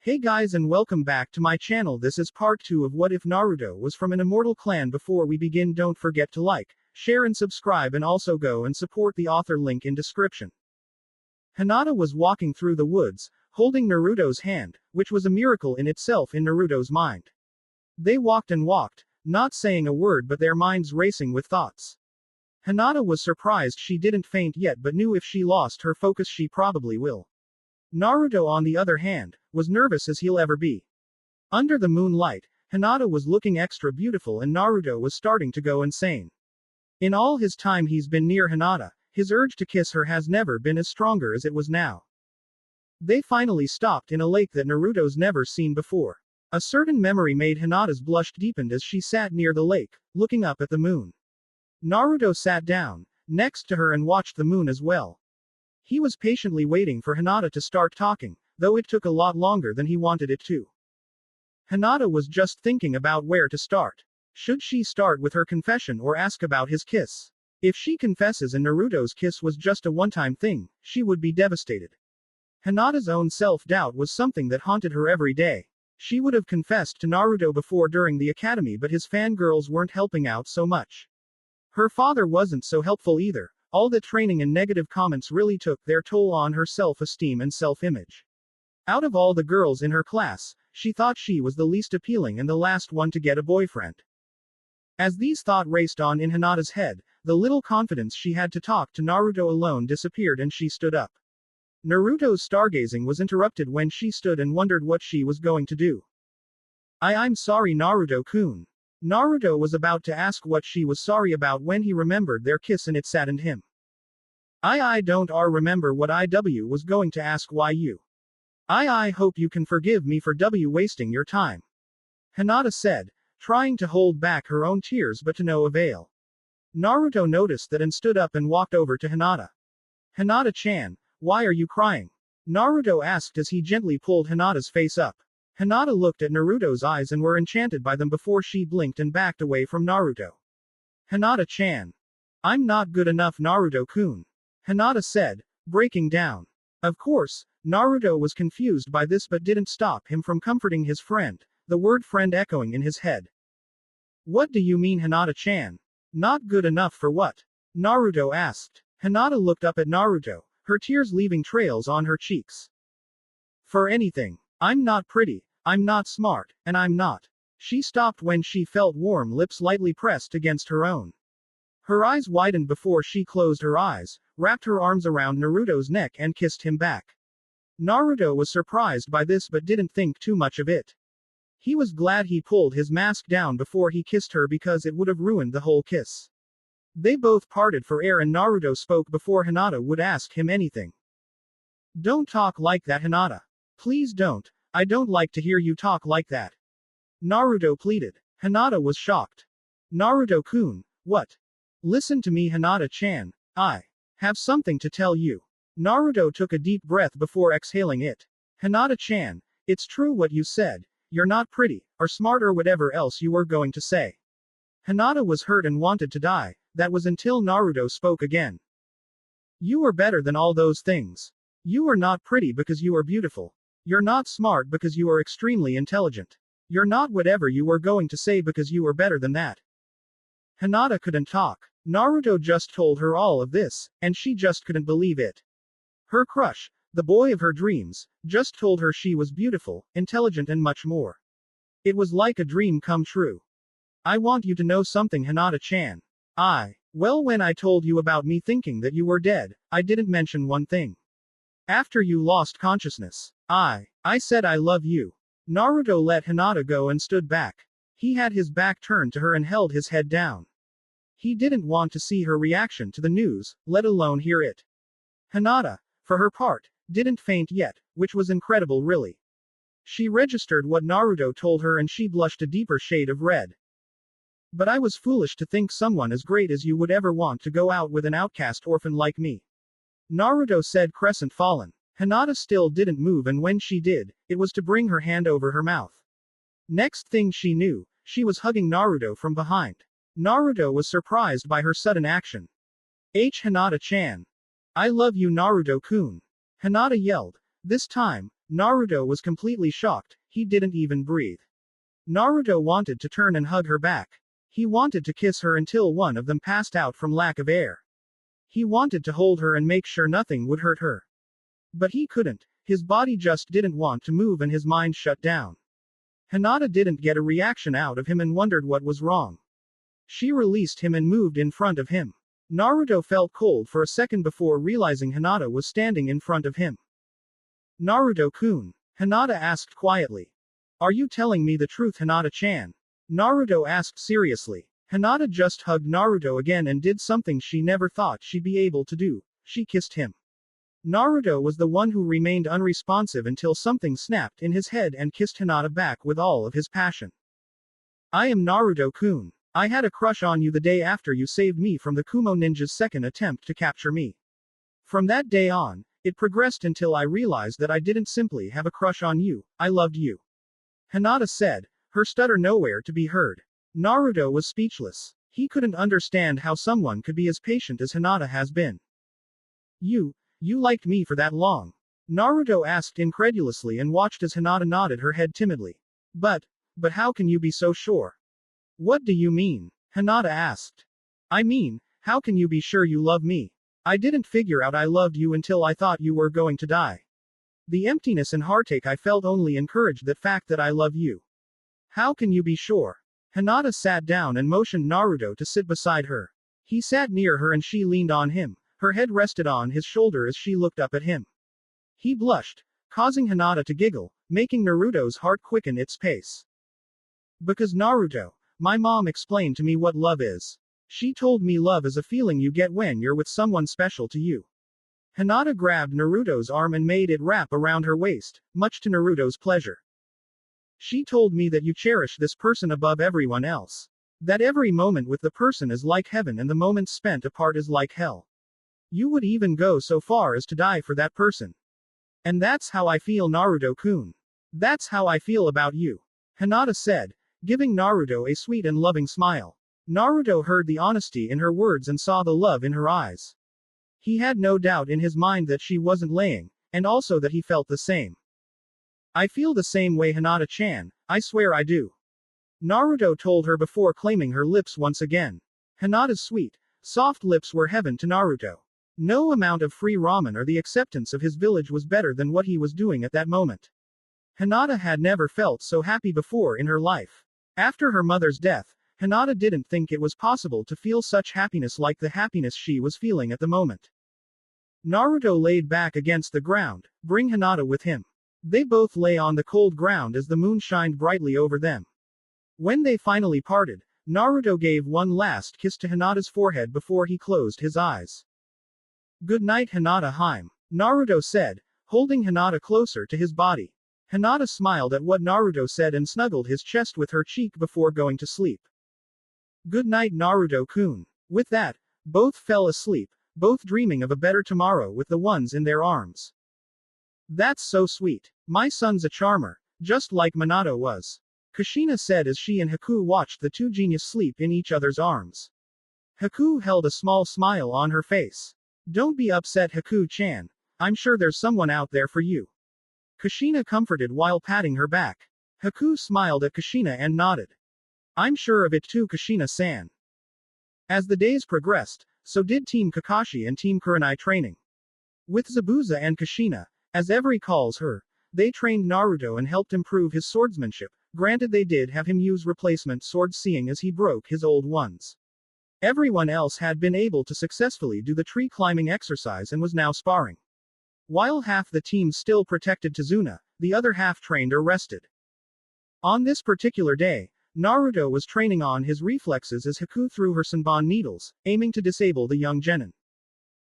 Hey guys and welcome back to my channel. This is part 2 of What If Naruto Was from an Immortal Clan. Before we begin, don't forget to like, share and subscribe, and also go and support the author, link in description. Hinata was walking through the woods, holding Naruto's hand, which was a miracle in itself in Naruto's mind. They walked and walked, not saying a word but their minds racing with thoughts. Hinata was surprised she didn't faint yet but knew if she lost her focus she probably will. Naruto, on the other hand, was nervous as he'll ever be. Under the moonlight, Hinata was looking extra beautiful and Naruto was starting to go insane. In all his time he's been near Hinata, his urge to kiss her has never been as stronger as it was now. They finally stopped in a lake that Naruto's never seen before. A certain memory made Hinata's blush deepened as she sat near the lake, looking up at the moon. Naruto sat down next to her and watched the moon as well. He was patiently waiting for Hinata to start talking, though it took a lot longer than he wanted it to. Hinata was just thinking about where to start. Should she start with her confession or ask about his kiss? If she confesses and Naruto's kiss was just a one-time thing, she would be devastated. Hinata's own self-doubt was something that haunted her every day. She would have confessed to Naruto before during the academy but his fangirls weren't helping out so much. Her father wasn't so helpful either. All the training and negative comments really took their toll on her self-esteem and self-image. Out of all the girls in her class, she thought she was the least appealing and the last one to get a boyfriend. As these thoughts raced on in Hinata's head, the little confidence she had to talk to Naruto alone disappeared and she stood up. Naruto's stargazing was interrupted when she stood and wondered what she was going to do. I'm sorry, Naruto-kun. Naruto was about to ask what she was sorry about when he remembered their kiss and it saddened him. I don't remember what I was going to ask why you. I hope you can forgive me for wasting your time. Hinata said, trying to hold back her own tears but to no avail. Naruto noticed that and stood up and walked over to Hinata. Hinata-chan, why are you crying? Naruto asked as he gently pulled Hinata's face up. Hinata looked at Naruto's eyes and were enchanted by them before she blinked and backed away from Naruto. Hinata-chan. I'm not good enough, Naruto-kun. Hinata said, breaking down. Of course, Naruto was confused by this but didn't stop him from comforting his friend, the word friend echoing in his head. What do you mean, Hinata-chan? Not good enough for what? Naruto asked. Hinata looked up at Naruto, her tears leaving trails on her cheeks. For anything. I'm not pretty. I'm not smart, and I'm not. She stopped when she felt warm lips lightly pressed against her own. Her eyes widened before she closed her eyes, wrapped her arms around Naruto's neck and kissed him back. Naruto was surprised by this but didn't think too much of it. He was glad he pulled his mask down before he kissed her because it would have ruined the whole kiss. They both parted for air and Naruto spoke before Hinata would ask him anything. Don't talk like that, Hinata. Please don't. I don't like to hear you talk like that. Naruto pleaded. Hinata was shocked. Naruto-kun, what? Listen to me, Hinata-chan. I have something to tell you. Naruto took a deep breath before exhaling it. Hinata-chan, it's true what you said. You're not pretty, or smart or whatever else you were going to say. Hinata was hurt and wanted to die. That was until Naruto spoke again. You are better than all those things. You are not pretty because you are beautiful. You're not smart because you are extremely intelligent. You're not whatever you were going to say because you are better than that. Hinata couldn't talk. Naruto just told her all of this, and she just couldn't believe it. Her crush, the boy of her dreams, just told her she was beautiful, intelligent and much more. It was like a dream come true. I want you to know something, Hinata-chan. Well, when I told you about me thinking that you were dead, I didn't mention one thing. After you lost consciousness, I said I love you. Naruto let Hinata go and stood back. He had his back turned to her and held his head down. He didn't want to see her reaction to the news, let alone hear it. Hinata, for her part, didn't faint yet, which was incredible really. She registered what Naruto told her and she blushed a deeper shade of red. But I was foolish to think someone as great as you would ever want to go out with an outcast orphan like me. Naruto said, crestfallen. Hinata still didn't move and when she did, it was to bring her hand over her mouth. Next thing she knew, she was hugging Naruto from behind. Naruto was surprised by her sudden action. Hinata-chan. I love you, Naruto-kun. Hinata yelled. This time, Naruto was completely shocked, he didn't even breathe. Naruto wanted to turn and hug her back. He wanted to kiss her until one of them passed out from lack of air. He wanted to hold her and make sure nothing would hurt her. But he couldn't, his body just didn't want to move and his mind shut down. Hinata didn't get a reaction out of him and wondered what was wrong. She released him and moved in front of him. Naruto felt cold for a second before realizing Hinata was standing in front of him. Naruto-kun, Hinata asked quietly. Are you telling me the truth, Hinata-chan? Naruto asked seriously. Hinata just hugged Naruto again and did something she never thought she'd be able to do. She kissed him. Naruto was the one who remained unresponsive until something snapped in his head and kissed Hinata back with all of his passion. I am Naruto-kun. I had a crush on you the day after you saved me from the Kumo ninja's second attempt to capture me. From that day on, it progressed until I realized that I didn't simply have a crush on you, I loved you. Hinata said, her stutter nowhere to be heard. Naruto was speechless. He couldn't understand how someone could be as patient as Hinata has been. You liked me for that long? Naruto asked incredulously and watched as Hinata nodded her head timidly. But how can you be so sure? What do you mean? Hinata asked. I mean, how can you be sure you love me? I didn't figure out I loved you until I thought you were going to die. The emptiness and heartache I felt only encouraged that fact that I love you. How can you be sure? Hinata sat down and motioned Naruto to sit beside her. He sat near her and she leaned on him. Her head rested on his shoulder as she looked up at him. He blushed, causing Hinata to giggle, making Naruto's heart quicken its pace. Because Naruto, my mom explained to me what love is. She told me love is a feeling you get when you're with someone special to you. Hinata grabbed Naruto's arm and made it wrap around her waist, much to Naruto's pleasure. She told me that you cherish this person above everyone else. That every moment with the person is like heaven and the moments spent apart is like hell. You would even go so far as to die for that person. And that's how I feel, Naruto-kun. That's how I feel about you. Hinata said, giving Naruto a sweet and loving smile. Naruto heard the honesty in her words and saw the love in her eyes. He had no doubt in his mind that she wasn't lying, and also that he felt the same. I feel the same way, Hinata-chan, I swear I do. Naruto told her before claiming her lips once again. Hinata's sweet, soft lips were heaven to Naruto. No amount of free ramen or the acceptance of his village was better than what he was doing at that moment. Hinata had never felt so happy before in her life. After her mother's death, Hinata didn't think it was possible to feel such happiness like the happiness she was feeling at the moment. Naruto laid back against the ground, bring Hinata with him. They both lay on the cold ground as the moon shined brightly over them. When they finally parted, Naruto gave one last kiss to Hinata's forehead before he closed his eyes. Good night, Hinata-hime, Naruto said, holding Hinata closer to his body. Hinata smiled at what Naruto said and snuggled his chest with her cheek before going to sleep. Good night, Naruto-kun. With that, both fell asleep, both dreaming of a better tomorrow with the ones in their arms. That's so sweet. My son's a charmer, just like Minato was. Kushina said as she and Haku watched the two genius sleep in each other's arms. Haku held a small smile on her face. Don't be upset, Haku-chan. I'm sure there's someone out there for you. Kushina comforted while patting her back. Haku smiled at Kushina and nodded. I'm sure of it too, Kushina-san. As the days progressed, so did Team Kakashi and Team Kurenai training. With Zabuza and Kushina, as Every calls her, they trained Naruto and helped improve his swordsmanship. Granted, they did have him use replacement swords seeing as he broke his old ones. Everyone else had been able to successfully do the tree climbing exercise and was now sparring. While half the team still protected Tazuna, the other half trained or rested. On this particular day, Naruto was training on his reflexes as Haku threw her Senbon needles, aiming to disable the young genin.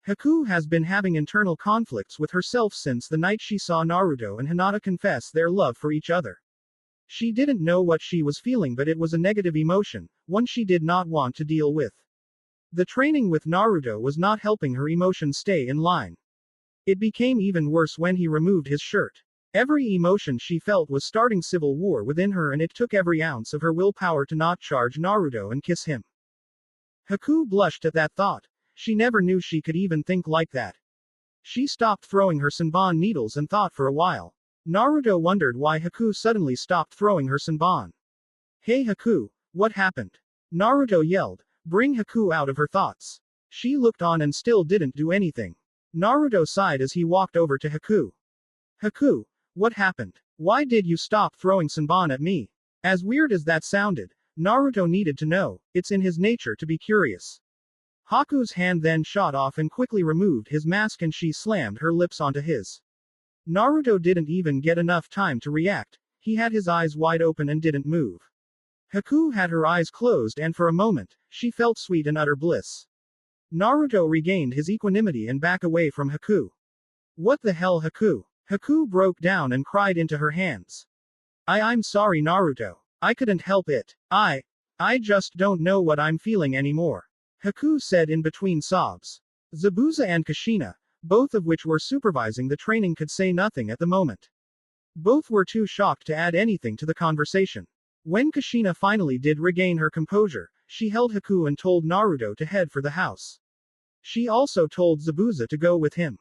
Haku has been having internal conflicts with herself since the night she saw Naruto and Hinata confess their love for each other. She didn't know what she was feeling, but it was a negative emotion, one she did not want to deal with. The training with Naruto was not helping her emotions stay in line. It became even worse when he removed his shirt. Every emotion she felt was starting civil war within her, and it took every ounce of her willpower to not charge Naruto and kiss him. Haku blushed at that thought. She never knew she could even think like that. She stopped throwing her Senbon needles and thought for a while. Naruto wondered why Haku suddenly stopped throwing her Senbon. Hey Haku, what happened? Naruto yelled, bring Haku out of her thoughts. She looked on and still didn't do anything. Naruto sighed as he walked over to Haku. Haku, what happened? Why did you stop throwing Senbon at me? As weird as that sounded, Naruto needed to know, it's in his nature to be curious. Haku's hand then shot off and quickly removed his mask and she slammed her lips onto his. Naruto didn't even get enough time to react, he had his eyes wide open and didn't move. Haku had her eyes closed and for a moment, she felt sweet and utter bliss. Naruto regained his equanimity and back away from Haku. What the hell Haku? Haku broke down and cried into her hands. I'm sorry Naruto. I couldn't help it. I just don't know what I'm feeling anymore. Haku said in between sobs. Zabuza and Kushina, both of which were supervising the training, could say nothing at the moment. Both were too shocked to add anything to the conversation. When Kushina finally did regain her composure, she held Haku and told Naruto to head for the house. She also told Zabuza to go with him.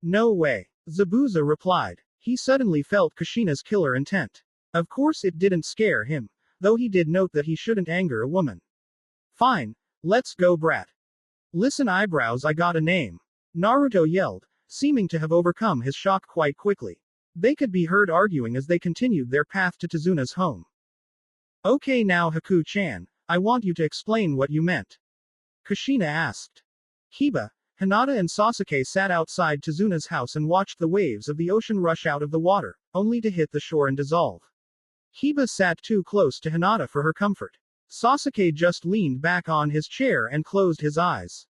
No way. Zabuza replied. He suddenly felt Kushina's killer intent. Of course it didn't scare him, though he did note that he shouldn't anger a woman. Fine. Let's go brat. Listen eyebrows, I got a name. Naruto yelled, seeming to have overcome his shock quite quickly. They could be heard arguing as they continued their path to Tazuna's home. Okay now Haku-chan, I want you to explain what you meant. Kushina asked. Kiba, Hinata and Sasuke sat outside Tazuna's house and watched the waves of the ocean rush out of the water, only to hit the shore and dissolve. Kiba sat too close to Hinata for her comfort. Sasuke just leaned back on his chair and closed his eyes.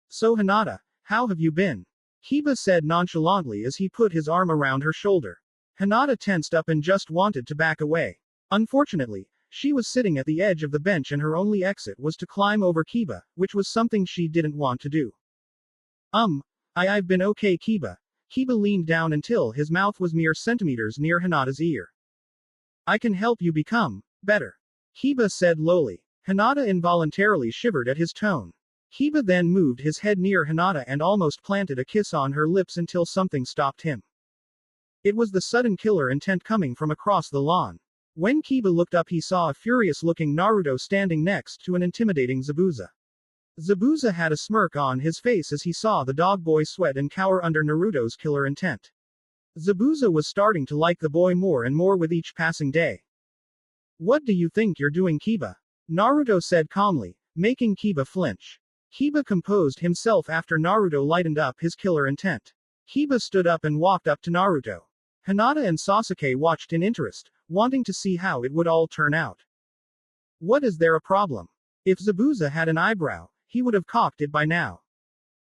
So Hinata, how have you been? Kiba said nonchalantly as he put his arm around her shoulder. Hinata tensed up and just wanted to back away. Unfortunately, she was sitting at the edge of the bench and her only exit was to climb over Kiba, which was something she didn't want to do. I've been okay Kiba. Kiba leaned down until his mouth was mere centimeters near Hinata's ear. I can help you become better. Kiba said lowly. Hinata involuntarily shivered at his tone. Kiba then moved his head near Hinata and almost planted a kiss on her lips until something stopped him. It was the sudden killer intent coming from across the lawn. When Kiba looked up he saw a furious-looking Naruto standing next to an intimidating Zabuza. Zabuza had a smirk on his face as he saw the dog boy sweat and cower under Naruto's killer intent. Zabuza was starting to like the boy more and more with each passing day. What do you think you're doing Kiba? Naruto said calmly, making Kiba flinch. Kiba composed himself after Naruto lightened up his killer intent. Kiba stood up and walked up to Naruto. Hinata and Sasuke watched in interest, wanting to see how it would all turn out. What is there a problem? If Zabuza had an eyebrow, he would have cocked it by now.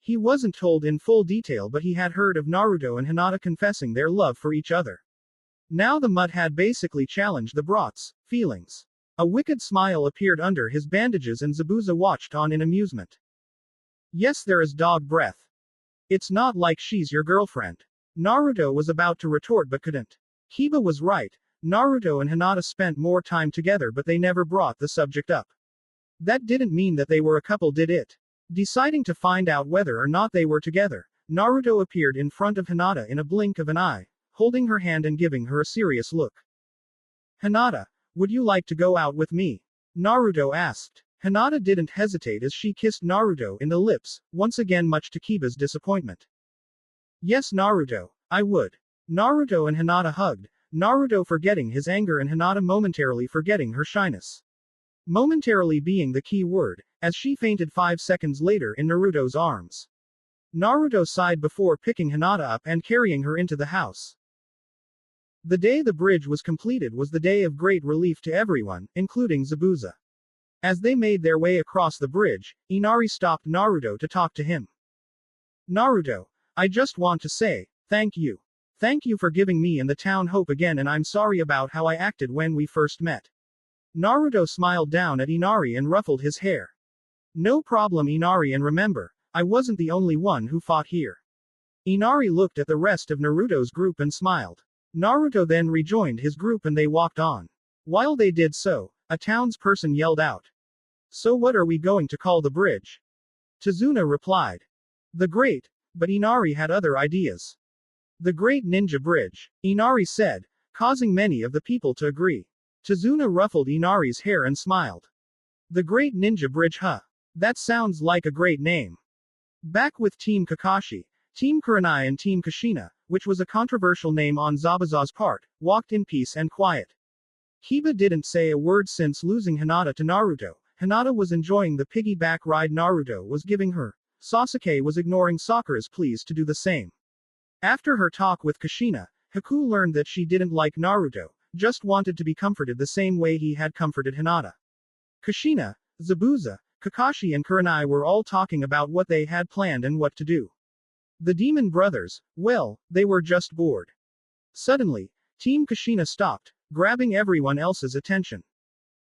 He wasn't told in full detail but he had heard of Naruto and Hinata confessing their love for each other. Now the mutt had basically challenged the brat's feelings. A wicked smile appeared under his bandages and Zabuza watched on in amusement. Yes, there is dog breath. It's not like she's your girlfriend. Naruto was about to retort but couldn't. Kiba was right. Naruto and Hinata spent more time together but they never brought the subject up. That didn't mean that they were a couple, did it? Deciding to find out whether or not they were together, Naruto appeared in front of Hinata in a blink of an eye, holding her hand and giving her a serious look. Hinata, would you like to go out with me? Naruto asked. Hinata didn't hesitate as she kissed Naruto in the lips, once again much to Kiba's disappointment. Yes Naruto, I would. Naruto and Hinata hugged, Naruto forgetting his anger and Hinata momentarily forgetting her shyness. Momentarily being the key word, as she fainted 5 seconds later in Naruto's arms. Naruto sighed before picking Hinata up and carrying her into the house. The day the bridge was completed was the day of great relief to everyone, including Zabuza. As they made their way across the bridge, Inari stopped Naruto to talk to him. Naruto, I just want to say, thank you. Thank you for giving me and the town hope again and I'm sorry about how I acted when we first met. Naruto smiled down at Inari and ruffled his hair. No problem Inari, and remember, I wasn't the only one who fought here. Inari looked at the rest of Naruto's group and smiled. Naruto then rejoined his group and they walked on. While they did so, a townsperson yelled out. So what are we going to call the bridge? Tazuna replied. The Great, but Inari had other ideas. The Great Ninja Bridge, Inari said, causing many of the people to agree. Tazuna ruffled Inari's hair and smiled. The Great Ninja Bridge, huh? That sounds like a great name. Back with Team Kakashi, Team Kurenai and Team Kushina, which was a controversial name on Zabuza's part, walked in peace and quiet. Kiba didn't say a word since losing Hinata to Naruto. Hinata was enjoying the piggyback ride Naruto was giving her. Sasuke was ignoring Sakura's pleas to do the same. After her talk with Kushina, Haku learned that she didn't like Naruto, just wanted to be comforted the same way he had comforted Hinata. Kushina, Zabuza, Kakashi and Kurenai were all talking about what they had planned and what to do. The demon brothers, well, they were just bored. Suddenly, Team Kushina stopped, grabbing everyone else's attention.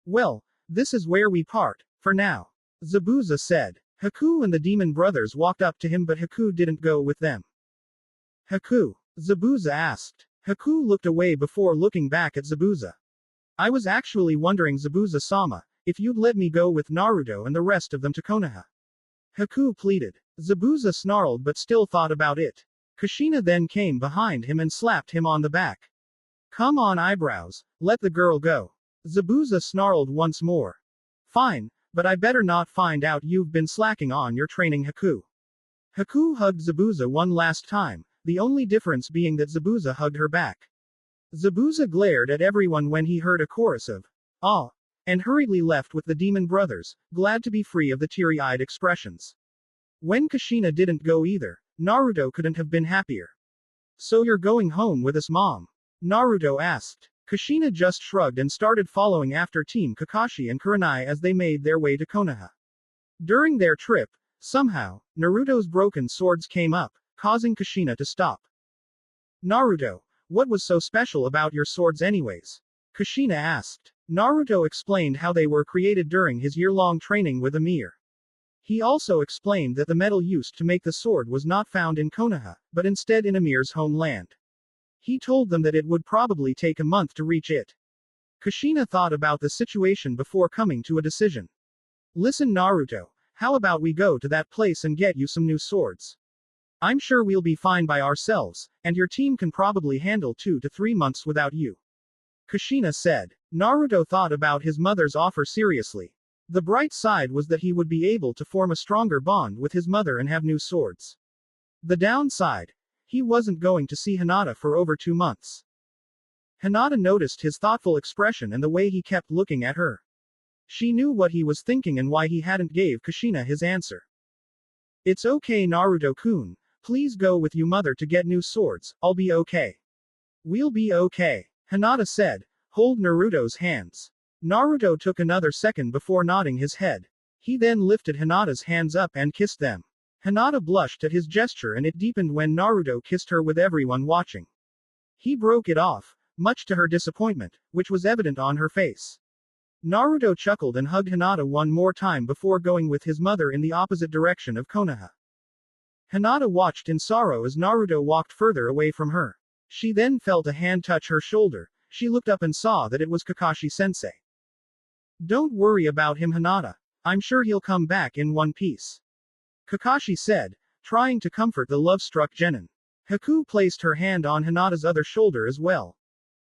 Well, this is where we part, for now. Zabuza said. Haku and the demon brothers walked up to him, but Haku didn't go with them. Haku? Zabuza asked. Haku looked away before looking back at Zabuza. I was actually wondering, Zabuza-sama, if you'd let me go with Naruto and the rest of them to Konoha. Haku pleaded. Zabuza snarled but still thought about it. Kushina then came behind him and slapped him on the back. Come on, eyebrows, let the girl go. Zabuza snarled once more. Fine, but I better not find out you've been slacking on your training, Haku. Haku hugged Zabuza one last time, the only difference being that Zabuza hugged her back. Zabuza glared at everyone when he heard a chorus of, "Ah," and hurriedly left with the demon brothers, glad to be free of the teary-eyed expressions. When Kushina didn't go either, Naruto couldn't have been happier. So you're going home with us, Mom? Naruto asked. Kushina just shrugged and started following after Team Kakashi and Kurenai as they made their way to Konoha. During their trip, somehow, Naruto's broken swords came up, causing Kushina to stop. Naruto, what was so special about your swords anyways? Kushina asked. Naruto explained how they were created during his year-long training with Ymir. He also explained that the metal used to make the sword was not found in Konoha, but instead in Ymir's homeland. He told them that it would probably take a month to reach it. Kushina thought about the situation before coming to a decision. Listen, Naruto, how about we go to that place and get you some new swords? I'm sure we'll be fine by ourselves, and your team can probably handle 2 to 3 months without you. Kushina said. Naruto thought about his mother's offer seriously. The bright side was that he would be able to form a stronger bond with his mother and have new swords. The downside? He wasn't going to see Hinata for over 2 months. Hinata noticed his thoughtful expression and the way he kept looking at her. She knew what he was thinking and why he hadn't gave Kushina his answer. It's okay, Naruto-kun, please go with you mother to get new swords, I'll be okay. We'll be okay, Hinata said. Hold Naruto's hands. Naruto took another second before nodding his head. He then lifted Hinata's hands up and kissed them. Hinata blushed at his gesture and it deepened when Naruto kissed her with everyone watching. He broke it off, much to her disappointment, which was evident on her face. Naruto chuckled and hugged Hinata one more time before going with his mother in the opposite direction of Konoha. Hinata watched in sorrow as Naruto walked further away from her. She then felt a hand touch her shoulder. She looked up and saw that it was Kakashi-sensei. Don't worry about him, Hinata. I'm sure he'll come back in one piece. Kakashi said, trying to comfort the love-struck genin. Haku placed her hand on Hinata's other shoulder as well.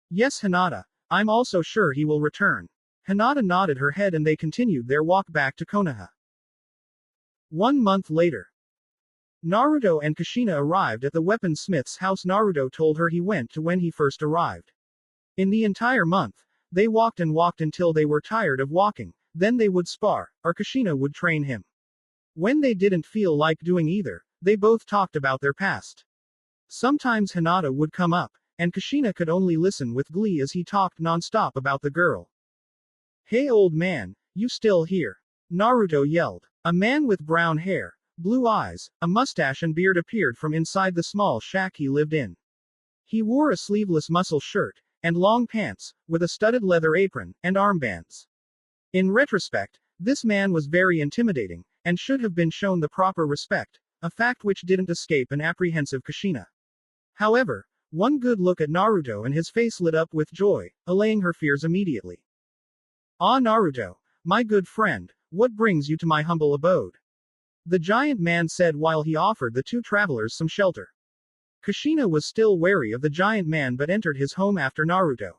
Yes, Hinata, I'm also sure he will return. Hinata nodded her head and they continued their walk back to Konoha. 1 month later. Naruto and Kushina arrived at the weaponsmith's house Naruto told her he went to when he first arrived. In the entire month, they walked and walked until they were tired of walking, then they would spar, or Kushina would train him. When they didn't feel like doing either, they both talked about their past. Sometimes Hinata would come up, and Kushina could only listen with glee as he talked non-stop about the girl. Hey old man, you still here? Naruto yelled. A man with brown hair, blue eyes, a mustache and beard appeared from inside the small shack he lived in. He wore a sleeveless muscle shirt, and long pants, with a studded leather apron, and armbands. In retrospect, this man was very intimidating, and should have been shown the proper respect, a fact which didn't escape an apprehensive Kushina. However, one good look at Naruto and his face lit up with joy, allaying her fears immediately. Ah, Naruto, my good friend, what brings you to my humble abode? The giant man said while he offered the 2 travelers some shelter. Kushina was still wary of the giant man but entered his home after Naruto.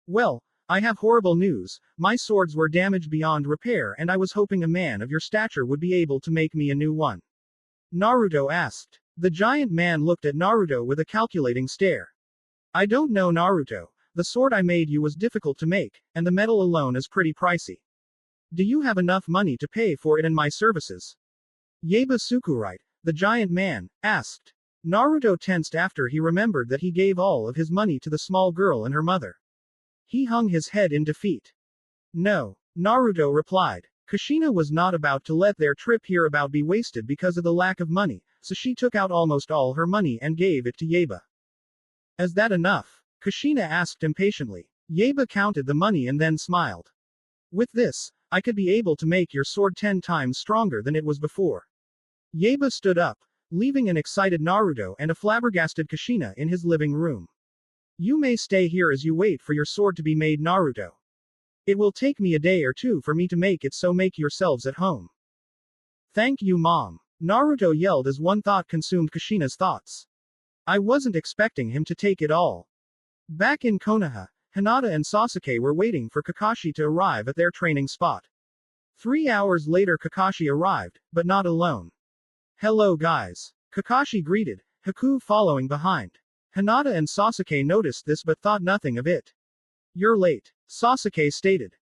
Well, I have horrible news. My swords were damaged beyond repair and I was hoping a man of your stature would be able to make me a new one. Naruto asked. The giant man looked at Naruto with a calculating stare. I don't know, Naruto. The sword I made you was difficult to make, and the metal alone is pretty pricey. Do you have enough money to pay for it and my services? Yaba Tsukurite, the giant man, asked. Naruto tensed after he remembered that he gave all of his money to the small girl and her mother. He hung his head in defeat. No, Naruto replied. Kushina was not about to let their trip here about be wasted because of the lack of money, so she took out almost all her money and gave it to Yaba. Is that enough? Kushina asked impatiently. Yaba counted the money and then smiled. With this, I could be able to make your sword 10 times stronger than it was before. Yaba stood up, leaving an excited Naruto and a flabbergasted Kushina in his living room. You may stay here as you wait for your sword to be made, Naruto. It will take me a day or two for me to make it, so make yourselves at home. Thank you, Mom. Naruto yelled as one thought consumed Kushina's thoughts. I wasn't expecting him to take it all. Back in Konoha, Hinata and Sasuke were waiting for Kakashi to arrive at their training spot. 3 hours later Kakashi arrived, but not alone. Hello guys. Kakashi greeted, Haku following behind. Hinata and Sasuke noticed this but thought nothing of it. You're late, Sasuke stated.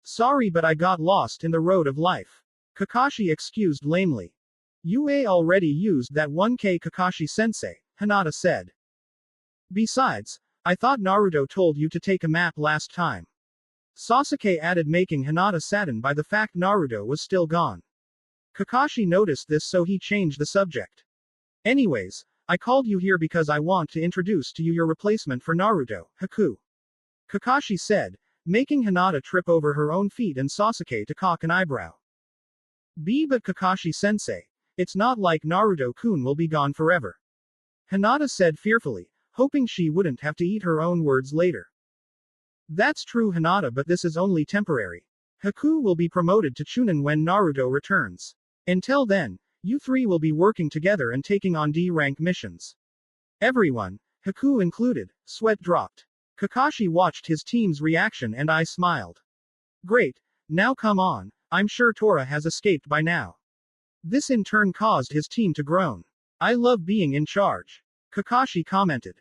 Sorry, but I got lost in the road of life. Kakashi excused lamely. You already used that 1K, Kakashi-sensei, Hinata said. Besides, I thought Naruto told you to take a map last time. Sasuke added, making Hinata saddened by the fact Naruto was still gone. Kakashi noticed this, so he changed the subject. Anyways, I called you here because I want to introduce to you your replacement for Naruto, Haku. Kakashi said, making Hinata trip over her own feet and Sasuke to cock an eyebrow. But Kakashi-sensei, it's not like Naruto-kun will be gone forever. Hinata said fearfully, hoping she wouldn't have to eat her own words later. That's true, Hinata, but this is only temporary. Haku will be promoted to Chunin when Naruto returns. Until then, you three will be working together and taking on D-rank missions. Everyone, Haku included, sweat dropped. Kakashi watched his team's reaction and I smiled. Great, now come on, I'm sure Tora has escaped by now. This in turn caused his team to groan. I love being in charge. Kakashi commented.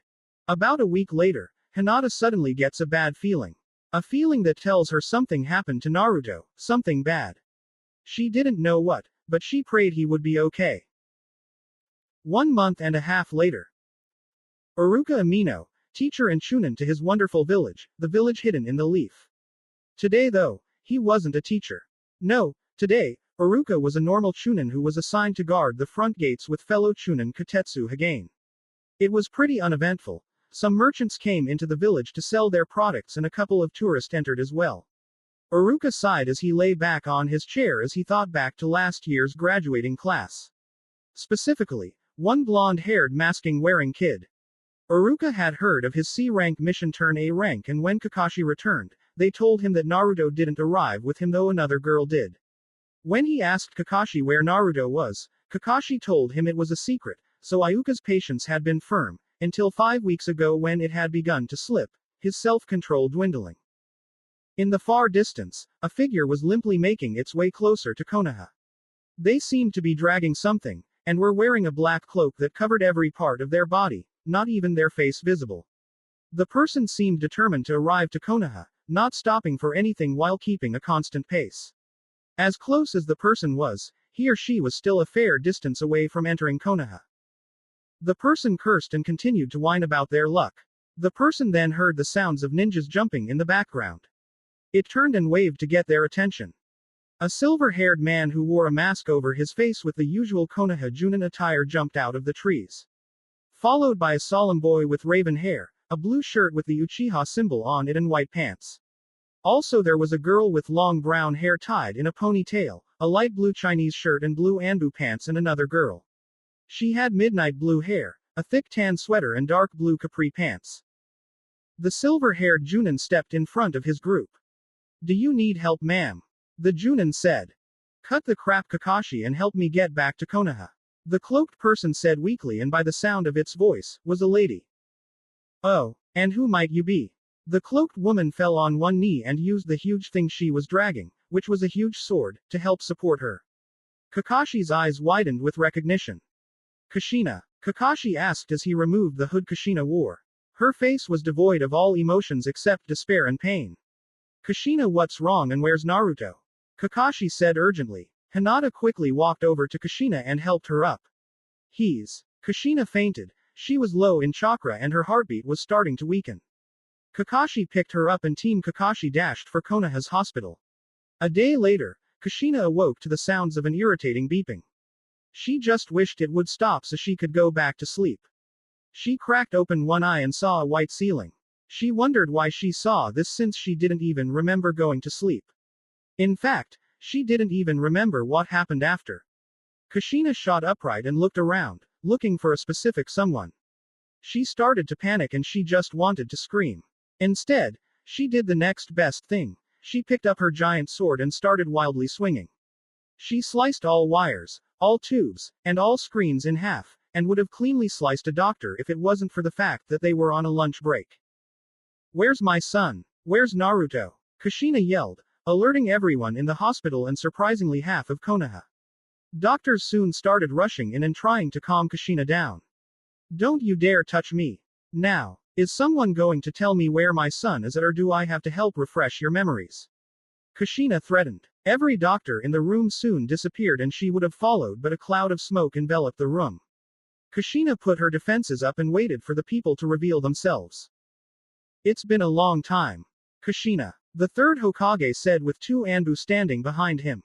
About a week later, Hinata suddenly gets a bad feeling. A feeling that tells her something happened to Naruto, something bad. She didn't know what, but she prayed he would be okay. 1 month and a half later. Iruka Amino, teacher in Chunin to his wonderful village, the village hidden in the leaf. Today though, he wasn't a teacher. No, today, Iruka was a normal Chunin who was assigned to guard the front gates with fellow Chunin Kotetsu Hagane. It was pretty uneventful. Some merchants came into the village to sell their products and a couple of tourists entered as well. Iruka sighed as he lay back on his chair as he thought back to last year's graduating class. Specifically, one blonde-haired masking-wearing kid. Iruka had heard of his C-rank mission turn A rank, and when Kakashi returned, they told him that Naruto didn't arrive with him though another girl did. When he asked Kakashi where Naruto was, Kakashi told him it was a secret, so Iuka's patience had been firm, until 5 weeks ago when it had begun to slip, his self-control dwindling. In the far distance, a figure was limply making its way closer to Konoha. They seemed to be dragging something, and were wearing a black cloak that covered every part of their body, not even their face visible. The person seemed determined to arrive to Konoha, not stopping for anything while keeping a constant pace. As close as the person was, he or she was still a fair distance away from entering Konoha. The person cursed and continued to whine about their luck. The person then heard the sounds of ninjas jumping in the background. It turned and waved to get their attention. A silver-haired man who wore a mask over his face with the usual Konoha Junin attire jumped out of the trees. Followed by a solemn boy with raven hair, a blue shirt with the Uchiha symbol on it and white pants. Also there was a girl with long brown hair tied in a ponytail, a light blue Chinese shirt and blue Anbu pants, and another girl. She had midnight blue hair, a thick tan sweater and dark blue capri pants. The silver-haired Junin stepped in front of his group. Do you need help, ma'am? The Junin said. Cut the crap, Kakashi, and help me get back to Konoha. The cloaked person said weakly, and by the sound of its voice, was a lady. Oh, and who might you be? The cloaked woman fell on one knee and used the huge thing she was dragging, which was a huge sword, to help support her. Kakashi's eyes widened with recognition. Kushina? Kakashi asked as he removed the hood Kushina wore. Her face was devoid of all emotions except despair and pain. Kushina, what's wrong and where's Naruto? Kakashi said urgently. Hinata quickly walked over to Kushina and helped her up. Kushina fainted. She was low in chakra and her heartbeat was starting to weaken. Kakashi picked her up and Team Kakashi dashed for Konoha's hospital. A day later, Kushina awoke to the sounds of an irritating beeping. She just wished it would stop so she could go back to sleep. She cracked open one eye and saw a white ceiling. She wondered why she saw this since she didn't even remember going to sleep. In fact, she didn't even remember what happened after. Kushina shot upright and looked around, looking for a specific someone. She started to panic and she just wanted to scream. Instead, she did the next best thing. She picked up her giant sword and started wildly swinging. She sliced all wires, all tubes, and all screens in half, and would have cleanly sliced a doctor if it wasn't for the fact that they were on a lunch break. Where's my son? Where's Naruto? Kushina yelled, alerting everyone in the hospital and surprisingly half of Konoha. Doctors soon started rushing in and trying to calm Kushina down. Don't you dare touch me. Now, is someone going to tell me where my son is or do I have to help refresh your memories? Kushina threatened. Every doctor in the room soon disappeared and she would have followed, but a cloud of smoke enveloped the room. Kushina put her defenses up and waited for the people to reveal themselves. It's been a long time. Kushina, the third Hokage said with two Anbu standing behind him.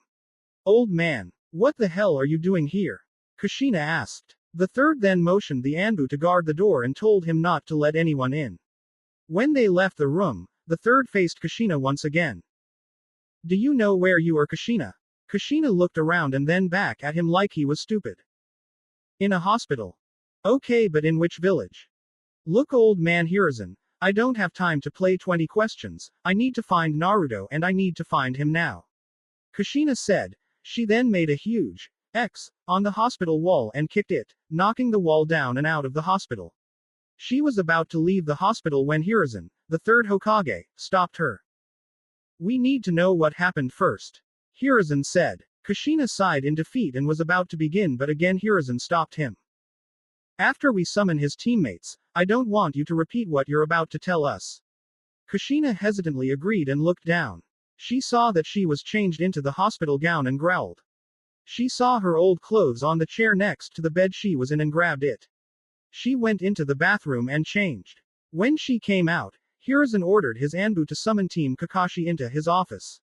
Old man, what the hell are you doing here? Kushina asked. The third then motioned the Anbu to guard the door and told him not to let anyone in. When they left the room, the third faced Kushina once again. Do you know where you are, Kushina? Kushina looked around and then back at him like he was stupid. In a hospital. Okay, but in which village? Look, old man Hiruzen, I don't have time to play 20 questions, I need to find Naruto and I need to find him now. Kushina said. She then made a huge X on the hospital wall and kicked it, knocking the wall down and out of the hospital. She was about to leave the hospital when Hiruzen, the third Hokage, stopped her. We need to know what happened first. Hiruzen said. Kushina sighed in defeat and was about to begin, but again Hiruzen stopped him. After we summon his teammates, I don't want you to repeat what you're about to tell us. Kushina hesitantly agreed and looked down. She saw that she was changed into the hospital gown and growled. She saw her old clothes on the chair next to the bed she was in and grabbed it. She went into the bathroom and changed. When she came out, Hiruzen ordered his Anbu to summon Team Kakashi into his office.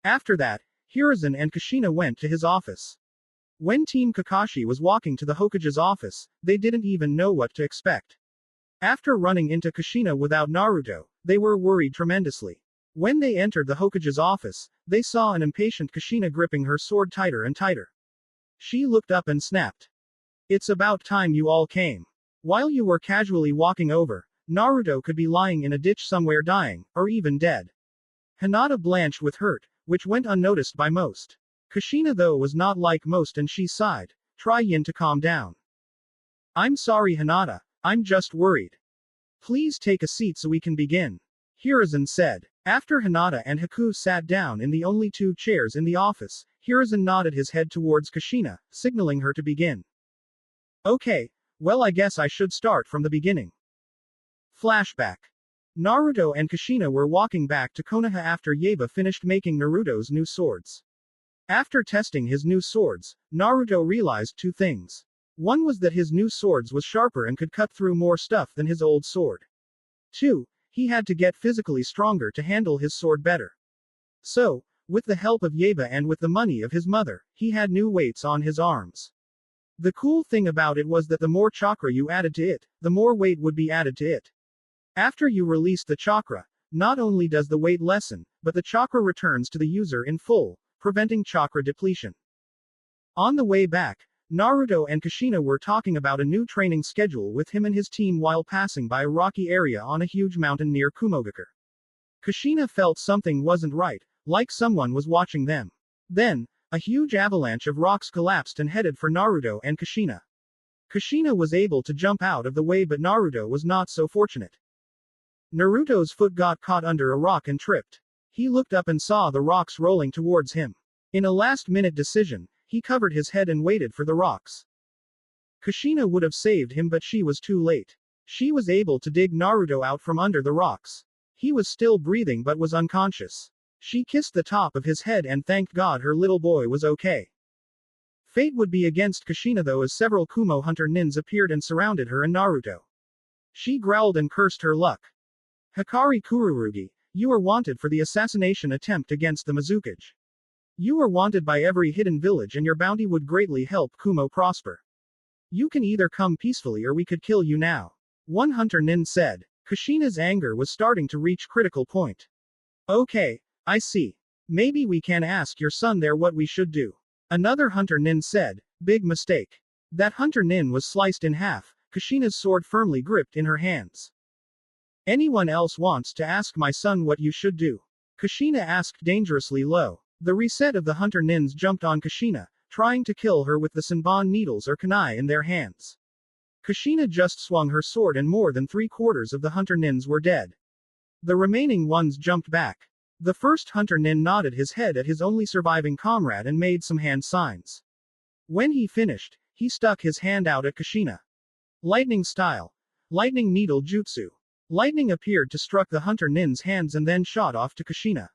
After that, Hiruzen and Kushina went to his office. When Team Kakashi was walking to the Hokage's office, they didn't even know what to expect. After running into Kushina without Naruto, they were worried tremendously. When they entered the Hokage's office, they saw an impatient Kushina gripping her sword tighter and tighter. She looked up and snapped. It's about time you all came. While you were casually walking over, Naruto could be lying in a ditch somewhere dying, or even dead. Hinata blanched with hurt, which went unnoticed by most. Kushina though was not like most and she sighed. Try Yin to calm down. I'm sorry Hinata, I'm just worried. Please take a seat so we can begin. Hiruzen said. After Hinata and Haku sat down in the only two chairs in the office, Hiruzen nodded his head towards Kushina, signaling her to begin. Okay, well I guess I should start from the beginning. Flashback. Naruto and Kushina were walking back to Konoha after Yaiba finished making Naruto's new swords. After testing his new swords, Naruto realized two things. One was that his new swords was sharper and could cut through more stuff than his old sword. 2. He had to get physically stronger to handle his sword better. So, with the help of Yaiba and with the money of his mother, he had new weights on his arms. The cool thing about it was that the more chakra you added to it, the more weight would be added to it. After you release the chakra, not only does the weight lessen, but the chakra returns to the user in full, preventing chakra depletion. On the way back, Naruto and Kushina were talking about a new training schedule with him and his team while passing by a rocky area on a huge mountain near Kumogakure. Kushina felt something wasn't right, like someone was watching them. Then, A huge avalanche of rocks collapsed and headed for Naruto and Kushina. Kushina was able to jump out of the way, but Naruto was not so fortunate. Naruto's foot got caught under a rock and tripped. He looked up and saw the rocks rolling towards him. In a last-minute decision, he covered his head and waited for the rocks. Kushina would have saved him, but she was too late. She was able to dig Naruto out from under the rocks. He was still breathing but was unconscious. She kissed the top of his head and thanked God her little boy was okay. Fate would be against Kushina though, as several Kumo hunter nins appeared and surrounded her and Naruto. She growled and cursed her luck. Hikari Kururugi, you are wanted for the assassination attempt against the Mizukage. You are wanted by every hidden village and your bounty would greatly help Kumo prosper. You can either come peacefully or we could kill you now. One hunter nin said. Kushina's anger was starting to reach critical point. Okay, I see. Maybe we can ask your son there what we should do. Another hunter nin said. Big mistake. That hunter nin was sliced in half, Kushina's sword firmly gripped in her hands. Anyone else wants to ask my son what you should do? Kushina asked dangerously low. The reset of the hunter nins jumped on Kushina, trying to kill her with the Senbon needles or kunai in their hands. Kushina just swung her sword and more than 3/4 of the hunter nins were dead. The remaining ones jumped back. The first hunter nin nodded his head at his only surviving comrade and made some hand signs. When he finished, he stuck his hand out at Kushina. Lightning style. Lightning needle jutsu. Lightning appeared to struck the hunter nin's hands and then shot off to Kushina.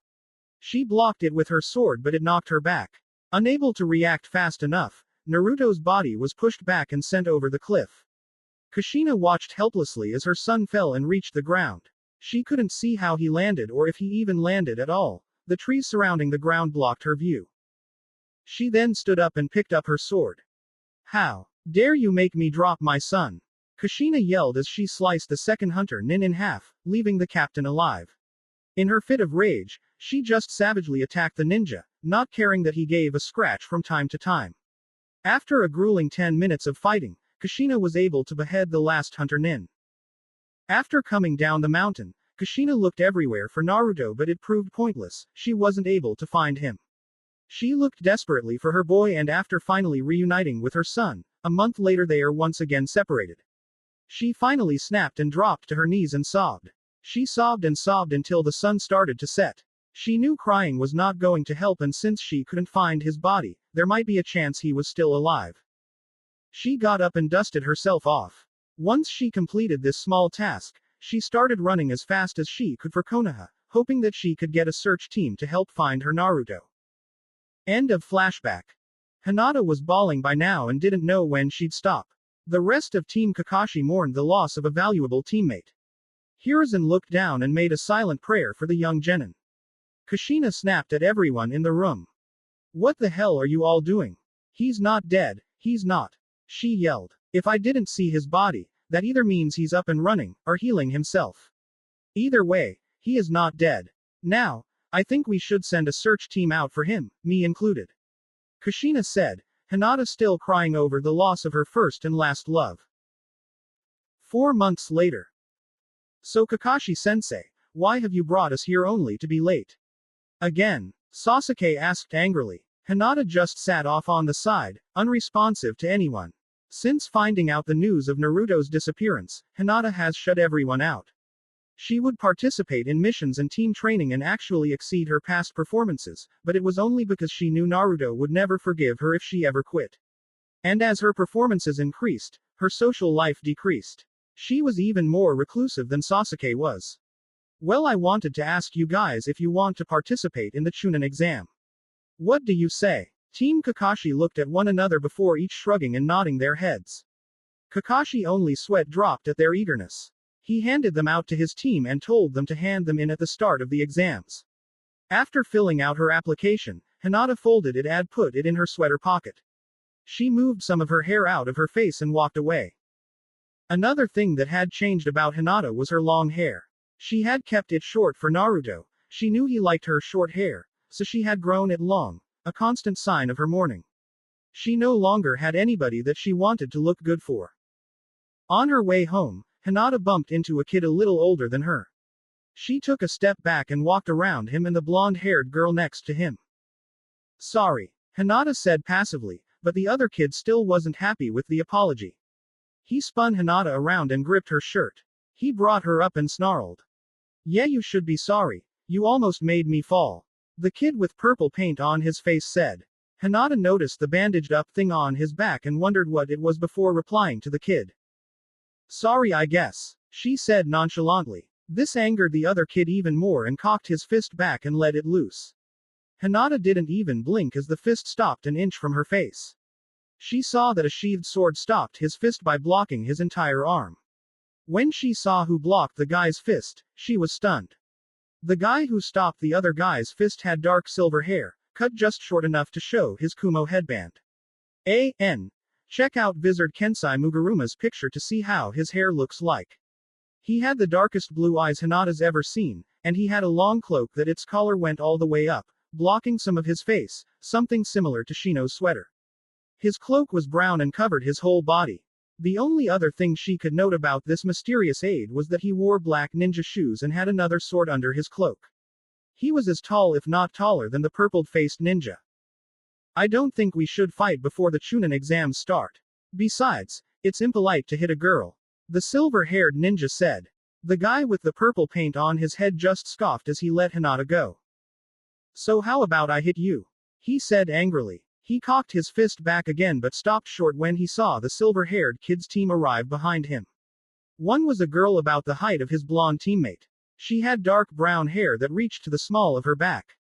She blocked it with her sword but it knocked her back. Unable to react fast enough, Naruto's body was pushed back and sent over the cliff. Kushina watched helplessly as her son fell and reached the ground. She couldn't see how he landed or if he even landed at all. The trees surrounding the ground blocked her view. She then stood up and picked up her sword. How dare you make me drop my son? Kushina yelled as she sliced the second hunter nin in half, leaving the captain alive. In her fit of rage, she just savagely attacked the ninja, not caring that he gave a scratch from time to time. After a grueling 10 minutes of fighting, Kushina was able to behead the last hunter nin. After coming down the mountain, Kushina looked everywhere for Naruto but it proved pointless, she wasn't able to find him. She looked desperately for her boy and after finally reuniting with her son, a month later they are once again separated. She finally snapped and dropped to her knees and sobbed. She sobbed and sobbed until the sun started to set. She knew crying was not going to help and since she couldn't find his body, there might be a chance he was still alive. She got up and dusted herself off. Once she completed this small task, she started running as fast as she could for Konoha, hoping that she could get a search team to help find her Naruto. End of flashback. Hinata was bawling by now and didn't know when she'd stop. The rest of Team Kakashi mourned the loss of a valuable teammate. Hiruzen looked down and made a silent prayer for the young genin. Kushina snapped at everyone in the room. What the hell are you all doing? He's not dead, he's not. She yelled. If I didn't see his body, that either means he's up and running, or healing himself. Either way, he is not dead. Now, I think we should send a search team out for him, me included. Kushina said, Hinata still crying over the loss of her first and last love. 4 months later. So Kakashi-sensei, why have you brought us here only to be late? Again, Sasuke asked angrily. Hinata just sat off on the side, unresponsive to anyone. Since finding out the news of Naruto's disappearance, Hinata has shut everyone out. She would participate in missions and team training and actually exceed her past performances, but it was only because she knew Naruto would never forgive her if she ever quit. And as her performances increased, her social life decreased. She was even more reclusive than Sasuke was. Well, I wanted to ask you guys if you want to participate in the Chunin exam. What do you say? Team Kakashi looked at one another before each shrugging and nodding their heads. Kakashi only sweat dropped at their eagerness. He handed them out to his team and told them to hand them in at the start of the exams. After filling out her application, Hinata folded it and put it in her sweater pocket. She moved some of her hair out of her face and walked away. Another thing that had changed about Hinata was her long hair. She had kept it short for Naruto. She knew he liked her short hair, so she had grown it long, a constant sign of her mourning. She no longer had anybody that she wanted to look good for. On her way home, Hinata bumped into a kid a little older than her. She took a step back and walked around him and the blonde-haired girl next to him. Sorry. Hinata said passively, but the other kid still wasn't happy with the apology. He spun Hinata around and gripped her shirt. He brought her up and snarled. Yeah, you should be sorry. You almost made me fall. The kid with purple paint on his face said. Hinata noticed the bandaged up thing on his back and wondered what it was before replying to the kid. Sorry, I guess, she said nonchalantly. This angered the other kid even more and cocked his fist back and let it loose. Hinata didn't even blink as the fist stopped an inch from her face. She saw that a sheathed sword stopped his fist by blocking his entire arm. When she saw who blocked the guy's fist, she was stunned. The guy who stopped the other guy's fist had dark silver hair, cut just short enough to show his Kumo headband. Check out Wizard Kensai Muguruma's picture to see how his hair looks like. He had the darkest blue eyes Hinata's ever seen, and he had a long cloak that its collar went all the way up, blocking some of his face, something similar to Shino's sweater. His cloak was brown and covered his whole body. The only other thing she could note about this mysterious aide was that he wore black ninja shoes and had another sword under his cloak. He was as tall if not taller than the purple-faced ninja. I don't think we should fight before the Chunin exams start. Besides, it's impolite to hit a girl. The silver-haired ninja said. The guy with the purple paint on his head just scoffed as he let Hinata go. So how about I hit you? He said angrily. He cocked his fist back again but stopped short when he saw the silver-haired kid's team arrive behind him. One was a girl about the height of his blonde teammate. She had dark brown hair that reached to the small of her back.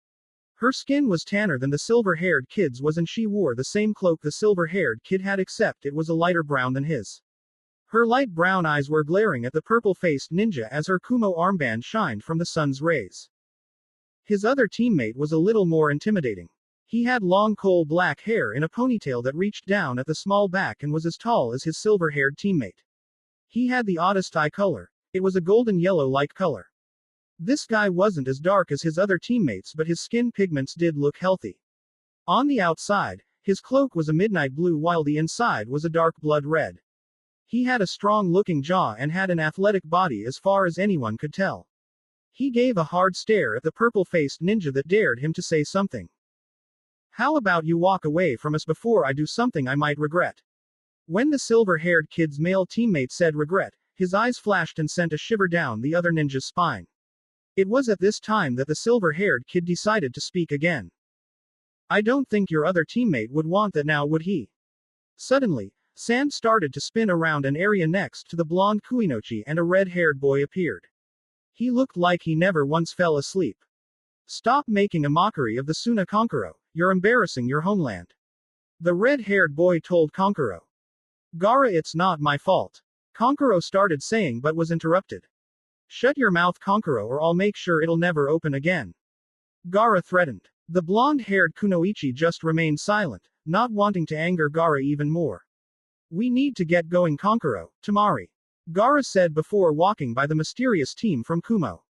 Her skin was tanner than the silver-haired kid's was and she wore the same cloak the silver-haired kid had except it was a lighter brown than his. Her light brown eyes were glaring at the purple-faced ninja as her Kumo armband shined from the sun's rays. His other teammate was a little more intimidating. He had long coal-black hair in a ponytail that reached down at the small back and was as tall as his silver-haired teammate. He had the oddest eye color. It was a golden yellow-like color. This guy wasn't as dark as his other teammates but his skin pigments did look healthy. On the outside, his cloak was a midnight blue while the inside was a dark blood red. He had a strong-looking jaw and had an athletic body as far as anyone could tell. He gave a hard stare at the purple-faced ninja that dared him to say something. How about you walk away from us before I do something I might regret? When the silver-haired kid's male teammate said regret, his eyes flashed and sent a shiver down the other ninja's spine. It was at this time that the silver-haired kid decided to speak again. I don't think your other teammate would want that now, would he? Suddenly, sand started to spin around an area next to the blonde Kuinochi and a red-haired boy appeared. He looked like he never once fell asleep. Stop making a mockery of the Suna Konkuro, you're embarrassing your homeland. The red-haired boy told Konkuro. Gaara, it's not my fault. Konkuro started saying but was interrupted. Shut your mouth, Konkuro, or I'll make sure it'll never open again. Gaara threatened. The blonde-haired Kunoichi just remained silent, not wanting to anger Gaara even more. We need to get going, Konkuro, Tamari. Gaara said before walking by the mysterious team from Kumo.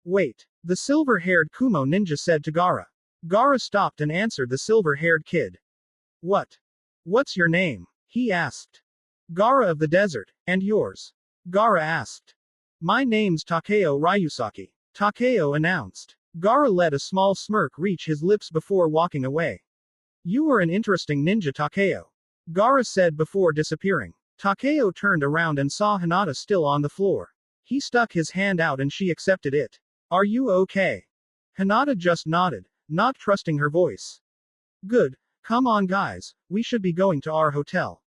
Wait. The silver-haired Kumo ninja said to Gaara. Gaara stopped and answered the silver-haired kid. What? What's your name? He asked. Gaara of the desert, and yours? Gaara asked. My name's Takeo Ryusaki. Takeo announced. Gaara let a small smirk reach his lips before walking away. You are an interesting ninja, Takeo. Gaara said before disappearing. Takeo turned around and saw Hinata still on the floor. He stuck his hand out and she accepted it. Are you okay? Hinata just nodded, not trusting her voice. Good, come on guys, we should be going to our hotel.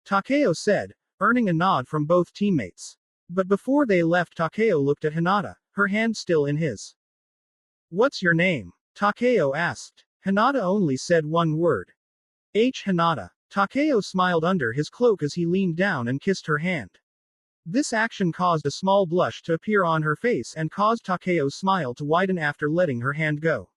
Takeo said, earning a nod from both teammates. But before they left, Takeo looked at Hinata, her hand still in his. What's your name? Takeo asked. Hinata only said one word. Hinata. Takeo smiled under his cloak as he leaned down and kissed her hand. This action caused a small blush to appear on her face and caused Takeo's smile to widen after letting her hand go.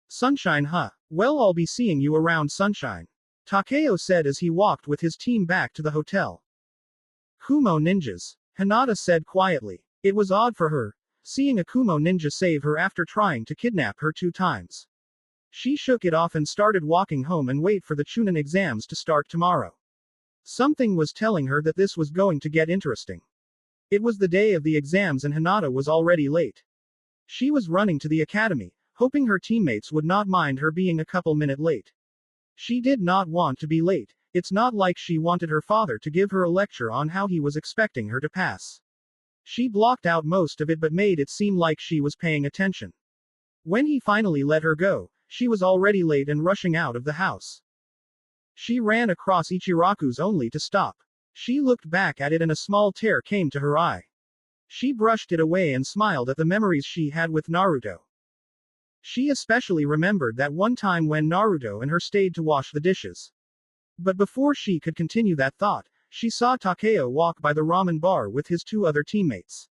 Sunshine, huh? Well, I'll be seeing you around, Sunshine. Takeo said as he walked with his team back to the hotel. Kumo ninjas. Hinata said quietly. It was odd for her, seeing a Kumo ninja save her after trying to kidnap her 2 times. She shook it off and started walking home and wait for the Chunin exams to start tomorrow. Something was telling her that this was going to get interesting. It was the day of the exams and Hinata was already late. She was running to the academy, hoping her teammates would not mind her being a couple minutes late. She did not want to be late. It's not like she wanted her father to give her a lecture on how he was expecting her to pass. She blocked out most of it but made it seem like she was paying attention. When he finally let her go, she was already late and rushing out of the house. She ran across Ichiraku's only to stop. She looked back at it and a small tear came to her eye. She brushed it away and smiled at the memories she had with Naruto. She especially remembered that one time when Naruto and her stayed to wash the dishes. But before she could continue that thought, she saw Takeo walk by the ramen bar with his two other teammates.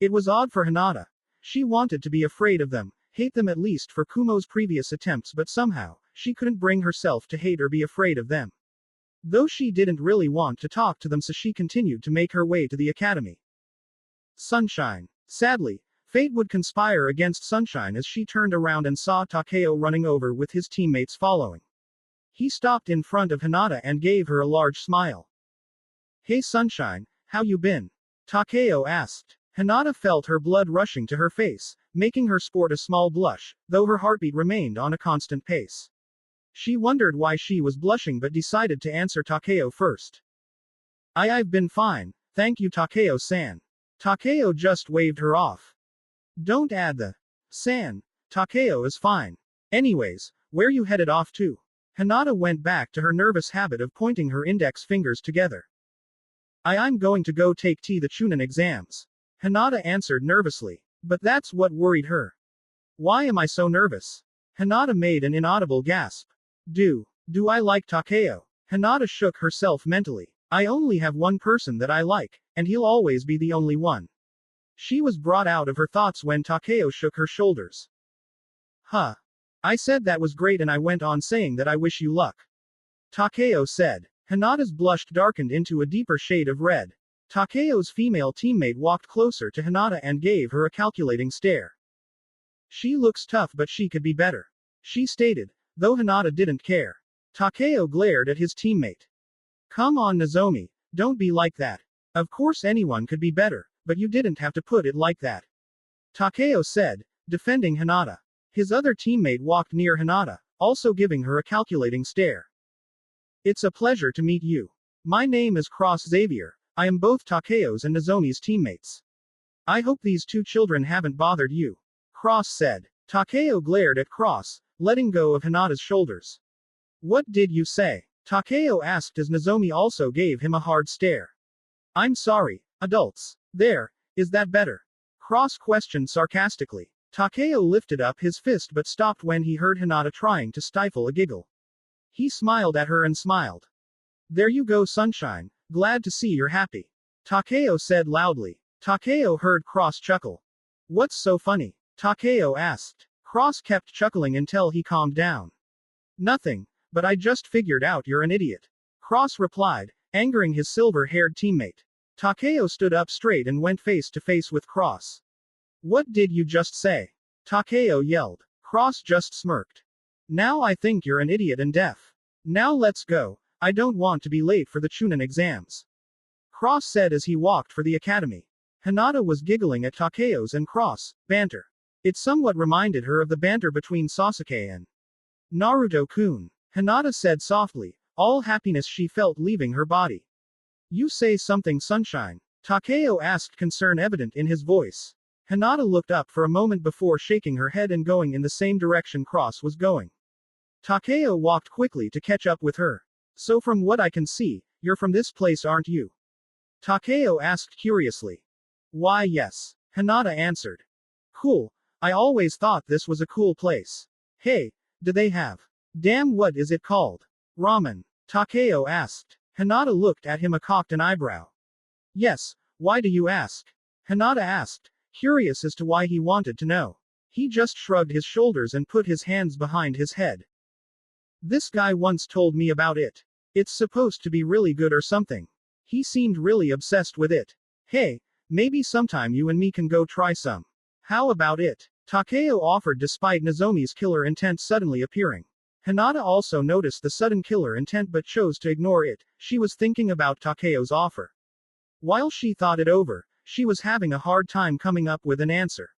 It was odd for Hinata. She wanted to be afraid of them, hate them at least for Kumo's previous attempts, but somehow, she couldn't bring herself to hate or be afraid of them. Though she didn't really want to talk to them, so she continued to make her way to the academy. Sunshine. Sadly, fate would conspire against Sunshine as she turned around and saw Takeo running over with his teammates following. He stopped in front of Hinata and gave her a large smile. "Hey Sunshine, how you been?" Takeo asked. Hinata felt her blood rushing to her face, making her sport a small blush, though her heartbeat remained on a constant pace. She wondered why she was blushing but decided to answer Takeo first. I've been fine, thank you Takeo-san. Takeo just waved her off. Don't add the san. Takeo is fine. Anyways, where you headed off to? Hinata went back to her nervous habit of pointing her index fingers together. I'm going to go take the Chunin exams. Hinata answered nervously. But that's what worried her. Why am I so nervous? Hinata made an inaudible gasp. Do I like Takeo? Hinata shook herself mentally. I only have one person that I like, and he'll always be the only one. She was brought out of her thoughts when Takeo shook her shoulders. Huh. I said that was great and I went on saying that I wish you luck. Takeo said. Hinata's blush darkened into a deeper shade of red. Takeo's female teammate walked closer to Hinata and gave her a calculating stare. She looks tough but she could be better, she stated, though Hinata didn't care. Takeo glared at his teammate. Come on Nozomi, don't be like that. Of course anyone could be better, but you didn't have to put it like that. Takeo said, defending Hinata. His other teammate walked near Hinata, also giving her a calculating stare. It's a pleasure to meet you. My name is Cross Xavier. I am both Takeo's and Nozomi's teammates. I hope these two children haven't bothered you. Cross said. Takeo glared at Cross, letting go of Hinata's shoulders. What did you say? Takeo asked as Nozomi also gave him a hard stare. I'm sorry, adults. There, is that better? Cross questioned sarcastically. Takeo lifted up his fist but stopped when he heard Hinata trying to stifle a giggle. He smiled at her and smiled. There you go Sunshine, glad to see you're happy. Takeo said loudly. Takeo heard Cross chuckle. What's so funny? Takeo asked. Cross kept chuckling until he calmed down. Nothing, but I just figured out you're an idiot. Cross replied, angering his silver-haired teammate. Takeo stood up straight and went face to face with Cross. What did you just say? Takeo yelled. Cross just smirked. Now I think you're an idiot and deaf. Now let's go, I don't want to be late for the Chunin exams. Cross said as he walked for the academy. Hinata was giggling at Takeo's and Cross banter. It somewhat reminded her of the banter between Sasuke and Naruto-kun. Hinata said softly, all happiness she felt leaving her body. You say something Sunshine? Takeo asked, concern evident in his voice. Hinata looked up for a moment before shaking her head and going in the same direction Cross was going. Takeo walked quickly to catch up with her. So from what I can see, you're from this place aren't you? Takeo asked curiously. Why yes. Hinata answered. Cool. I always thought this was a cool place. Hey, do they have? Damn, what is it called? Ramen. Takeo asked. Hinata looked at him, a cocked an eyebrow. Yes, why do you ask? Hinata asked, curious as to why he wanted to know. He just shrugged his shoulders and put his hands behind his head. This guy once told me about it. It's supposed to be really good or something. He seemed really obsessed with it. Hey, maybe sometime you and me can go try some. How about it? Takeo offered despite Nozomi's killer intent suddenly appearing. Hinata also noticed the sudden killer intent but chose to ignore it. She was thinking about Takeo's offer. While she thought it over, she was having a hard time coming up with an answer.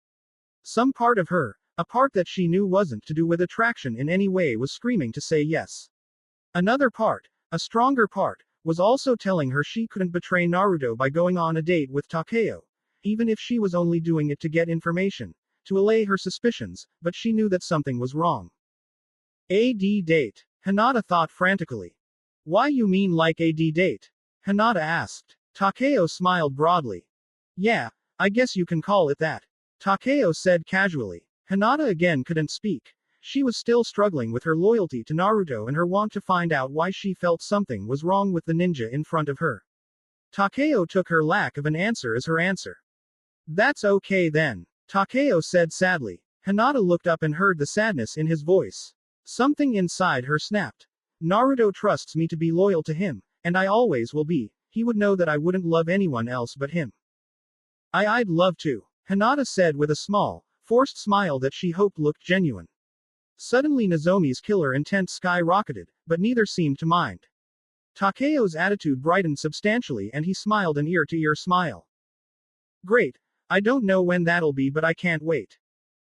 Some part of her, a part that she knew wasn't to do with attraction in any way, was screaming to say yes. Another part, a stronger part, was also telling her she couldn't betray Naruto by going on a date with Takeo, even if she was only doing it to get information, to allay her suspicions, but she knew that something was wrong. AD date. Hinata thought frantically. Why you mean like AD date? Hinata asked. Takeo smiled broadly. Yeah, I guess you can call it that. Takeo said casually. Hinata again couldn't speak. She was still struggling with her loyalty to Naruto and her want to find out why she felt something was wrong with the ninja in front of her. Takeo took her lack of an answer as her answer. That's okay then, Takeo said sadly. Hinata looked up and heard the sadness in his voice. Something inside her snapped. Naruto trusts me to be loyal to him, and I always will be. He would know that I wouldn't love anyone else but him. I'd love to, Hinata said with a small, forced smile that she hoped looked genuine. Suddenly Nozomi's killer intent skyrocketed, but neither seemed to mind. Takeo's attitude brightened substantially and he smiled an ear-to-ear smile. Great. I don't know when that'll be but I can't wait.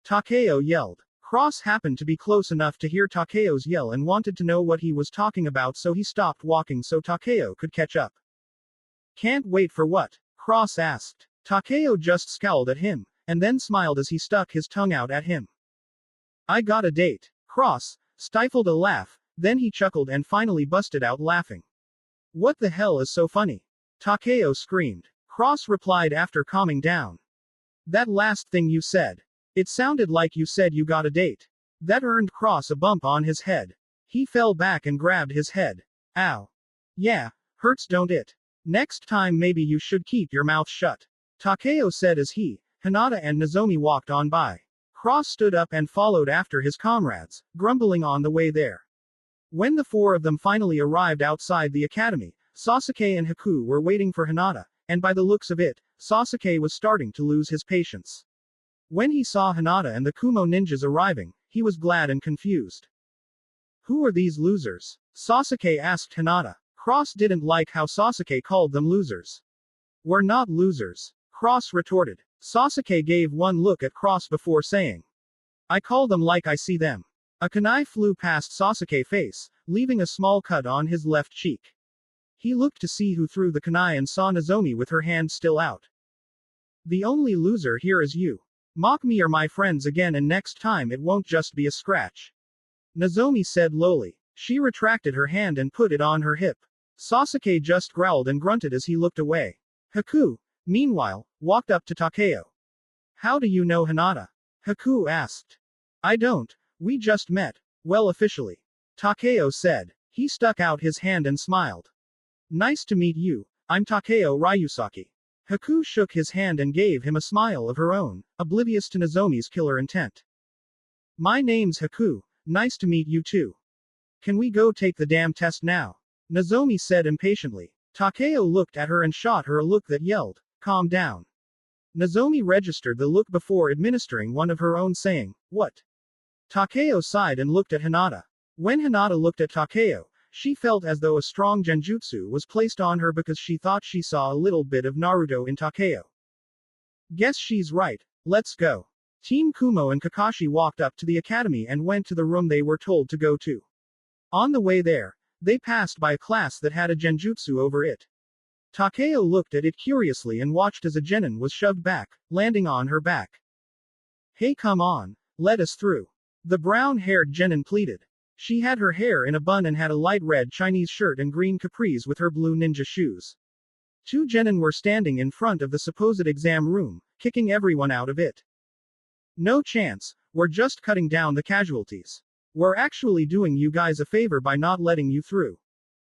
Takeo yelled. Cross happened to be close enough to hear Takeo's yell and wanted to know what he was talking about so he stopped walking so Takeo could catch up. Can't wait for what? Cross asked. Takeo just scowled at him, and then smiled as he stuck his tongue out at him. I got a date. Cross stifled a laugh, then he chuckled and finally busted out laughing. What the hell is so funny? Takeo screamed. Cross replied after calming down. That last thing you said. It sounded like you said you got a date. That earned Cross a bump on his head. He fell back and grabbed his head. Ow. Yeah, hurts don't it? Next time maybe you should keep your mouth shut. Takeo said as he, Hinata and Nozomi walked on by. Cross stood up and followed after his comrades, grumbling on the way there. When the four of them finally arrived outside the academy, Sasuke and Haku were waiting for Hinata, and by the looks of it, Sasuke was starting to lose his patience. When he saw Hinata and the Kumo ninjas arriving, he was glad and confused. Who are these losers? Sasuke asked Hinata. Cross didn't like how Sasuke called them losers. We're not losers, Cross retorted. Sasuke gave one look at Cross before saying. I call them like I see them. A kunai flew past Sasuke's face, leaving a small cut on his left cheek. He looked to see who threw the kunai and saw Nozomi with her hand still out. The only loser here is you. Mock me or my friends again and next time it won't just be a scratch. Nozomi said lowly. She retracted her hand and put it on her hip. Sasuke just growled and grunted as he looked away. Haku, meanwhile, walked up to Takeo. How do you know Hinata? Haku asked. I don't. We just met. Well, officially. Takeo said. He stuck out his hand and smiled. Nice to meet you. I'm Takeo Ryusaki. Haku shook his hand and gave him a smile of her own, oblivious to Nozomi's killer intent. My name's Haku. Nice to meet you too. Can we go take the damn test now? Nozomi said impatiently. Takeo looked at her and shot her a look that yelled, calm down. Nozomi registered the look before administering one of her own saying, what? Takeo sighed and looked at Hinata. When Hinata looked at Takeo, she felt as though a strong genjutsu was placed on her because she thought she saw a little bit of Naruto in Takeo. Guess she's right. Let's go. Team Kumo and Kakashi walked up to the academy and went to the room they were told to go to. On the way there, they passed by a class that had a genjutsu over it. Takeo looked at it curiously and watched as a genin was shoved back, landing on her back. Hey, come on. Let us through. The brown-haired genin pleaded. She had her hair in a bun and had a light red Chinese shirt and green capris with her blue ninja shoes. Two genin were standing in front of the supposed exam room, kicking everyone out of it. No chance, we're just cutting down the casualties. We're actually doing you guys a favor by not letting you through.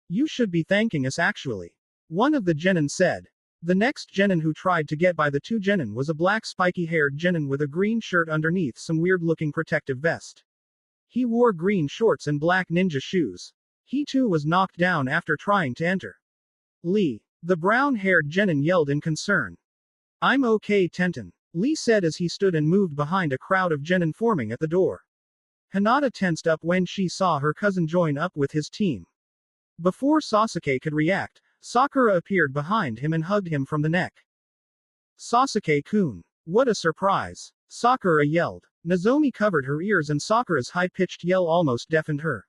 You should be thanking us actually. One of the genin said. The next genin who tried to get by the two genin was a black spiky-haired genin with a green shirt underneath some weird-looking protective vest. He wore green shorts and black ninja shoes. He too was knocked down after trying to enter. Lee. The brown-haired genin yelled in concern. I'm okay, Tenten. Lee said as he stood and moved behind a crowd of genin forming at the door. Hinata tensed up when she saw her cousin join up with his team. Before Sasuke could react, Sakura appeared behind him and hugged him from the neck. Sasuke-kun. What a surprise. Sakura yelled. Nozomi covered her ears and Sakura's high-pitched yell almost deafened her.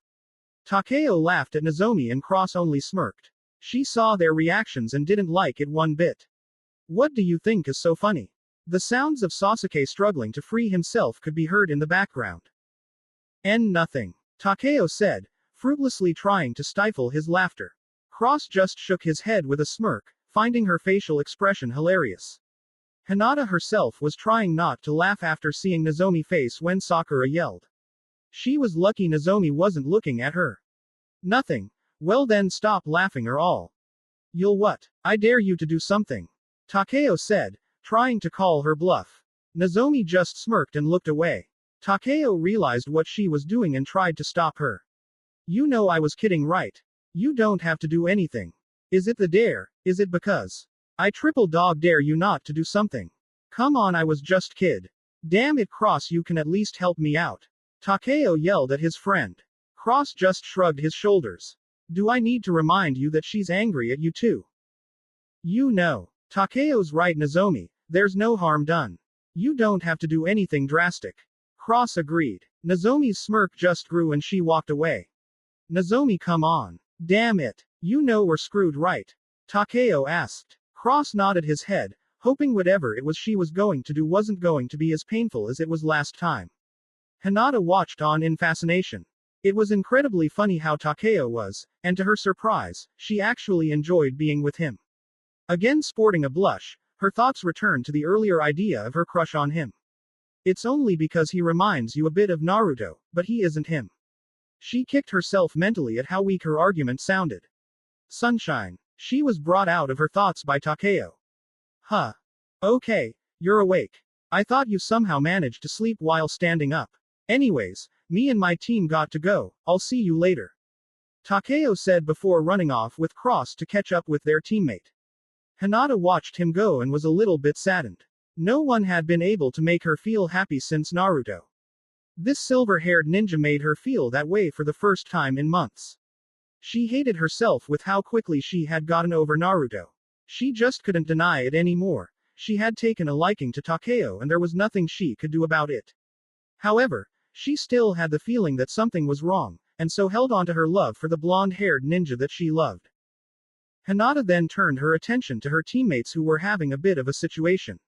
Takeo laughed at Nozomi and Cross only smirked. She saw their reactions and didn't like it one bit. What do you think is so funny? The sounds of Sasuke struggling to free himself could be heard in the background. Nothing. Takeo said, fruitlessly trying to stifle his laughter. Cross just shook his head with a smirk, finding her facial expression hilarious. Hinata herself was trying not to laugh after seeing Nozomi's face when Sakura yelled. She was lucky Nozomi wasn't looking at her. Nothing. Well then stop laughing or all. You'll what? I dare you to do something. Takeo said, trying to call her bluff. Nozomi just smirked and looked away. Takeo realized what she was doing and tried to stop her. You know I was kidding, right? You don't have to do anything. Is it the dare? Is it because I triple dog dare you not to do something? Come on, I was just kid. Damn it, Cross, you can at least help me out. Takeo yelled at his friend. Cross just shrugged his shoulders. Do I need to remind you that she's angry at you too? You know. Takeo's right, Nozomi, there's no harm done. You don't have to do anything drastic. Cross agreed. Nozomi's smirk just grew and she walked away. Nozomi, come on. Damn it. You know we're screwed, right? Takeo asked. Cross nodded his head, hoping whatever it was she was going to do wasn't going to be as painful as it was last time. Hinata watched on in fascination. It was incredibly funny how Takeo was, and to her surprise, she actually enjoyed being with him. Again sporting a blush, her thoughts returned to the earlier idea of her crush on him. It's only because he reminds you a bit of Naruto, but he isn't him. She kicked herself mentally at how weak her argument sounded. Sunshine. She was brought out of her thoughts by Takeo. Huh. Okay, you're awake. I thought you somehow managed to sleep while standing up. Anyways, me and my team got to go, I'll see you later. Takeo said before running off with Cross to catch up with their teammate. Hinata watched him go and was a little bit saddened. No one had been able to make her feel happy since Naruto. This silver-haired ninja made her feel that way for the first time in months. She hated herself with how quickly she had gotten over Naruto. She just couldn't deny it anymore. She had taken a liking to Takeo and there was nothing she could do about it. However, she still had the feeling that something was wrong, and so held on to her love for the blonde-haired ninja that she loved. Hinata then turned her attention to her teammates who were having a bit of a situation.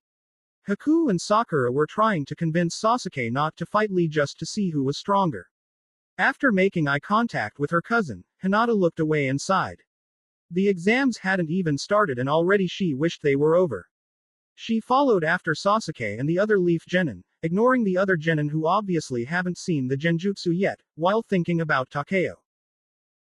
Haku and Sakura were trying to convince Sasuke not to fight Lee just to see who was stronger. After making eye contact with her cousin, Hinata looked away and sighed. The exams hadn't even started and already she wished they were over. She followed after Sasuke and the other Leaf Genin, ignoring the other Genin who obviously haven't seen the Genjutsu yet, while thinking about Takeo.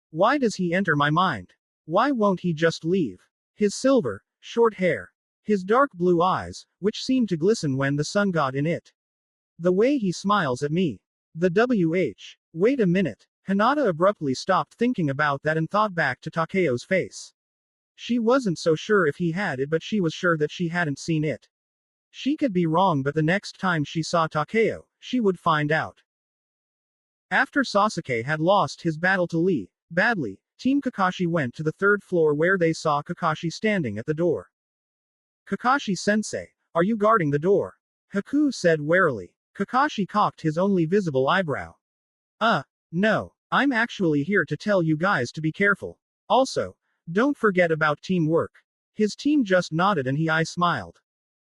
Why does he enter my mind? Why won't he just leave? His silver, short hair. His dark blue eyes, which seemed to glisten when the sun got in it. The way he smiles at me. The WH. Wait a minute. Hinata abruptly stopped thinking about that and thought back to Takeo's face. She wasn't so sure if he had it, but she was sure that she hadn't seen it. She could be wrong, but the next time she saw Takeo, she would find out. After Sasuke had lost his battle to Lee, badly, Team Kakashi went to the third floor where they saw Kakashi standing at the door. Kakashi-sensei, are you guarding the door? Haku said warily. Kakashi cocked his only visible eyebrow. No. I'm actually here to tell you guys to be careful. Also, don't forget about teamwork. His team just nodded and he smiled.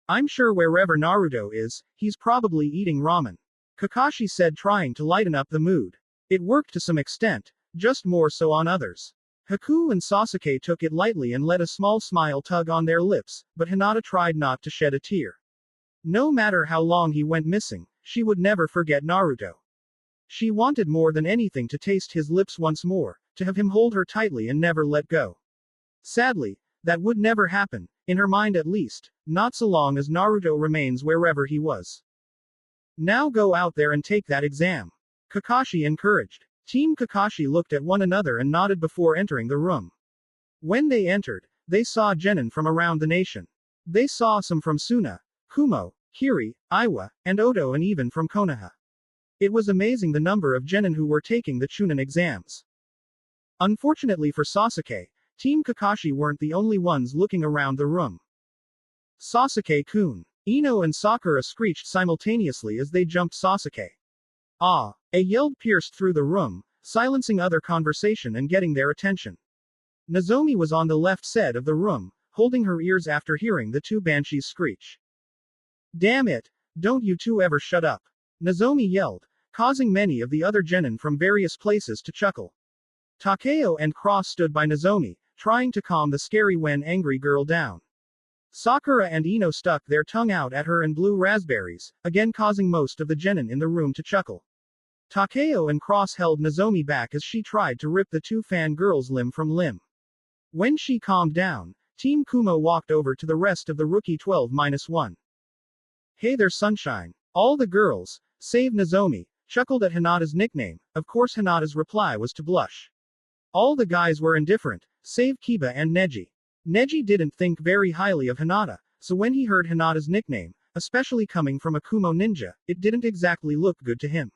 I'm sure wherever Naruto is, he's probably eating ramen. Kakashi said, trying to lighten up the mood. It worked to some extent, just more so on others. Haku and Sasuke took it lightly and let a small smile tug on their lips, but Hinata tried not to shed a tear. No matter how long he went missing, she would never forget Naruto. She wanted more than anything to taste his lips once more, to have him hold her tightly and never let go. Sadly, that would never happen, in her mind at least, not so long as Naruto remains wherever he was. Now go out there and take that exam. Kakashi encouraged. Team Kakashi looked at one another and nodded before entering the room. When they entered, they saw genin from around the nation. They saw some from Suna, Kumo, Kiri, Iwa, and Oto, and even from Konoha. It was amazing the number of genin who were taking the Chunin exams. Unfortunately for Sasuke, Team Kakashi weren't the only ones looking around the room. Sasuke-kun. Ino and Sakura screeched simultaneously as they jumped Sasuke. Ah! A yell pierced through the room. silencing other conversation and getting their attention. Nozomi was on the left side of the room, holding her ears after hearing the two banshees screech. Damn it! Don't you two ever shut up! Nozomi yelled, causing many of the other genin from various places to chuckle. Takeo and Cross stood by Nozomi, trying to calm the scary when angry girl down. Sakura and Ino stuck their tongue out at her and blew raspberries, again causing most of the genin in the room to chuckle. Takeo and Cross held Nozomi back as she tried to rip the two fangirls limb from limb. When she calmed down, Team Kumo walked over to the rest of the rookie 12-1. Hey there Sunshine. All the girls, save Nozomi, chuckled at Hinata's nickname. Of course Hinata's reply was to blush. All the guys were indifferent, save Kiba and Neji. Neji didn't think very highly of Hinata, so when he heard Hinata's nickname, especially coming from a Kumo ninja, it didn't exactly look good to him.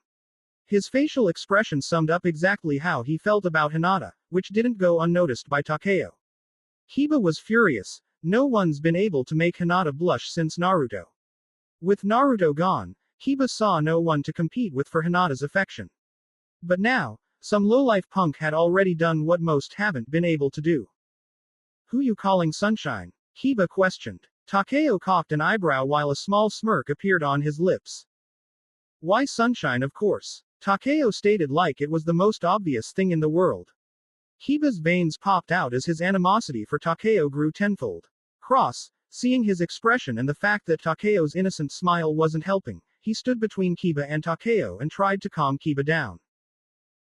His facial expression summed up exactly how he felt about Hinata, which didn't go unnoticed by Takeo. Kiba was furious. No one's been able to make Hinata blush since Naruto. With Naruto gone, Kiba saw no one to compete with for Hinata's affection. But now, some lowlife punk had already done what most haven't been able to do. Who you calling Sunshine? Kiba questioned. Takeo cocked an eyebrow while a small smirk appeared on his lips. Why Sunshine of course. Takeo stated like it was the most obvious thing in the world. Kiba's veins popped out as his animosity for Takeo grew tenfold. Cross, seeing his expression and the fact that Takeo's innocent smile wasn't helping, he stood between Kiba and Takeo and tried to calm Kiba down.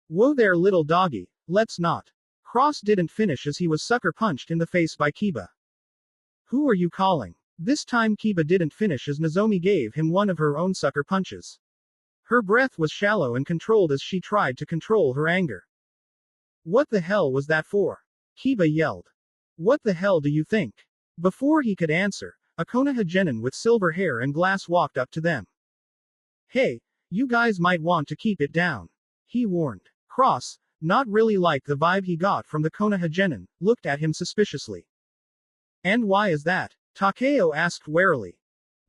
Whoa there little doggy, let's not. Cross didn't finish as he was sucker punched in the face by Kiba. Who are you calling? This time Kiba didn't finish as Nozomi gave him one of her own sucker punches. Her breath was shallow and controlled as she tried to control her anger. What the hell was that for? Kiba yelled. What the hell do you think? Before he could answer, a Konoha genin with silver hair and glass walked up to them. Hey, you guys might want to keep it down. He warned. Cross, not really like the vibe he got from the Konoha genin, looked at him suspiciously. And why is that? Takeo asked warily.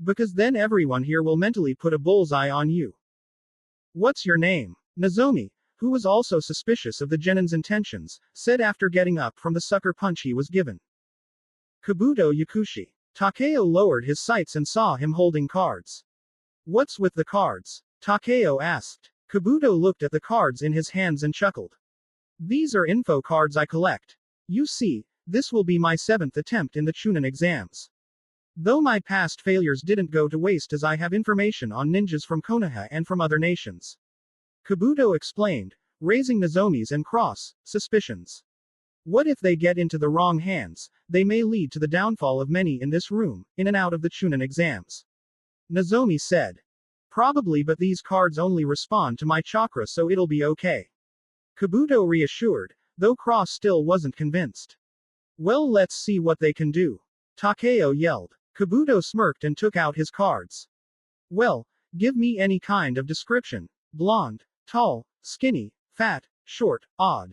Because then everyone here will mentally put a bullseye on you. What's your name? Nozomi, who was also suspicious of the genin's intentions, said after getting up from the sucker punch he was given. Kabuto Yakushi. Takeo lowered his sights and saw him holding cards. What's with the cards? Takeo asked. Kabuto looked at the cards in his hands and chuckled. These are info cards I collect. You see, this will be my 7th attempt in the Chunin exams. Though my past failures didn't go to waste as I have information on ninjas from Konoha and from other nations. Kabuto explained, raising Nozomi's and Cross suspicions. What if they get into the wrong hands? They may lead to the downfall of many in this room, in and out of the Chunin exams. Nozomi said. Probably, but these cards only respond to my chakra, so it'll be okay. Kabuto reassured, though Cross still wasn't convinced. Well, let's see what they can do. Takeo yelled. Kabuto smirked and took out his cards. Well, give me any kind of description. Blonde, tall, skinny, fat, short, odd.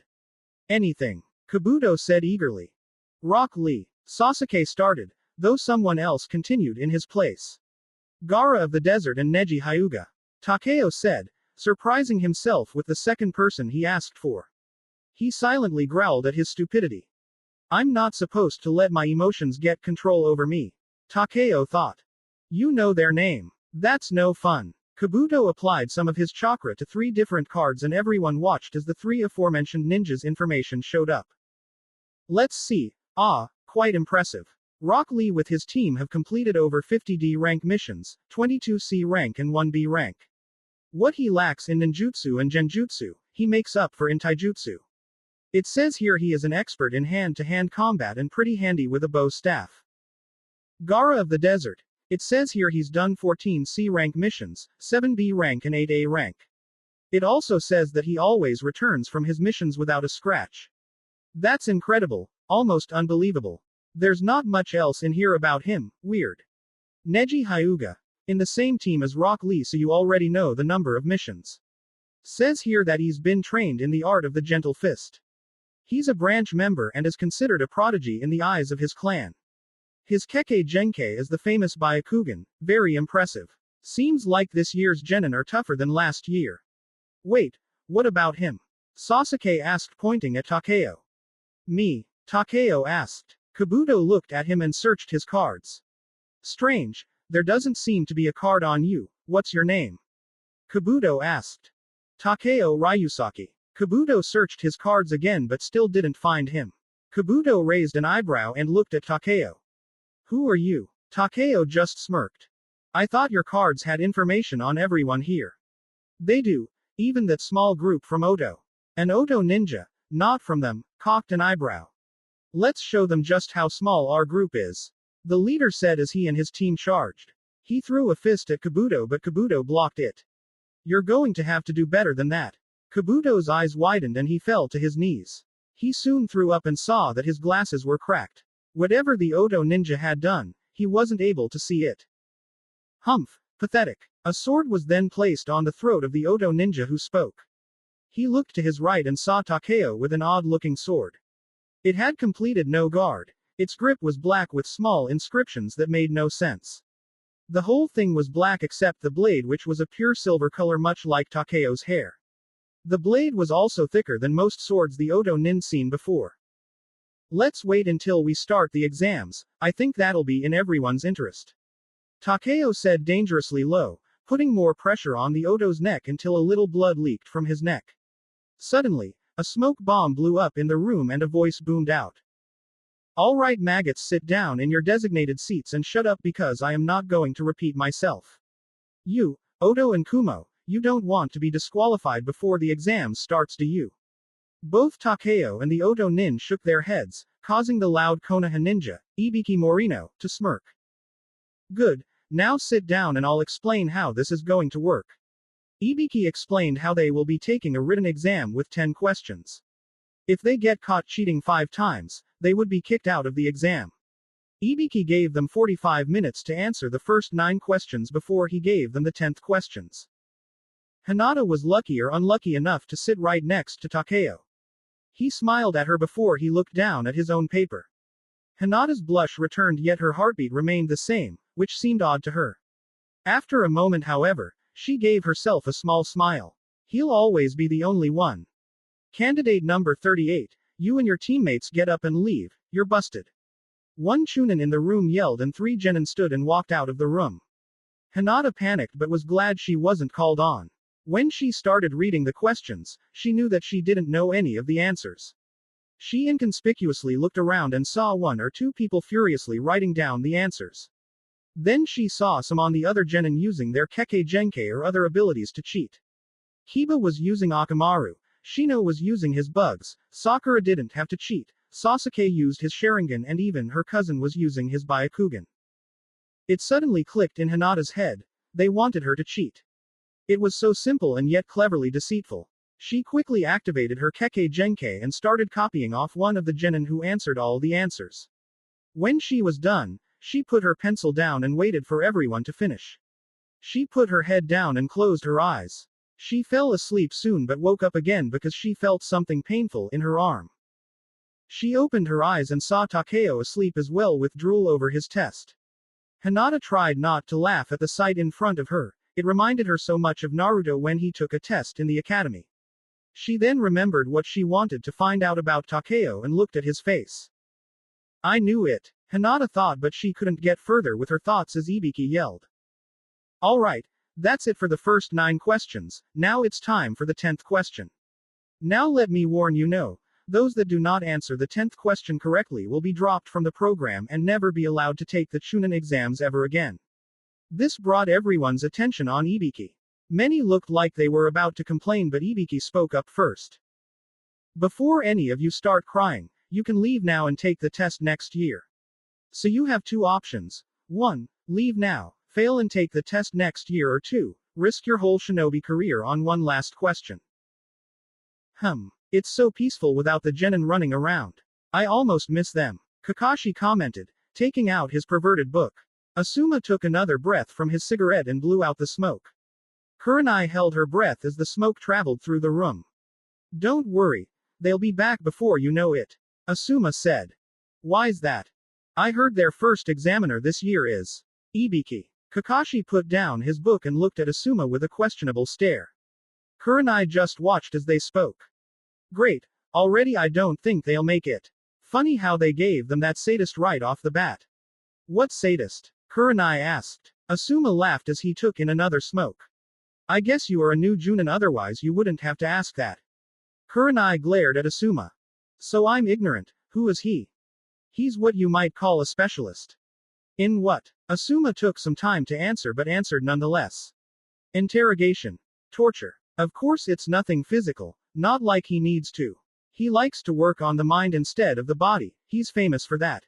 Anything. Kabuto said eagerly. Rock Lee. Sasuke started, though someone else continued in his place. Gaara of the Desert and Neji Hyuga. Takeo said, surprising himself with the second person he asked for. He silently growled at his stupidity. I'm not supposed to let my emotions get control over me. Takeo thought. You know their name. That's no fun. Kabuto applied some of his chakra to 3 different cards and everyone watched as the 3 aforementioned ninjas' information showed up. Let's see. Quite impressive. Rock Lee with his team have completed over 50 D rank missions, 22 C rank and 1 B rank. What he lacks in ninjutsu and genjutsu, he makes up for in taijutsu. It says here he is an expert in hand-to-hand combat and pretty handy with a bow staff. Gaara of the Desert. It says here he's done 14 C rank missions, 7 B rank and 8 A rank. It also says that he always returns from his missions without a scratch. That's incredible, almost unbelievable. There's not much else in here about him, weird. Neji Hyuga. In the same team as Rock Lee, so you already know the number of missions. Says here that he's been trained in the art of the gentle fist. He's a branch member and is considered a prodigy in the eyes of his clan. His Kekkei Genkei is the famous Byakugan, very impressive. Seems like this year's genin are tougher than last year. Wait, what about him? Sasuke asked, pointing at Takeo. Me? Takeo asked. Kabuto looked at him and searched his cards. Strange, there doesn't seem to be a card on you. What's your name? Kabuto asked. Takeo Ryusaki. Kabuto searched his cards again but still didn't find him. Kabuto raised an eyebrow and looked at Takeo. Who are you? Takeo just smirked. I thought your cards had information on everyone here. They do, even that small group from Oto. An Oto ninja, not from them, cocked an eyebrow. Let's show them just how small our group is. The leader said as he and his team charged. He threw a fist at Kabuto but Kabuto blocked it. You're going to have to do better than that. Kabuto's eyes widened and he fell to his knees. He soon threw up and saw that his glasses were cracked. Whatever the Oto ninja had done, he wasn't able to see it. Humph, pathetic. A sword was then placed on the throat of the Oto ninja who spoke. He looked to his right and saw Takeo with an odd-looking sword. It had completed no guard. Its grip was black with small inscriptions that made no sense. The whole thing was black except the blade, which was a pure silver color much like Takeo's hair. The blade was also thicker than most swords the Oto nin seen before. Let's wait until we start the exams, I think that'll be in everyone's interest. Takeo said dangerously low, putting more pressure on the Oto's neck until a little blood leaked from his neck. Suddenly, a smoke bomb blew up in the room and a voice boomed out. All right maggots, sit down in your designated seats and shut up because I am not going to repeat myself. You, Oto and Kumo, you don't want to be disqualified before the exam starts, do you? Both Takeo and the Oto nin shook their heads, causing the loud Konoha ninja, Ibiki Morino, to smirk. Good, now sit down and I'll explain how this is going to work. Ibiki explained how they will be taking a written exam with 10 questions. If they get caught cheating 5 times, they would be kicked out of the exam. Ibiki gave them 45 minutes to answer the first 9 questions before he gave them the 10th questions. Hinata was lucky or unlucky enough to sit right next to Takeo. He smiled at her before he looked down at his own paper. Hinata's blush returned yet her heartbeat remained the same, which seemed odd to her. After a moment, however, she gave herself a small smile. He'll always be the only one. Candidate number 38, you and your teammates get up and leave, you're busted. One Chunin in the room yelled and 3 genin stood and walked out of the room. Hinata panicked but was glad she wasn't called on. When she started reading the questions, she knew that she didn't know any of the answers. She inconspicuously looked around and saw 1 or 2 people furiously writing down the answers. Then she saw some on the other genin using their Kekkei Genkai or other abilities to cheat. Kiba was using Akamaru, Shino was using his bugs, Sakura didn't have to cheat, Sasuke used his Sharingan and even her cousin was using his Byakugan. It suddenly clicked in Hinata's head, they wanted her to cheat. It was so simple and yet cleverly deceitful. She quickly activated her Kekkei Genkai and started copying off one of the genin who answered all the answers. When she was done, she put her pencil down and waited for everyone to finish. She put her head down and closed her eyes. She fell asleep soon but woke up again because she felt something painful in her arm. She opened her eyes and saw Takeo asleep as well with drool over his test. Hinata tried not to laugh at the sight in front of her, it reminded her so much of Naruto when he took a test in the academy. She then remembered what she wanted to find out about Takeo and looked at his face. I knew it, Hinata thought, but she couldn't get further with her thoughts as Ibiki yelled. Alright, that's it for the first 9 questions, now it's time for the 10th question. Now let me warn you, those that do not answer the 10th question correctly will be dropped from the program and never be allowed to take the Chunin exams ever again. This brought everyone's attention on Ibiki. Many looked like they were about to complain but Ibiki spoke up first. Before any of you start crying, you can leave now and take the test next year. So you have 2 options. 1. Leave now, fail and take the test next year, or 2. Risk your whole shinobi career on one last question. It's so peaceful without the genin running around. I almost miss them. Kakashi commented, taking out his perverted book. Asuma took another breath from his cigarette and blew out the smoke. Kurenai held her breath as the smoke traveled through the room. Don't worry. They'll be back before you know it. Asuma said. Why's that? I heard their first examiner this year is Ibiki. Kakashi put down his book and looked at Asuma with a questionable stare. Kurenai just watched as they spoke. Great. Already I don't think they'll make it. Funny how they gave them that sadist right off the bat. What sadist? Kurenai asked. Asuma laughed as he took in another smoke. I guess you are a new Junin, otherwise you wouldn't have to ask that. Kurenai glared at Asuma. So I'm ignorant. Who is he? He's what you might call a specialist. In what? Asuma took some time to answer but answered nonetheless. Interrogation. Torture. Of course it's nothing physical, not like he needs to. He likes to work on the mind instead of the body, he's famous for that.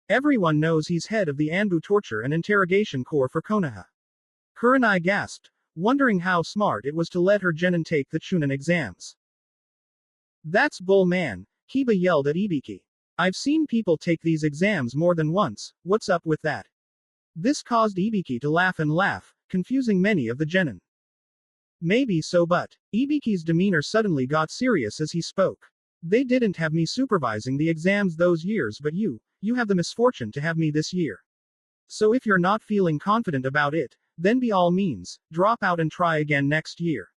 Everyone knows he's head of the Anbu Torture and Interrogation Corps for Konoha. Kurenai gasped, wondering how smart it was to let her genin take the Chunin exams. That's bull, man, Kiba yelled at Ibiki. I've seen people take these exams more than once, what's up with that? This caused Ibiki to laugh and laugh, confusing many of the genin. Maybe so, but Ibiki's demeanor suddenly got serious as he spoke. They didn't have me supervising the exams those years, but you have the misfortune to have me this year. So if you're not feeling confident about it, then by all means, drop out and try again next year.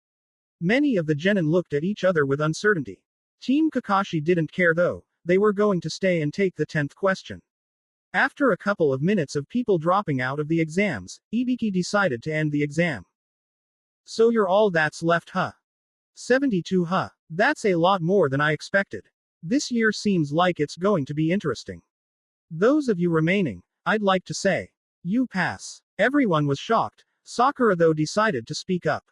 Many of the genin looked at each other with uncertainty. Team Kakashi didn't care though, they were going to stay and take the 10th question. After a couple of minutes of people dropping out of the exams, Ibiki decided to end the exam. So you're all that's left, huh? 72, huh? That's a lot more than I expected. This year seems like it's going to be interesting. Those of you remaining, I'd like to say, you pass. Everyone was shocked. Sakura though decided to speak up.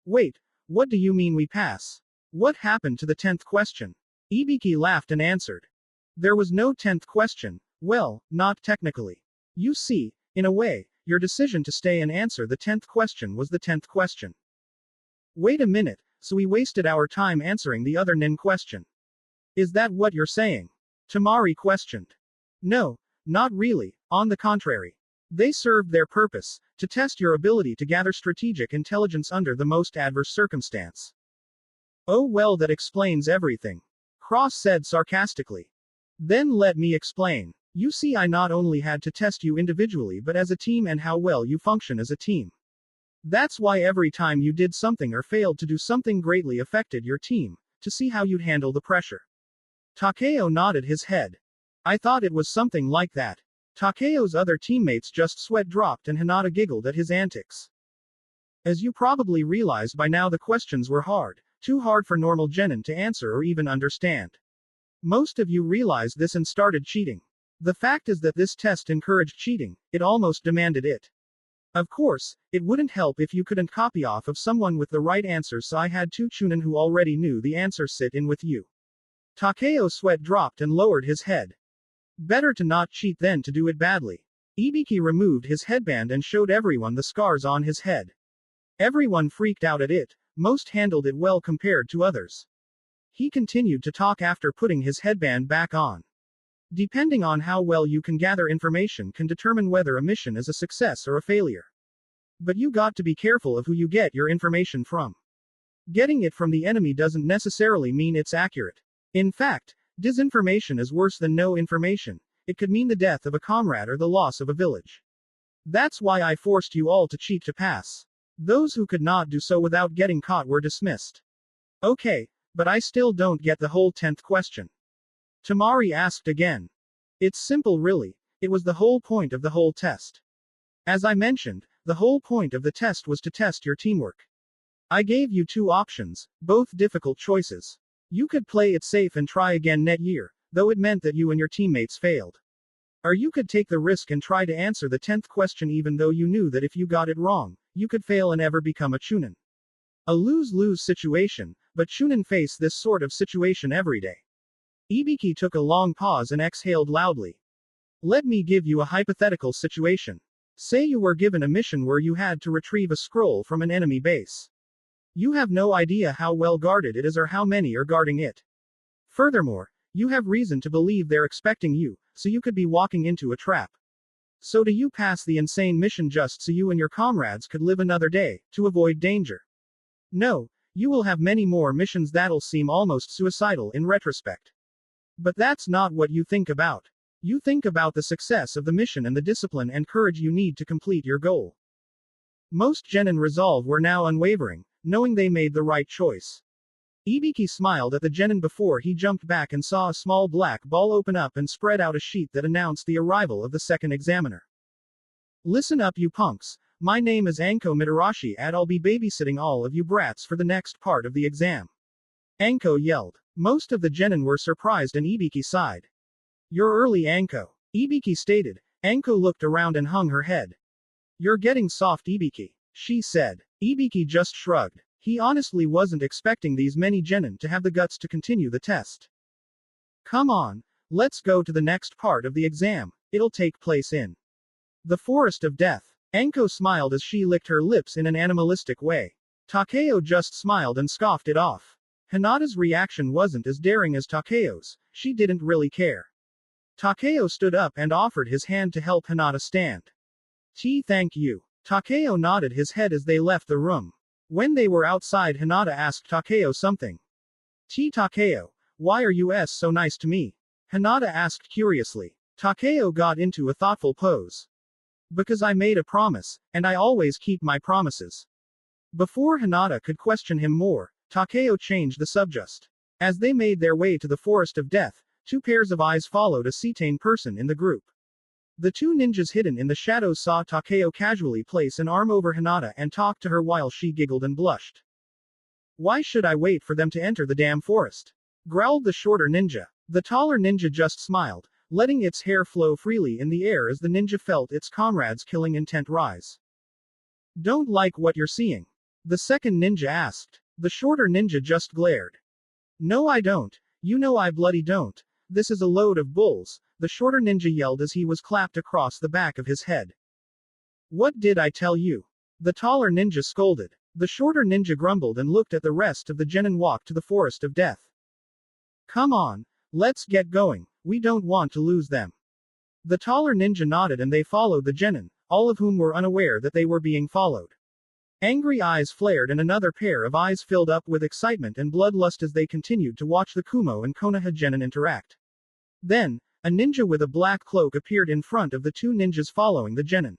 Wait, what do you mean we pass? What happened to the 10th question? Ibiki laughed and answered. There was no 10th question. Well, not technically. You see, in a way, your decision to stay and answer the 10th question was the 10th question. Wait a minute, so we wasted our time answering the other nin question. Is that what you're saying? Tamari questioned. No, not really, on the contrary. They served their purpose, to test your ability to gather strategic intelligence under the most adverse circumstance. Oh well, that explains everything. Cross said sarcastically. Then let me explain. You see, I not only had to test you individually but as a team and how well you function as a team. That's why every time you did something or failed to do something greatly affected your team, to see how you'd handle the pressure. Takeo nodded his head. I thought it was something like that. Takeo's other teammates just sweat dropped and Hinata giggled at his antics. As you probably realize by now, the questions were hard, too hard for normal genin to answer or even understand. Most of you realized this and started cheating. The fact is that this test encouraged cheating, it almost demanded it. Of course, it wouldn't help if you couldn't copy off of someone with the right answer, so I had two Chunin who already knew the answer sit in with you. Takeo's sweat dropped and lowered his head. Better to not cheat than to do it badly. Ibiki removed his headband and showed everyone the scars on his head. Everyone freaked out at it, most handled it well compared to others. He continued to talk after putting his headband back on. Depending on how well you can gather information can determine whether a mission is a success or a failure. But you got to be careful of who you get your information from. Getting it from the enemy doesn't necessarily mean it's accurate. In fact, disinformation is worse than no information. It could mean the death of a comrade or the loss of a village. That's why I forced you all to cheat to pass. Those who could not do so without getting caught were dismissed. Okay, but I still don't get the whole 10th question. Tamari asked again. It's simple really, it was the whole point of the whole test. As I mentioned, the whole point of the test was to test your teamwork. I gave you two options, both difficult choices. You could play it safe and try again next year, though it meant that you and your teammates failed. Or you could take the risk and try to answer the 10th question even though you knew that if you got it wrong, you could fail and ever become a Chunin. A lose-lose situation, but Chunin face this sort of situation every day. Ibiki took a long pause and exhaled loudly. Let me give you a hypothetical situation. Say you were given a mission where you had to retrieve a scroll from an enemy base. You have no idea how well guarded it is or how many are guarding it. Furthermore, you have reason to believe they're expecting you, so you could be walking into a trap. So do you pass the insane mission just so you and your comrades could live another day, to avoid danger? No, you will have many more missions that'll seem almost suicidal in retrospect. But that's not what you think about. You think about the success of the mission and the discipline and courage you need to complete your goal. Most genin resolve were now unwavering, knowing they made the right choice. Ibiki smiled at the genin before he jumped back and saw a small black ball open up and spread out a sheet that announced the arrival of the second examiner. Listen up, you punks. My name is Anko Mitarashi and I'll be babysitting all of you brats for the next part of the exam. Anko yelled. Most of the genin were surprised and Ibiki sighed. You're early, Anko. Ibiki stated. Anko looked around and hung her head. You're getting soft, Ibiki, she said. Ibiki just shrugged. He honestly wasn't expecting these many genin to have the guts to continue the test. Come on, let's go to the next part of the exam. It'll take place in the Forest of Death. Anko smiled as she licked her lips in an animalistic way. Takeo just smiled and scoffed it off. Hinata's reaction wasn't as daring as Takeo's. She didn't really care. Takeo stood up and offered his hand to help Hinata stand. Thank you. Takeo nodded his head as they left the room. When they were outside, Hinata asked Takeo something. Takeo, why are you so nice to me? Hinata asked curiously. Takeo got into a thoughtful pose. Because I made a promise, and I always keep my promises. Before Hinata could question him more, Takeo changed the subject. As they made their way to the Forest of Death, two pairs of eyes followed a Cetane person in the group. The two ninjas hidden in the shadows saw Takeo casually place an arm over Hinata and talk to her while she giggled and blushed. Why should I wait for them to enter the damn forest? Growled the shorter ninja. The taller ninja just smiled, letting its hair flow freely in the air as the ninja felt its comrade's killing intent rise. Don't like what you're seeing? The second ninja asked. The shorter ninja just glared. No, I don't. You know I bloody don't. This is a load of bulls, the shorter ninja yelled as he was clapped across the back of his head. What did I tell you? The taller ninja scolded. The shorter ninja grumbled and looked at the rest of the genin walk to the Forest of Death. Come on, let's get going. We don't want to lose them. The taller ninja nodded and they followed the genin, all of whom were unaware that they were being followed. Angry eyes flared and another pair of eyes filled up with excitement and bloodlust as they continued to watch the Kumo and Konoha genin interact. Then, a ninja with a black cloak appeared in front of the two ninjas following the genin.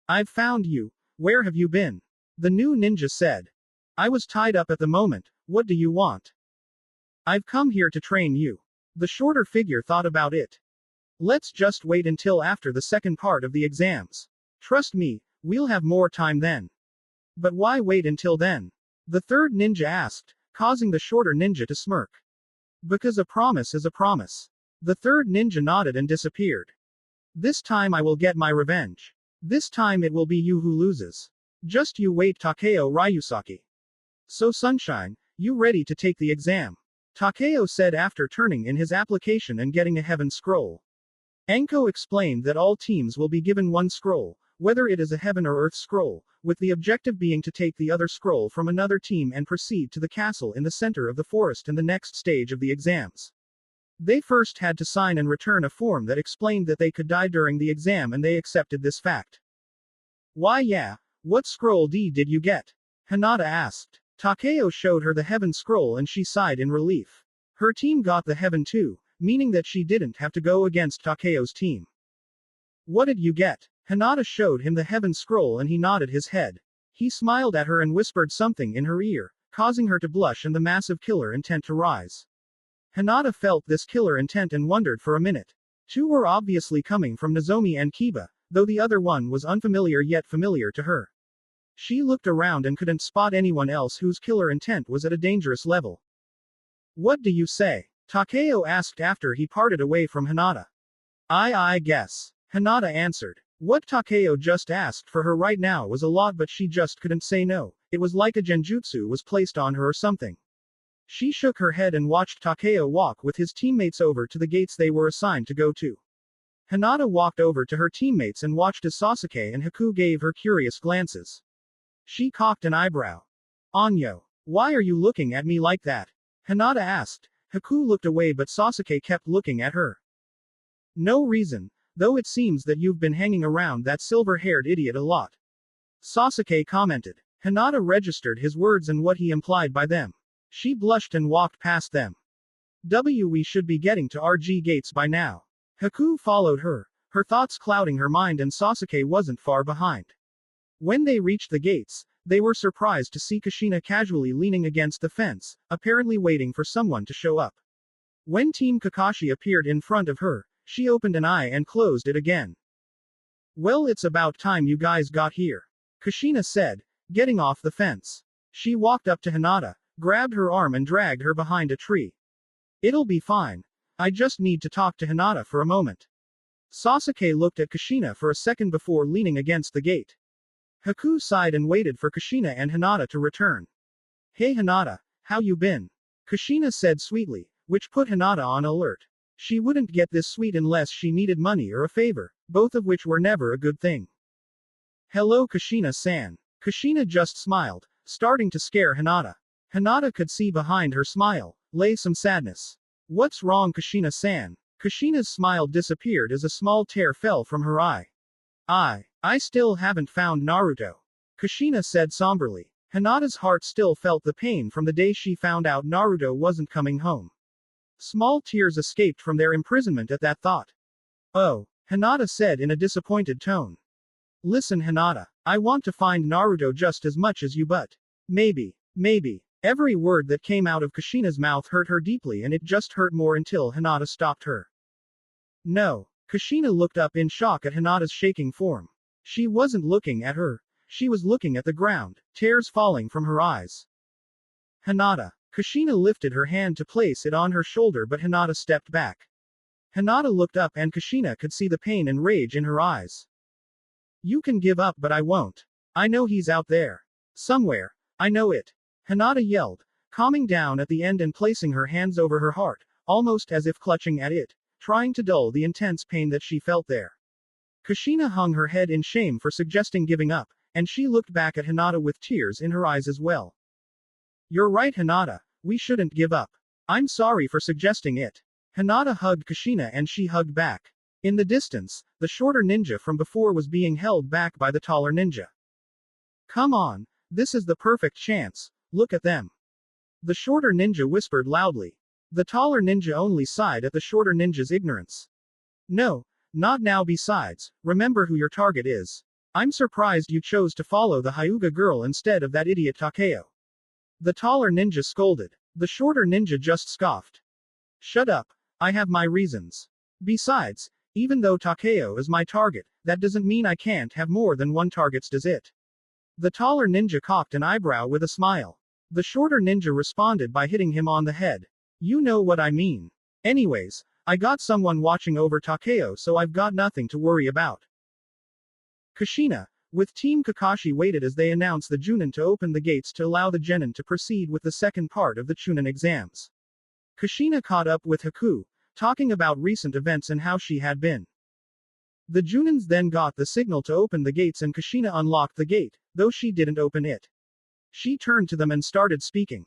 I've found you. Where have you been? The new ninja said. I was tied up at the moment. What do you want? I've come here to train you. The shorter figure thought about it. Let's just wait until after the second part of the exams. Trust me, we'll have more time then. But why wait until then? The third ninja asked, causing the shorter ninja to smirk. Because a promise is a promise. The third ninja nodded and disappeared. This time I will get my revenge. This time it will be you who loses. Just you wait, Takeo Ryusaki. So Sunshine, you ready to take the exam? Takeo said after turning in his application and getting a heaven scroll. Anko explained that all teams will be given one scroll, whether it is a heaven or earth scroll, with the objective being to take the other scroll from another team and proceed to the castle in the center of the forest in the next stage of the exams. They first had to sign and return a form that explained that they could die during the exam and they accepted this fact. Why yeah, what scroll did you get? Hinata asked. Takeo showed her the heaven scroll and she sighed in relief. Her team got the heaven too, meaning that she didn't have to go against Takeo's team. What did you get? Hinata showed him the heaven scroll and he nodded his head. He smiled at her and whispered something in her ear, causing her to blush and the massive killer intent to rise. Hinata felt this killer intent and wondered for a minute. Two were obviously coming from Nozomi and Kiba, though the other one was unfamiliar yet familiar to her. She looked around and couldn't spot anyone else whose killer intent was at a dangerous level. What do you say? Takeo asked after he parted away from Hinata. I guess. Hinata answered. What Takeo just asked for her right now was a lot, but she just couldn't say no. It was like a genjutsu was placed on her or something. She shook her head and watched Takeo walk with his teammates over to the gates they were assigned to go to. Hinata walked over to her teammates and watched as Sasuke and Haku gave her curious glances. She cocked an eyebrow. Anyo, why are you looking at me like that? Hinata asked. Haku looked away but Sasuke kept looking at her. No reason, though it seems that you've been hanging around that silver-haired idiot a lot. Sasuke commented. Hinata registered his words and what he implied by them. She blushed and walked past them. We should be getting to RG gates by now. Haku followed her, her thoughts clouding her mind, and Sasuke wasn't far behind. When they reached the gates, They were surprised to see Kushina casually leaning against the fence, apparently waiting for someone to show up. When Team Kakashi appeared in front of her, she opened an eye and closed it again. Well, it's about time you guys got here, Kushina said, getting off the fence. She walked up to Hinata, grabbed her arm and dragged her behind a tree. It'll be fine. I just need to talk to Hinata for a moment. Sasuke looked at Kushina for a second before leaning against the gate. Haku sighed and waited for Kushina and Hinata to return. Hey Hinata, how you been? Kushina said sweetly, which put Hinata on alert. She wouldn't get this sweet unless she needed money or a favor, both of which were never a good thing. Hello Kushina-san. Kushina just smiled, starting to scare Hinata. Hinata could see behind her smile lay some sadness. What's wrong Kushina-san? Kushina's smile disappeared as a small tear fell from her eye. I still haven't found Naruto. Kushina said somberly. Hinata's heart still felt the pain from the day she found out Naruto wasn't coming home. Small tears escaped from their imprisonment at that thought. Oh, Hinata said in a disappointed tone. Listen Hinata, I want to find Naruto just as much as you but maybe. Every word that came out of Kushina's mouth hurt her deeply and it just hurt more until Hinata stopped her. No. Kushina looked up in shock at Hinata's shaking form. She wasn't looking at her. She was looking at the ground, tears falling from her eyes. Hinata. Kushina lifted her hand to place it on her shoulder but Hinata stepped back. Hinata looked up and Kushina could see the pain and rage in her eyes. You can give up but I won't. I know he's out there. Somewhere. I know it. Hinata yelled, calming down at the end and placing her hands over her heart, almost as if clutching at it, trying to dull the intense pain that she felt there. Kushina hung her head in shame for suggesting giving up, and she looked back at Hinata with tears in her eyes as well. You're right Hinata, we shouldn't give up. I'm sorry for suggesting it. Hinata hugged Kushina and she hugged back. In the distance, the shorter ninja from before was being held back by the taller ninja. Come on, this is the perfect chance, look at them. The shorter ninja whispered loudly. The taller ninja only sighed at the shorter ninja's ignorance. No, not now besides, remember who your target is. I'm surprised you chose to follow the Hyuga girl instead of that idiot Takeo. The taller ninja scolded. The shorter ninja just scoffed. Shut up, I have my reasons. Besides, even though Takeo is my target, that doesn't mean I can't have more than one targets does it? The taller ninja cocked an eyebrow with a smile. The shorter ninja responded by hitting him on the head. You know what I mean. Anyways, I got someone watching over Takeo so I've got nothing to worry about. Kushina, with Team Kakashi waited as they announced the Junin to open the gates to allow the Genin to proceed with the second part of the Chunin exams. Kushina caught up with Haku, talking about recent events and how she had been. The Junins then got the signal to open the gates and Kushina unlocked the gate, though she didn't open it. She turned to them and started speaking.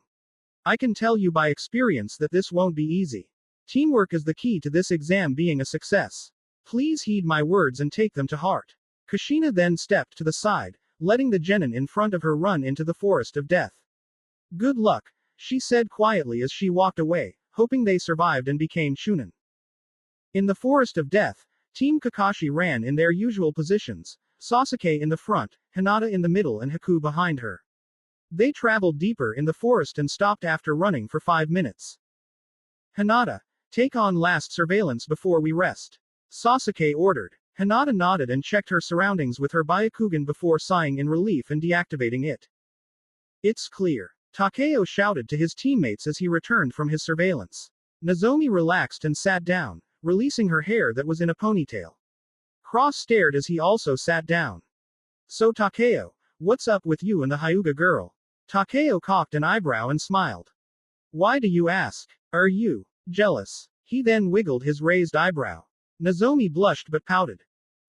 I can tell you by experience that this won't be easy. Teamwork is the key to this exam being a success. Please heed my words and take them to heart. Kushina then stepped to the side, letting the Genin in front of her run into the forest of death. Good luck, she said quietly as she walked away, hoping they survived and became Chunin. In the forest of death, Team Kakashi ran in their usual positions, Sasuke in the front, Hinata in the middle and Haku behind her. They traveled deeper in the forest and stopped after running for 5 minutes. Hinata, take on last surveillance before we rest. Sasuke ordered. Hinata nodded and checked her surroundings with her Byakugan before sighing in relief and deactivating it. It's clear. Takeo shouted to his teammates as he returned from his surveillance. Nozomi relaxed and sat down, releasing her hair that was in a ponytail. Cross stared as he also sat down. So Takeo, what's up with you and the Hyuga girl? Takeo cocked an eyebrow and smiled. Why do you ask? Are you jealous? He then wiggled his raised eyebrow. Nozomi blushed but pouted.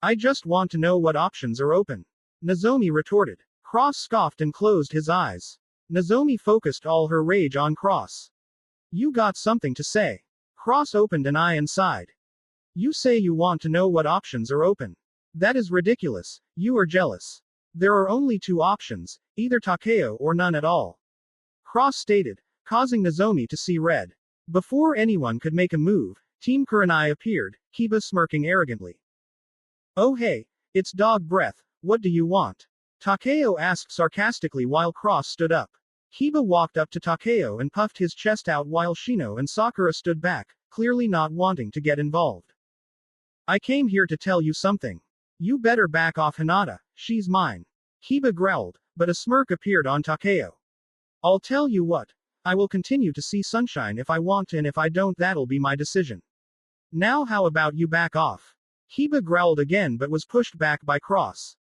I just want to know what options are open. Nozomi retorted. Cross scoffed and closed his eyes. Nozomi focused all her rage on Cross. You got something to say. Cross opened an eye and sighed. You say you want to know what options are open. That is ridiculous, you are jealous. There are only 2 options, either Takeo or none at all. Cross stated, causing Nozomi to see red. Before anyone could make a move, Team Kurenai appeared, Kiba smirking arrogantly. Oh hey, it's dog breath, what do you want? Takeo asked sarcastically while Cross stood up. Kiba walked up to Takeo and puffed his chest out while Shino and Sakura stood back, clearly not wanting to get involved. I came here to tell you something. You better back off Hinata, she's mine. Kiba growled, but a smirk appeared on Takeo. I'll tell you what. I will continue to see sunshine if I want to, and if I don't, that'll be my decision. Now how about you back off? Kiba growled again but was pushed back by Cross.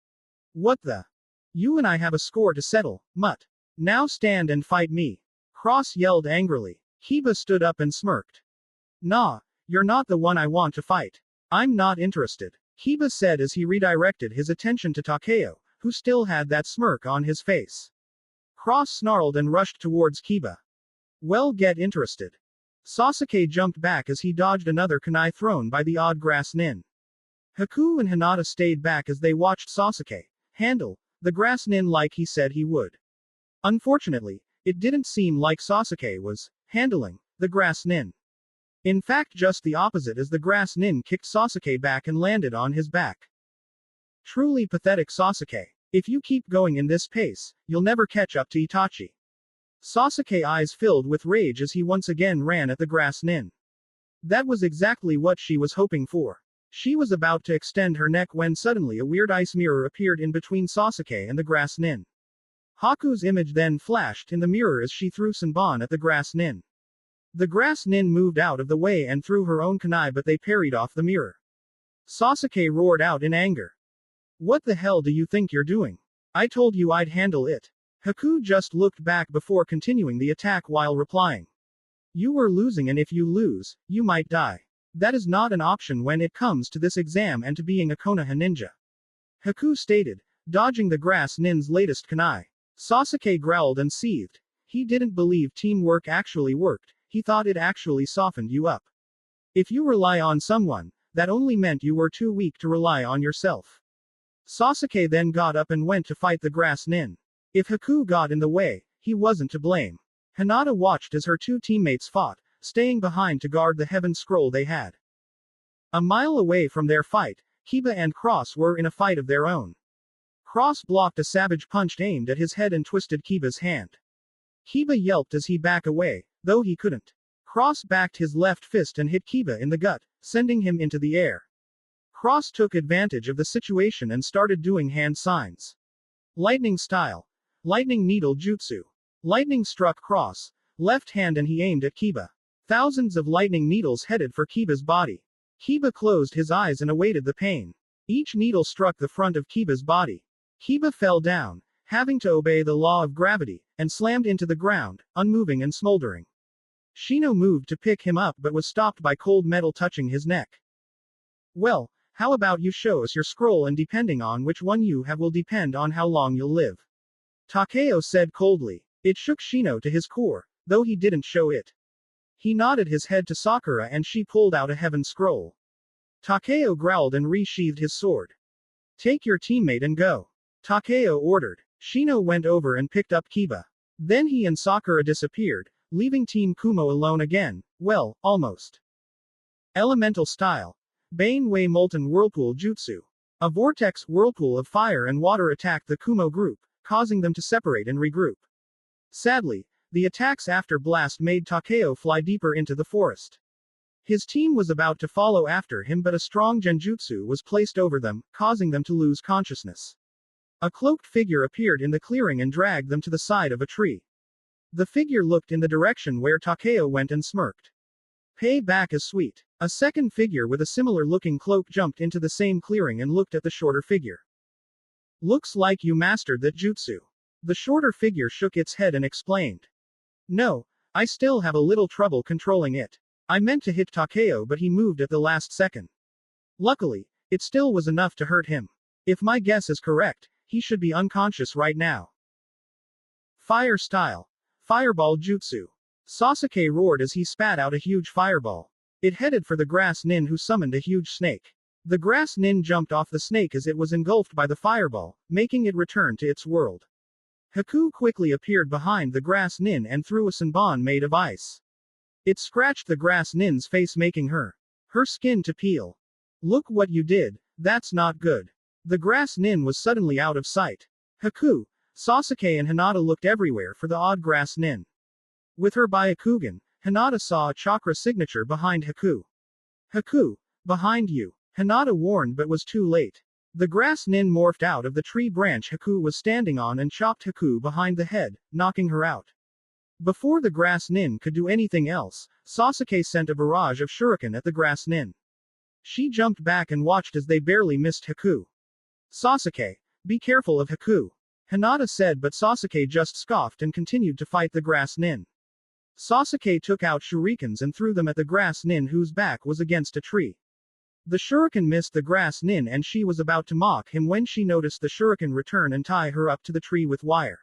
What the? You and I have a score to settle, mutt. Now stand and fight me. Cross yelled angrily. Kiba stood up and smirked. Nah, you're not the one I want to fight. I'm not interested, Kiba said as he redirected his attention to Takeo, who still had that smirk on his face. Cross snarled and rushed towards Kiba. Well, get interested. Sasuke jumped back as he dodged another kunai thrown by the odd grass nin. Haku and Hinata stayed back as they watched Sasuke handle the grass nin like he said he would. Unfortunately, it didn't seem like Sasuke was handling the grass nin. In fact, just the opposite, as the grass nin kicked Sasuke back and landed on his back. Truly pathetic, Sasuke. If you keep going in this pace, you'll never catch up to Itachi. Sasuke eyes filled with rage as he once again ran at the grass nin. That was exactly what she was hoping for. She was about to extend her neck when suddenly a weird ice mirror appeared in between Sasuke and the grass nin. Haku's image then flashed in the mirror as she threw Senbon at the grass nin. The grass nin moved out of the way and threw her own kunai, but they parried off the mirror. Sasuke roared out in anger. What the hell do you think you're doing? I told you I'd handle it. Haku just looked back before continuing the attack while replying. You were losing, and if you lose, you might die. That is not an option when it comes to this exam and to being a Konoha ninja. Haku stated, dodging the grass nin's latest kunai. Sasuke growled and seethed. He didn't believe teamwork actually worked, he thought it actually softened you up. If you rely on someone, that only meant you were too weak to rely on yourself. Sasuke then got up and went to fight the grass nin. If Haku got in the way, he wasn't to blame. Hinata watched as her two teammates fought, staying behind to guard the heaven scroll they had. A mile away from their fight, Kiba and Cross were in a fight of their own. Cross blocked a savage punch aimed at his head and twisted Kiba's hand. Kiba yelped as he backed away, though he couldn't. Cross backed his left fist and hit Kiba in the gut, sending him into the air. Cross took advantage of the situation and started doing hand signs. Lightning style. Lightning needle jutsu. Lightning struck Cross, left hand, and he aimed at Kiba. Thousands of lightning needles headed for Kiba's body. Kiba closed his eyes and awaited the pain. Each needle struck the front of Kiba's body. Kiba fell down, having to obey the law of gravity, and slammed into the ground, unmoving and smoldering. Shino moved to pick him up but was stopped by cold metal touching his neck. Well, how about you show us your scroll, and depending on which one you have will depend on how long you'll live. Takeo said coldly. It shook Shino to his core, though he didn't show it. He nodded his head to Sakura and she pulled out a heaven scroll. Takeo growled and re-sheathed his sword. Take your teammate and go. Takeo ordered. Shino went over and picked up Kiba. Then he and Sakura disappeared, leaving Team Kumo alone again. Well, almost. Elemental style. Bane Wei Molten Whirlpool Jutsu. A vortex whirlpool of fire and water attacked the Kumo group, causing them to separate and regroup. Sadly, the attacks after blast made Takeo fly deeper into the forest. His team was about to follow after him, but a strong genjutsu was placed over them, causing them to lose consciousness. A cloaked figure appeared in the clearing and dragged them to the side of a tree. The figure looked in the direction where Takeo went and smirked. Pay back is sweet. A second figure with a similar looking cloak jumped into the same clearing and looked at the shorter figure. Looks like you mastered that jutsu. The shorter figure shook its head and explained. No, I still have a little trouble controlling it. I meant to hit Takeo, but he moved at the last second. Luckily, it still was enough to hurt him. If my guess is correct, he should be unconscious right now. Fire style. Fireball jutsu. Sasuke roared as he spat out a huge fireball. It headed for the grass nin, who summoned a huge snake. The grass nin jumped off the snake as it was engulfed by the fireball, making it return to its world. Haku quickly appeared behind the grass nin and threw a senbon made of ice. It scratched the grass nin's face, making her skin to peel. Look what you did, that's not good. The grass nin was suddenly out of sight. Haku. Sasuke and Hinata looked everywhere for the odd grass nin. With her Byakugan, Hinata saw a chakra signature behind Haku. Haku, behind you. Hinata warned but was too late. The grass nin morphed out of the tree branch Haku was standing on and chopped Haku behind the head, knocking her out. Before the grass nin could do anything else, Sasuke sent a barrage of shuriken at the grass nin. She jumped back and watched as they barely missed Haku. Sasuke, be careful of Haku. Hinata said, but Sasuke just scoffed and continued to fight the grass nin. Sasuke took out shurikens and threw them at the grass nin whose back was against a tree. The shuriken missed the grass nin and she was about to mock him when she noticed the shuriken return and tie her up to the tree with wire.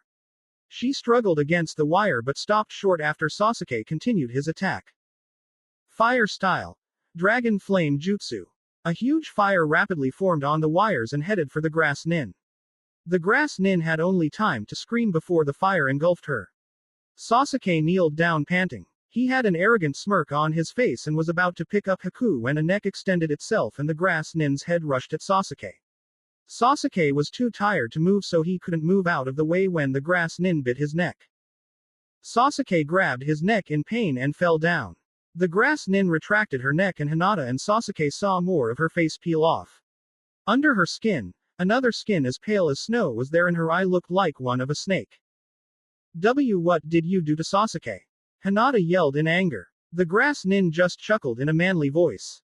She struggled against the wire but stopped short after Sasuke continued his attack. Fire style. Dragon Flame Jutsu. A huge fire rapidly formed on the wires and headed for the grass nin. The grass nin had only time to scream before the fire engulfed her. Sasuke kneeled down panting. He had an arrogant smirk on his face and was about to pick up Haku when a neck extended itself and the grass nin's head rushed at Sasuke. Sasuke was too tired to move so he couldn't move out of the way when the grass nin bit his neck. Sasuke grabbed his neck in pain and fell down. The grass nin retracted her neck and Hinata and Sasuke saw more of her face peel off. Under her skin, another skin as pale as snow was there and her eye looked like one of a snake. What did you do to Sasuke? Hinata yelled in anger. The grass nin just chuckled in a manly voice.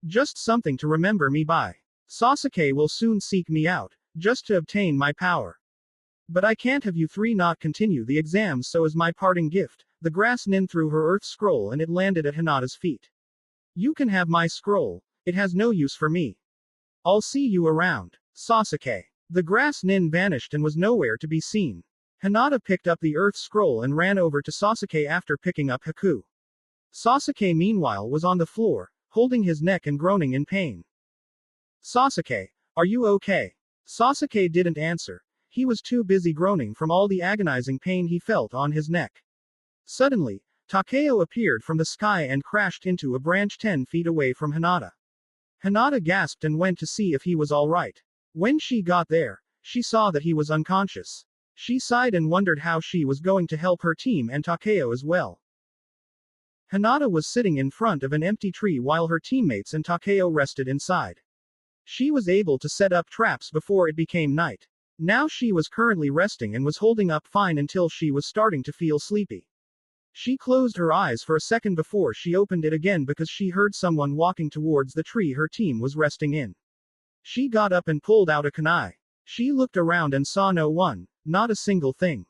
Just something to remember me by. Sasuke will soon seek me out, just to obtain my power. But I can't have you three not continue the exams, so as my parting gift, the grass nin threw her earth scroll and it landed at Hinata's feet. You can have my scroll, it has no use for me. I'll see you around. Sasuke. The grass nin vanished and was nowhere to be seen. Hinata picked up the earth scroll and ran over to Sasuke after picking up Haku. Sasuke meanwhile was on the floor, holding his neck and groaning in pain. Sasuke, are you okay? Sasuke didn't answer. He was too busy groaning from all the agonizing pain he felt on his neck. Suddenly, Takeo appeared from the sky and crashed into a branch 10 feet away from Hinata. Hinata gasped and went to see if he was alright. When she got there, she saw that he was unconscious. She sighed and wondered how she was going to help her team and Takeo as well. Hinata was sitting in front of an empty tree while her teammates and Takeo rested inside. She was able to set up traps before it became night. Now she was currently resting and was holding up fine until she was starting to feel sleepy. She closed her eyes for a second before she opened it again because she heard someone walking towards the tree her team was resting in. She got up and pulled out a kunai. She looked around and saw no one, not a single thing.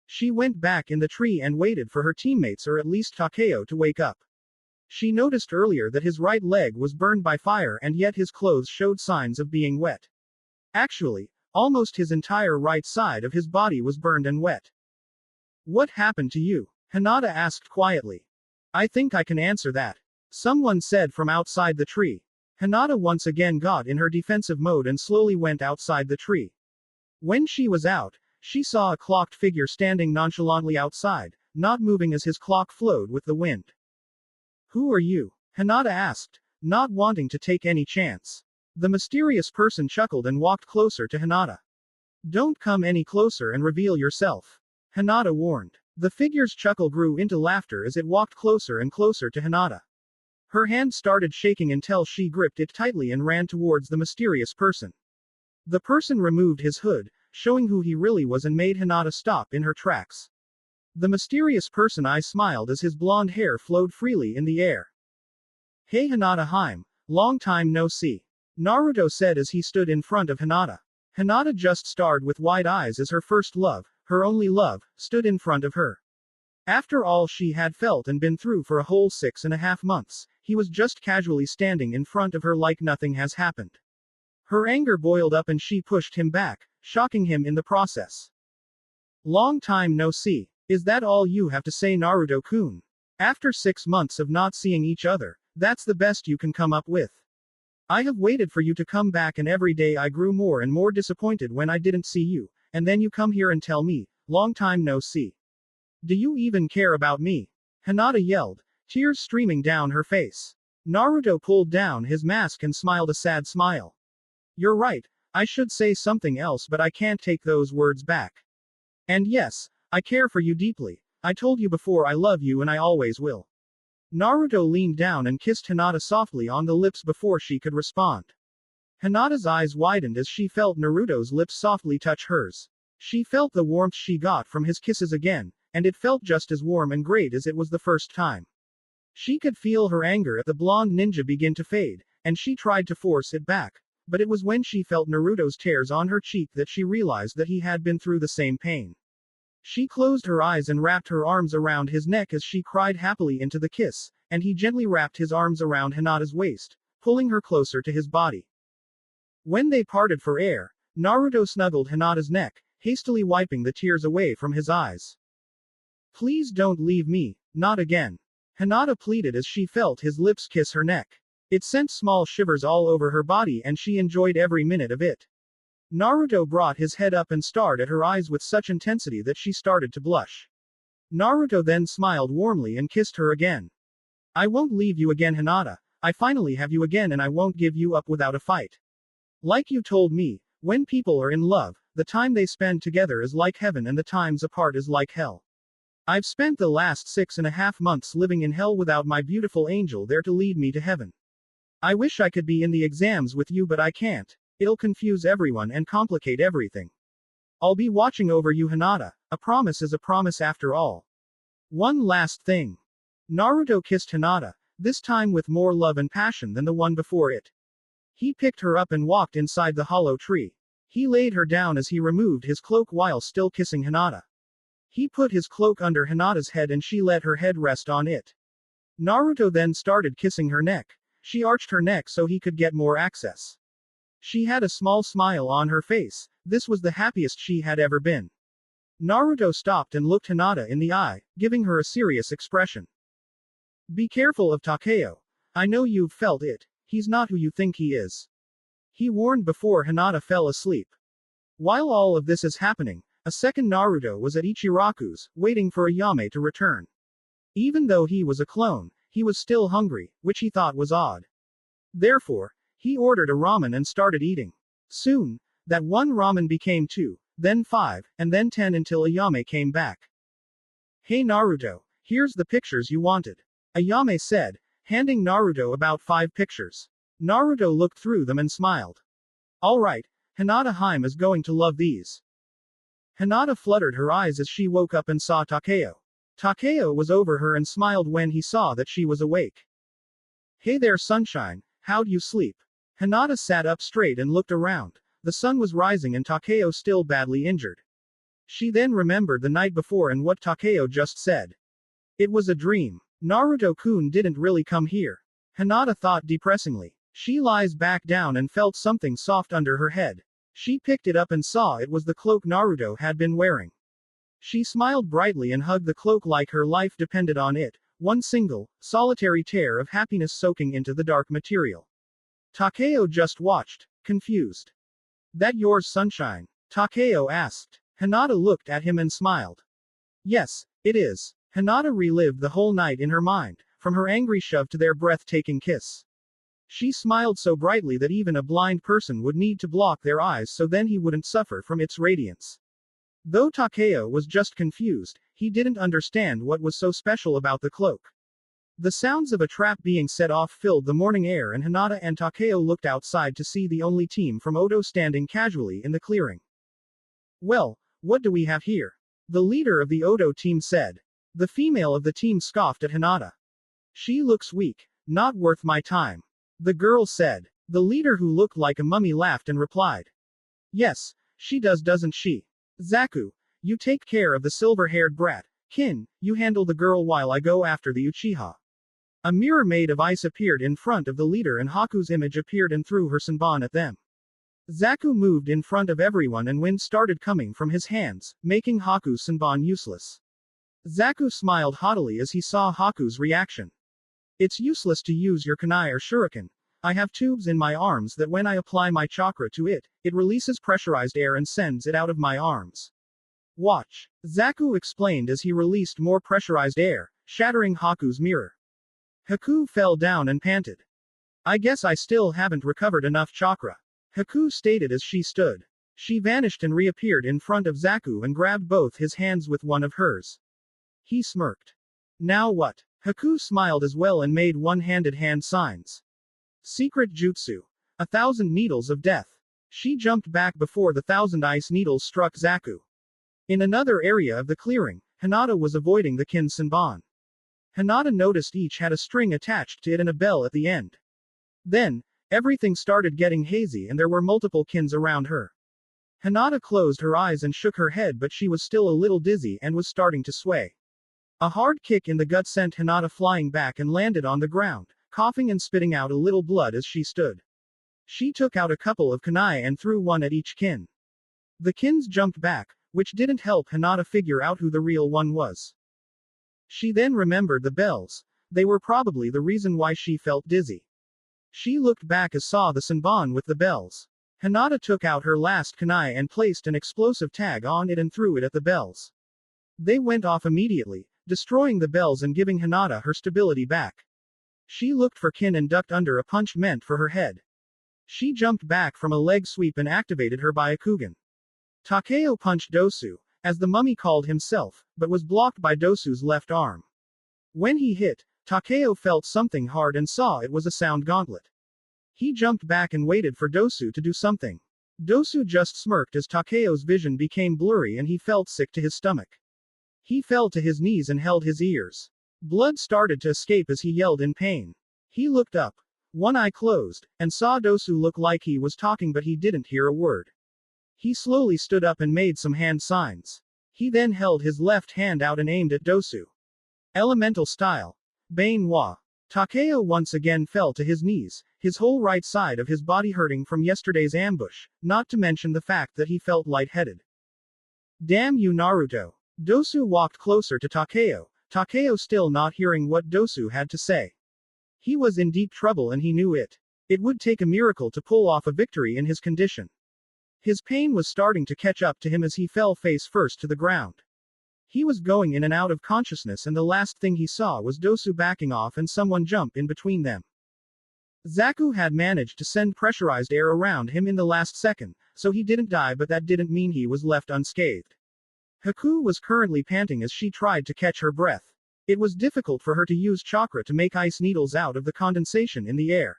She went back in the tree and waited for her teammates or at least Takeo to wake up. She noticed earlier that his right leg was burned by fire and yet his clothes showed signs of being wet. Actually, almost his entire right side of his body was burned and wet. What happened to you? Hinata asked quietly. I think I can answer that. Someone said from outside the tree. Hinata once again got in her defensive mode and slowly went outside the tree. When she was out, she saw a clocked figure standing nonchalantly outside, not moving as his clock flowed with the wind. Who are you? Hinata asked, not wanting to take any chance. The mysterious person chuckled and walked closer to Hinata. Don't come any closer and reveal yourself. Hinata warned. The figure's chuckle grew into laughter as it walked closer and closer to Hinata. Her hand started shaking until she gripped it tightly and ran towards the mysterious person. The person removed his hood, showing who he really was and made Hinata stop in her tracks. The mysterious person smiled as his blonde hair flowed freely in the air. Hey Hinata Haim, long time no see. Naruto said as he stood in front of Hinata. Hinata just stared with wide eyes as her first love, her only love, stood in front of her. After all she had felt and been through for a whole 6.5 months, he was just casually standing in front of her like nothing has happened. Her anger boiled up and she pushed him back, shocking him in the process. Long time no see. Is that all you have to say, Naruto-kun? After 6 months of not seeing each other, that's the best you can come up with. I have waited for you to come back and every day I grew more and more disappointed when I didn't see you, and then you come here and tell me, long time no see. Do you even care about me? Hinata yelled, tears streaming down her face. Naruto pulled down his mask and smiled a sad smile. You're right, I should say something else, but I can't take those words back. And yes, I care for you deeply. I told you before I love you and I always will. Naruto leaned down and kissed Hinata softly on the lips before she could respond. Hinata's eyes widened as she felt Naruto's lips softly touch hers. She felt the warmth she got from his kisses again, and it felt just as warm and great as it was the first time. She could feel her anger at the blonde ninja begin to fade, and she tried to force it back. But it was when she felt Naruto's tears on her cheek that she realized that he had been through the same pain. She closed her eyes and wrapped her arms around his neck as she cried happily into the kiss, and he gently wrapped his arms around Hinata's waist, pulling her closer to his body. When they parted for air, Naruto snuggled Hinata's neck, hastily wiping the tears away from his eyes. Please don't leave me, not again. Hinata pleaded as she felt his lips kiss her neck. It sent small shivers all over her body and she enjoyed every minute of it. Naruto brought his head up and stared at her eyes with such intensity that she started to blush. Naruto then smiled warmly and kissed her again. I won't leave you again, Hinata. I finally have you again and I won't give you up without a fight. Like you told me, when people are in love, the time they spend together is like heaven and the times apart is like hell. I've spent the last 6.5 months living in hell without my beautiful angel there to lead me to heaven. I wish I could be in the exams with you, but I can't. It'll confuse everyone and complicate everything. I'll be watching over you, Hinata. A promise is a promise after all. One last thing. Naruto kissed Hinata, this time with more love and passion than the one before it. He picked her up and walked inside the hollow tree. He laid her down as he removed his cloak while still kissing Hinata. He put his cloak under Hinata's head and she let her head rest on it. Naruto then started kissing her neck. She arched her neck so he could get more access. She had a small smile on her face. This was the happiest she had ever been. Naruto stopped and looked Hinata in the eye, giving her a serious expression. Be careful of Takeo. I know you've felt it. He's not who you think he is. He warned before Hinata fell asleep. While all of this is happening, a second Naruto was at Ichiraku's, waiting for Ayame to return. Even though he was a clone, he was still hungry, which he thought was odd. Therefore, he ordered a ramen and started eating. Soon, that one ramen became 2, then 5, and then 10 until Ayame came back. Hey Naruto, here's the pictures you wanted. Ayame said, handing Naruto about 5 pictures. Naruto looked through them and smiled. Alright, Hinata Haim is going to love these. Hinata fluttered her eyes as she woke up and saw Takeo. Takeo was over her and smiled when he saw that she was awake. Hey there sunshine, how'd you sleep? Hinata sat up straight and looked around. The sun was rising and Takeo still badly injured. She then remembered the night before and what Takeo just said. It was a dream. Naruto-kun didn't really come here. Hinata thought depressingly. She lies back down and felt something soft under her head. She picked it up and saw it was the cloak Naruto had been wearing. She smiled brightly and hugged the cloak like her life depended on it, one single, solitary tear of happiness soaking into the dark material. Takeo just watched, confused. That yours, sunshine? Takeo asked. Hinata looked at him and smiled. Yes, it is. Hinata relived the whole night in her mind, from her angry shove to their breathtaking kiss. She smiled so brightly that even a blind person would need to block their eyes so then he wouldn't suffer from its radiance. Though Takeo was just confused, he didn't understand what was so special about the cloak. The sounds of a trap being set off filled the morning air and Hinata and Takeo looked outside to see the only team from Odo standing casually in the clearing. Well, what do we have here? The leader of the Odo team said. The female of the team scoffed at Hinata. She looks weak, not worth my time. The girl said. The leader who looked like a mummy laughed and replied. Yes, she does, doesn't she? Zaku, you take care of the silver-haired brat. Kin, you handle the girl while I go after the Uchiha. A mirror made of ice appeared in front of the leader and Haku's image appeared and threw her senbon at them. Zaku moved in front of everyone and wind started coming from his hands, making Haku's senbon useless. Zaku smiled haughtily as he saw Haku's reaction. It's useless to use your kunai or shuriken. I have tubes in my arms that when I apply my chakra to it, it releases pressurized air and sends it out of my arms. Watch. Zaku explained as he released more pressurized air, shattering Haku's mirror. Haku fell down and panted. I guess I still haven't recovered enough chakra. Haku stated as she stood. She vanished and reappeared in front of Zaku and grabbed both his hands with one of hers. He smirked. Now what? Haku smiled as well and made one-handed hand signs. Secret Jutsu. 1,000 Needles of Death. She jumped back before the 1,000 ice needles struck Zaku. In another area of the clearing, Hinata was avoiding the kin Senbon. Hinata noticed each had a string attached to it and a bell at the end. Then, everything started getting hazy and there were multiple kins around her. Hinata closed her eyes and shook her head, but she was still a little dizzy and was starting to sway. A hard kick in the gut sent Hinata flying back and landed on the ground, coughing and spitting out a little blood as she stood. She took out a couple of kunai and threw one at each kin. The kins jumped back, which didn't help Hinata figure out who the real one was. She then remembered the bells. They were probably the reason why she felt dizzy. She looked back and saw the Senbon with the bells. Hinata took out her last kunai and placed an explosive tag on it and threw it at the bells. They went off immediately, destroying the bells and giving Hinata her stability back. She looked for kin and ducked under a punch meant for her head. She jumped back from a leg sweep and activated her Byakugan. Takeo punched Dosu, as the mummy called himself, but was blocked by Dosu's left arm. When he hit, Takeo felt something hard and saw it was a sound gauntlet. He jumped back and waited for Dosu to do something. Dosu just smirked as Takeo's vision became blurry and he felt sick to his stomach. He fell to his knees and held his ears. Blood started to escape as he yelled in pain. He looked up, one eye closed, and saw Dosu look like he was talking but he didn't hear a word. He slowly stood up and made some hand signs. He then held his left hand out and aimed at Dosu. Elemental style. Bane Wa. Takeo once again fell to his knees, his whole right side of his body hurting from yesterday's ambush, not to mention the fact that he felt lightheaded. Damn you Naruto. Dosu walked closer to Takeo, Takeo still not hearing what Dosu had to say. He was in deep trouble and he knew it. It would take a miracle to pull off a victory in his condition. His pain was starting to catch up to him as he fell face first to the ground. He was going in and out of consciousness and the last thing he saw was Dosu backing off and someone jump in between them. Zaku had managed to send pressurized air around him in the last second, so he didn't die, but that didn't mean he was left unscathed. Haku was currently panting as she tried to catch her breath. It was difficult for her to use chakra to make ice needles out of the condensation in the air.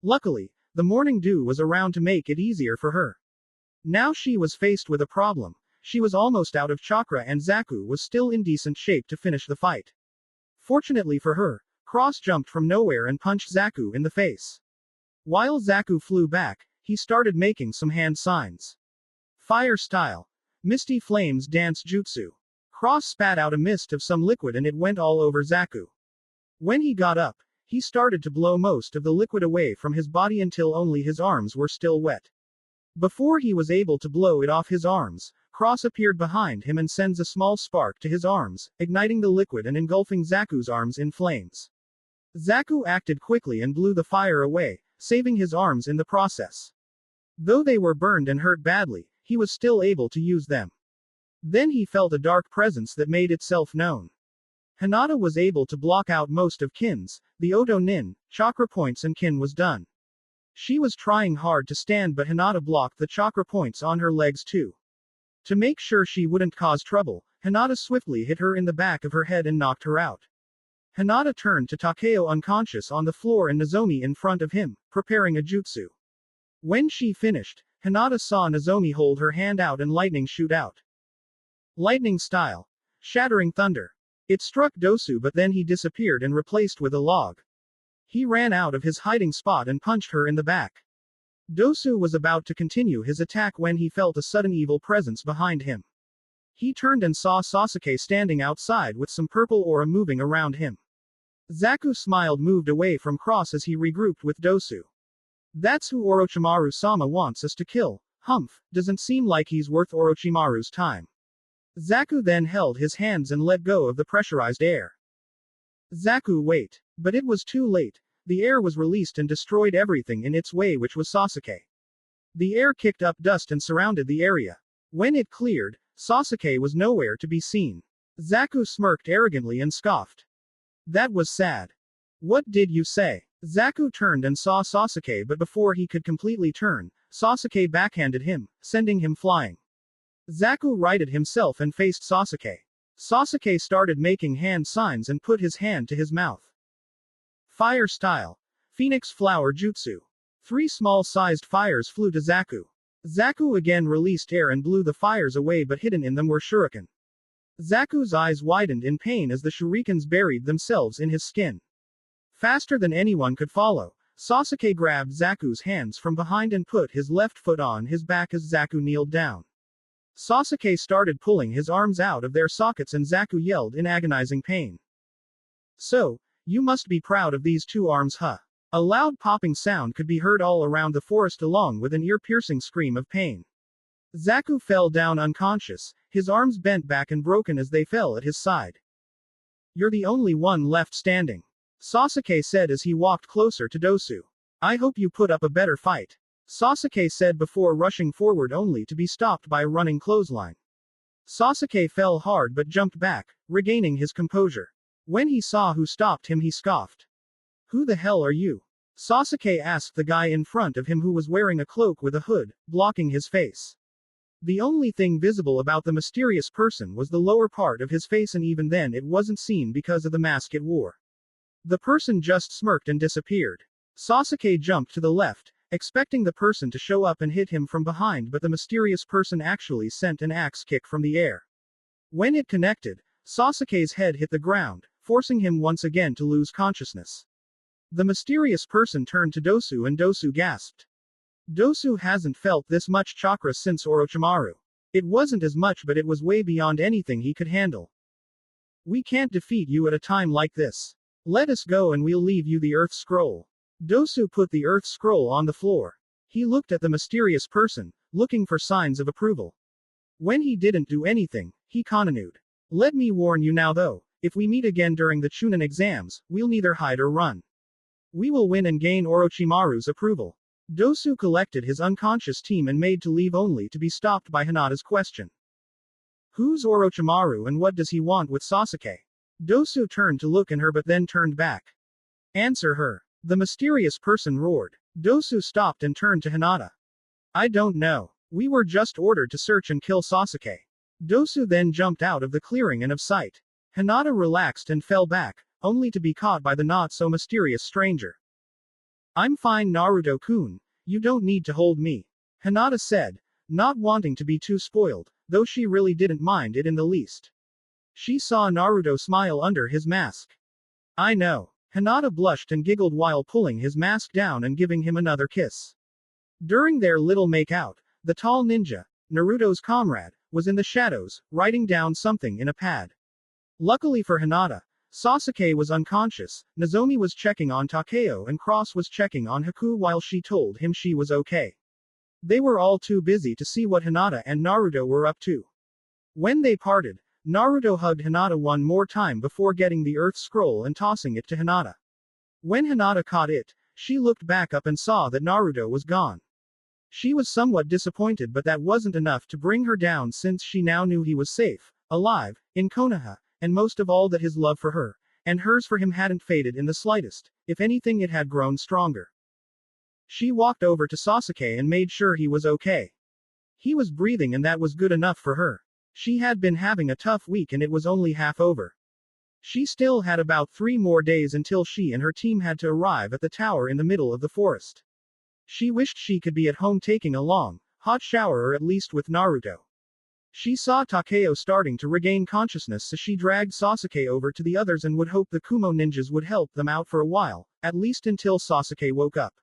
Luckily, the morning dew was around to make it easier for her. Now she was faced with a problem. She was almost out of chakra and Zaku was still in decent shape to finish the fight. Fortunately for her, Cross jumped from nowhere and punched Zaku in the face. While Zaku flew back, he started making some hand signs. Fire style. Misty flames dance jutsu. Cross spat out a mist of some liquid and it went all over Zaku. When he got up, he started to blow most of the liquid away from his body until only his arms were still wet. Before he was able to blow it off his arms, Cross appeared behind him and sends a small spark to his arms, igniting the liquid and engulfing Zaku's arms in flames. Zaku acted quickly and blew the fire away, saving his arms in the process. Though they were burned and hurt badly, he was still able to use them. Then he felt a dark presence that made itself known. Hinata was able to block out most of Kin's, the Oto Nin, chakra points and Kin was done. She was trying hard to stand but Hinata blocked the chakra points on her legs too. To make sure she wouldn't cause trouble, Hinata swiftly hit her in the back of her head and knocked her out. Hinata turned to Takeo unconscious on the floor and Nozomi in front of him, preparing a jutsu. When she finished, Hinata saw Nozomi hold her hand out and lightning shoot out. Lightning style. Shattering thunder. It struck Dosu but then he disappeared and replaced with a log. He ran out of his hiding spot and punched her in the back. Dosu was about to continue his attack when he felt a sudden evil presence behind him. He turned and saw Sasuke standing outside with some purple aura moving around him. Zaku smiled, moved away from Cross as he regrouped with Dosu. That's who Orochimaru-sama wants us to kill. Humph, doesn't seem like he's worth Orochimaru's time. Zaku then held his hands and let go of the pressurized air. Zaku wait. But it was too late. The air was released and destroyed everything in its way, which was Sasuke. The air kicked up dust and surrounded the area. When it cleared, Sasuke was nowhere to be seen. Zaku smirked arrogantly and scoffed. That was sad. What did you say? Zaku turned and saw Sasuke, but before he could completely turn, Sasuke backhanded him, sending him flying. Zaku righted himself and faced Sasuke. Sasuke started making hand signs and put his hand to his mouth. Fire style. Phoenix flower jutsu. 3 small-sized fires flew to Zaku. Zaku again released air and blew the fires away, but hidden in them were shuriken. Zaku's eyes widened in pain as the shurikens buried themselves in his skin. Faster than anyone could follow, Sasuke grabbed Zaku's hands from behind and put his left foot on his back as Zaku kneeled down. Sasuke started pulling his arms out of their sockets and Zaku yelled in agonizing pain. "So, you must be proud of these 2 arms, huh?" A loud popping sound could be heard all around the forest along with an ear-piercing scream of pain. Zaku fell down unconscious, his arms bent back and broken as they fell at his side. "You're the only one left standing," Sasuke said as he walked closer to Dosu. "I hope you put up a better fight," Sasuke said before rushing forward only to be stopped by a running clothesline. Sasuke fell hard but jumped back, regaining his composure. When he saw who stopped him, he scoffed. "Who the hell are you?" Sasuke asked the guy in front of him who was wearing a cloak with a hood, blocking his face. The only thing visible about the mysterious person was the lower part of his face, and even then it wasn't seen because of the mask it wore. The person just smirked and disappeared. Sasuke jumped to the left, expecting the person to show up and hit him from behind, but the mysterious person actually sent an axe kick from the air. When it connected, Sasuke's head hit the ground, forcing him once again to lose consciousness. The mysterious person turned to Dosu and Dosu gasped. Dosu hasn't felt this much chakra since Orochimaru. It wasn't as much, but it was way beyond anything he could handle. "We can't defeat you at a time like this. Let us go and we'll leave you the Earth Scroll." Dosu put the Earth Scroll on the floor. He looked at the mysterious person, looking for signs of approval. When he didn't do anything, he continued. "Let me warn you now though, if we meet again during the Chunin exams, we'll neither hide or run. We will win and gain Orochimaru's approval." Dosu collected his unconscious team and made to leave only to be stopped by Hinata's question. "Who's Orochimaru and what does he want with Sasuke?" Dosu turned to look at her but then turned back. "Answer her," the mysterious person roared. Dosu stopped and turned to Hinata. "I don't know. We were just ordered to search and kill Sasuke." Dosu then jumped out of the clearing and of sight. Hinata relaxed and fell back, only to be caught by the not-so-mysterious stranger. "I'm fine, Naruto-kun. You don't need to hold me," Hinata said, not wanting to be too spoiled, though she really didn't mind it in the least. She saw Naruto smile under his mask. "I know." Hinata blushed and giggled while pulling his mask down and giving him another kiss. During their little make-out, the tall ninja, Naruto's comrade, was in the shadows, writing down something in a pad. Luckily for Hinata, Sasuke was unconscious, Nozomi was checking on Takeo and Cross was checking on Haku while she told him she was okay. They were all too busy to see what Hinata and Naruto were up to. When they parted, Naruto hugged Hinata one more time before getting the Earth Scroll and tossing it to Hinata. When Hinata caught it, she looked back up and saw that Naruto was gone. She was somewhat disappointed, but that wasn't enough to bring her down since she now knew he was safe, alive, in Konoha, and most of all that his love for her, and hers for him hadn't faded in the slightest, if anything it had grown stronger. She walked over to Sasuke and made sure he was okay. He was breathing and that was good enough for her. She had been having a tough week and it was only half over. She still had about 3 more days until she and her team had to arrive at the tower in the middle of the forest. She wished she could be at home taking a long, hot shower or at least with Naruto. She saw Takeo starting to regain consciousness, so she dragged Sasuke over to the others and would hope the Kumo ninjas would help them out for a while, at least until Sasuke woke up.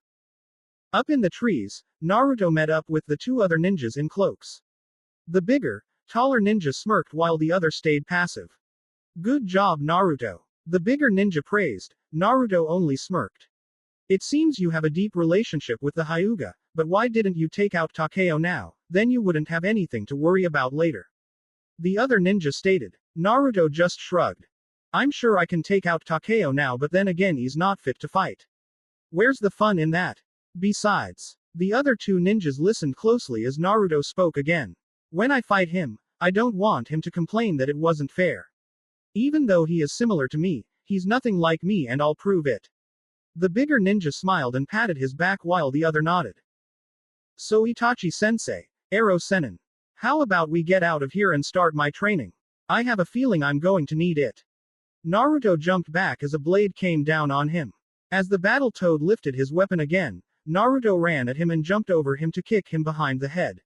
Up in the trees, Naruto met up with the 2 other ninjas in cloaks. The bigger, taller ninja smirked while the other stayed passive. "Good job, Naruto." The bigger ninja praised. Naruto only smirked. "It seems you have a deep relationship with the Hyuga, but why didn't you take out Takeo now? Then you wouldn't have anything to worry about later." The other ninja stated. Naruto just shrugged. "I'm sure I can take out Takeo now, but then again he's not fit to fight. Where's the fun in that? Besides." The other 2 ninjas listened closely as Naruto spoke again. "When I fight him, I don't want him to complain that it wasn't fair. Even though he is similar to me, he's nothing like me and I'll prove it." The bigger ninja smiled and patted his back while the other nodded. So Itachi-sensei, Ero Sennin. How about we get out of here and start my training? I have a feeling I'm going to need it. Naruto jumped back as a blade came down on him. As the battle toad lifted his weapon again, Naruto ran at him and jumped over him to kick him behind the head.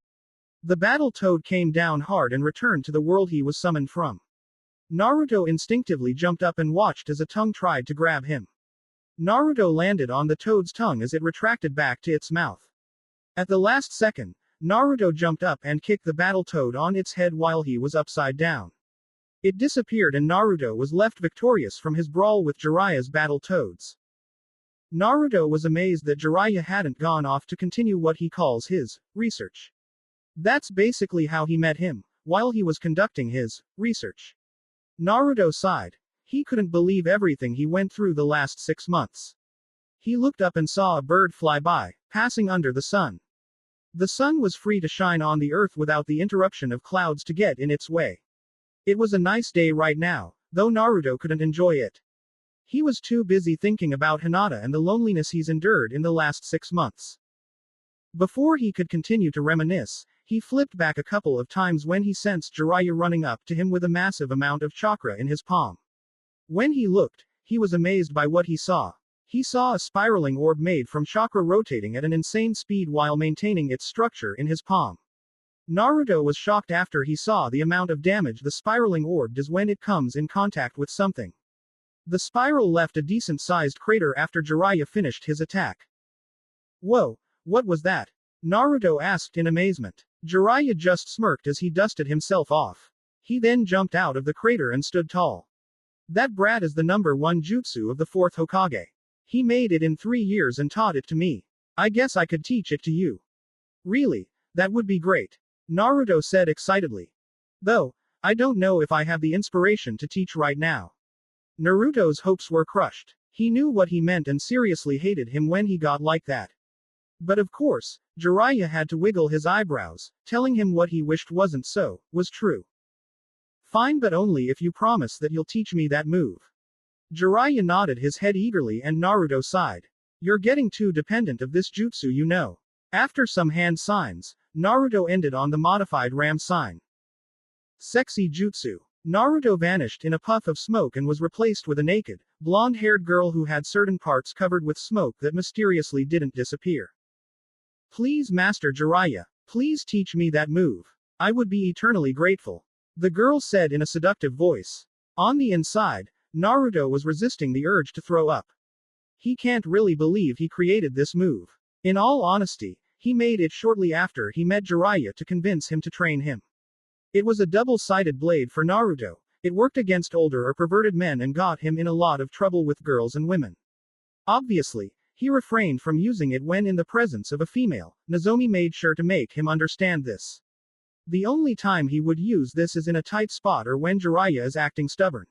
The battle toad came down hard and returned to the world he was summoned from. Naruto instinctively jumped up and watched as a tongue tried to grab him. Naruto landed on the toad's tongue as it retracted back to its mouth. At the last second, Naruto jumped up and kicked the battle toad on its head while he was upside down. It disappeared and Naruto was left victorious from his brawl with Jiraiya's battle toads. Naruto was amazed that Jiraiya hadn't gone off to continue what he calls his research. That's basically how he met him, while he was conducting his research. Naruto sighed. He couldn't believe everything he went through the last 6 months. He looked up and saw a bird fly by, passing under the sun. The sun was free to shine on the earth without the interruption of clouds to get in its way. It was a nice day right now, though Naruto couldn't enjoy it. He was too busy thinking about Hinata and the loneliness he's endured in the last 6 months. Before he could continue to reminisce, he flipped back a couple of times when he sensed Jiraiya running up to him with a massive amount of chakra in his palm. When he looked, he was amazed by what he saw. He saw a spiraling orb made from chakra rotating at an insane speed while maintaining its structure in his palm. Naruto was shocked after he saw the amount of damage the spiraling orb does when it comes in contact with something. The spiral left a decent-sized crater after Jiraiya finished his attack. Whoa, what was that? Naruto asked in amazement. Jiraiya just smirked as he dusted himself off. He then jumped out of the crater and stood tall. That brat is the number 1 jutsu of the 4th Hokage. He made it in 3 years and taught it to me. I guess I could teach it to you. Really? That would be great. Naruto said excitedly. Though, I don't know if I have the inspiration to teach right now. Naruto's hopes were crushed. He knew what he meant and seriously hated him when he got like that. But of course, Jiraiya had to wiggle his eyebrows, telling him what he wished wasn't so, was true. Fine, but only if you promise that you'll teach me that move. Jiraiya nodded his head eagerly and Naruto sighed. You're getting too dependent of this jutsu, you know. After some hand signs, Naruto ended on the modified ram sign. Sexy jutsu. Naruto vanished in a puff of smoke and was replaced with a naked, blonde-haired girl who had certain parts covered with smoke that mysteriously didn't disappear. Please, Master Jiraiya, please teach me that move. I would be eternally grateful. The girl said in a seductive voice. On the inside, Naruto was resisting the urge to throw up. He can't really believe he created this move. In all honesty, he made it shortly after he met Jiraiya to convince him to train him. It was a double-sided blade for Naruto. It worked against older or perverted men and got him in a lot of trouble with girls and women. Obviously, he refrained from using it when in the presence of a female. Nozomi made sure to make him understand this. The only time he would use this is in a tight spot or when Jiraiya is acting stubborn.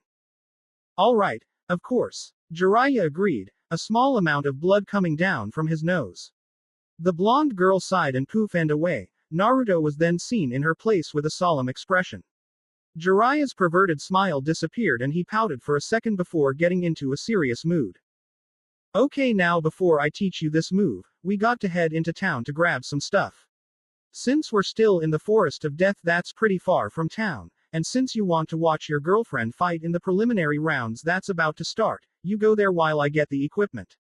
Alright, of course. Jiraiya agreed, a small amount of blood coming down from his nose. The blonde girl sighed and poof and away. Naruto was then seen in her place with a solemn expression. Jiraiya's perverted smile disappeared and he pouted for a second before getting into a serious mood. Okay, now before I teach you this move, we got to head into town to grab some stuff. Since we're still in the Forest of Death, that's pretty far from town, and since you want to watch your girlfriend fight in the preliminary rounds that's about to start, you go there while I get the equipment.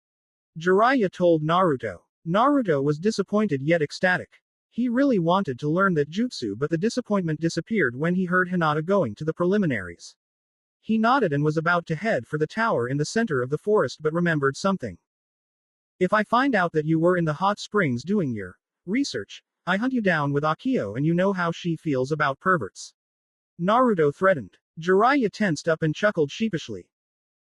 Jiraiya told Naruto. Naruto was disappointed yet ecstatic. He really wanted to learn that jutsu, but the disappointment disappeared when he heard Hinata going to the preliminaries. He nodded and was about to head for the tower in the center of the forest but remembered something. If I find out that you were in the hot springs doing your research, I hunt you down with Akio, and you know how she feels about perverts. Naruto threatened. Jiraiya tensed up and chuckled sheepishly.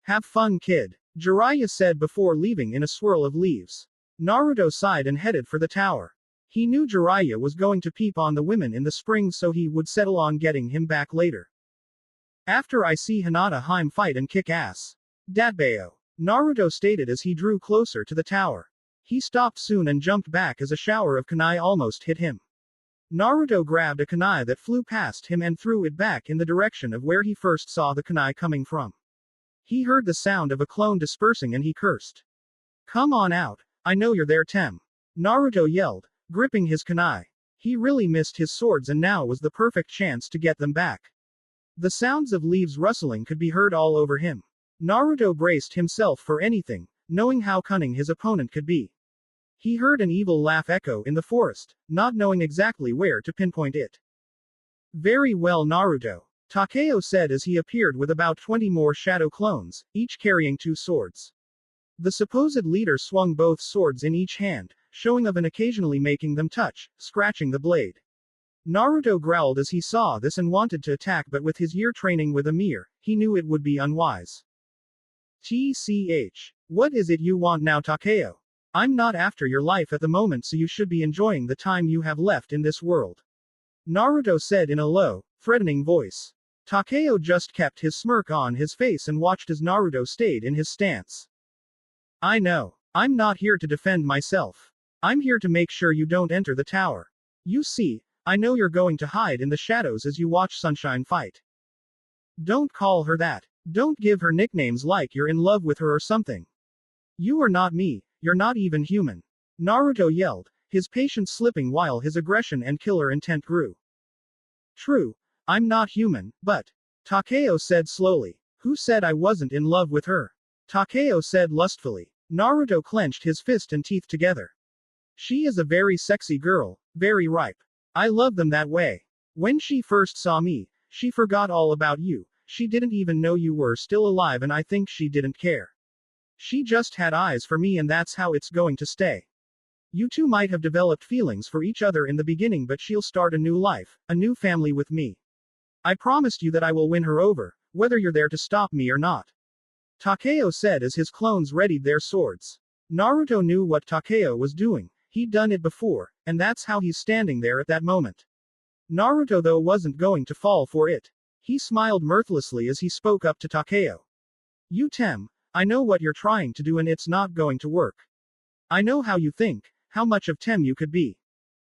Have fun, kid. Jiraiya said before leaving in a swirl of leaves. Naruto sighed and headed for the tower. He knew Jiraiya was going to peep on the women in the spring, so he would settle on getting him back later. After I see Hinata Haim fight and kick ass. Datbayo. Naruto stated as he drew closer to the tower. He stopped soon and jumped back as a shower of kunai almost hit him. Naruto grabbed a kunai that flew past him and threw it back in the direction of where he first saw the kunai coming from. He heard the sound of a clone dispersing and he cursed. Come on out. I know you're there, Tem. Naruto yelled. gripping his kunai. He really missed his swords and now was the perfect chance to get them back. The sounds of leaves rustling could be heard all over him. Naruto braced himself for anything, knowing how cunning his opponent could be. He heard an evil laugh echo in the forest, not knowing exactly where to pinpoint it. Very well, Naruto, Takeo said as he appeared with about 20 more shadow clones, each carrying 2 swords. The supposed leader swung both swords in each hand, showing of and occasionally making them touch, scratching the blade. Naruto growled as he saw this and wanted to attack, but with his year training with Amir, he knew it would be unwise. TCH. What is it you want now, Takeo? I'm not after your life at the moment, so you should be enjoying the time you have left in this world. Naruto said in a low, threatening voice. Takeo just kept his smirk on his face and watched as Naruto stayed in his stance. I know. I'm not here to defend myself. I'm here to make sure you don't enter the tower. You see, I know you're going to hide in the shadows as you watch Sunshine fight. Don't call her that. Don't give her nicknames like you're in love with her or something. You are not me, you're not even human. Naruto yelled, his patience slipping while his aggression and killer intent grew. True, I'm not human, but Takeo said slowly. Who said I wasn't in love with her? Takeo said lustfully. Naruto clenched his fist and teeth together. She is a very sexy girl, very ripe. I love them that way. When she first saw me, she forgot all about you. She didn't even know you were still alive, and I think she didn't care. She just had eyes for me, and that's how it's going to stay. You two might have developed feelings for each other in the beginning, but she'll start a new life, a new family with me. I promised you that I will win her over, whether you're there to stop me or not. Takeo said as his clones readied their swords. Naruto knew what Takeo was doing. He'd done it before, and that's how he's standing there at that moment. Naruto, though, wasn't going to fall for it. He smiled mirthlessly as he spoke up to Takeo. You Tem, I know what you're trying to do and it's not going to work. I know how you think, how much of Tem you could be.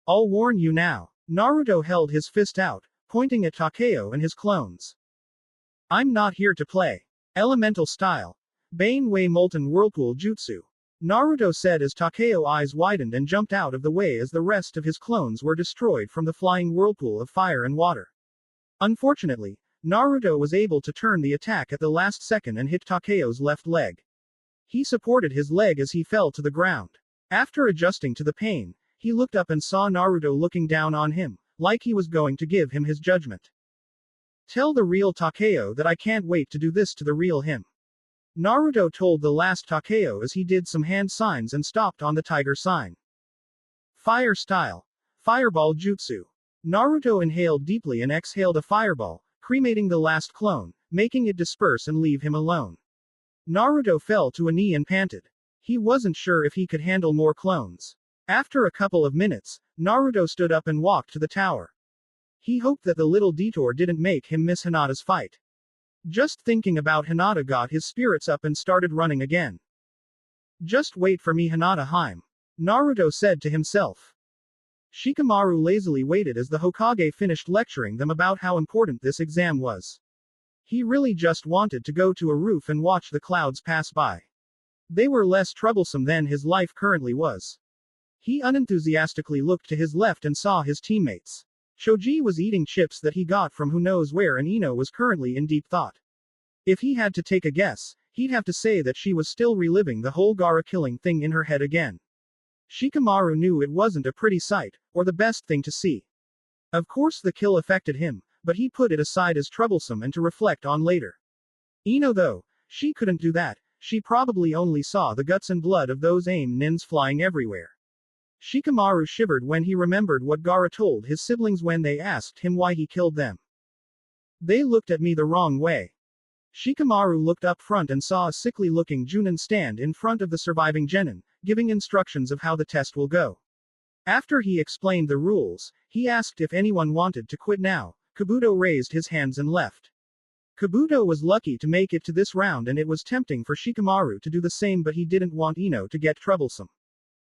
I'll warn you now. Naruto held his fist out, pointing at Takeo and his clones. I'm not here to play. Elemental style. Bane Wei Molten Whirlpool Jutsu. Naruto said as Takeo's eyes widened and jumped out of the way as the rest of his clones were destroyed from the flying whirlpool of fire and water. Unfortunately, Naruto was able to turn the attack at the last second and hit Takeo's left leg. He supported his leg as he fell to the ground. After adjusting to the pain, he looked up and saw Naruto looking down on him, like he was going to give him his judgment. Tell the real Takeo that I can't wait to do this to the real him. Naruto told the last Takeo as he did some hand signs and stopped on the tiger sign. Fire style. Fireball Jutsu. Naruto inhaled deeply and exhaled a fireball, cremating the last clone, making it disperse and leave him alone. Naruto fell to a knee and panted. He wasn't sure if he could handle more clones. After a couple of minutes, Naruto stood up and walked to the tower. He hoped that the little detour didn't make him miss Hinata's fight. Just thinking about Hinata got his spirits up and started running again. Just wait for me, Hinata Heim. Naruto said to himself. Shikamaru lazily waited as the Hokage finished lecturing them about how important this exam was. He really just wanted to go to a roof and watch the clouds pass by. They were less troublesome than his life currently was. He unenthusiastically looked to his left and saw his teammates. Choji was eating chips that he got from who knows where, and Ino was currently in deep thought. If he had to take a guess, he'd have to say that she was still reliving the whole Gaara killing thing in her head again. Shikamaru knew it wasn't a pretty sight, or the best thing to see. Of course the kill affected him, but he put it aside as troublesome and to reflect on later. Ino though, she couldn't do that, she probably only saw the guts and blood of those AIM nins flying everywhere. Shikamaru shivered when he remembered what Gaara told his siblings when they asked him why he killed them. They looked at me the wrong way. Shikamaru looked up front and saw a sickly-looking Junin stand in front of the surviving genin, giving instructions of how the test will go. After he explained the rules, he asked if anyone wanted to quit now. Kabuto raised his hands and left. Kabuto was lucky to make it to this round, and it was tempting for Shikamaru to do the same, but he didn't want Ino to get troublesome.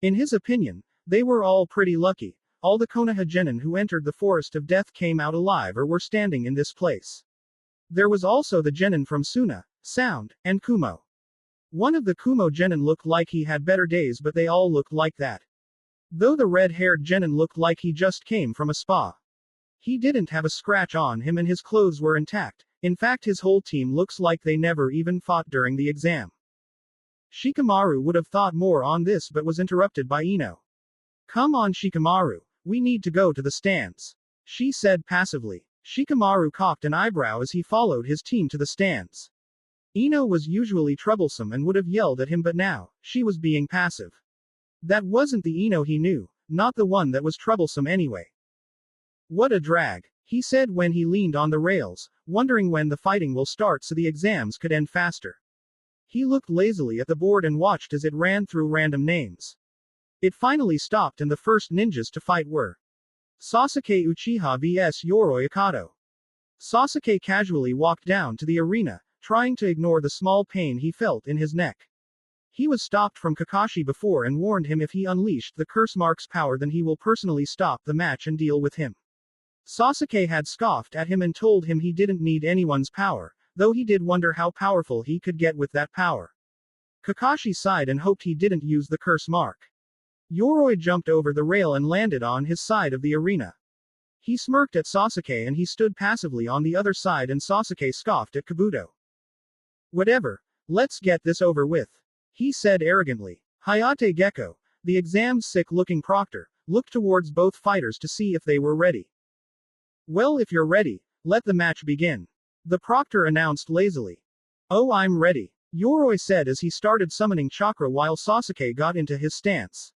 In his opinion, they were all pretty lucky. All the Konoha genin who entered the Forest of Death came out alive or were standing in this place. There was also the genin from Suna, Sound, and Kumo. One of the Kumo genin looked like he had better days, but they all looked like that. Though the red-haired genin looked like he just came from a spa. He didn't have a scratch on him and his clothes were intact. In fact, his whole team looks like they never even fought during the exam. Shikamaru would have thought more on this but was interrupted by Ino. Come on Shikamaru, we need to go to the stands, she said passively. Shikamaru cocked an eyebrow as he followed his team to the stands. Ino was usually troublesome and would have yelled at him, but now, she was being passive. That wasn't the Ino he knew, not the one that was troublesome anyway. What a drag, he said when he leaned on the rails, wondering when the fighting will start so the exams could end faster. He looked lazily at the board and watched as it ran through random names. It finally stopped and the first ninjas to fight were Sasuke Uchiha vs Yoroi Akato. Sasuke casually walked down to the arena, trying to ignore the small pain he felt in his neck. He was stopped from Kakashi before and warned him if he unleashed the curse mark's power then he will personally stop the match and deal with him. Sasuke had scoffed at him and told him he didn't need anyone's power, though he did wonder how powerful he could get with that power. Kakashi sighed and hoped he didn't use the curse mark. Yoroi jumped over the rail and landed on his side of the arena. He smirked at Sasuke and he stood passively on the other side and Sasuke scoffed at Kabuto. Whatever, let's get this over with, he said arrogantly. Hayate Gecko, the exam's sick-looking proctor, looked towards both fighters to see if they were ready. Well, if you're ready, let the match begin, the proctor announced lazily. Oh, I'm ready, Yoroi said as he started summoning chakra while Sasuke got into his stance.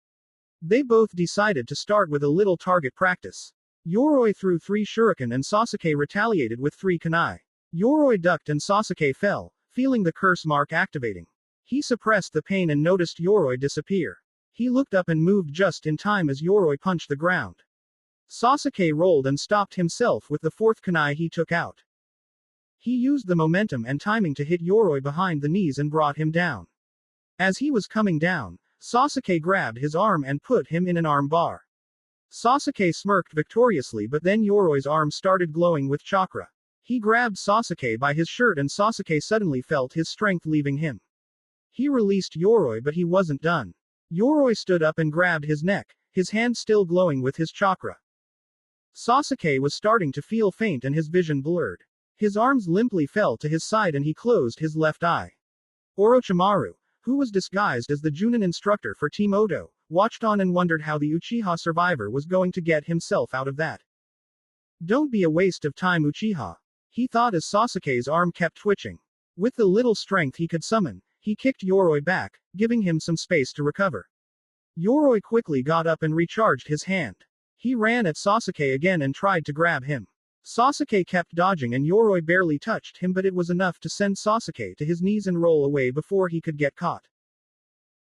They both decided to start with a little target practice. Yoroi threw 3 shuriken and Sasuke retaliated with 3 kunai. Yoroi ducked and Sasuke fell, feeling the curse mark activating. He suppressed the pain and noticed Yoroi disappear. He looked up and moved just in time as Yoroi punched the ground. Sasuke rolled and stopped himself with the 4th kunai he took out. He used the momentum and timing to hit Yoroi behind the knees and brought him down. As he was coming down, Sasuke grabbed his arm and put him in an arm bar. Sasuke smirked victoriously but then Yoroi's arm started glowing with chakra. He grabbed Sasuke by his shirt and Sasuke suddenly felt his strength leaving him. He released Yoroi but he wasn't done. Yoroi stood up and grabbed his neck, his hand still glowing with his chakra. Sasuke was starting to feel faint and his vision blurred. His arms limply fell to his side and he closed his left eye. Orochimaru, who was disguised as the Junin instructor for Team Odo, watched on and wondered how the Uchiha survivor was going to get himself out of that. Don't be a waste of time, Uchiha, he thought as Sasuke's arm kept twitching. With the little strength he could summon, he kicked Yoroi back, giving him some space to recover. Yoroi quickly got up and recharged his hand. He ran at Sasuke again and tried to grab him. Sasuke kept dodging and Yoroi barely touched him but it was enough to send Sasuke to his knees and roll away before he could get caught.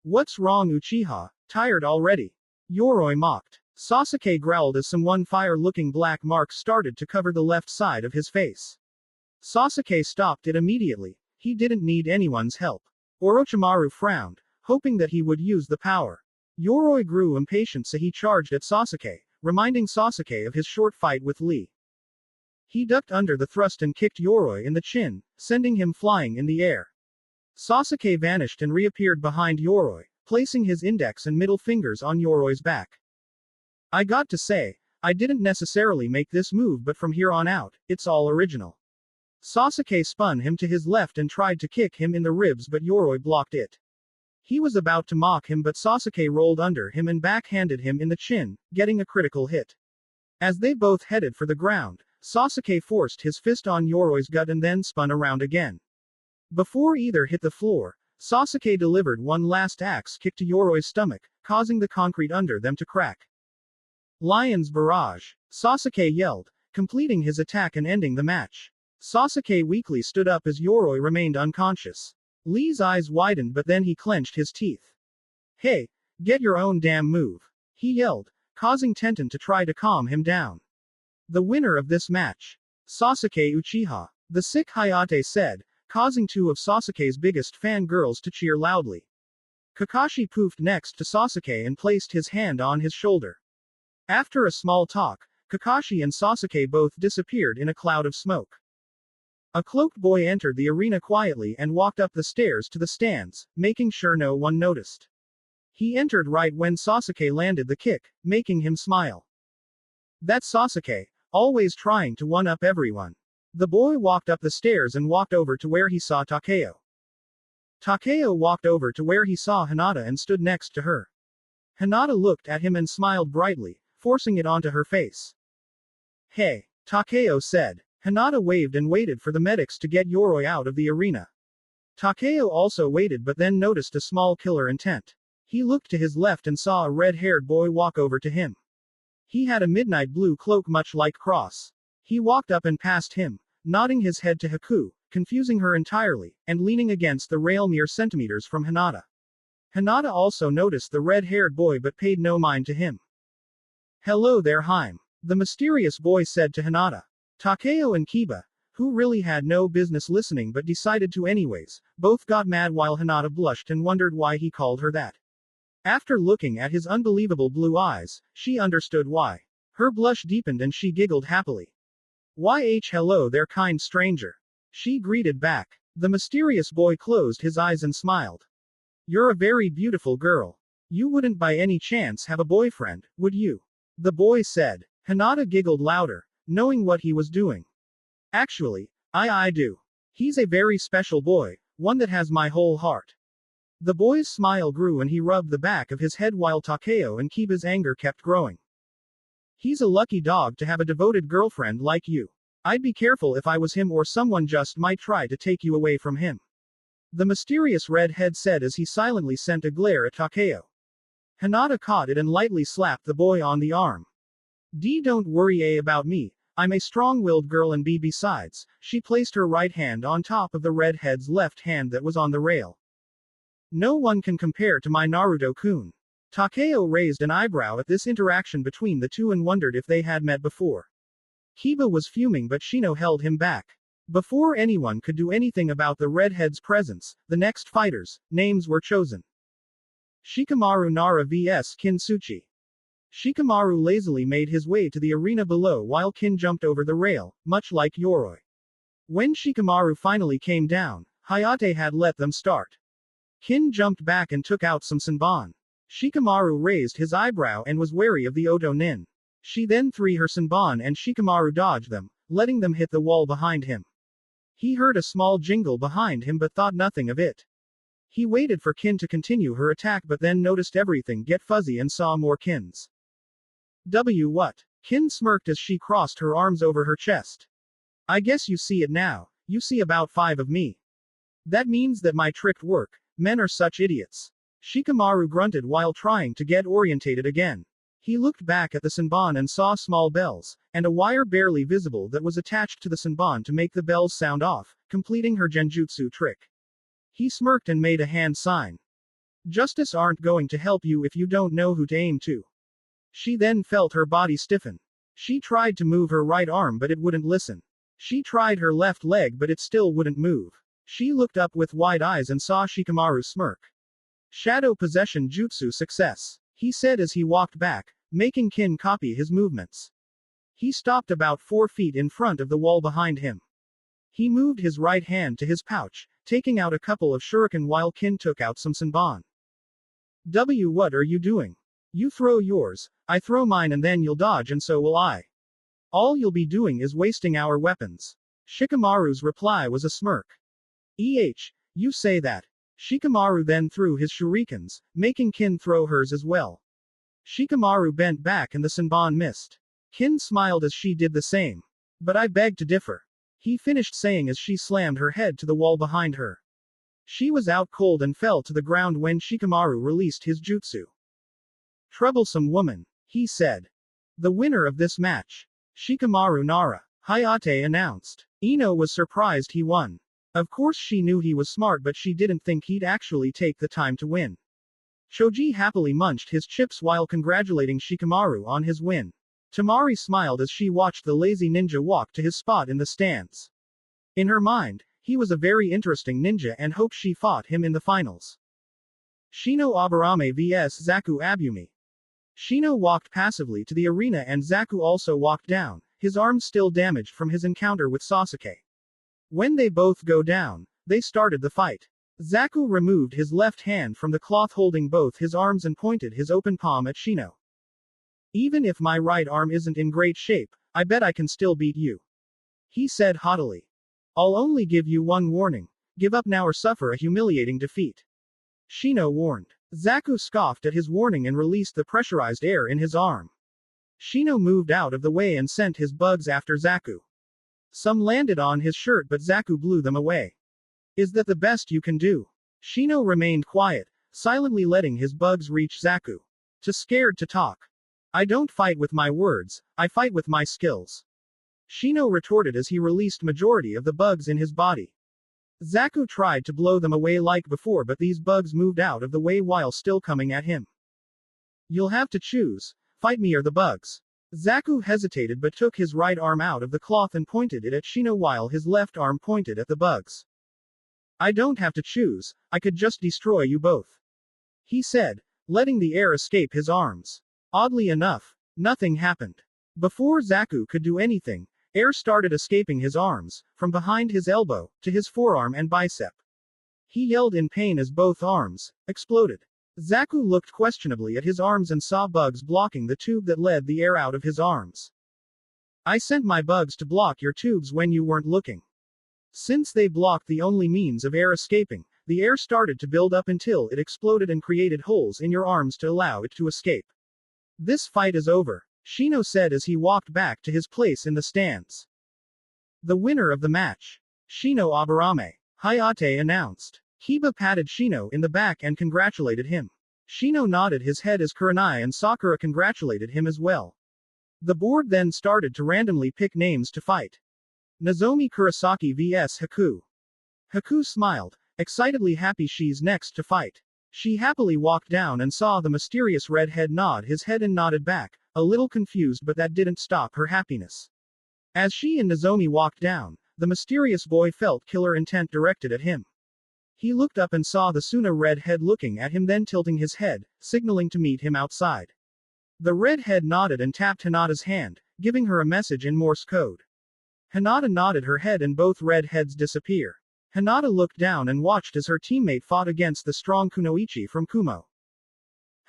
What's wrong, Uchiha? Tired already? Yoroi mocked. Sasuke growled as some fire-looking black marks started to cover the left side of his face. Sasuke stopped it immediately. He didn't need anyone's help. Orochimaru frowned, hoping that he would use the power. Yoroi grew impatient so he charged at Sasuke, reminding Sasuke of his short fight with Lee. He ducked under the thrust and kicked Yoroi in the chin, sending him flying in the air. Sasuke vanished and reappeared behind Yoroi, placing his index and middle fingers on Yoroi's back. I got to say, I didn't necessarily make this move but from here on out, it's all original. Sasuke spun him to his left and tried to kick him in the ribs but Yoroi blocked it. He was about to mock him but Sasuke rolled under him and backhanded him in the chin, getting a critical hit. As they both headed for the ground, Sasuke forced his fist on Yoroi's gut and then spun around again. Before either hit the floor, Sasuke delivered one last axe kick to Yoroi's stomach, causing the concrete under them to crack. Lion's Barrage, Sasuke yelled, completing his attack and ending the match. Sasuke weakly stood up as Yoroi remained unconscious. Lee's eyes widened but then he clenched his teeth. Hey, get your own damn move, he yelled, causing Tenten to try to calm him down. The winner of this match, Sasuke Uchiha, the sick Hayate said, causing 2 of Sasuke's biggest fangirls to cheer loudly. Kakashi poofed next to Sasuke and placed his hand on his shoulder. After a small talk, Kakashi and Sasuke both disappeared in a cloud of smoke. A cloaked boy entered the arena quietly and walked up the stairs to the stands, making sure no one noticed. He entered right when Sasuke landed the kick, making him smile. That's Sasuke, always trying to one-up everyone. The boy walked up the stairs and walked over to where he saw Takeo. Takeo walked over to where he saw Hinata and stood next to her. Hinata looked at him and smiled brightly, forcing it onto her face. Hey, Takeo said. Hinata waved and waited for the medics to get Yoroi out of the arena. Takeo also waited but then noticed a small killer intent. He looked to his left and saw a red-haired boy walk over to him. He had a midnight blue cloak much like Cross. He walked up and passed him, nodding his head to Haku, confusing her entirely, and leaning against the rail mere centimeters from Hinata. Hinata also noticed the red-haired boy but paid no mind to him. Hello there, Haim. The mysterious boy said to Hinata. Takeo and Kiba, who really had no business listening but decided to anyways, both got mad while Hinata blushed and wondered why he called her that. After looking at his unbelievable blue eyes, she understood why. Her blush deepened and she giggled happily. Hello there, kind stranger. She greeted back. The mysterious boy closed his eyes and smiled. You're a very beautiful girl. You wouldn't by any chance have a boyfriend, would you? The boy said. Hinata giggled louder, knowing what he was doing. Actually, I do. He's a very special boy, one that has my whole heart. The boy's smile grew and he rubbed the back of his head while Takeo and Kiba's anger kept growing. He's a lucky dog to have a devoted girlfriend like you. I'd be careful if I was him or someone just might try to take you away from him. The mysterious redhead said as he silently sent a glare at Takeo. Hinata caught it and lightly slapped the boy on the arm. Don't worry about me, I'm a strong-willed girl and besides, she placed her right hand on top of the redhead's left hand that was on the rail. No one can compare to my Naruto-kun. Takeo raised an eyebrow at this interaction between the two and wondered if they had met before. Kiba was fuming but Shino held him back. Before anyone could do anything about the redhead's presence, the next fighters' names were chosen. Shikamaru Nara vs Kinsuchi. Shikamaru lazily made his way to the arena below while Kin jumped over the rail, much like Yoroi. When Shikamaru finally came down, Hayate had let them start. Kin jumped back and took out some Senbon. Shikamaru raised his eyebrow and was wary of the Oto Nin. She then threw her Senbon and Shikamaru dodged them, letting them hit the wall behind him. He heard a small jingle behind him but thought nothing of it. He waited for Kin to continue her attack but then noticed everything get fuzzy and saw more Kins. What? Kin smirked as she crossed her arms over her chest. I guess you see it now, you see about 5 of me. That means that my trick worked. Men are such idiots. Shikamaru grunted while trying to get orientated again. He looked back at the Senbon and saw small bells, and a wire barely visible that was attached to the Senbon to make the bells sound off, completing her genjutsu trick. He smirked and made a hand sign. Justice aren't going to help you if you don't know who to aim to. She then felt her body stiffen. She tried to move her right arm but it wouldn't listen. She tried her left leg but it still wouldn't move. She looked up with wide eyes and saw Shikamaru smirk. Shadow possession jutsu success, he said as he walked back, making Kin copy his movements. He stopped about 4 feet in front of the wall behind him. He moved his right hand to his pouch, taking out a couple of shuriken while Kin took out some Senbon. What are you doing? You throw yours, I throw mine and then you'll dodge and so will I. All you'll be doing is wasting our weapons. Shikamaru's reply was a smirk. You say that. Shikamaru then threw his shurikens, making Kin throw hers as well. Shikamaru bent back and the Senbon missed. Kin smiled as she did the same. But I beg to differ. He finished saying as she slammed her head to the wall behind her. She was out cold and fell to the ground when Shikamaru released his jutsu. Troublesome woman, he said. The winner of this match. Shikamaru Nara, Hayate announced. Ino was surprised he won. Of course she knew he was smart but she didn't think he'd actually take the time to win. Shoji happily munched his chips while congratulating Shikamaru on his win. Tamari smiled as she watched the lazy ninja walk to his spot in the stands. In her mind, he was a very interesting ninja and hoped she fought him in the finals. Shino Aburame vs Zaku Abumi. Shino walked passively to the arena and Zaku also walked down, his arm still damaged from his encounter with Sasuke. When they both go down, they started the fight. Zaku removed his left hand from the cloth holding both his arms and pointed his open palm at Shino. Even if my right arm isn't in great shape, I bet I can still beat you. He said haughtily. I'll only give you one warning. Give up now or suffer a humiliating defeat. Shino warned. Zaku scoffed at his warning and released the pressurized air in his arm. Shino moved out of the way and sent his bugs after Zaku. Some landed on his shirt but Zaku blew them away. Is that the best you can do? Shino remained quiet, silently letting his bugs reach Zaku. Too scared to talk. I don't fight with my words, I fight with my skills. Shino retorted as he released majority of the bugs in his body. Zaku tried to blow them away like before but these bugs moved out of the way while still coming at him. You'll have to choose, fight me or the bugs. Zaku hesitated but took his right arm out of the cloth and pointed it at Shino while his left arm pointed at the bugs. I don't have to choose, I could just destroy you both. He said, letting the air escape his arms. Oddly enough, nothing happened. Before Zaku could do anything, air started escaping his arms, from behind his elbow, to his forearm and bicep. He yelled in pain as both arms exploded. Zaku looked questionably at his arms and saw bugs blocking the tube that led the air out of his arms. I sent my bugs to block your tubes when you weren't looking. Since they blocked the only means of air escaping, the air started to build up until it exploded and created holes in your arms to allow it to escape. This fight is over, Shino said as he walked back to his place in the stands. The winner of the match, Shino Aburame, Hayate announced. Hiba patted Shino in the back and congratulated him. Shino nodded his head as Kurenai and Sakura congratulated him as well. The board then started to randomly pick names to fight. Nozomi Kurosaki vs Haku. Haku smiled, excitedly happy she's next to fight. She happily walked down and saw the mysterious redhead nod his head and nodded back, a little confused but that didn't stop her happiness. As she and Nozomi walked down, the mysterious boy felt killer intent directed at him. He looked up and saw the Suna redhead looking at him then tilting his head, signaling to meet him outside. The redhead nodded and tapped Hinata's hand, giving her a message in Morse code. Hinata nodded her head and both redheads disappear. Hinata looked down and watched as her teammate fought against the strong Kunoichi from Kumo.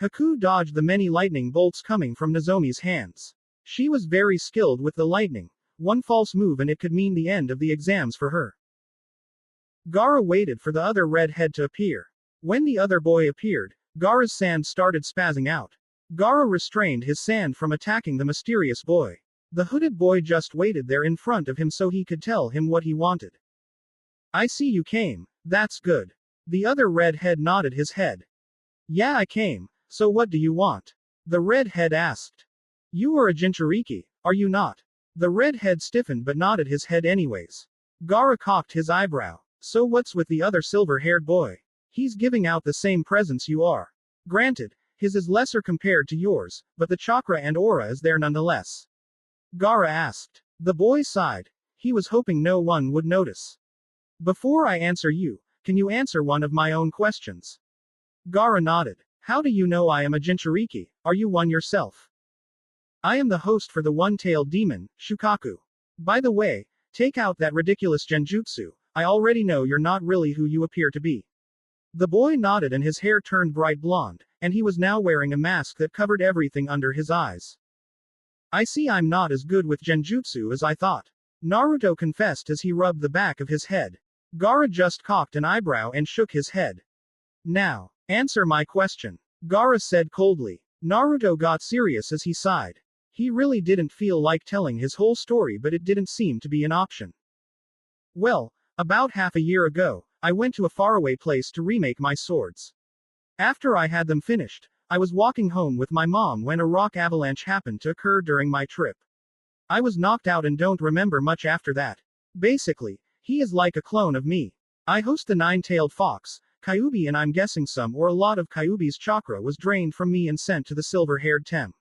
Haku dodged the many lightning bolts coming from Nozomi's hands. She was very skilled with the lightning. One false move and it could mean the end of the exams for her. Gaara waited for the other redhead to appear. When the other boy appeared, Gaara's sand started spazzing out. Gaara restrained his sand from attacking the mysterious boy. The hooded boy just waited there in front of him so he could tell him what he wanted. I see you came, that's good. The other redhead nodded his head. Yeah, I came, so what do you want? The redhead asked. You are a Jinchuriki, are you not? The redhead stiffened but nodded his head anyways. Gaara cocked his eyebrow. So what's with the other silver-haired boy? He's giving out the same presents you are. Granted, his is lesser compared to yours, but the chakra and aura is there nonetheless. Gaara asked. The boy sighed. He was hoping no one would notice. Before I answer you, can you answer one of my own questions? Gaara nodded. How do you know I am a Jinchuriki? Are you one yourself? I am the host for the one-tailed demon, Shukaku. By the way, take out that ridiculous genjutsu. I already know you're not really who you appear to be. The boy nodded and his hair turned bright blonde, and he was now wearing a mask that covered everything under his eyes. I see I'm not as good with genjutsu as I thought. Naruto confessed as he rubbed the back of his head. Gaara just cocked an eyebrow and shook his head. Now, answer my question. Gaara said coldly. Naruto got serious as he sighed. He really didn't feel like telling his whole story but it didn't seem to be an option. Well, about half a year ago, I went to a faraway place to remake my swords. After I had them finished, I was walking home with my mom when a rock avalanche happened to occur during my trip. I was knocked out and don't remember much after that. Basically, he is like a clone of me. I host the nine-tailed fox, Kyuubi, and I'm guessing some or a lot of Kyuubi's chakra was drained from me and sent to the silver-haired Tem.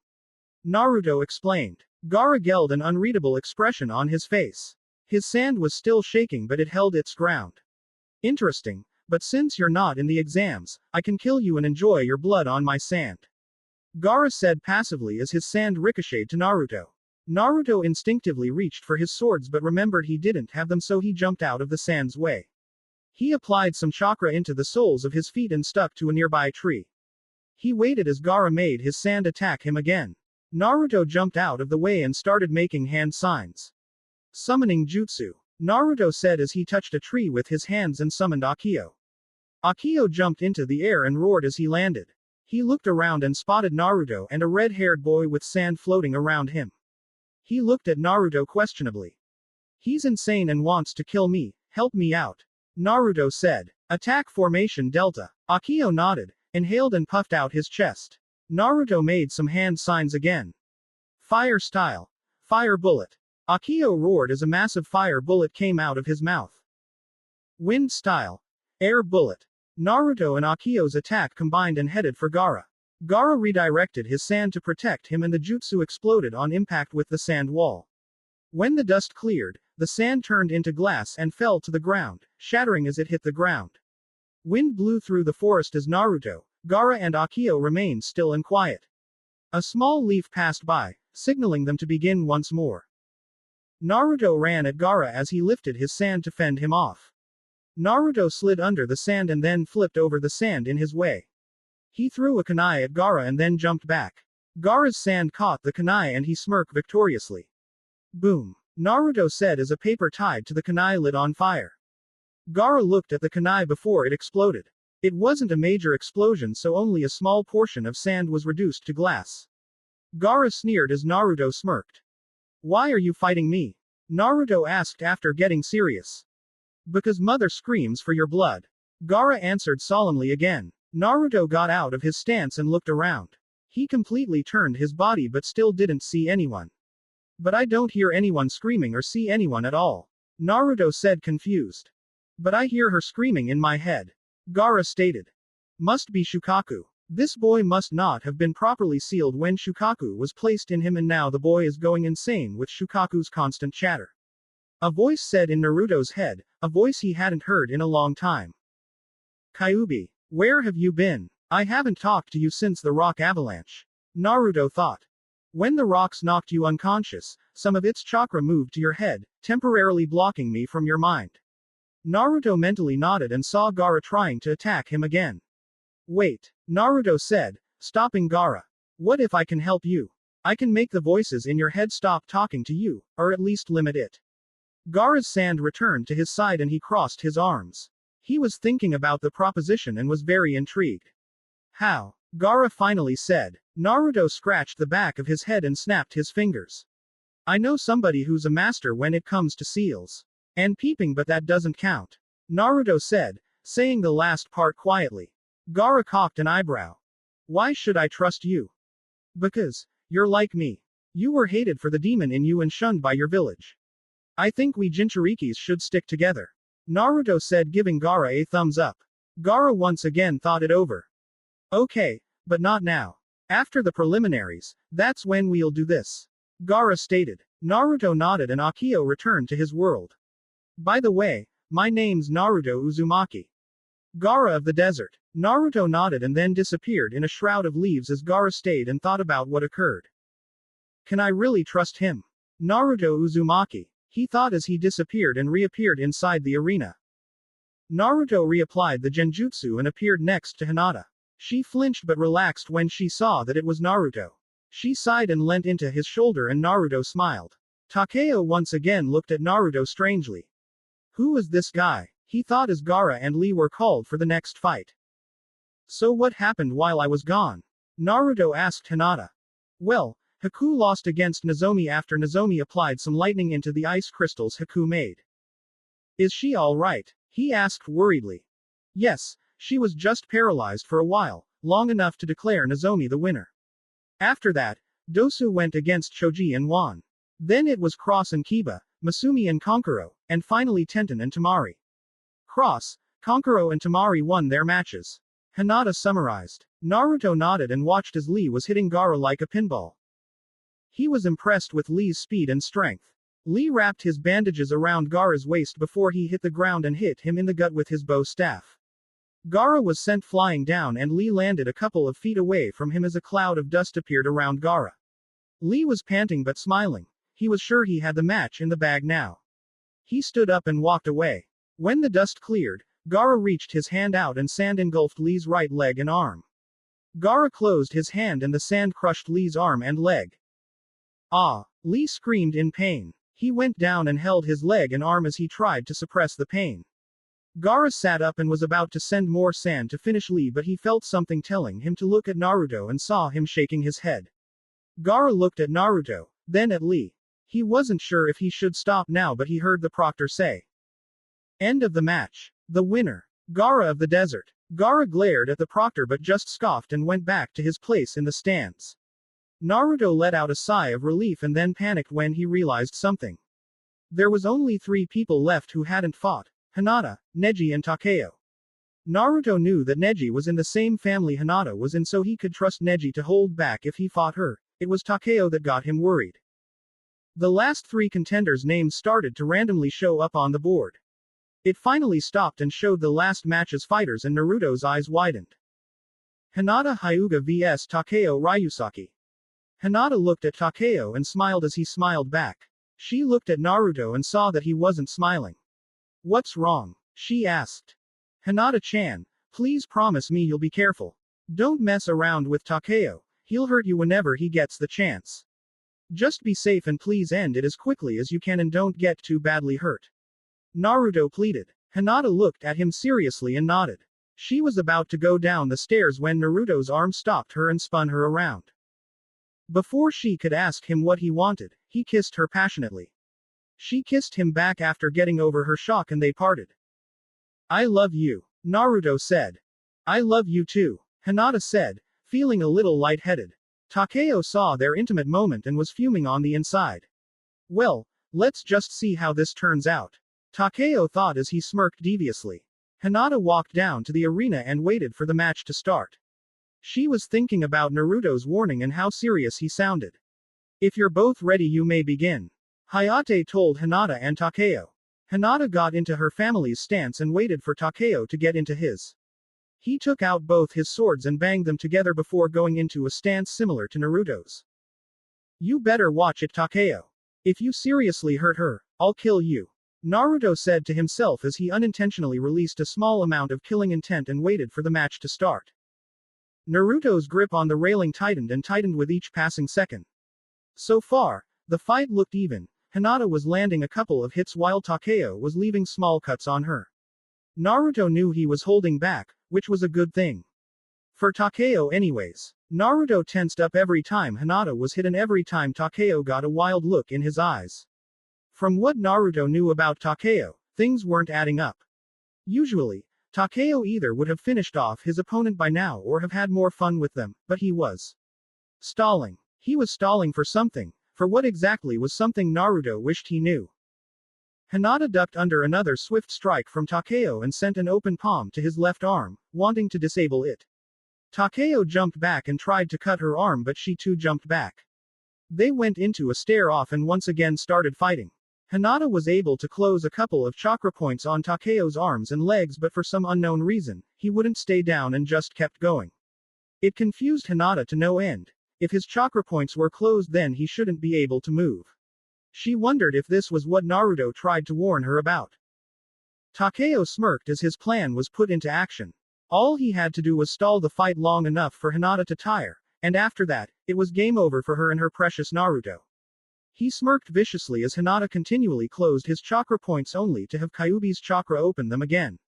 Naruto explained. Gaara yelled an unreadable expression on his face. His sand was still shaking but it held its ground. Interesting, but since you're not in the exams, I can kill you and enjoy your blood on my sand. Gaara said passively as his sand ricocheted to Naruto. Naruto instinctively reached for his swords but remembered he didn't have them so he jumped out of the sand's way. He applied some chakra into the soles of his feet and stuck to a nearby tree. He waited as Gaara made his sand attack him again. Naruto jumped out of the way and started making hand signs. Summoning jutsu, Naruto said as he touched a tree with his hands and summoned Akio. Akio jumped into the air and roared as he landed. He looked around and spotted Naruto and a red-haired boy with sand floating around him. He looked at Naruto questionably. He's insane and wants to kill me, help me out. Naruto said. Attack formation Delta. Akio nodded, inhaled and puffed out his chest. Naruto made some hand signs again. Fire style. Fire bullet. Akio roared as a massive fire bullet came out of his mouth. Wind style. Air bullet. Naruto and Akio's attack combined and headed for Gaara. Gaara redirected his sand to protect him and the jutsu exploded on impact with the sand wall. When the dust cleared, the sand turned into glass and fell to the ground, shattering as it hit the ground. Wind blew through the forest as Naruto, Gaara and Akio remained still and quiet. A small leaf passed by, signaling them to begin once more. Naruto ran at Gaara as he lifted his sand to fend him off. Naruto slid under the sand and then flipped over the sand in his way. He threw a kunai at Gaara and then jumped back. Gaara's sand caught the kunai and he smirked victoriously. Boom. Naruto said as a paper tied to the kunai lit on fire. Gaara looked at the kunai before it exploded. It wasn't a major explosion, so only a small portion of sand was reduced to glass. Gaara sneered as Naruto smirked. Why are you fighting me? Naruto asked after getting serious. Because mother screams for your blood. Gaara answered solemnly again. Naruto got out of his stance and looked around. He completely turned his body but still didn't see anyone. But I don't hear anyone screaming or see anyone at all. Naruto said confused. But I hear her screaming in my head. Gaara stated. Must be Shukaku. This boy must not have been properly sealed when Shukaku was placed in him and now the boy is going insane with Shukaku's constant chatter. A voice said in Naruto's head, a voice he hadn't heard in a long time. Kyuubi, where have you been? I haven't talked to you since the rock avalanche. Naruto thought. When the rocks knocked you unconscious, some of its chakra moved to your head, temporarily blocking me from your mind. Naruto mentally nodded and saw Gaara trying to attack him again. Wait, Naruto said, stopping Gaara. What if I can help you? I can make the voices in your head stop talking to you, or at least limit it. Gaara's sand returned to his side and he crossed his arms. He was thinking about the proposition and was very intrigued. How? Gaara finally said. Naruto scratched the back of his head and snapped his fingers. I know somebody who's a master when it comes to seals. And peeping, but that doesn't count. Naruto said, saying the last part quietly. Gaara cocked an eyebrow. Why should I trust you? Because you're like me. You were hated for the demon in you and shunned by your village. I think we Jinchurikis should stick together. Naruto said, giving Gaara a thumbs up. Gaara once again thought it over. Okay, but not now. After the preliminaries, that's when we'll do this. Gaara stated. Naruto nodded and Akio returned to his world. By the way, my name's Naruto Uzumaki. Gaara of the desert. Naruto nodded and then disappeared in a shroud of leaves as Gaara stayed and thought about what occurred. Can I really trust him? Naruto Uzumaki. He thought as he disappeared and reappeared inside the arena. Naruto reapplied the genjutsu and appeared next to Hinata. She flinched but relaxed when she saw that it was Naruto. She sighed and leant into his shoulder and Naruto smiled. Takeo once again looked at Naruto strangely. Who was this guy? He thought as Gaara and Lee were called for the next fight. So what happened while I was gone? Naruto asked Hinata. Well, Haku lost against Nozomi after Nozomi applied some lightning into the ice crystals Haku made. Is she alright? He asked worriedly. Yes, she was just paralyzed for a while, long enough to declare Nozomi the winner. After that, Dosu went against Choji and won. Then it was Cross and Kiba, Masumi and Konkuro, and finally Tenten and Tamari. Cross, Konkuro and Tamari won their matches. Hinata summarized. Naruto nodded and watched as Lee was hitting Gaara like a pinball. He was impressed with Lee's speed and strength. Lee wrapped his bandages around Gaara's waist before he hit the ground and hit him in the gut with his bow staff. Gaara was sent flying down and Lee landed a couple of feet away from him as a cloud of dust appeared around Gaara. Lee was panting but smiling. He was sure he had the match in the bag now. He stood up and walked away. When the dust cleared, Gaara reached his hand out and sand engulfed Lee's right leg and arm. Gaara closed his hand and the sand crushed Lee's arm and leg. Ah! Lee screamed in pain. He went down and held his leg and arm as he tried to suppress the pain. Gaara sat up and was about to send more sand to finish Lee, but he felt something telling him to look at Naruto and saw him shaking his head. Gaara looked at Naruto, then at Lee. He wasn't sure if he should stop now, but he heard the proctor say, "End of the match. The winner, Gaara of the desert." Gaara glared at the proctor but just scoffed and went back to his place in the stands. Naruto let out a sigh of relief and then panicked when he realized something. There was only 3 people left who hadn't fought: Hinata, Neji and Takeo. Naruto knew that Neji was in the same family Hinata was in, so he could trust Neji to hold back if he fought her. It was Takeo that got him worried. The last 3 contenders' names started to randomly show up on the board. It finally stopped and showed the last match's fighters, and Naruto's eyes widened. Hinata Hyuga vs Takeo Ryusaki. Hinata looked at Takeo and smiled as he smiled back. She looked at Naruto and saw that he wasn't smiling. "What's wrong?" she asked. "Hinata-chan, please promise me you'll be careful. Don't mess around with Takeo. He'll hurt you whenever he gets the chance. Just be safe and please end it as quickly as you can and don't get too badly hurt," Naruto pleaded. Hinata looked at him seriously and nodded. She was about to go down the stairs when Naruto's arm stopped her and spun her around. Before she could ask him what he wanted, he kissed her passionately. She kissed him back after getting over her shock and they parted. "I love you," Naruto said. "I love you too," Hinata said, feeling a little lightheaded. Takeo saw their intimate moment and was fuming on the inside. "Well, let's just see how this turns out," Takeo thought as he smirked deviously. Hinata walked down to the arena and waited for the match to start. She was thinking about Naruto's warning and how serious he sounded. "If you're both ready, you may begin," Hayate told Hinata and Takeo. Hinata got into her family's stance and waited for Takeo to get into his. He took out both his swords and banged them together before going into a stance similar to Naruto's. "You better watch it, Takeo. If you seriously hurt her, I'll kill you," Naruto said to himself as he unintentionally released a small amount of killing intent and waited for the match to start. Naruto's grip on the railing tightened and tightened with each passing second. So far, the fight looked even. Hinata was landing a couple of hits while Takeo was leaving small cuts on her. Naruto knew he was holding back, which was a good thing. For Takeo anyways. Naruto tensed up every time Hinata was hit and every time Takeo got a wild look in his eyes. From what Naruto knew about Takeo, things weren't adding up. Usually, Takeo either would have finished off his opponent by now or have had more fun with them, but he was stalling. He was stalling for something. For what exactly was something Naruto wished he knew. Hinata ducked under another swift strike from Takeo and sent an open palm to his left arm, wanting to disable it. Takeo jumped back and tried to cut her arm, but she too jumped back. They went into a stare-off and once again started fighting. Hinata was able to close a couple of chakra points on Takeo's arms and legs, but for some unknown reason, he wouldn't stay down and just kept going. It confused Hinata to no end. If his chakra points were closed, then he shouldn't be able to move. She wondered if this was what Naruto tried to warn her about. Takeo smirked as his plan was put into action. All he had to do was stall the fight long enough for Hinata to tire, and after that, it was game over for her and her precious Naruto. He smirked viciously as Hinata continually closed his chakra points only to have Kyuubi's chakra open them again.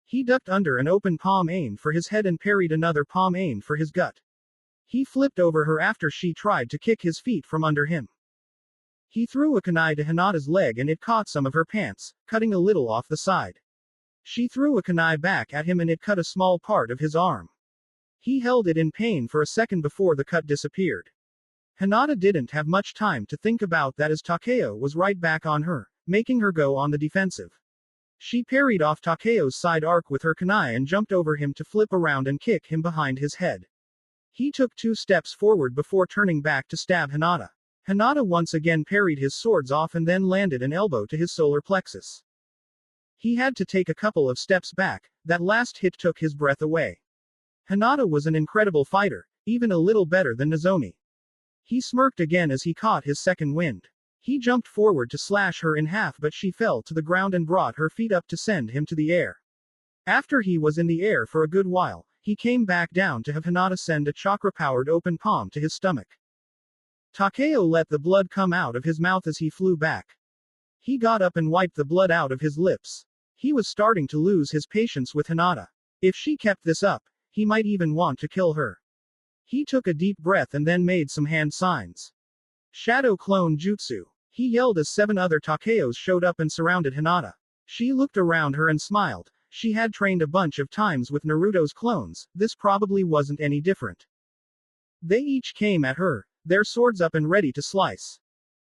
He ducked under an open palm aimed for his head and parried another palm aimed for his gut. He flipped over her after she tried to kick his feet from under him. He threw a kunai to Hinata's leg and it caught some of her pants, cutting a little off the side. She threw a kunai back at him and it cut a small part of his arm. He held it in pain for a second before the cut disappeared. Hinata didn't have much time to think about that as Takeo was right back on her, making her go on the defensive. She parried off Takeo's side arc with her kunai and jumped over him to flip around and kick him behind his head. He took 2 steps forward before turning back to stab Hinata. Hinata once again parried his swords off and then landed an elbow to his solar plexus. He had to take a couple of steps back. That last hit took his breath away. Hinata was an incredible fighter, even a little better than Nozomi. He smirked again as he caught his second wind. He jumped forward to slash her in half, but she fell to the ground and brought her feet up to send him to the air. After he was in the air for a good while, he came back down to have Hinata send a chakra-powered open palm to his stomach. Takeo let the blood come out of his mouth as he flew back. He got up and wiped the blood out of his lips. He was starting to lose his patience with Hinata. If she kept this up, he might even want to kill her. He took a deep breath and then made some hand signs. Shadow Clone Jutsu. He yelled as 7 other Takeos showed up and surrounded Hinata. She looked around her and smiled. She had trained a bunch of times with Naruto's clones, this probably wasn't any different. They each came at her, their swords up and ready to slice.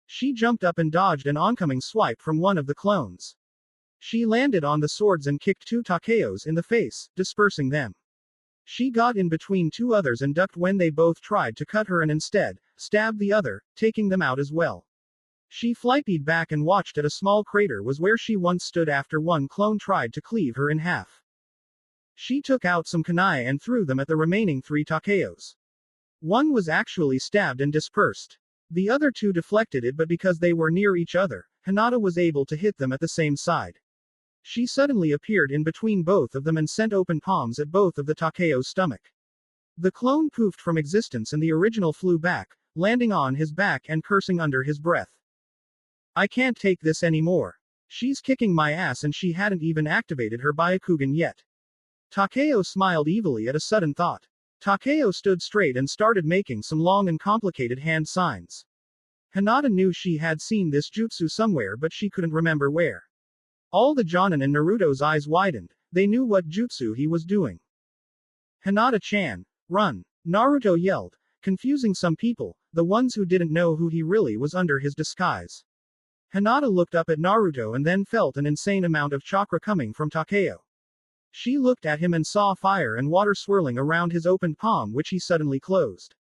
She jumped up and dodged an oncoming swipe from one of the clones. She landed on the swords and kicked 2 Takeos in the face, dispersing them. She got in between 2 others and ducked when they both tried to cut her and instead, stabbed the other, taking them out as well. She flighted back and watched at a small crater was where she once stood after one clone tried to cleave her in half. She took out some kunai and threw them at the remaining 3 Takeos. One was actually stabbed and dispersed. The other 2 deflected it, but because they were near each other, Hinata was able to hit them at the same side. She suddenly appeared in between both of them and sent open palms at both of the Takeo's stomach. The clone poofed from existence and the original flew back, landing on his back and cursing under his breath. I can't take this anymore. She's kicking my ass and she hadn't even activated her Byakugan yet. Takeo smiled evilly at a sudden thought. Takeo stood straight and started making some long and complicated hand signs. Hinata knew she had seen this jutsu somewhere but she couldn't remember where. All the Jonin in Naruto's eyes widened, they knew what jutsu he was doing. Hinata-chan, run! Naruto yelled, confusing some people, the ones who didn't know who he really was under his disguise. Hinata looked up at Naruto and then felt an insane amount of chakra coming from Takeo. She looked at him and saw fire and water swirling around his open palm which he suddenly closed.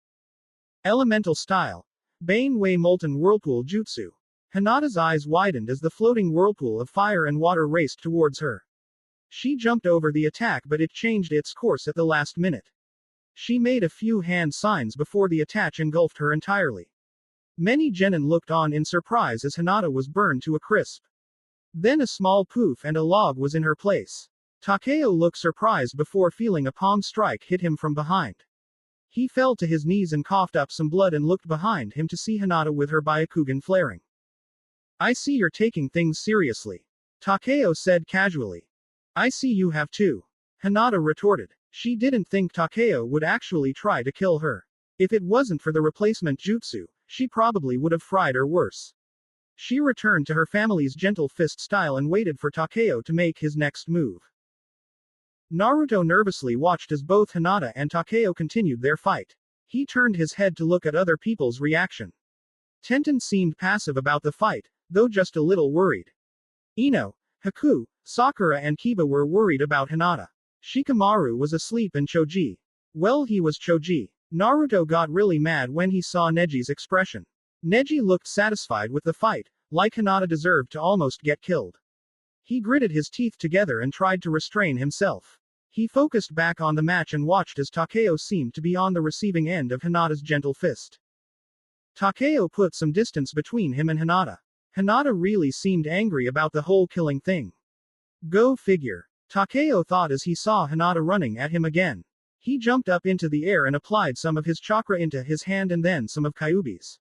Elemental style. Bane Wei Molten Whirlpool Jutsu. Hinata's eyes widened as the floating whirlpool of fire and water raced towards her. She jumped over the attack but it changed its course at the last minute. She made a few hand signs before the attack engulfed her entirely. Many genin looked on in surprise as Hinata was burned to a crisp. Then a small poof and a log was in her place. Takeo looked surprised before feeling a palm strike hit him from behind. He fell to his knees and coughed up some blood and looked behind him to see Hinata with her Byakugan flaring. I see you're taking things seriously. Takeo said casually. I see you have too. Hinata retorted. She didn't think Takeo would actually try to kill her. If it wasn't for the replacement jutsu, she probably would have fried or worse. She returned to her family's gentle fist style and waited for Takeo to make his next move. Naruto nervously watched as both Hinata and Takeo continued their fight. He turned his head to look at other people's reaction. Tenten seemed passive about the fight, though just a little worried. Ino, Haku, Sakura and Kiba were worried about Hinata. Shikamaru was asleep and Choji. Well, he was Choji. Naruto got really mad when he saw Neji's expression. Neji looked satisfied with the fight, like Hinata deserved to almost get killed. He gritted his teeth together and tried to restrain himself. He focused back on the match and watched as Takeo seemed to be on the receiving end of Hinata's gentle fist. Takeo put some distance between him and Hinata. Hinata really seemed angry about the whole killing thing. Go figure. Takeo thought as he saw Hinata running at him again. He jumped up into the air and applied some of his chakra into his hand and then some of Kyuubi's.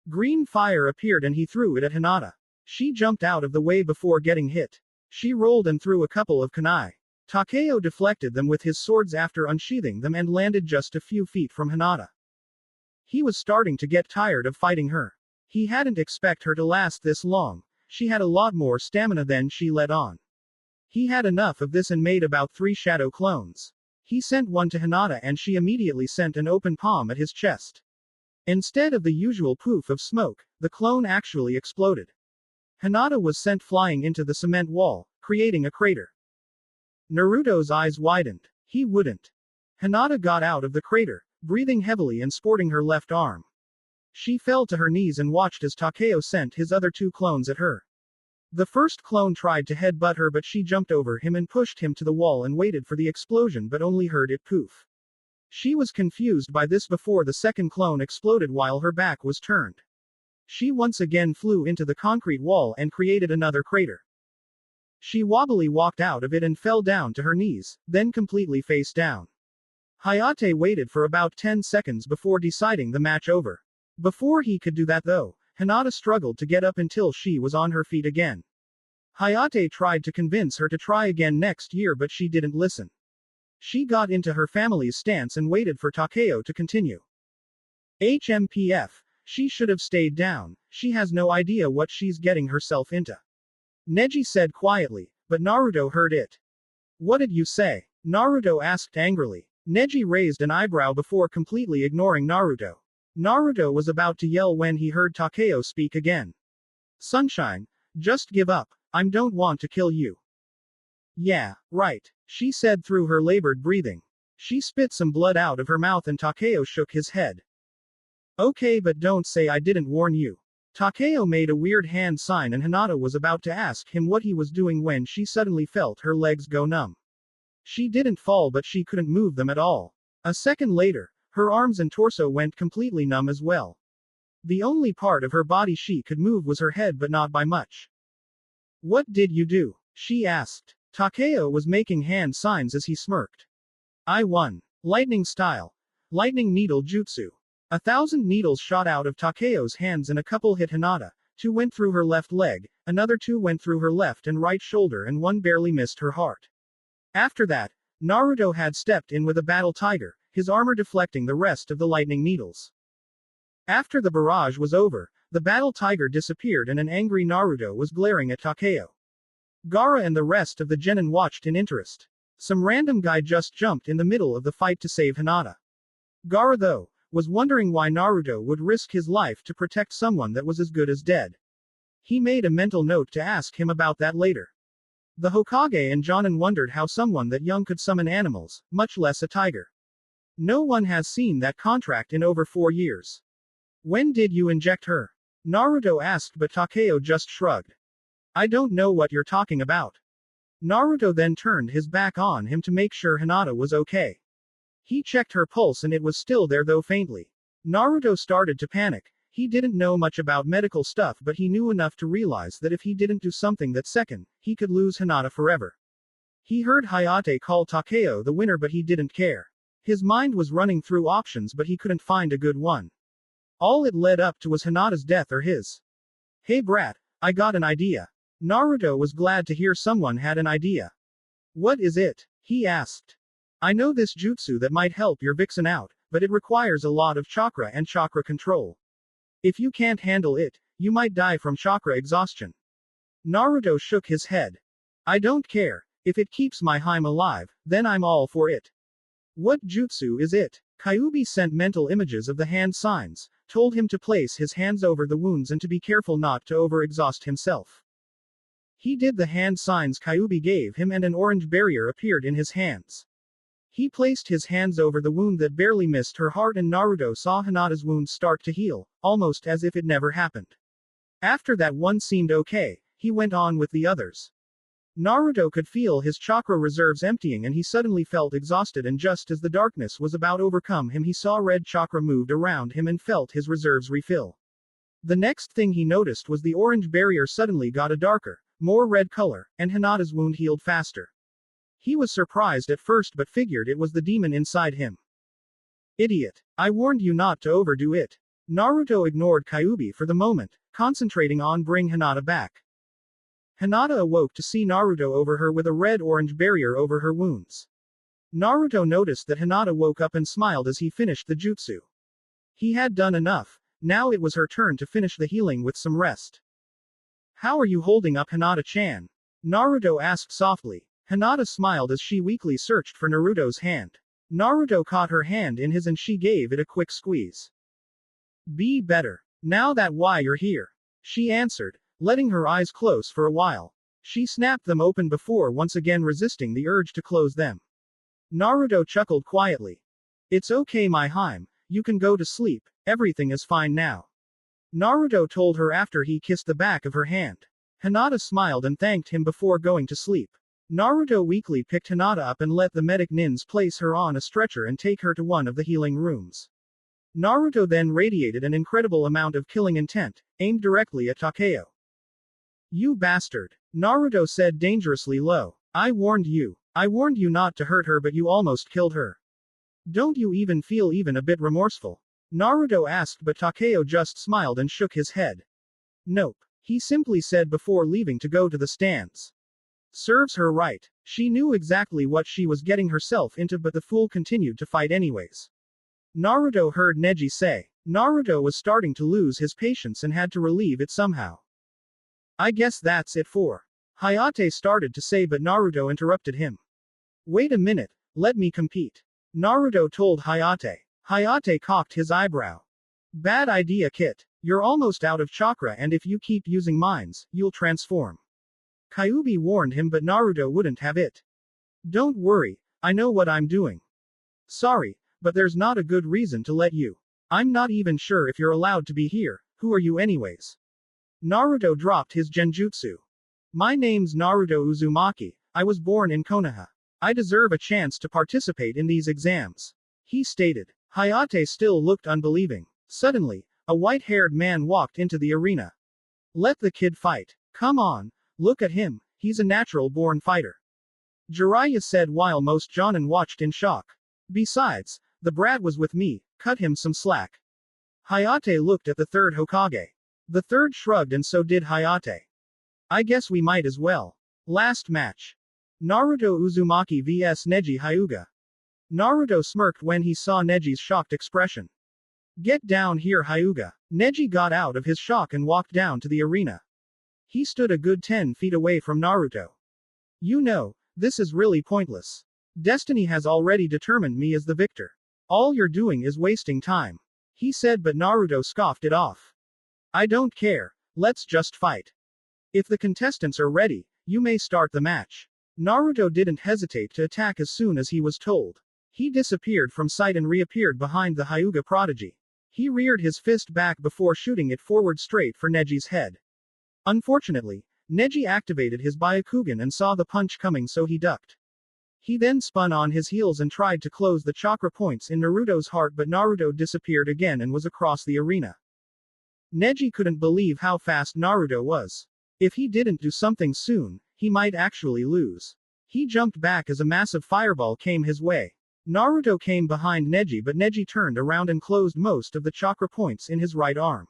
Green fire appeared and he threw it at Hinata. She jumped out of the way before getting hit. She rolled and threw a couple of kunai. Takeo deflected them with his swords after unsheathing them and landed just a few feet from Hinata. He was starting to get tired of fighting her. He hadn't expected her to last this long. She had a lot more stamina than she let on. He had enough of this and made about 3 shadow clones. He sent one to Hinata and she immediately sent an open palm at his chest. Instead of the usual poof of smoke, the clone actually exploded. Hinata was sent flying into the cement wall, creating a crater. Naruto's eyes widened. He wouldn't. Hinata got out of the crater, breathing heavily and sporting her left arm. She fell to her knees and watched as Takeo sent his other 2 clones at her. The first clone tried to headbutt her but she jumped over him and pushed him to the wall and waited for the explosion but only heard it poof. She was confused by this before the second clone exploded while her back was turned. She once again flew into the concrete wall and created another crater. She wobbly walked out of it and fell down to her knees, then completely face down. Hayate waited for about 10 seconds before deciding the match over. Before he could do that though, Hinata struggled to get up until she was on her feet again. Hayate tried to convince her to try again next year but she didn't listen. She got into her family's stance and waited for Takeo to continue. HMPF. She should have stayed down, she has no idea what she's getting herself into. Neji said quietly, but Naruto heard it. What did you say? Naruto asked angrily. Neji raised an eyebrow before completely ignoring Naruto. Naruto was about to yell when he heard Takeo speak again. Sunshine, just give up, I don't want to kill you. Yeah, right, she said through her labored breathing. She spit some blood out of her mouth and Takeo shook his head. Okay, but don't say I didn't warn you. Takeo made a weird hand sign and Hinata was about to ask him what he was doing when she suddenly felt her legs go numb. She didn't fall but she couldn't move them at all. A second later, her arms and torso went completely numb as well. The only part of her body she could move was her head but not by much. What did you do? She asked. Takeo was making hand signs as he smirked. I won. Lightning style. Lightning needle jutsu. 1,000 needles shot out of Takeo's hands and a couple hit Hinata. 2 went through her left leg, another 2 went through her left and right shoulder and 1 barely missed her heart. After that, Naruto had stepped in with a battle tiger, his armor deflecting the rest of the lightning needles. After the barrage was over, the battle tiger disappeared and an angry Naruto was glaring at Takeo. Gaara and the rest of the genin watched in interest. Some random guy just jumped in the middle of the fight to save Hinata. Gaara though, was wondering why Naruto would risk his life to protect someone that was as good as dead. He made a mental note to ask him about that later. The Hokage and Jonin wondered how someone that young could summon animals, much less a tiger. No one has seen that contract in over 4 years. When did you inject her? Naruto asked but Takeo just shrugged. I don't know what you're talking about. Naruto then turned his back on him to make sure Hinata was okay. He checked her pulse and it was still there though faintly. Naruto started to panic. He didn't know much about medical stuff but he knew enough to realize that if he didn't do something that second, he could lose Hinata forever. He heard Hayate call Takeo the winner but he didn't care. His mind was running through options but he couldn't find a good one. All it led up to was Hinata's death or his. Hey brat, I got an idea. Naruto was glad to hear someone had an idea. What is it? He asked. I know this jutsu that might help your vixen out, but it requires a lot of chakra and chakra control. If you can't handle it, you might die from chakra exhaustion. Naruto shook his head. I don't care. If it keeps my Hime alive, then I'm all for it. What jutsu is it? Kyuubi sent mental images of the hand signs, told him to place his hands over the wounds and to be careful not to overexhaust himself. He did the hand signs Kyuubi gave him and an orange barrier appeared in his hands. He placed his hands over the wound that barely missed her heart and Naruto saw Hinata's wound start to heal, almost as if it never happened. After that one seemed okay, he went on with the others. Naruto could feel his chakra reserves emptying and he suddenly felt exhausted and just as the darkness was about to overcome him he saw red chakra moved around him and felt his reserves refill. The next thing he noticed was the orange barrier suddenly got a darker, more red color, and Hinata's wound healed faster. He was surprised at first but figured it was the demon inside him. Idiot. I warned you not to overdo it. Naruto ignored Kyuubi for the moment, concentrating on bring Hinata back. Hinata awoke to see Naruto over her with a red-orange barrier over her wounds. Naruto noticed that Hinata woke up and smiled as he finished the jutsu. He had done enough, now it was her turn to finish the healing with some rest. How are you holding up Hinata-chan? Naruto asked softly. Hinata smiled as she weakly searched for Naruto's hand. Naruto caught her hand in his and she gave it a quick squeeze. Be better. Now that why you're here. She answered, letting her eyes close for a while. She snapped them open before once again resisting the urge to close them. Naruto chuckled quietly. It's okay my Hime, you can go to sleep, everything is fine now. Naruto told her after he kissed the back of her hand. Hinata smiled and thanked him before going to sleep. Naruto weakly picked Hinata up and let the medic nins place her on a stretcher and take her to one of the healing rooms. Naruto then radiated an incredible amount of killing intent, aimed directly at Takeo. You bastard. Naruto said dangerously low. I warned you. I warned you not to hurt her, but you almost killed her. Don't you even feel even a bit remorseful? Naruto asked, but Takeo just smiled and shook his head. Nope. He simply said before leaving to go to the stands. Serves her right. She knew exactly what she was getting herself into, but the fool continued to fight anyways. Naruto heard Neji say. Naruto was starting to lose his patience and had to relieve it somehow. I guess that's it for. Hayate started to say, but Naruto interrupted him. Wait a minute, let me compete. Naruto told Hayate. Hayate cocked his eyebrow. Bad idea, Kit. You're almost out of chakra, and if you keep using mines, you'll transform. Kyuubi warned him, but Naruto wouldn't have it. Don't worry, I know what I'm doing. Sorry, but there's not a good reason to let you. I'm not even sure if you're allowed to be here. Who are you anyways? Naruto dropped his genjutsu. My name's Naruto Uzumaki. I was born in Konoha. I deserve a chance to participate in these exams. He stated. Hayate still looked unbelieving. Suddenly, a white-haired man walked into the arena. Let the kid fight. Come on, look at him, he's a natural-born fighter. Jiraiya said while most Jonin watched in shock. Besides, the brat was with me, cut him some slack. Hayate looked at the third Hokage. The third shrugged and so did Hayate. I guess we might as well. Last match. Naruto Uzumaki vs Neji Hyuga. Naruto smirked when he saw Neji's shocked expression. Get down here, Hyuga. Neji got out of his shock and walked down to the arena. He stood a good 10 feet away from Naruto. You know, this is really pointless. Destiny has already determined me as the victor. All you're doing is wasting time. He said, but Naruto scoffed it off. I don't care, let's just fight. If the contestants are ready, you may start the match. Naruto didn't hesitate to attack as soon as he was told. He disappeared from sight and reappeared behind the Hyuga prodigy. He reared his fist back before shooting it forward straight for Neji's head. Unfortunately, Neji activated his Byakugan and saw the punch coming, so he ducked. He then spun on his heels and tried to close the chakra points in Naruto's heart, but Naruto disappeared again and was across the arena. Neji couldn't believe how fast Naruto was. If he didn't do something soon, he might actually lose. He jumped back as a massive fireball came his way. Naruto came behind Neji, but Neji turned around and closed most of the chakra points in his right arm.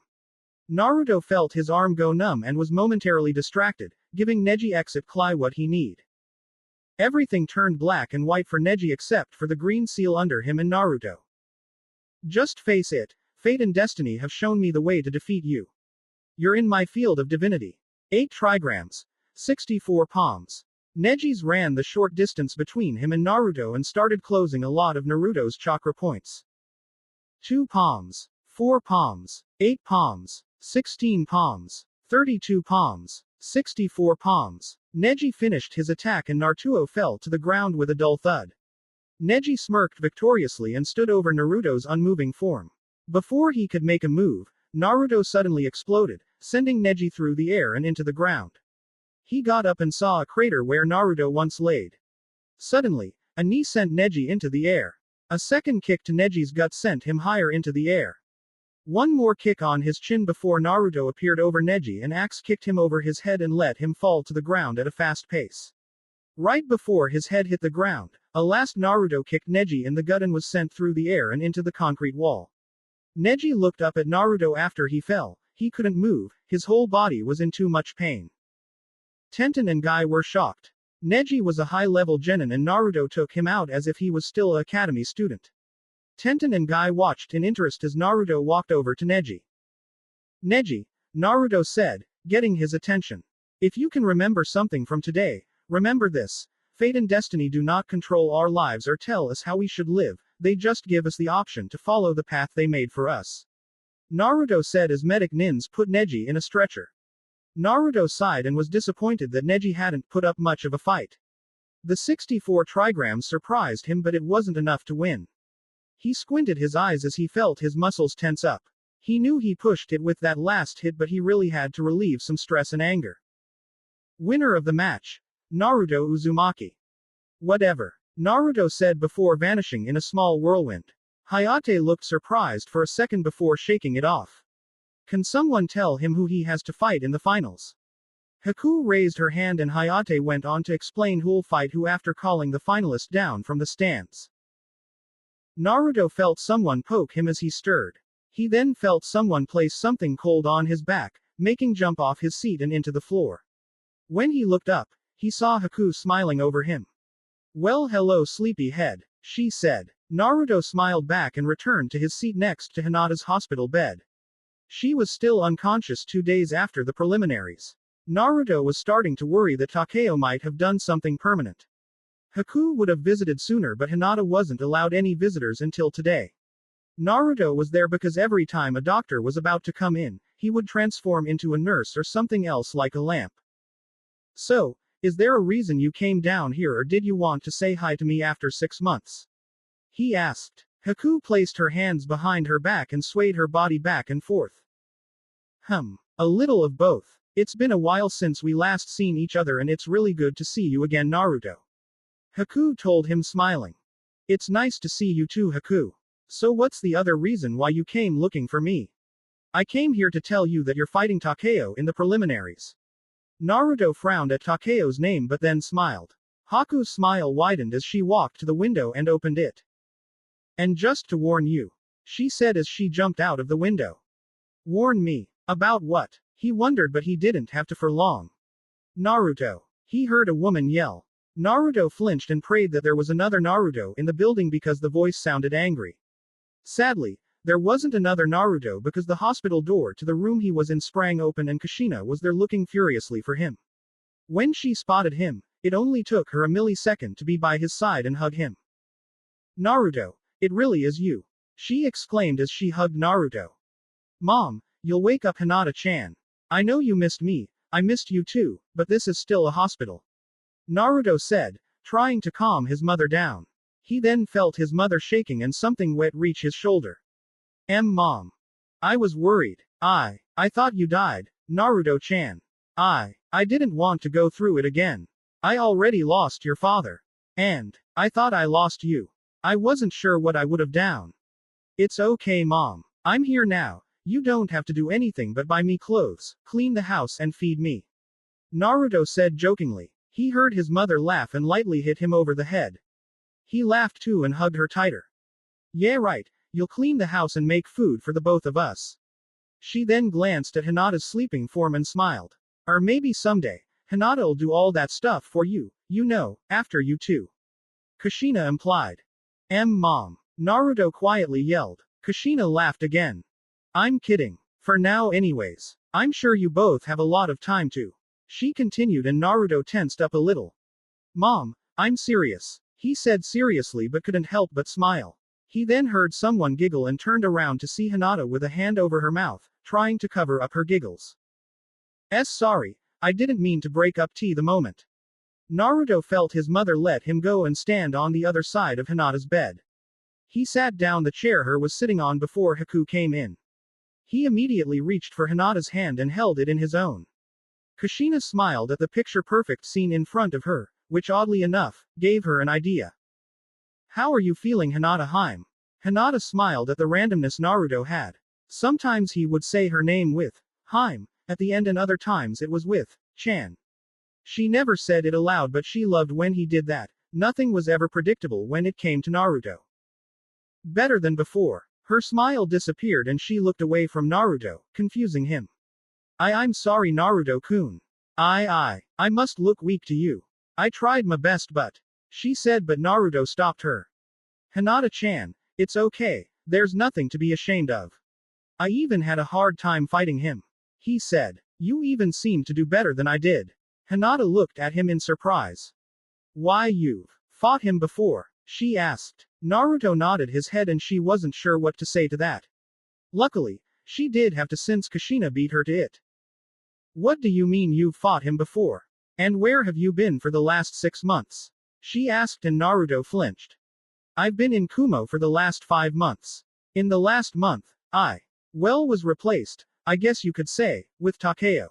Naruto felt his arm go numb and was momentarily distracted, giving Neji exit Cly what he need. Everything turned black and white for Neji except for the green seal under him and Naruto. Just face it, fate and destiny have shown me the way to defeat you. You're in my field of divinity. 8 trigrams. 64 palms. Neji's ran the short distance between him and Naruto and started closing a lot of Naruto's chakra points. 2 palms. 4 palms. 8 palms. 16 palms. 32 palms. 64 palms. Neji finished his attack and Naruto fell to the ground with a dull thud. Neji smirked victoriously and stood over Naruto's unmoving form. Before he could make a move, Naruto suddenly exploded, sending Neji through the air and into the ground. He got up and saw a crater where Naruto once laid. Suddenly, a knee sent Neji into the air. A second kick to Neji's gut sent him higher into the air. One more kick on his chin before Naruto appeared over Neji and axe kicked him over his head and let him fall to the ground at a fast pace. Right before his head hit the ground, a last Naruto kicked Neji in the gut and was sent through the air and into the concrete wall. Neji looked up at Naruto after he fell. He couldn't move, his whole body was in too much pain. Tenten and Guy were shocked. Neji was a high-level genin and Naruto took him out as if he was still an academy student. Tenten and Guy watched in interest as Naruto walked over to Neji. Neji, Naruto said, getting his attention. If you can remember something from today, remember this. Fate and destiny do not control our lives or tell us how we should live, they just give us the option to follow the path they made for us. Naruto said as medic Nins put Neji in a stretcher. Naruto sighed and was disappointed that Neji hadn't put up much of a fight. The 64 trigrams surprised him, but it wasn't enough to win. He squinted his eyes as he felt his muscles tense up. He knew he pushed it with that last hit, but he really had to relieve some stress and anger. Winner of the match. Naruto Uzumaki. Whatever. Naruto said before vanishing in a small whirlwind. Hayate looked surprised for a second before shaking it off. Can someone tell him who he has to fight in the finals? Haku raised her hand and Hayate went on to explain who'll fight who after calling the finalist down from the stands. Naruto felt someone poke him as he stirred. He then felt someone place something cold on his back, making jump off his seat and into the floor. When he looked up, he saw Haku smiling over him. "Well, hello sleepy head," she said. Naruto smiled back and returned to his seat next to Hinata's hospital bed. She was still unconscious 2 days after the preliminaries. Naruto was starting to worry that Takeo might have done something permanent. Haku would have visited sooner but Hinata wasn't allowed any visitors until today. Naruto was there because every time a doctor was about to come in, he would transform into a nurse or something else like a lamp. "So, is there a reason you came down here or did you want to say hi to me after 6 months?" he asked. Haku placed her hands behind her back and swayed her body back and forth. A little of both. It's been a while since we last seen each other and it's really good to see you again Naruto. Haku told him smiling. "It's nice to see you too Haku. So what's the other reason why you came looking for me?" "I came here to tell you that you're fighting Takeo in the preliminaries." Naruto frowned at Takeo's name but then smiled. Haku's smile widened as she walked to the window and opened it. "And just to warn you," she said as she jumped out of the window. "Warn me? About what?" He wondered but he didn't have to for long. "Naruto." He heard a woman yell. Naruto flinched and prayed that there was another Naruto in the building because the voice sounded angry. Sadly, there wasn't another Naruto because the hospital door to the room he was in sprang open and Kushina was there looking furiously for him. When she spotted him, it only took her a millisecond to be by his side and hug him. "Naruto, it really is you," she exclaimed as she hugged Naruto. "Mom, you'll wake up Hinata-chan. I know you missed me, I missed you too, but this is still a hospital," Naruto said, trying to calm his mother down. He then felt his mother shaking and something wet reach his shoulder. Mom. I was worried. I thought you died, Naruto-chan. I didn't want to go through it again. I already lost your father. And I thought I lost you. I wasn't sure what I would have done." "It's okay Mom. I'm here now. You don't have to do anything but buy me clothes, clean the house and feed me," Naruto said jokingly. He heard his mother laugh and lightly hit him over the head. He laughed too and hugged her tighter. "Yeah right, you'll clean the house and make food for the both of us." She then glanced at Hinata's sleeping form and smiled. "Or maybe someday, Hinata'll do all that stuff for you, you know, after you too," Kushina implied. Mom. Naruto quietly yelled. Kushina laughed again. "I'm kidding. For now anyways. I'm sure you both have a lot of time to," she continued and Naruto tensed up a little. "Mom, I'm serious," he said seriously but couldn't help but smile. He then heard someone giggle and turned around to see Hinata with a hand over her mouth, trying to cover up her giggles. Sorry, I didn't mean to break up tea the moment." Naruto felt his mother let him go and stand on the other side of Hinata's bed. He sat down the chair her was sitting on before Haku came in. He immediately reached for Hinata's hand and held it in his own. Kushina smiled at the picture-perfect scene in front of her, which oddly enough, gave her an idea. "How are you feeling Hinata-hime?" Hinata smiled at the randomness Naruto had. Sometimes he would say her name with Hime at the end and other times it was with Chan. She never said it aloud but she loved when he did that. Nothing was ever predictable when it came to Naruto. Better than before. Her smile disappeared and she looked away from Naruto, confusing him. I'm sorry Naruto-kun. I must look weak to you. I tried my best but," she said but Naruto stopped her. "Hinata-chan, it's okay, there's nothing to be ashamed of. I even had a hard time fighting him," he said. "You even seemed to do better than I did." Hinata looked at him in surprise. "Why you've fought him before?" she asked. Naruto nodded his head and she wasn't sure what to say to that. Luckily, she did have to since Kushina beat her to it. "What do you mean you've fought him before? And where have you been for the last 6 months?" she asked and Naruto flinched. "I've been in Kumo for the last 5 months. In the last month, was replaced, I guess you could say, with Takeo.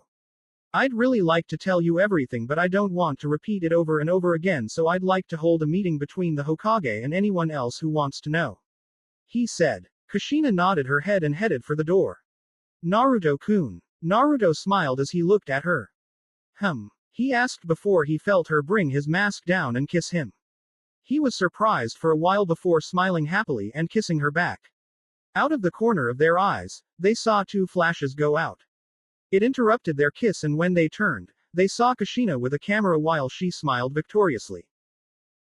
I'd really like to tell you everything but I don't want to repeat it over and over again so I'd like to hold a meeting between the Hokage and anyone else who wants to know," he said. Kushina nodded her head and headed for the door. "Naruto-kun." Naruto smiled as he looked at her. He asked before he felt her bring his mask down and kiss him. He was surprised for a while before smiling happily and kissing her back. Out of the corner of their eyes, they saw two flashes go out. It interrupted their kiss, and when they turned, they saw Kushina with a camera while she smiled victoriously.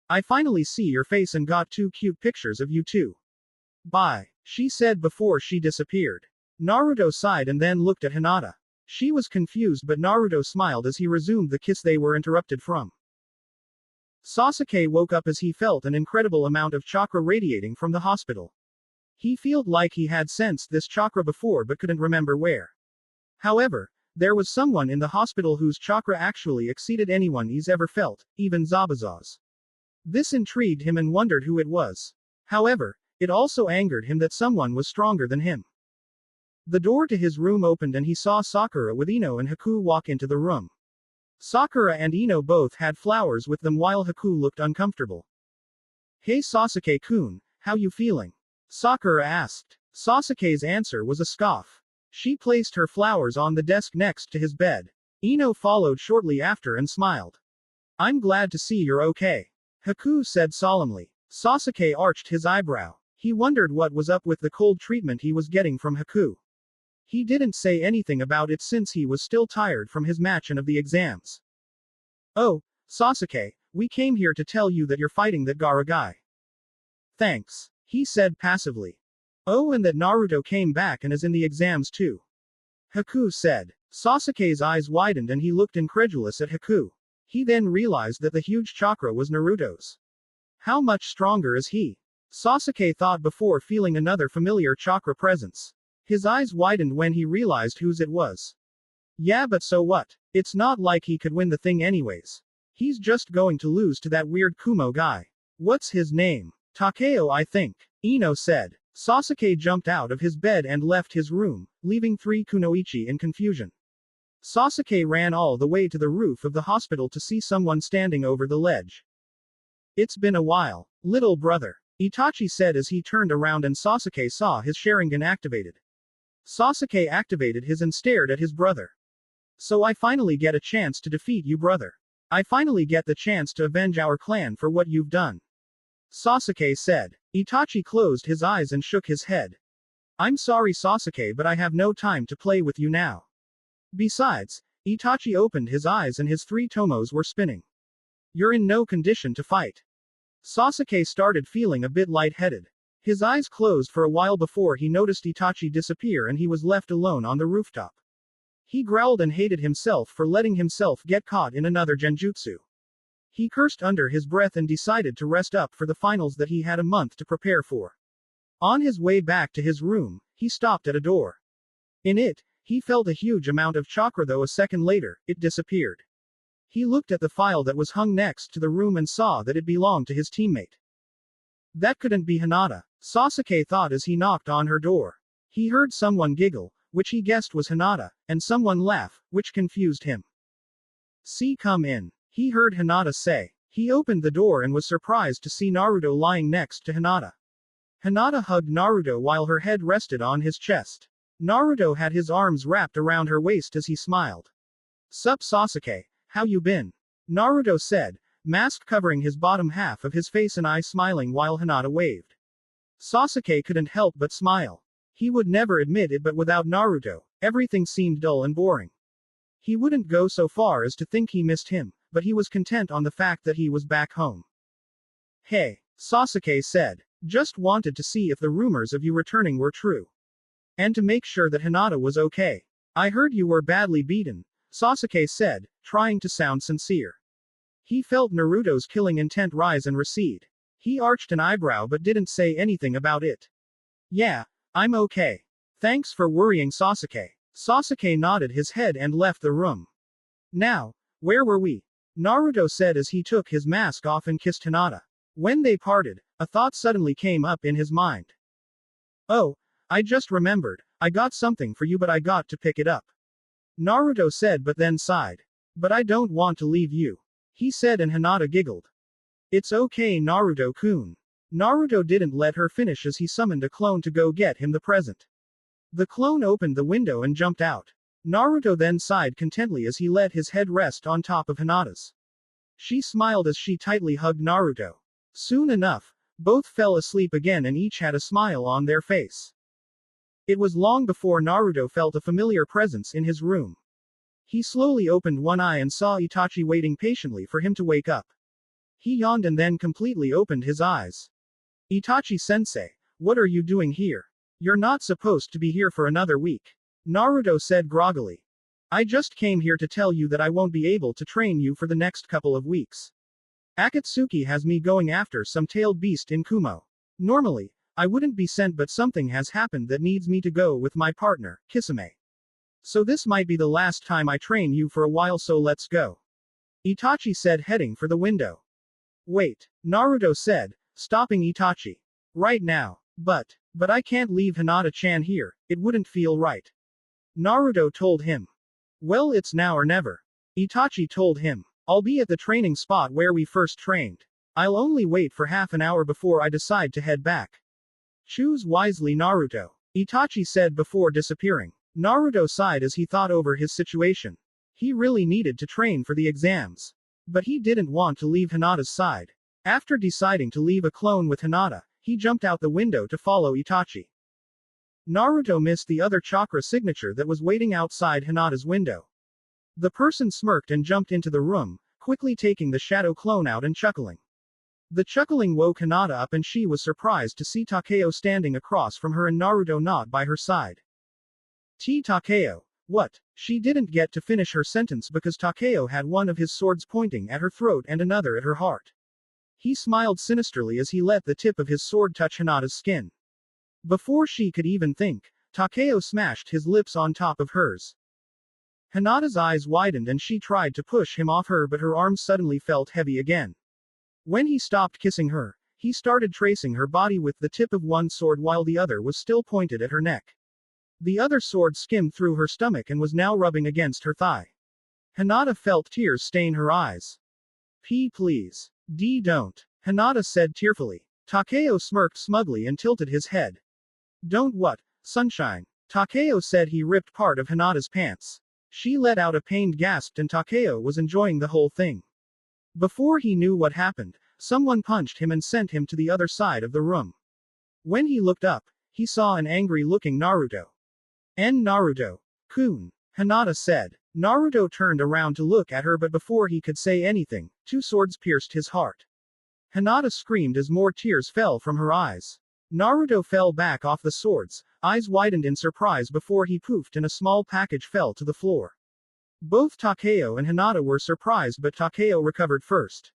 I finally see your face and got two cute pictures of you too. Bye, she said before she disappeared. Naruto sighed and then looked at Hinata. She was confused, but Naruto smiled as he resumed the kiss they were interrupted from. Sasuke woke up as he felt an incredible amount of chakra radiating from the hospital. He felt like he had sensed this chakra before but couldn't remember where. However, there was someone in the hospital whose chakra actually exceeded anyone he's ever felt, even Zabuza's. This intrigued him and wondered who it was. However, it also angered him that someone was stronger than him. The door to his room opened and he saw Sakura with Ino and Haku walk into the room. Sakura and Ino both had flowers with them while Haku looked uncomfortable. Hey Sasuke-kun, how you feeling? Sakura asked. Sasuke's answer was a scoff. She placed her flowers on the desk next to his bed. Ino followed shortly after and smiled. I'm glad to see you're okay. Haku said solemnly. Sasuke arched his eyebrow. He wondered what was up with the cold treatment he was getting from Haku. He didn't say anything about it since he was still tired from his match and of the exams. Oh, Sasuke, we came here to tell you that you're fighting that Gaara guy. Thanks, he said passively. Oh, and that Naruto came back and is in the exams too. Haku said. Sasuke's eyes widened and he looked incredulous at Haku. He then realized that the huge chakra was Naruto's. How much stronger is he? Sasuke thought before feeling another familiar chakra presence. His eyes widened when he realized whose it was. Yeah, but so what? It's not like he could win the thing anyways. He's just going to lose to that weird Kumo guy. What's his name? Takeo, I think. Ino said. Sasuke jumped out of his bed and left his room, leaving three kunoichi in confusion. Sasuke ran all the way to the roof of the hospital to see someone standing over the ledge. It's been a while, little brother, Itachi said as he turned around and Sasuke saw his Sharingan activated. Sasuke activated his and stared at his brother. So I finally get a chance to defeat you, brother. I finally get the chance to avenge our clan for what you've done. Sasuke said. Itachi closed his eyes and shook his head. I'm sorry Sasuke, but I have no time to play with you now. Besides, Itachi opened his eyes and his three tomos were spinning. You're in no condition to fight. Sasuke started feeling a bit lightheaded. His eyes closed for a while before he noticed Itachi disappear and he was left alone on the rooftop. He growled and hated himself for letting himself get caught in another genjutsu. He cursed under his breath and decided to rest up for the finals that he had a month to prepare for. On his way back to his room, he stopped at a door. In it, he felt a huge amount of chakra, though a second later, it disappeared. He looked at the file that was hung next to the room and saw that it belonged to his teammate. That couldn't be Hinata, Sasuke thought as he knocked on her door. He heard someone giggle, which he guessed was Hinata, and someone laugh, which confused him. See, come in, he heard Hinata say. He opened the door and was surprised to see Naruto lying next to Hinata. Hinata hugged Naruto while her head rested on his chest. Naruto had his arms wrapped around her waist as he smiled. Sup Sasuke, how you been? Naruto said, mask covering his bottom half of his face and eyes smiling while Hinata waved. Sasuke couldn't help but smile. He would never admit it, but without Naruto, everything seemed dull and boring. He wouldn't go so far as to think he missed him, but he was content on the fact that he was back home. Hey, Sasuke said, just wanted to see if the rumors of you returning were true. And to make sure that Hinata was okay. I heard you were badly beaten, Sasuke said, trying to sound sincere. He felt Naruto's killing intent rise and recede. He arched an eyebrow but didn't say anything about it. Yeah, I'm okay. Thanks for worrying Sasuke. Sasuke nodded his head and left the room. Now, where were we? Naruto said as he took his mask off and kissed Hinata. When they parted, a thought suddenly came up in his mind. Oh, I just remembered, I got something for you but I got to pick it up. Naruto said but then sighed. But I don't want to leave you. He said and Hinata giggled. It's okay Naruto-kun. Naruto didn't let her finish as he summoned a clone to go get him the present. The clone opened the window and jumped out. Naruto then sighed contentedly as he let his head rest on top of Hinata's. She smiled as she tightly hugged Naruto. Soon enough, both fell asleep again and each had a smile on their face. It was long before Naruto felt a familiar presence in his room. He slowly opened one eye and saw Itachi waiting patiently for him to wake up. He yawned and then completely opened his eyes. Itachi-sensei, what are you doing here? You're not supposed to be here for another week. Naruto said groggily. I just came here to tell you that I won't be able to train you for the next couple of weeks. Akatsuki has me going after some tailed beast in Kumo. Normally, I wouldn't be sent, but something has happened that needs me to go with my partner, Kisame. So this might be the last time I train you for a while, so let's go. Itachi said, heading for the window. Wait, Naruto said, stopping Itachi. Right now. But I can't leave Hinata-chan here, it wouldn't feel right. Naruto told him. Well, it's now or never. Itachi told him. I'll be at the training spot where we first trained. I'll only wait for half an hour before I decide to head back. Choose wisely, Naruto. Itachi said before disappearing. Naruto sighed as he thought over his situation. He really needed to train for the exams. But he didn't want to leave Hinata's side. After deciding to leave a clone with Hinata, he jumped out the window to follow Itachi. Naruto missed the other chakra signature that was waiting outside Hinata's window. The person smirked and jumped into the room, quickly taking the shadow clone out and chuckling. The chuckling woke Hinata up and she was surprised to see Takeo standing across from her and Naruto not by her side. Takeo. What? She didn't get to finish her sentence because Takeo had one of his swords pointing at her throat and another at her heart. He smiled sinisterly as he let the tip of his sword touch Hinata's skin. Before she could even think, Takeo smashed his lips on top of hers. Hinata's eyes widened and she tried to push him off her, but her arms suddenly felt heavy again. When he stopped kissing her, he started tracing her body with the tip of one sword while the other was still pointed at her neck. The other sword skimmed through her stomach and was now rubbing against her thigh. Hinata felt tears stain her eyes. Please. Don't. Hinata said tearfully. Takeo smirked smugly and tilted his head. Don't what, sunshine? Takeo said. He ripped part of Hinata's pants. She let out a pained gasp and Takeo was enjoying the whole thing. Before he knew what happened, someone punched him and sent him to the other side of the room. When he looked up, he saw an angry-looking Naruto. Naruto-kun, Hinata said. Naruto turned around to look at her, but before he could say anything, two swords pierced his heart. Hinata screamed as more tears fell from her eyes. Naruto fell back off the swords, eyes widened in surprise before he poofed and a small package fell to the floor. Both Takeo and Hinata were surprised, but Takeo recovered first.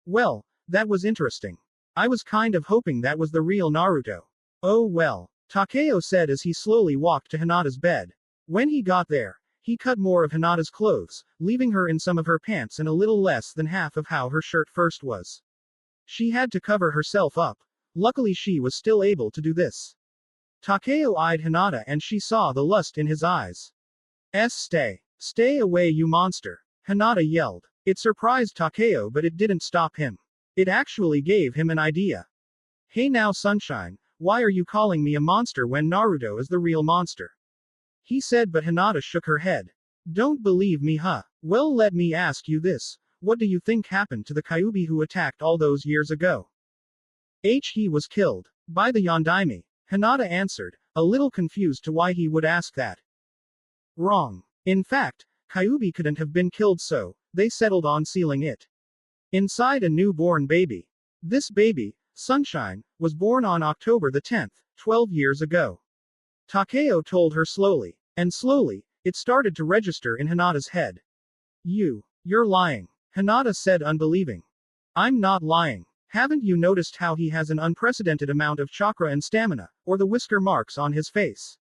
Well, that was interesting. I was kind of hoping that was the real Naruto. Oh well, Takeo said as he slowly walked to Hinata's bed. When he got there, he cut more of Hinata's clothes, leaving her in some of her pants and a little less than half of how her shirt first was. She had to cover herself up. Luckily she was still able to do this. Takeo eyed Hinata and she saw the lust in his eyes. Stay away, you monster. Hinata yelled. It surprised Takeo, but it didn't stop him. It actually gave him an idea. Hey now sunshine, why are you calling me a monster when Naruto is the real monster? He said, but Hinata shook her head. Don't believe me, huh? Well, let me ask you this. What do you think happened to the Kyuubi who attacked all those years ago? He was killed. By the Yondaime. Hinata answered, a little confused to why he would ask that. Wrong. In fact, Kyuubi couldn't have been killed, so they settled on sealing it inside a newborn baby. This baby, Sunshine, was born on October the 10th, 12 years ago. Takeo told her slowly. And slowly, it started to register in Hinata's head. You're lying. Hinata said, unbelieving. I'm not lying. Haven't you noticed how he has an unprecedented amount of chakra and stamina, or the whisker marks on his face?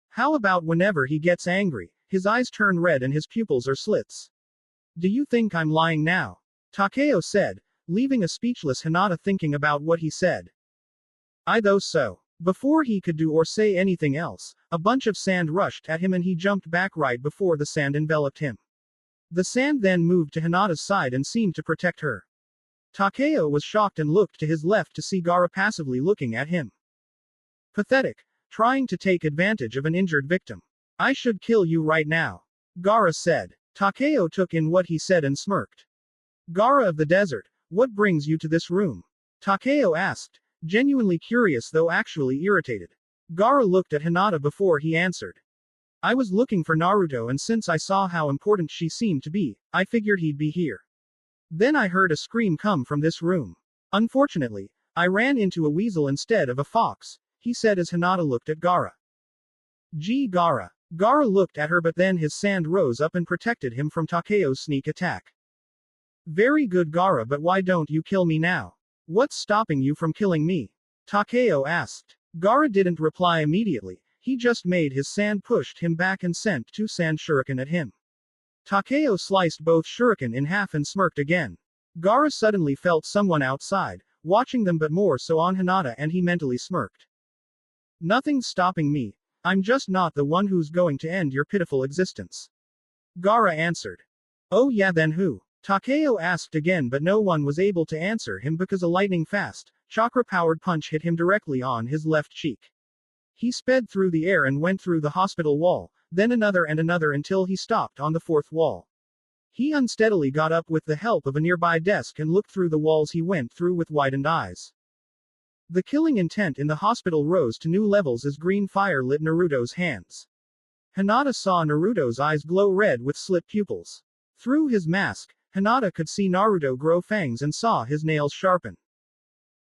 How about whenever he gets angry, his eyes turn red and his pupils are slits? Do you think I'm lying now? Takeo said, leaving a speechless Hinata thinking about what he said. I though so. Before he could do or say anything else, a bunch of sand rushed at him and he jumped back right before the sand enveloped him. The sand then moved to Hinata's side and seemed to protect her. Takeo was shocked and looked to his left to see Gaara passively looking at him. Pathetic, trying to take advantage of an injured victim. I should kill you right now. Gaara said. Takeo took in what he said and smirked. Gaara of the desert, what brings you to this room? Takeo asked, genuinely curious though actually irritated. Gaara looked at Hinata before he answered. I was looking for Naruto and since I saw how important she seemed to be, I figured he'd be here. Then I heard a scream come from this room. Unfortunately, I ran into a weasel instead of a fox, he said as Hinata looked at Gaara. Gee Gaara. Gaara looked at her but then his sand rose up and protected him from Takeo's sneak attack. Very good Gaara, but why don't you kill me now? What's stopping you from killing me? Takeo asked. Gaara didn't reply immediately, he just made his sand pushed him back and sent 2 sand shuriken at him. Takeo sliced both shuriken in half and smirked again. Gaara suddenly felt someone outside, watching them but more so on Hinata and he mentally smirked. Nothing's stopping me. I'm just not the one who's going to end your pitiful existence. Gaara answered. Oh yeah, then who? Takeo asked again but no one was able to answer him because a lightning-fast, chakra-powered punch hit him directly on his left cheek. He sped through the air and went through the hospital wall, then another and another until he stopped on the 4th wall. He unsteadily got up with the help of a nearby desk and looked through the walls he went through with widened eyes. The killing intent in the hospital rose to new levels as green fire lit Naruto's hands. Hinata saw Naruto's eyes glow red with slit pupils. Through his mask, Hinata could see Naruto grow fangs and saw his nails sharpen.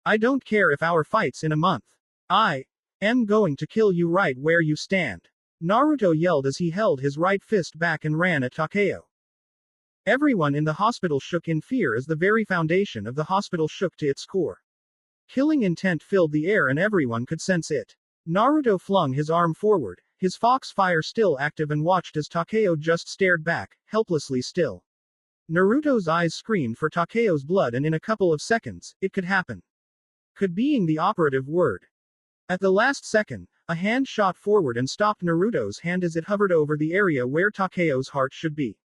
I don't care if our fight's in a month. I am going to kill you right where you stand. Naruto yelled as he held his right fist back and ran at Takeo. Everyone in the hospital shook in fear as the very foundation of the hospital shook to its core. Killing intent filled the air and everyone could sense it. Naruto flung his arm forward, his fox fire still active and watched as Takeo just stared back, helplessly still. Naruto's eyes screamed for Takeo's blood and in a couple of seconds, it could happen. Could being the operative word. At the last second, a hand shot forward and stopped Naruto's hand as it hovered over the area where Takeo's heart should be.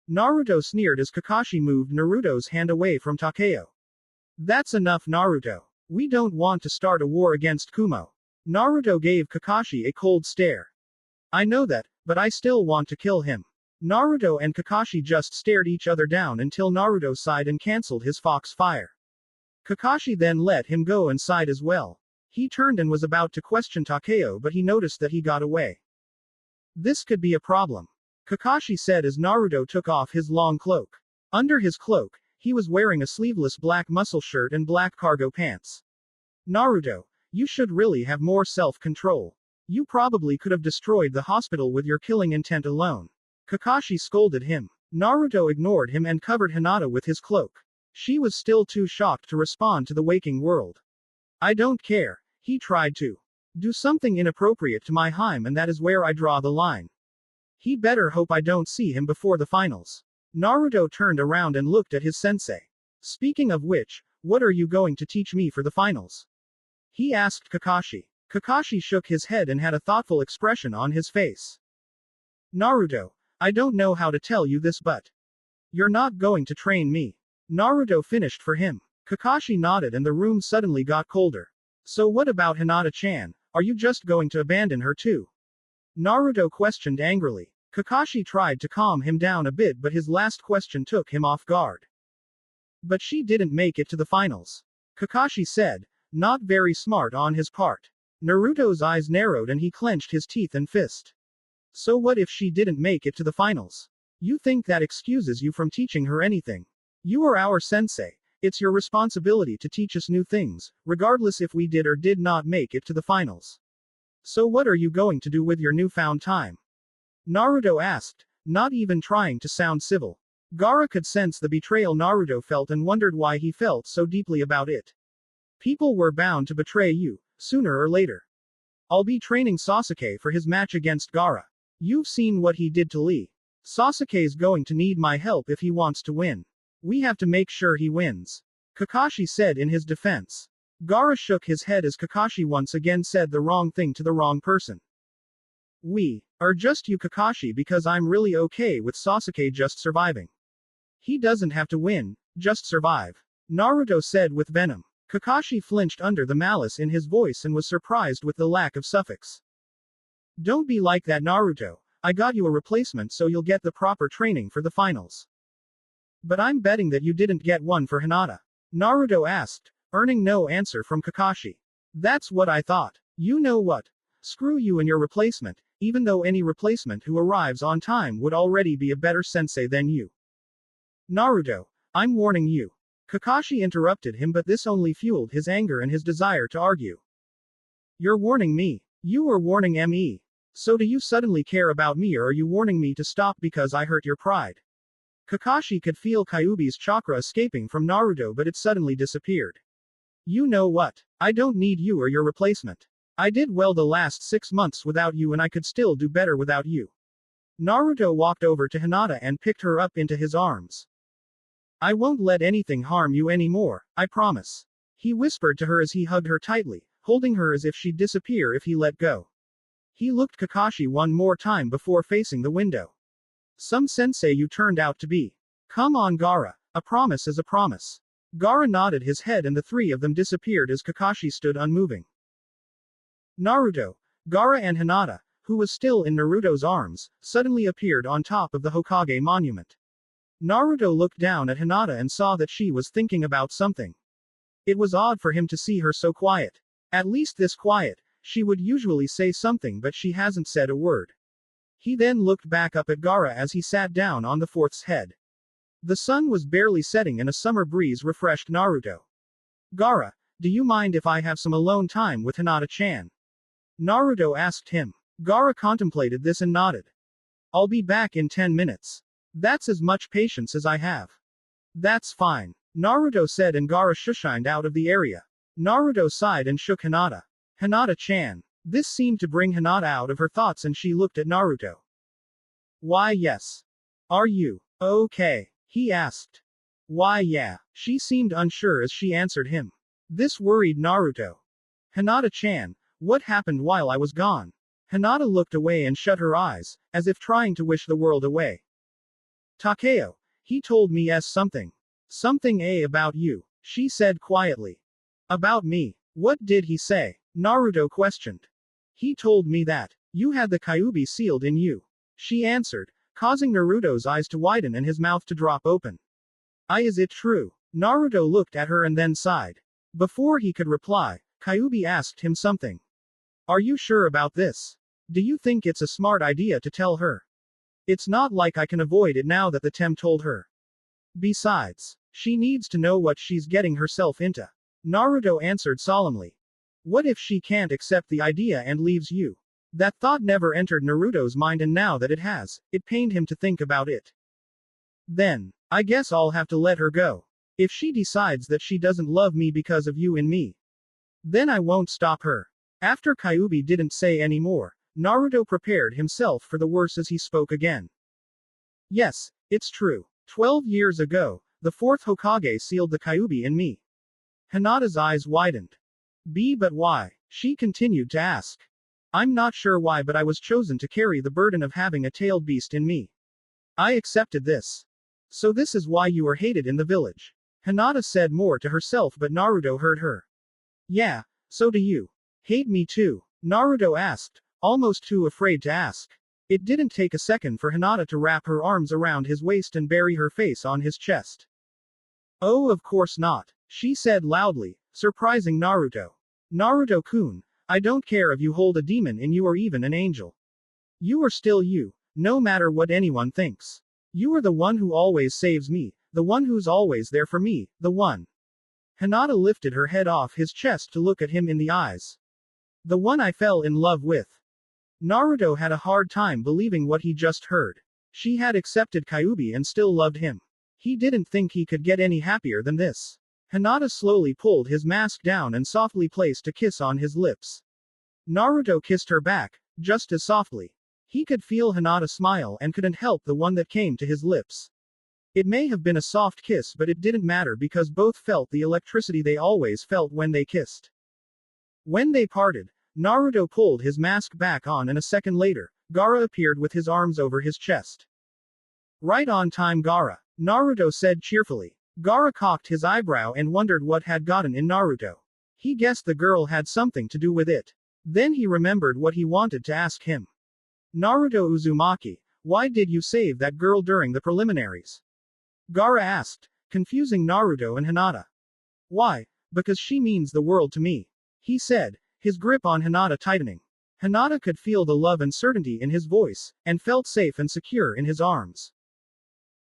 Naruto sneered as Kakashi moved Naruto's hand away from Takeo. That's enough Naruto. We don't want to start a war against Kumo. Naruto gave Kakashi a cold stare. I know that, but I still want to kill him. Naruto and Kakashi just stared each other down until Naruto sighed and cancelled his fox fire. Kakashi then let him go and sighed as well. He turned and was about to question Takeo but he noticed that he got away. This could be a problem. Kakashi said as Naruto took off his long cloak. Under his cloak, he was wearing a sleeveless black muscle shirt and black cargo pants. Naruto, you should really have more self-control. You probably could have destroyed the hospital with your killing intent alone. Kakashi scolded him. Naruto ignored him and covered Hinata with his cloak. She was still too shocked to respond to the waking world. I don't care. He tried to do something inappropriate to my hime and that is where I draw the line. He better hope I don't see him before the finals. Naruto turned around and looked at his sensei. Speaking of which, what are you going to teach me for the finals? He asked Kakashi. Kakashi shook his head and had a thoughtful expression on his face. Naruto, I don't know how to tell you this but you're not going to train me. Naruto finished for him. Kakashi nodded and the room suddenly got colder. So what about Hinata-chan? Are you just going to abandon her too? Naruto questioned angrily. Kakashi tried to calm him down a bit but his last question took him off guard. But she didn't make it to the finals. Kakashi said, not very smart on his part. Naruto's eyes narrowed and he clenched his teeth and fist. So what if she didn't make it to the finals? You think that excuses you from teaching her anything? You are our sensei. It's your responsibility to teach us new things, regardless if we did or did not make it to the finals. So what are you going to do with your newfound time? Naruto asked, not even trying to sound civil. Gaara could sense the betrayal Naruto felt and wondered why he felt so deeply about it. People were bound to betray you, sooner or later. I'll be training Sasuke for his match against Gaara. You've seen what he did to Lee. Sasuke's going to need my help if he wants to win. We have to make sure he wins. Kakashi said in his defense. Gaara shook his head as Kakashi once again said the wrong thing to the wrong person. We are just you Kakashi because I'm really okay with Sasuke just surviving. He doesn't have to win, just survive. Naruto said with venom. Kakashi flinched under the malice in his voice and was surprised with the lack of suffix. Don't be like that, Naruto. I got you a replacement so you'll get the proper training for the finals. But I'm betting that you didn't get one for Hinata. Naruto asked, earning no answer from Kakashi. That's what I thought. You know what? Screw you and your replacement, even though any replacement who arrives on time would already be a better sensei than you. Naruto, I'm warning you. Kakashi interrupted him, but this only fueled his anger and his desire to argue. You're warning me. You are warning me. So do you suddenly care about me, or are you warning me to stop because I hurt your pride? Kakashi could feel Kyuubi's chakra escaping from Naruto, but it suddenly disappeared. You know what? I don't need you or your replacement. I did well the last 6 months without you, and I could still do better without you. Naruto walked over to Hinata and picked her up into his arms. I won't let anything harm you anymore, I promise. He whispered to her as he hugged her tightly, holding her as if she'd disappear if he let go. He looked Kakashi one more time before facing the window. Some sensei you turned out to be. Come on, Gaara. A promise is a promise. Gaara nodded his head and the three of them disappeared as Kakashi stood unmoving. Naruto, Gaara and Hinata, who was still in Naruto's arms, suddenly appeared on top of the Hokage monument. Naruto looked down at Hinata and saw that she was thinking about something. It was odd for him to see her so quiet. At least this quiet. She would usually say something, but she hasn't said a word. He then looked back up at Gaara as he sat down on the fourth's head. The sun was barely setting and a summer breeze refreshed Naruto. Gaara, do you mind if I have some alone time with Hinata-chan? Naruto asked him. Gaara contemplated this and nodded. I'll be back in 10 minutes. That's as much patience as I have. That's fine. Naruto said, and Gaara shushined out of the area. Naruto sighed and shook Hinata. Hinata-chan. This seemed to bring Hinata out of her thoughts and she looked at Naruto. Why, yes. Are you okay? He asked. Why, yeah. She seemed unsure as she answered him. This worried Naruto. Hinata-chan, what happened while I was gone? Hinata looked away and shut her eyes, as if trying to wish the world away. Takeo, he told me something. Something about you, she said quietly. About me? What did he say? Naruto questioned. He told me that you had the Kyuubi sealed in you. She answered, causing Naruto's eyes to widen and his mouth to drop open. Is it true? Naruto looked at her and then sighed. Before he could reply, Kyuubi asked him something. Are you sure about this? Do you think it's a smart idea to tell her? It's not like I can avoid it now that the Tem told her. Besides, she needs to know what she's getting herself into. Naruto answered solemnly. What if she can't accept the idea and leaves you? That thought never entered Naruto's mind, and now that it has, it pained him to think about it. Then, I guess I'll have to let her go. If she decides that she doesn't love me because of you and me, then I won't stop her. After Kyuubi didn't say any more, Naruto prepared himself for the worst as he spoke again. Yes, it's true. 12 years ago, the fourth Hokage sealed the Kyuubi in me. Hinata's eyes widened. But why? She continued to ask. I'm not sure why, but I was chosen to carry the burden of having a tailed beast in me. I accepted this. So this is why you are hated in the village. Hinata said more to herself, but Naruto heard her. Yeah, so do you. Hate me too? Naruto asked, almost too afraid to ask. It didn't take a second for Hinata to wrap her arms around his waist and bury her face on his chest. Oh, of course not, she said loudly, surprising Naruto. Naruto-kun, I don't care if you hold a demon in you or even an angel. You are still you, no matter what anyone thinks. You are the one who always saves me, the one who's always there for me, the one. Hinata lifted her head off his chest to look at him in the eyes. The one I fell in love with. Naruto had a hard time believing what he just heard. She had accepted Kyuubi and still loved him. He didn't think he could get any happier than this. Hinata slowly pulled his mask down and softly placed a kiss on his lips. Naruto kissed her back, just as softly. He could feel Hinata smile and couldn't help the one that came to his lips. It may have been a soft kiss, but it didn't matter because both felt the electricity they always felt when they kissed. When they parted, Naruto pulled his mask back on, and a second later, Gaara appeared with his arms over his chest. Right on time, Gaara, Naruto said cheerfully. Gaara cocked his eyebrow and wondered what had gotten in Naruto. He guessed the girl had something to do with it. Then he remembered what he wanted to ask him. Naruto Uzumaki, why did you save that girl during the preliminaries? Gaara asked, confusing Naruto and Hinata. Why? Because she means the world to me, he said, his grip on Hinata tightening. Hinata could feel the love and certainty in his voice, and felt safe and secure in his arms.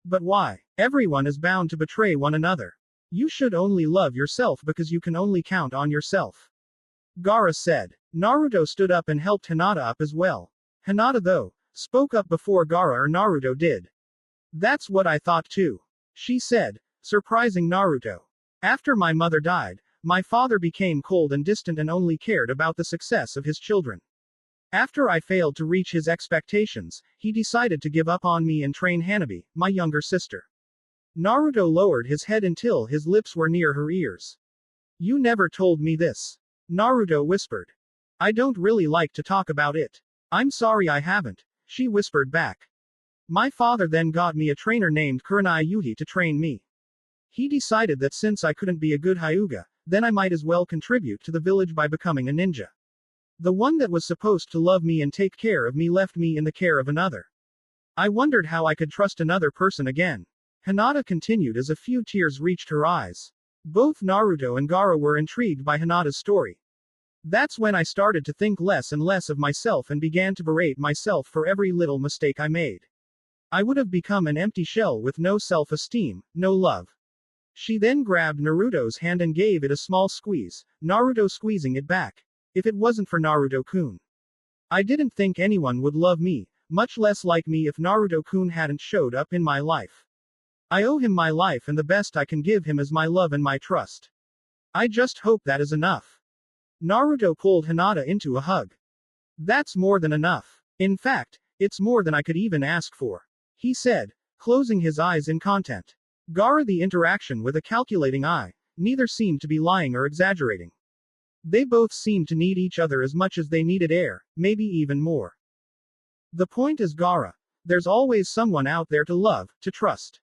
But why? Everyone is bound to betray one another. You should only love yourself because you can only count on yourself. Gaara said. Naruto stood up and helped Hinata up as well. Hinata, though, spoke up before Gaara or Naruto did. That's what I thought too, she said, surprising Naruto. After my mother died, my father became cold and distant and only cared about the success of his children. After I failed to reach his expectations, he decided to give up on me and train Hanabi, my younger sister. Naruto lowered his head until his lips were near her ears. You never told me this, Naruto whispered. I don't really like to talk about it. I'm sorry I haven't, she whispered back. My father then got me a trainer named Kurenai Yuhi to train me. He decided that since I couldn't be a good Hyuga, then I might as well contribute to the village by becoming a ninja. The one that was supposed to love me and take care of me left me in the care of another. I wondered how I could trust another person again. Hinata continued as a few tears reached her eyes. Both Naruto and Gaara were intrigued by Hinata's story. That's when I started to think less and less of myself and began to berate myself for every little mistake I made. I would have become an empty shell with no self-esteem, no love. She then grabbed Naruto's hand and gave it a small squeeze, Naruto squeezing it back. If it wasn't for Naruto-kun, I didn't think anyone would love me, much less like me if Naruto-kun hadn't showed up in my life. I owe him my life and the best I can give him is my love and my trust. I just hope that is enough. Naruto pulled Hinata into a hug. That's more than enough. In fact, it's more than I could even ask for, he said, closing his eyes in content. Gaara, the interaction with a calculating eye, neither seemed to be lying or exaggerating. They both seemed to need each other as much as they needed air, maybe even more. The point is, Gaara, there's always someone out there to love, to trust.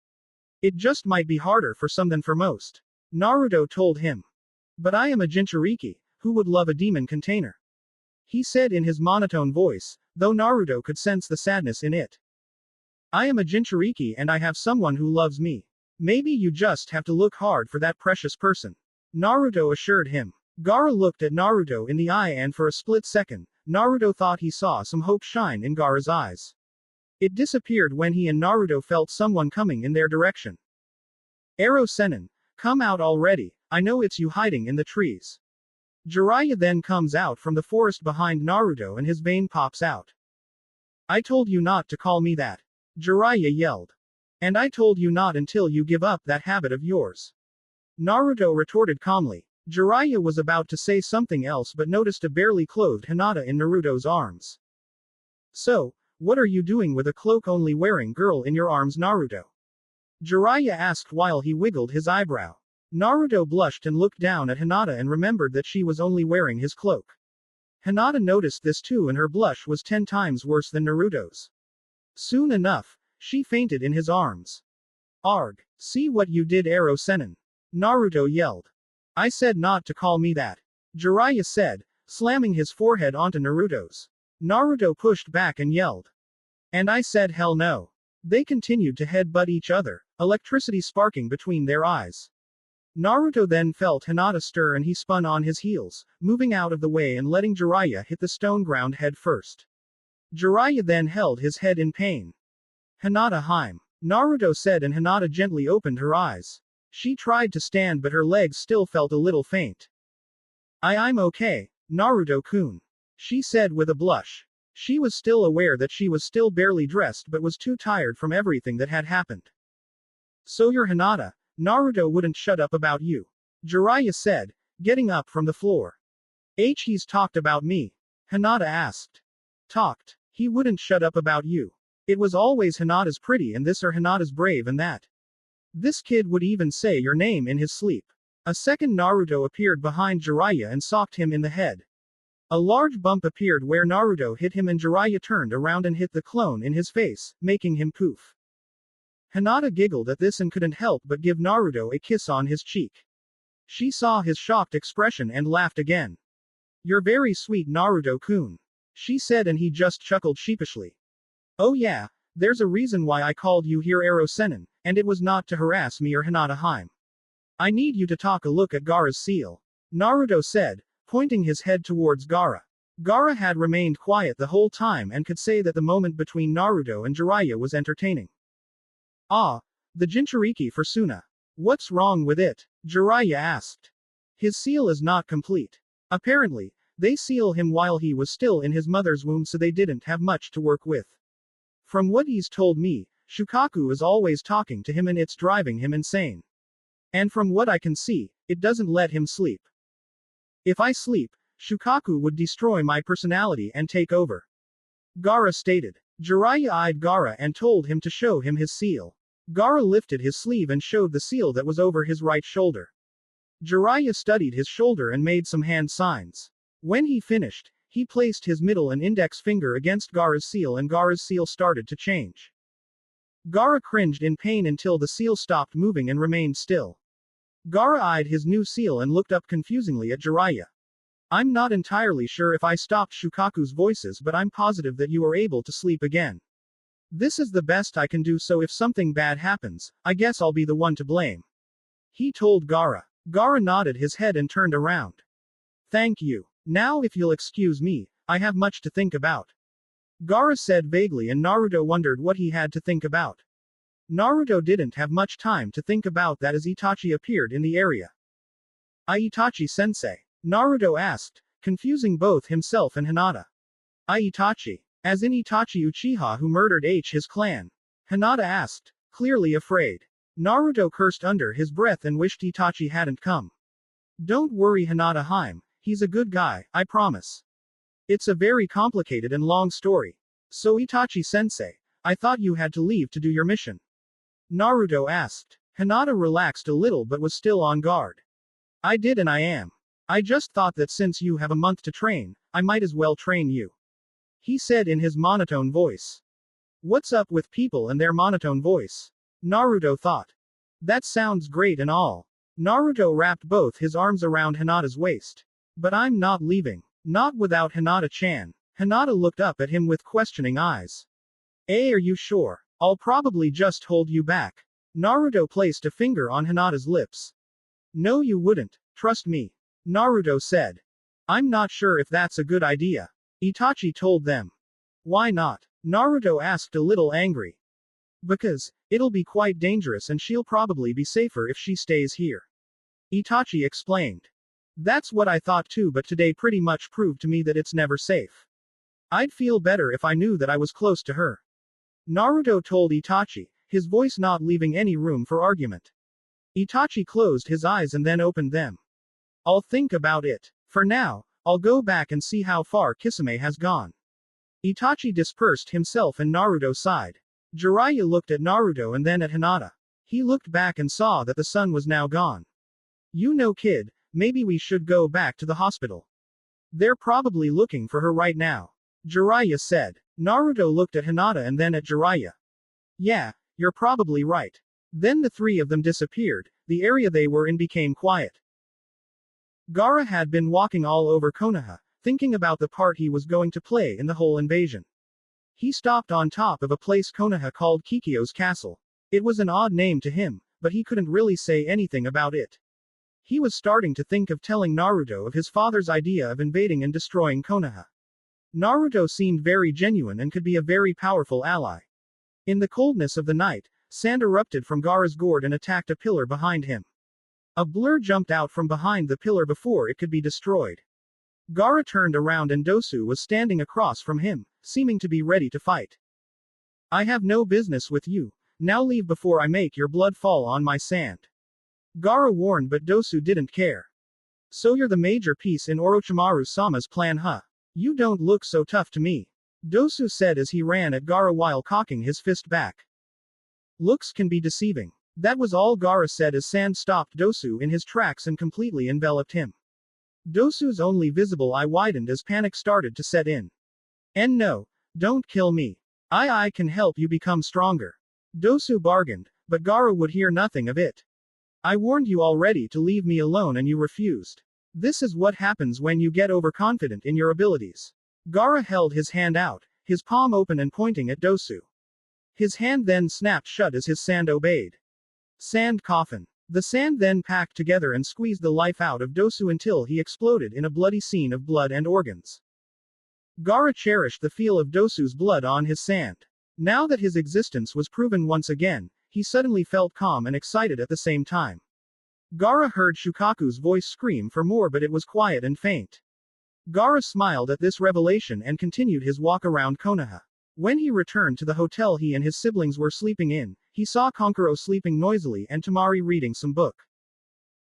It just might be harder for some than for most, Naruto told him. But I am a Jinchuriki, who would love a demon container, he said in his monotone voice, though Naruto could sense the sadness in it. I am a Jinchuriki and I have someone who loves me. Maybe you just have to look hard for that precious person, Naruto assured him. Gaara looked at Naruto in the eye and for a split second, Naruto thought he saw some hope shine in Gaara's eyes. It disappeared when he and Naruto felt someone coming in their direction. Ero Sennin, come out already, I know it's you hiding in the trees. Jiraiya then comes out from the forest behind Naruto and his vein pops out. I told you not to call me that, Jiraiya yelled. And I told you not until you give up that habit of yours, Naruto retorted calmly. Jiraiya was about to say something else but noticed a barely clothed Hinata in Naruto's arms. So, what are you doing with a cloak-only wearing girl in your arms, Naruto? Jiraiya asked while he wiggled his eyebrow. Naruto blushed and looked down at Hinata and remembered that she was only wearing his cloak. Hinata noticed this too and her blush was 10 times worse than Naruto's. Soon enough, she fainted in his arms. Arg, see what you did, Ero Sennin, Naruto yelled. I said not to call me that, Jiraiya said, slamming his forehead onto Naruto's. Naruto pushed back and yelled. And I said hell no. They continued to headbutt each other, electricity sparking between their eyes. Naruto then felt Hinata stir and he spun on his heels, moving out of the way and letting Jiraiya hit the stone ground head first. Jiraiya then held his head in pain. Hinata Heim, Naruto said and Hinata gently opened her eyes. She tried to stand but her legs still felt a little faint. I'm okay, Naruto-kun, she said with a blush. She was still aware that she was still barely dressed but was too tired from everything that had happened. So you're Hinata, Naruto wouldn't shut up about you, Jiraiya said, getting up from the floor. He's talked about me, Hinata asked. Talked? He wouldn't shut up about you. It was always Hinata's pretty and this or Hinata's brave and that. This kid would even say your name in his sleep. A second Naruto appeared behind Jiraiya and socked him in the head. A large bump appeared where Naruto hit him and Jiraiya turned around and hit the clone in his face, making him poof. Hinata giggled at this and couldn't help but give Naruto a kiss on his cheek. She saw his shocked expression and laughed again. You're very sweet, Naruto-kun, she said, and he just chuckled sheepishly. Oh yeah, there's a reason why I called you here Ero-senin, and it was not to harass me or Hinata-hime. I need you to take a look at Gaara's seal, Naruto said, pointing his head towards Gaara. Gaara had remained quiet the whole time and could say that the moment between Naruto and Jiraiya was entertaining. Ah, the Jinchuriki for Suna. What's wrong with it? Jiraiya asked. His seal is not complete. Apparently, they seal him while he was still in his mother's womb, so they didn't have much to work with. From what he's told me, Shukaku is always talking to him and it's driving him insane. And from what I can see, it doesn't let him sleep. If I sleep, Shukaku would destroy my personality and take over. Gaara stated. Jiraiya eyed Gaara and told him to show him his seal. Gaara lifted his sleeve and showed the seal that was over his right shoulder. Jiraiya studied his shoulder and made some hand signs. When he finished, he placed his middle and index finger against Gaara's seal and Gaara's seal started to change. Gaara cringed in pain until the seal stopped moving and remained still. Gaara eyed his new seal and looked up confusingly at Jiraiya. I'm not entirely sure if I stopped Shukaku's voices, but I'm positive that you are able to sleep again. This is the best I can do, so if something bad happens, I guess I'll be the one to blame. He told Gaara. Gaara nodded his head and turned around. Thank you. Now if you'll excuse me, I have much to think about. Gaara said vaguely, and Naruto wondered what he had to think about. Naruto didn't have much time to think about that as Itachi appeared in the area. Itachi-sensei? Naruto asked, confusing both himself and Hinata. Itachi, as in Itachi Uchiha who murdered his clan? Hinata asked, clearly afraid. Naruto cursed under his breath and wished Itachi hadn't come. Don't worry, Hinata-hime, he's a good guy, I promise. It's a very complicated and long story. So Itachi-sensei, I thought you had to leave to do your mission. Naruto asked. Hinata relaxed a little but was still on guard. I did, and I am. I just thought that since you have a month to train, I might as well train you. He said in his monotone voice. What's up with people and their monotone voice? Naruto thought. That sounds great and all. Naruto wrapped both his arms around Hinata's waist. But I'm not leaving. Not without Hinata-chan. Hinata looked up at him with questioning eyes. Are you sure? I'll probably just hold you back. Naruto placed a finger on Hinata's lips. No, you wouldn't. Trust me. Naruto said. I'm not sure if that's a good idea. Itachi told them. Why not? Naruto asked, a little angry. Because it'll be quite dangerous and she'll probably be safer if she stays here. Itachi explained. That's what I thought too, but today pretty much proved to me that it's never safe. I'd feel better if I knew that I was close to her. Naruto told Itachi, his voice not leaving any room for argument. Itachi closed his eyes and then opened them. I'll think about it. For now, I'll go back and see how far Kisame has gone. Itachi dispersed himself and Naruto sighed. Jiraiya looked at Naruto and then at Hinata. He looked back and saw that the sun was now gone. You know, kid, maybe we should go back to the hospital. They're probably looking for her right now. Jiraiya said. Naruto looked at Hinata and then at Jiraiya. Yeah, you're probably right. Then the three of them disappeared. The area they were in became quiet. Gaara had been walking all over Konoha, thinking about the part he was going to play in the whole invasion. He stopped on top of a place Konoha called Kikyo's Castle. It was an odd name to him, but he couldn't really say anything about it. He was starting to think of telling Naruto of his father's idea of invading and destroying Konoha. Naruto seemed very genuine and could be a very powerful ally. In the coldness of the night, sand erupted from Gaara's gourd and attacked a pillar behind him. A blur jumped out from behind the pillar before it could be destroyed. Gaara turned around and Dosu was standing across from him, seeming to be ready to fight. I have no business with you. Now leave before I make your blood fall on my sand. Gaara warned, but Dosu didn't care. So you're the major piece in Orochimaru-sama's plan, huh? You don't look so tough to me. Dosu said as he ran at Gaara while cocking his fist back. Looks can be deceiving. That was all Gaara said as sand stopped Dosu in his tracks and completely enveloped him. Dosu's only visible eye widened as panic started to set in. And no, don't kill me. I can help you become stronger. Dosu bargained, but Gaara would hear nothing of it. I warned you already to leave me alone and you refused. This is what happens when you get overconfident in your abilities. Gaara held his hand out, his palm open and pointing at Dosu. His hand then snapped shut as his sand obeyed. Sand coffin. The sand then packed together and squeezed the life out of Dosu until he exploded in a bloody scene of blood and organs. Gaara cherished the feel of Dosu's blood on his sand. Now that his existence was proven once again, he suddenly felt calm and excited at the same time. Gaara heard Shukaku's voice scream for more, but it was quiet and faint. Gaara smiled at this revelation and continued his walk around Konoha. When he returned to the hotel he and his siblings were sleeping in, he saw Konkuro sleeping noisily and Tamari reading some book.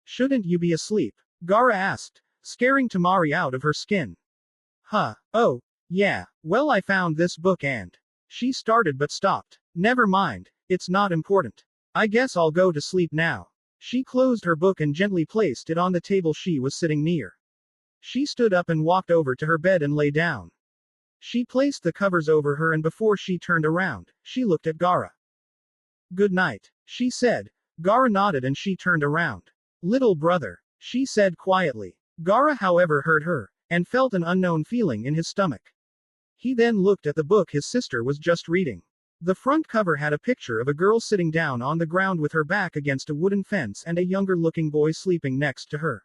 Shouldn't you be asleep? Gaara asked, scaring Tamari out of her skin. Huh, oh, yeah, well I found this book and... She started but stopped. Never mind, it's not important. I guess I'll go to sleep now. She closed her book and gently placed it on the table she was sitting near. She stood up and walked over to her bed and lay down. She placed the covers over her and before she turned around, she looked at Gaara. Good night, she said. Gaara nodded and she turned around. Little brother, she said quietly. Gaara however heard her, and felt an unknown feeling in his stomach. He then looked at the book his sister was just reading. The front cover had a picture of a girl sitting down on the ground with her back against a wooden fence and a younger-looking boy sleeping next to her.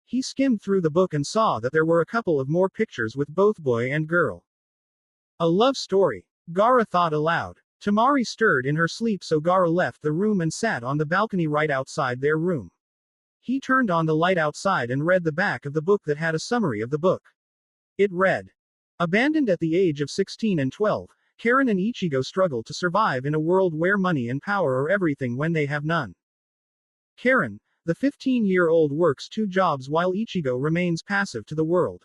He skimmed through the book and saw that there were a couple of more pictures with both boy and girl. A love story. Gaara thought aloud. Tamari stirred in her sleep so Gaara left the room and sat on the balcony right outside their room. He turned on the light outside and read the back of the book that had a summary of the book. It read, abandoned at the age of 16 and 12, Karen and Ichigo struggle to survive in a world where money and power are everything when they have none. Karen, the 15-year-old works 2 jobs while Ichigo remains passive to the world.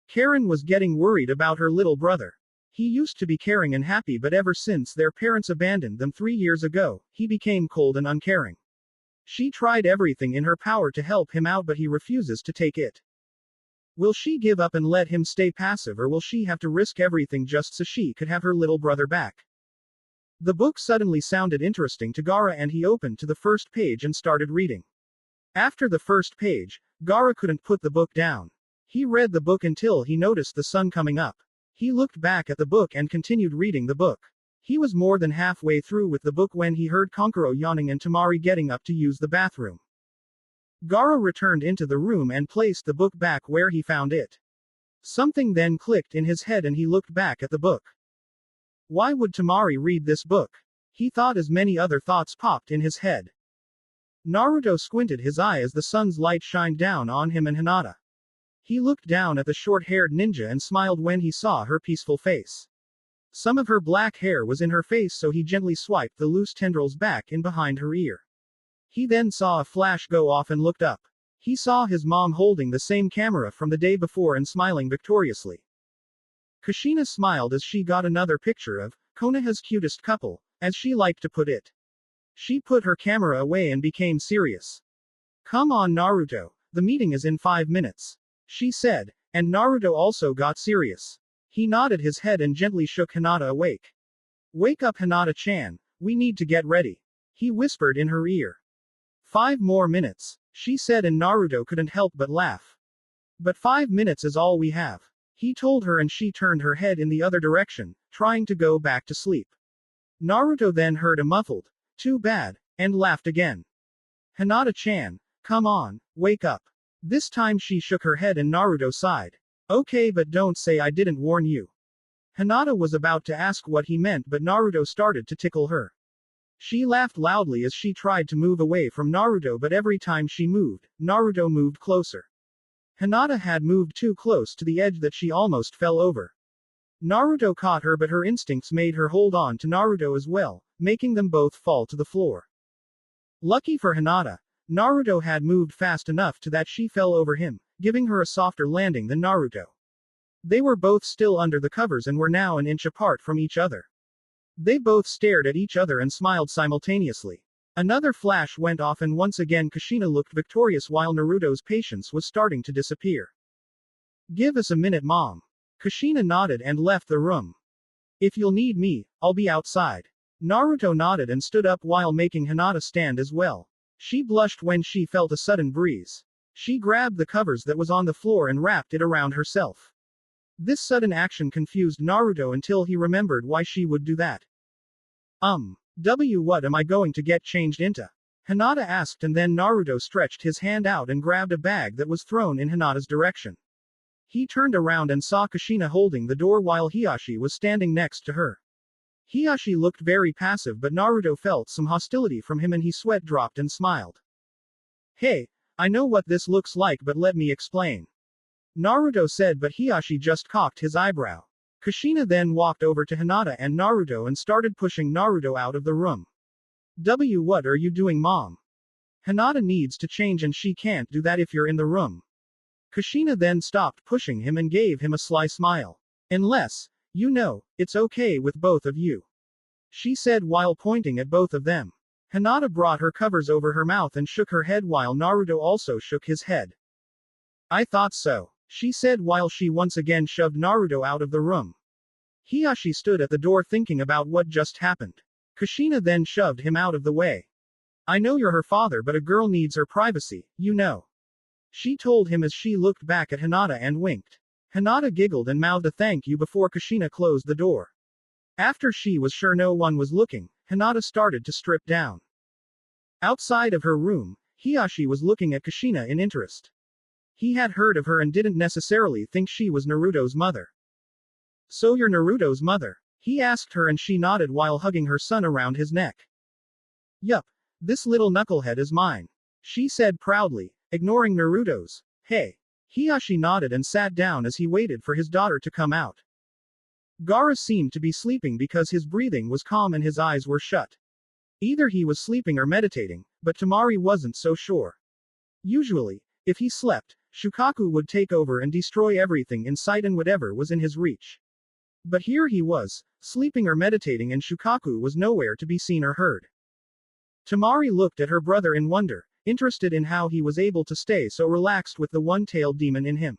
Karen was getting worried about her little brother. He used to be caring and happy but ever since their parents abandoned them 3 years ago, he became cold and uncaring. She tried everything in her power to help him out but he refuses to take it. Will she give up and let him stay passive or will she have to risk everything just so she could have her little brother back? The book suddenly sounded interesting to Gaara and he opened to the first page and started reading. After the first page, Gaara couldn't put the book down. He read the book until he noticed the sun coming up. He looked back at the book and continued reading the book. He was more than halfway through with the book when he heard Konkuro yawning and Tamari getting up to use the bathroom. Gaara returned into the room and placed the book back where he found it. Something then clicked in his head and he looked back at the book. Why would Tamari read this book? He thought as many other thoughts popped in his head. Naruto squinted his eye as the sun's light shined down on him and Hinata. He looked down at the short-haired ninja and smiled when he saw her peaceful face. Some of her black hair was in her face so he gently swiped the loose tendrils back in behind her ear. He then saw a flash go off and looked up. He saw his mom holding the same camera from the day before and smiling victoriously. Kushina smiled as she got another picture of Konoha's cutest couple, as she liked to put it. She put her camera away and became serious. Come on Naruto, the meeting is in 5 minutes. She said, and Naruto also got serious. He nodded his head and gently shook Hinata awake. Wake up Hinata-chan, we need to get ready. He whispered in her ear. 5 more minutes, she said and Naruto couldn't help but laugh. But 5 minutes is all we have. He told her and she turned her head in the other direction, trying to go back to sleep. Naruto then heard a muffled, too bad, and laughed again. Hinata-chan, come on, wake up. This time she shook her head and Naruto sighed. Okay but don't say I didn't warn you. Hinata was about to ask what he meant but Naruto started to tickle her. She laughed loudly as she tried to move away from Naruto but every time she moved, Naruto moved closer. Hinata had moved too close to the edge that she almost fell over. Naruto caught her but her instincts made her hold on to Naruto as well, making them both fall to the floor. Lucky for Hinata, Naruto had moved fast enough to that she fell over him, giving her a softer landing than Naruto. They were both still under the covers and were now an inch apart from each other. They both stared at each other and smiled simultaneously. Another flash went off and once again Kushina looked victorious while Naruto's patience was starting to disappear. Give us a minute mom. Kushina nodded and left the room. If you'll need me, I'll be outside. Naruto nodded and stood up while making Hinata stand as well. She blushed when she felt a sudden breeze. She grabbed the covers that was on the floor and wrapped it around herself. This sudden action confused Naruto until he remembered why she would do that. What am I going to get changed into? Hinata asked, and then Naruto stretched his hand out and grabbed a bag that was thrown in Hinata's direction. He turned around and saw Kushina holding the door while Hiashi was standing next to her. Hiashi looked very passive, but Naruto felt some hostility from him and he sweat dropped and smiled. Hey, I know what this looks like, but let me explain. Naruto said, but Hiashi just cocked his eyebrow. Kushina then walked over to Hinata and Naruto and started pushing Naruto out of the room. What are you doing, mom? Hinata needs to change and she can't do that if you're in the room. Kushina then stopped pushing him and gave him a sly smile. Unless, you know, it's okay with both of you, she said while pointing at both of them. Hinata brought her covers over her mouth and shook her head while Naruto also shook his head. I thought so, she said while she once again shoved Naruto out of the room. Hiashi stood at the door thinking about what just happened. Kushina then shoved him out of the way. I know you're her father, but a girl needs her privacy, you know, she told him as she looked back at Hinata and winked. Hinata giggled and mouthed a thank you before Kushina closed the door. After she was sure no one was looking, Hinata started to strip down. Outside of her room, Hiashi was looking at Kushina in interest. He had heard of her and didn't necessarily think she was Naruto's mother. So you're Naruto's mother? He asked her and she nodded while hugging her son around his neck. Yup, this little knucklehead is mine, she said proudly, ignoring Naruto's hey. Hiashi nodded and sat down as he waited for his daughter to come out. Gaara seemed to be sleeping because his breathing was calm and his eyes were shut. Either he was sleeping or meditating, but Temari wasn't so sure. Usually, if he slept, Shukaku would take over and destroy everything in sight and whatever was in his reach. But here he was, sleeping or meditating, and Shukaku was nowhere to be seen or heard. Temari looked at her brother in wonder, interested in how he was able to stay so relaxed with the one-tailed demon in him.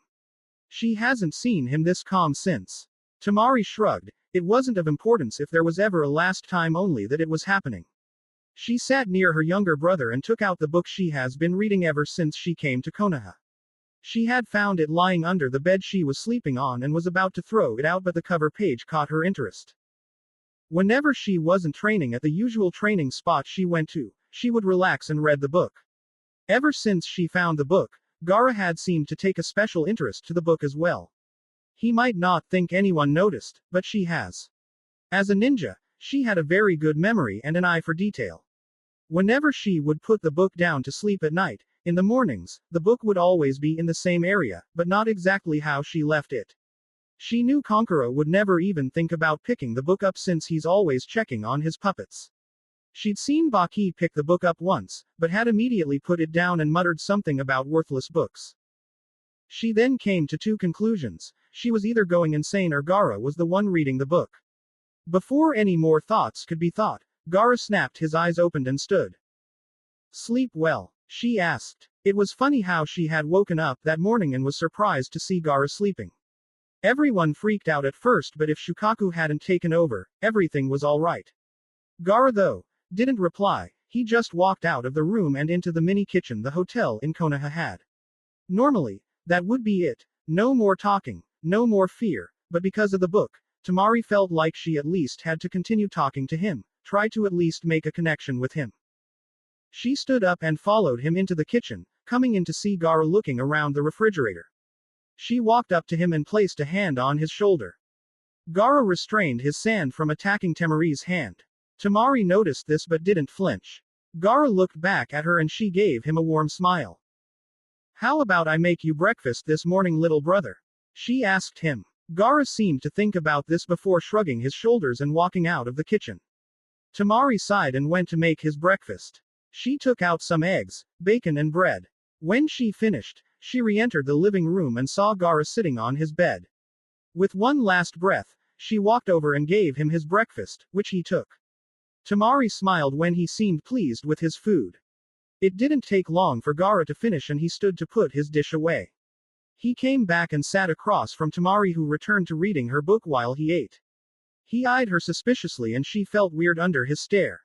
She hasn't seen him this calm since. Temari shrugged. It wasn't of importance if there was ever a last time, only that it was happening. She sat near her younger brother and took out the book she has been reading ever since she came to Konoha. She had found it lying under the bed she was sleeping on and was about to throw it out, but the cover page caught her interest. Whenever she wasn't training at the usual training spot she went to, she would relax and read the book. Ever since she found the book, Gaara had seemed to take a special interest to the book as well. He might not think anyone noticed, but she has. As a ninja, she had a very good memory and an eye for detail. Whenever she would put the book down to sleep at night, in the mornings, the book would always be in the same area, but not exactly how she left it. She knew Kankuro would never even think about picking the book up since he's always checking on his puppets. She'd seen Baki pick the book up once, but had immediately put it down and muttered something about worthless books. She then came to two conclusions. She was either going insane or Gaara was the one reading the book. Before any more thoughts could be thought, Gaara snapped, his eyes opened and stood. Sleep well? She asked. It was funny how she had woken up that morning and was surprised to see Gaara sleeping. Everyone freaked out at first, but if Shukaku hadn't taken over, everything was alright. Gaara, though, didn't reply. He just walked out of the room and into the mini kitchen the hotel in Konoha had. Normally, that would be it. No more talking, no more fear, but because of the book, Temari felt like she at least had to continue talking to him, try to at least make a connection with him. She stood up and followed him into the kitchen, coming in to see Gaara looking around the refrigerator. She walked up to him and placed a hand on his shoulder. Gaara restrained his sand from attacking Temari's hand. Temari noticed this but didn't flinch. Gaara looked back at her and she gave him a warm smile. How about I make you breakfast this morning, little brother? She asked him. Gaara seemed to think about this before shrugging his shoulders and walking out of the kitchen. Temari sighed and went to make his breakfast. She took out some eggs, bacon and bread. When she finished, she re-entered the living room and saw Gaara sitting on his bed. With one last breath, she walked over and gave him his breakfast, which he took. Temari smiled when he seemed pleased with his food. It didn't take long for Gaara to finish and he stood to put his dish away. He came back and sat across from Temari, who returned to reading her book while he ate. He eyed her suspiciously and she felt weird under his stare.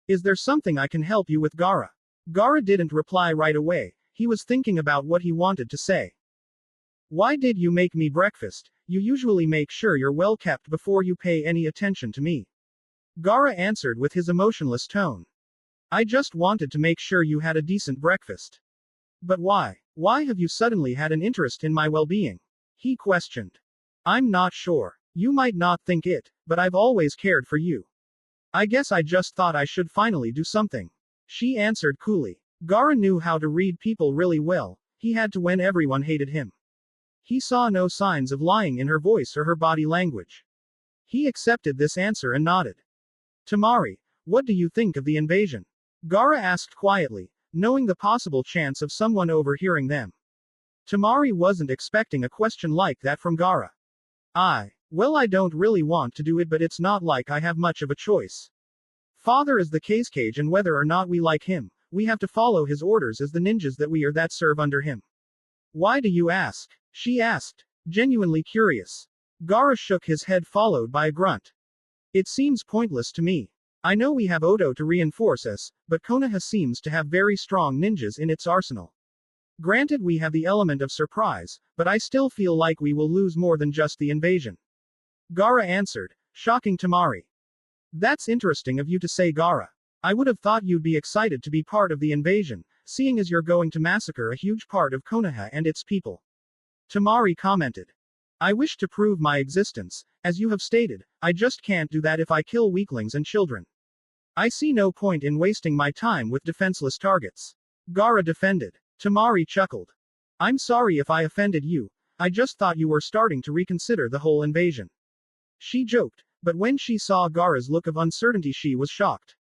Is there something I can help you with, Gaara? Gaara didn't reply right away. he was thinking about what he wanted to say. Why did you make me breakfast? You usually make sure you're well kept before you pay any attention to me. Gaara answered with his emotionless tone. I just wanted to make sure you had a decent breakfast. But why? Why have you suddenly had an interest in my well-being? He questioned. I'm not sure. You might not think it, but I've always cared for you. I guess I just thought I should finally do something. She answered coolly. Gaara knew how to read people really well, he had to when everyone hated him. He saw no signs of lying in her voice or her body language. He accepted this answer and nodded. Tamari, what do you think of the invasion? Gaara asked quietly, knowing the possible chance of someone overhearing them. Tamari wasn't expecting a question like that from Gaara. Well, I don't really want to do it, but it's not like I have much of a choice. Father is the cage, and whether or not we like him, we have to follow his orders as the ninjas that we are that serve under him. Why do you ask? She asked, genuinely curious. Gaara shook his head followed by a grunt. It seems pointless to me. I know we have Odo to reinforce us, but Konoha seems to have very strong ninjas in its arsenal. Granted, we have the element of surprise, but I still feel like we will lose more than just the invasion. Gaara answered, shocking Tamari. That's interesting of you to say, Gaara. I would have thought you'd be excited to be part of the invasion, seeing as you're going to massacre a huge part of Konoha and its people. Tamari commented. I wish to prove my existence, as you have stated, I just can't do that if I kill weaklings and children. I see no point in wasting my time with defenseless targets. Gaara defended. Tamari chuckled. I'm sorry if I offended you, I just thought you were starting to reconsider the whole invasion. She joked, but when she saw Gaara's look of uncertainty she was shocked.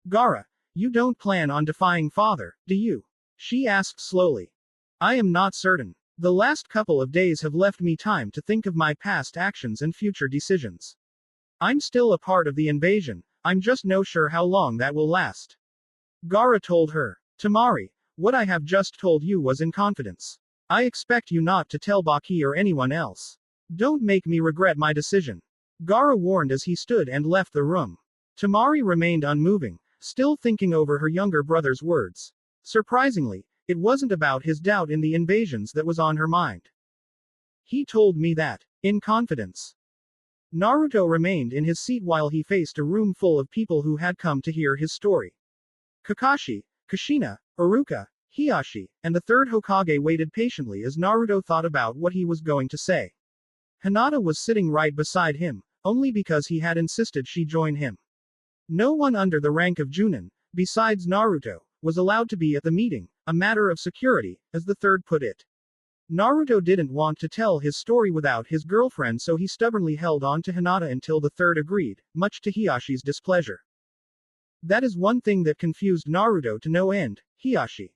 Gaara, you don't plan on defying father, do you? She asked slowly. I am not certain. The last couple of days have left me time to think of my past actions and future decisions. I'm still a part of the invasion, I'm just no sure how long that will last. Gaara told her. Tamari, what I have just told you was in confidence. I expect you not to tell Baki or anyone else. Don't make me regret my decision. Gaara warned as he stood and left the room. Tamari remained unmoving, still thinking over her younger brother's words. Surprisingly, it wasn't about his doubt in the invasions that was on her mind. He told me that, in confidence. Naruto remained in his seat while he faced a room full of people who had come to hear his story. Kakashi, Kushina, Iruka, Hiashi, and the third Hokage waited patiently as Naruto thought about what he was going to say. Hinata was sitting right beside him, only because he had insisted she join him. No one under the rank of Junin, besides Naruto, was allowed to be at the meeting, a matter of security, as the third put it. Naruto didn't want to tell his story without his girlfriend, so he stubbornly held on to Hinata until the third agreed, much to Hiashi's displeasure. That is one thing that confused Naruto to no end, Hiashi.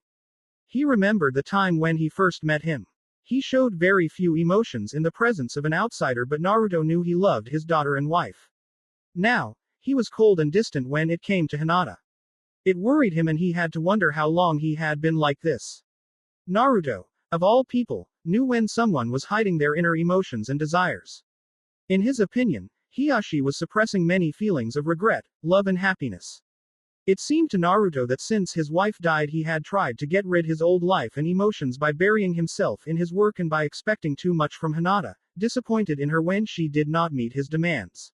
He remembered the time when he first met him. He showed very few emotions in the presence of an outsider, but Naruto knew he loved his daughter and wife. Now, he was cold and distant when it came to Hinata. It worried him and he had to wonder how long he had been like this. Naruto, of all people, knew when someone was hiding their inner emotions and desires. In his opinion, Hiashi was suppressing many feelings of regret, love and happiness. It seemed to Naruto that since his wife died he had tried to get rid his old life and emotions by burying himself in his work and by expecting too much from Hinata, disappointed in her when she did not meet his demands.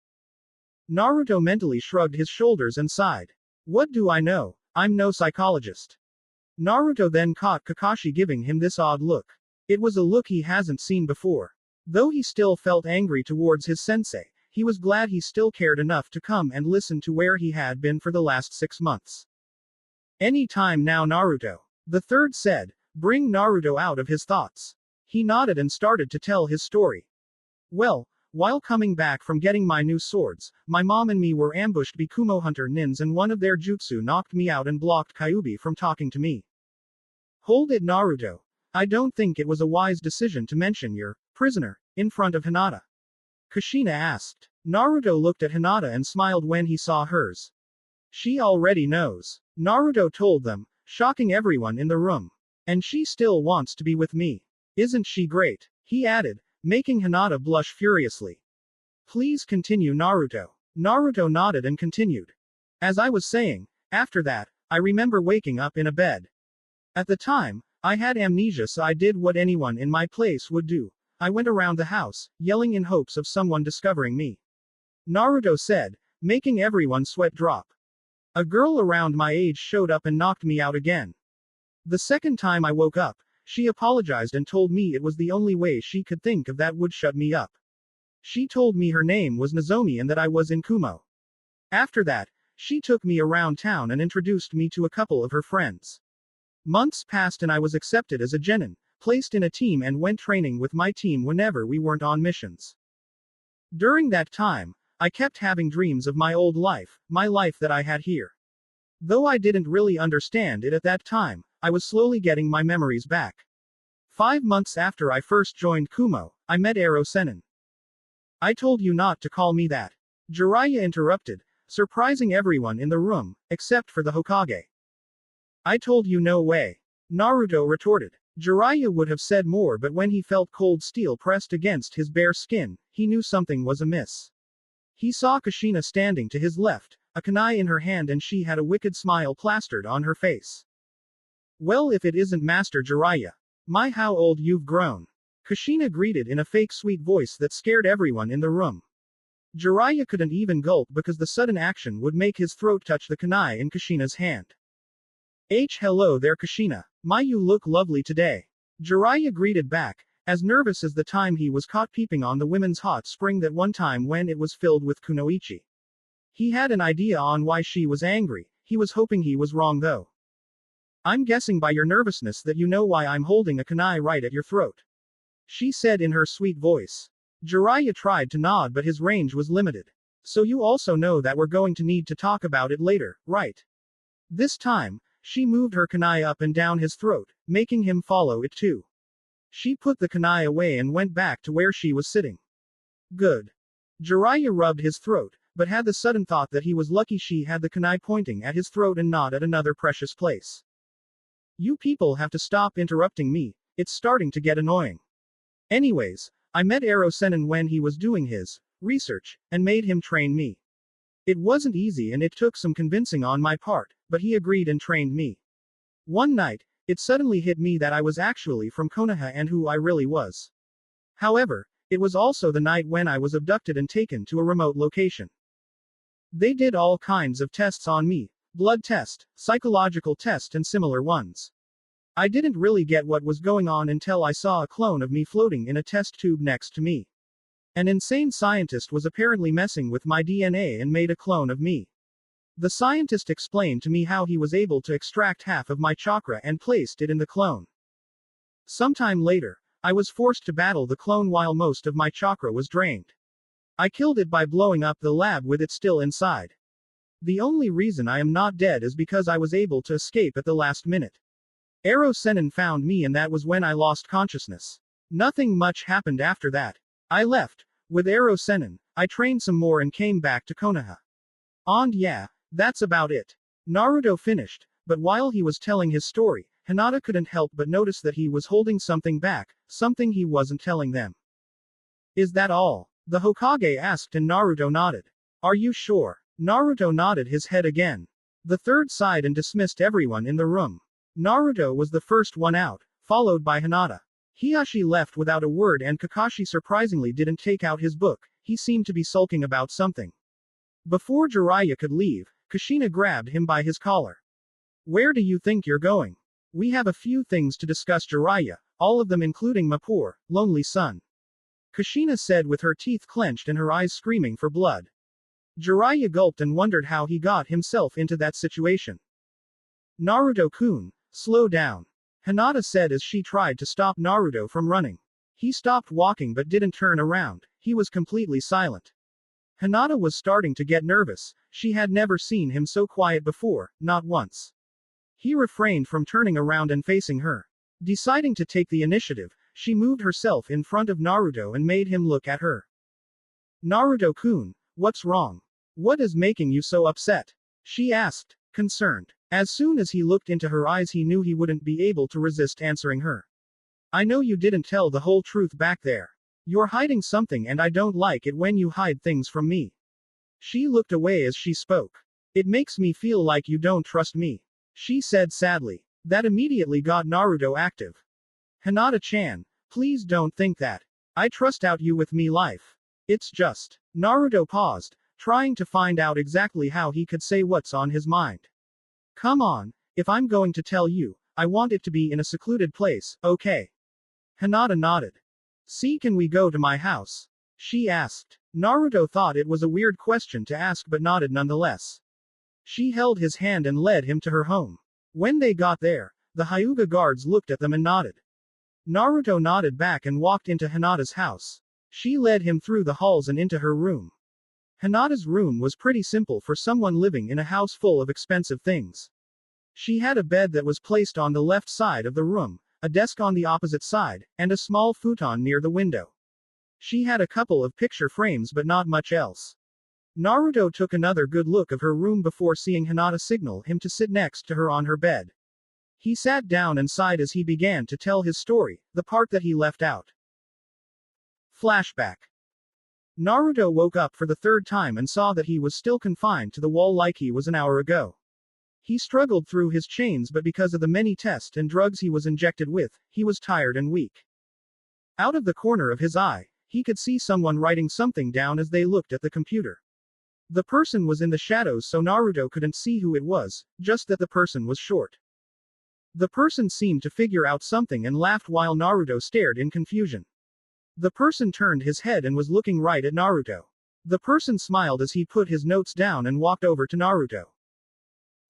Naruto mentally shrugged his shoulders and sighed. What do I know? I'm no psychologist. Naruto then caught Kakashi giving him this odd look. It was a look he hasn't seen before. Though he still felt angry towards his sensei, he was glad he still cared enough to come and listen to where he had been for the last 6 months. Any time now, Naruto. The third said, bring Naruto out of his thoughts. He nodded and started to tell his story. Well, while coming back from getting my new swords, my mom and me were ambushed by Kumo hunter nins and one of their jutsu knocked me out and blocked Kyuubi from talking to me. Hold it, Naruto. I don't think it was a wise decision to mention your prisoner in front of Hinata. Kushina asked. Naruto looked at Hinata and smiled when he saw hers. She already knows. Naruto told them, shocking everyone in the room. And she still wants to be with me. Isn't she great? He added, making Hinata blush furiously. Please continue, Naruto. Naruto nodded and continued. As I was saying, after that, I remember waking up in a bed. At the time, I had amnesia, so I did what anyone in my place would do. I went around the house, yelling in hopes of someone discovering me. Naruto said, making everyone sweat drop. A girl around my age showed up and knocked me out again. The second time I woke up, she apologized and told me it was the only way she could think of that would shut me up. She told me her name was Nozomi and that I was in Kumo. After that, she took me around town and introduced me to a couple of her friends. Months passed and I was accepted as a genin, placed in a team and went training with my team whenever we weren't on missions. During that time, I kept having dreams of my old life, my life that I had here. Though I didn't really understand it at that time, I was slowly getting my memories back. 5 months after I first joined Kumo, I met Ero Sennin. I told you not to call me that. Jiraiya interrupted, surprising everyone in the room, except for the Hokage. I told you no way. Naruto retorted. Jiraiya would have said more, but when he felt cold steel pressed against his bare skin, he knew something was amiss. He saw Kushina standing to his left, a kunai in her hand, and she had a wicked smile plastered on her face. Well, if it isn't Master Jiraiya. My, how old you've grown. Kushina greeted in a fake sweet voice that scared everyone in the room. Jiraiya couldn't even gulp because the sudden action would make his throat touch the kunai in Kushina's hand. Hello there, Kushina. My, you look lovely today. Jiraiya greeted back, as nervous as the time he was caught peeping on the women's hot spring that one time when it was filled with kunoichi. He had an idea on why she was angry, he was hoping he was wrong though. I'm guessing by your nervousness that you know why I'm holding a kunai right at your throat. She said in her sweet voice. Jiraiya tried to nod, but his range was limited. So you also know that we're going to need to talk about it later, right? This time, she moved her kunai up and down his throat, making him follow it too. She put the kunai away and went back to where she was sitting. Good. Jiraiya rubbed his throat, but had the sudden thought that he was lucky she had the kunai pointing at his throat and not at another precious place. You people have to stop interrupting me, it's starting to get annoying. Anyways, I met Ero Sennin when he was doing his research, and made him train me. It wasn't easy and it took some convincing on my part, but he agreed and trained me. One night, it suddenly hit me that I was actually from Konoha and who I really was. However, it was also the night when I was abducted and taken to a remote location. They did all kinds of tests on me, blood test, psychological test and similar ones. I didn't really get what was going on until I saw a clone of me floating in a test tube next to me. An insane scientist was apparently messing with my DNA and made a clone of me. The scientist explained to me how he was able to extract half of my chakra and placed it in the clone. Sometime later, I was forced to battle the clone while most of my chakra was drained. I killed it by blowing up the lab with it still inside. The only reason I am not dead is because I was able to escape at the last minute. Ero Sennin found me and that was when I lost consciousness. Nothing much happened after that. I left. With Ero Sennin, I trained some more and came back to Konoha. And yeah, that's about it. Naruto finished, but while he was telling his story, Hinata couldn't help but notice that he was holding something back, something he wasn't telling them. Is that all? The Hokage asked and Naruto nodded. Are you sure? Naruto nodded his head again. The third sighed and dismissed everyone in the room. Naruto was the first one out, followed by Hinata. Hiashi left without a word and Kakashi surprisingly didn't take out his book, he seemed to be sulking about something. Before Jiraiya could leave, Kushina grabbed him by his collar. Where do you think you're going? We have a few things to discuss, Jiraiya, all of them including my poor, lonely son. Kushina said with her teeth clenched and her eyes screaming for blood. Jiraiya gulped and wondered how he got himself into that situation. Naruto-kun, slow down. Hinata said as she tried to stop Naruto from running. He stopped walking but didn't turn around, he was completely silent. Hinata was starting to get nervous, she had never seen him so quiet before, not once. He refrained from turning around and facing her. Deciding to take the initiative, she moved herself in front of Naruto and made him look at her. Naruto-kun, what's wrong? What is making you so upset? She asked, concerned. As soon as he looked into her eyes he knew he wouldn't be able to resist answering her. I know you didn't tell the whole truth back there. You're hiding something and I don't like it when you hide things from me. She looked away as she spoke. It makes me feel like you don't trust me. She said sadly. That immediately got Naruto active. Hinata-chan, please don't think that. I trust out you with me life. It's just. Naruto paused, trying to find out exactly how he could say what's on his mind. Come on, if I'm going to tell you, I want it to be in a secluded place, okay? Hinata nodded. See, can we go to my house? She asked. Naruto thought it was a weird question to ask but nodded nonetheless. She held his hand and led him to her home. When they got there, the Hyuga guards looked at them and nodded. Naruto nodded back and walked into Hinata's house. She led him through the halls and into her room. Hinata's room was pretty simple for someone living in a house full of expensive things. She had a bed that was placed on the left side of the room, a desk on the opposite side, and a small futon near the window. She had a couple of picture frames but not much else. Naruto took another good look of her room before seeing Hinata signal him to sit next to her on her bed. He sat down and sighed as he began to tell his story, the part that he left out. Flashback. Naruto woke up for the third time and saw that he was still confined to the wall like he was an hour ago. He struggled through his chains, but because of the many tests and drugs he was injected with, he was tired and weak. Out of the corner of his eye, he could see someone writing something down as they looked at the computer. The person was in the shadows, so Naruto couldn't see who it was, just that the person was short. The person seemed to figure out something and laughed while Naruto stared in confusion. The person turned his head and was looking right at Naruto. The person smiled as he put his notes down and walked over to Naruto.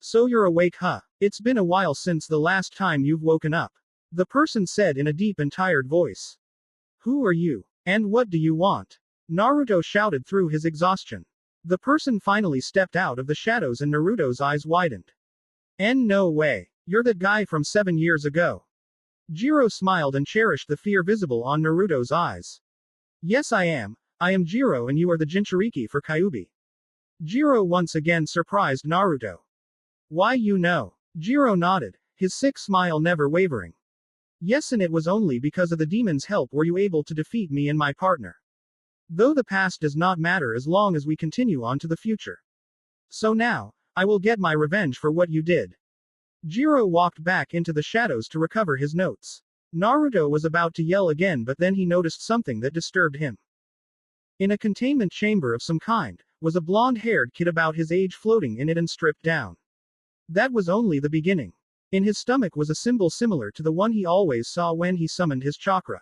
So you're awake, huh? It's been a while since the last time you've woken up. The person said in a deep and tired voice. Who are you? And what do you want? Naruto shouted through his exhaustion. The person finally stepped out of the shadows and Naruto's eyes widened. No way. You're that guy from 7 years ago. Jiro smiled and cherished the fear visible on Naruto's eyes. Yes, I am. I am Jiro and you are the Jinchuriki for Kyuubi. Jiro once again surprised Naruto. Why, you know? Jiro nodded, his sick smile never wavering. Yes, and it was only because of the demon's help were you able to defeat me and my partner. Though the past does not matter as long as we continue on to the future. So now, I will get my revenge for what you did. Jiro walked back into the shadows to recover his notes. Naruto was about to yell again, but then he noticed something that disturbed him. In a containment chamber of some kind, was a blonde-haired kid about his age floating in it and stripped down. That was only the beginning. In his stomach was a symbol similar to the one he always saw when he summoned his chakra.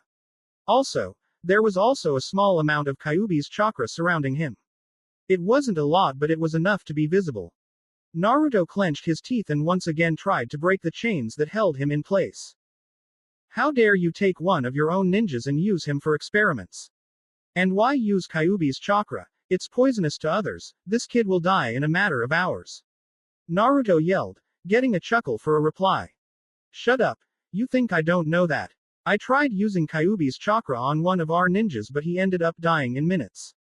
Also, there was also a small amount of Kyuubi's chakra surrounding him. It wasn't a lot, but it was enough to be visible. Naruto clenched his teeth and once again tried to break the chains that held him in place. How dare you take one of your own ninjas and use him for experiments? And why use Kyuubi's chakra? It's poisonous to others. This kid will die in a matter of hours. Naruto yelled, getting a chuckle for a reply. Shut up. You think I don't know that? I tried using Kyuubi's chakra on one of our ninjas, but he ended up dying in minutes.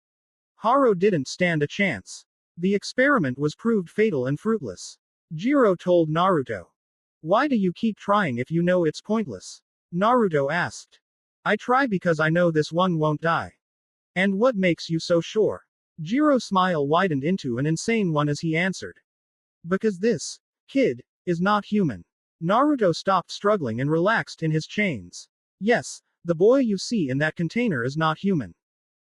Haro didn't stand a chance. The experiment was proved fatal and fruitless. Jiro told Naruto. Why do you keep trying if you know it's pointless? Naruto asked. I try because I know this one won't die. And what makes you so sure? Jiro's smile widened into an insane one as he answered. Because this kid is not human. Naruto stopped struggling and relaxed in his chains. Yes, the boy you see in that container is not human.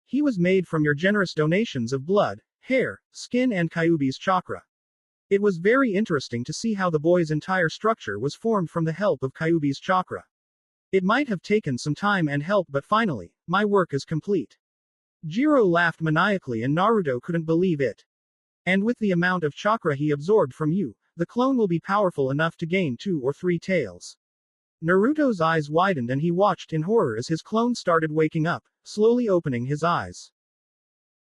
He was made from your generous donations of blood, hair, skin and Kyuubi's chakra. It was very interesting to see how the boy's entire structure was formed from the help of Kyuubi's chakra. It might have taken some time and help, but finally, my work is complete. Jiro laughed maniacally and Naruto couldn't believe it. And with the amount of chakra he absorbed from you, the clone will be powerful enough to gain 2 or 3 tails. Naruto's eyes widened and he watched in horror as his clone started waking up, slowly opening his eyes.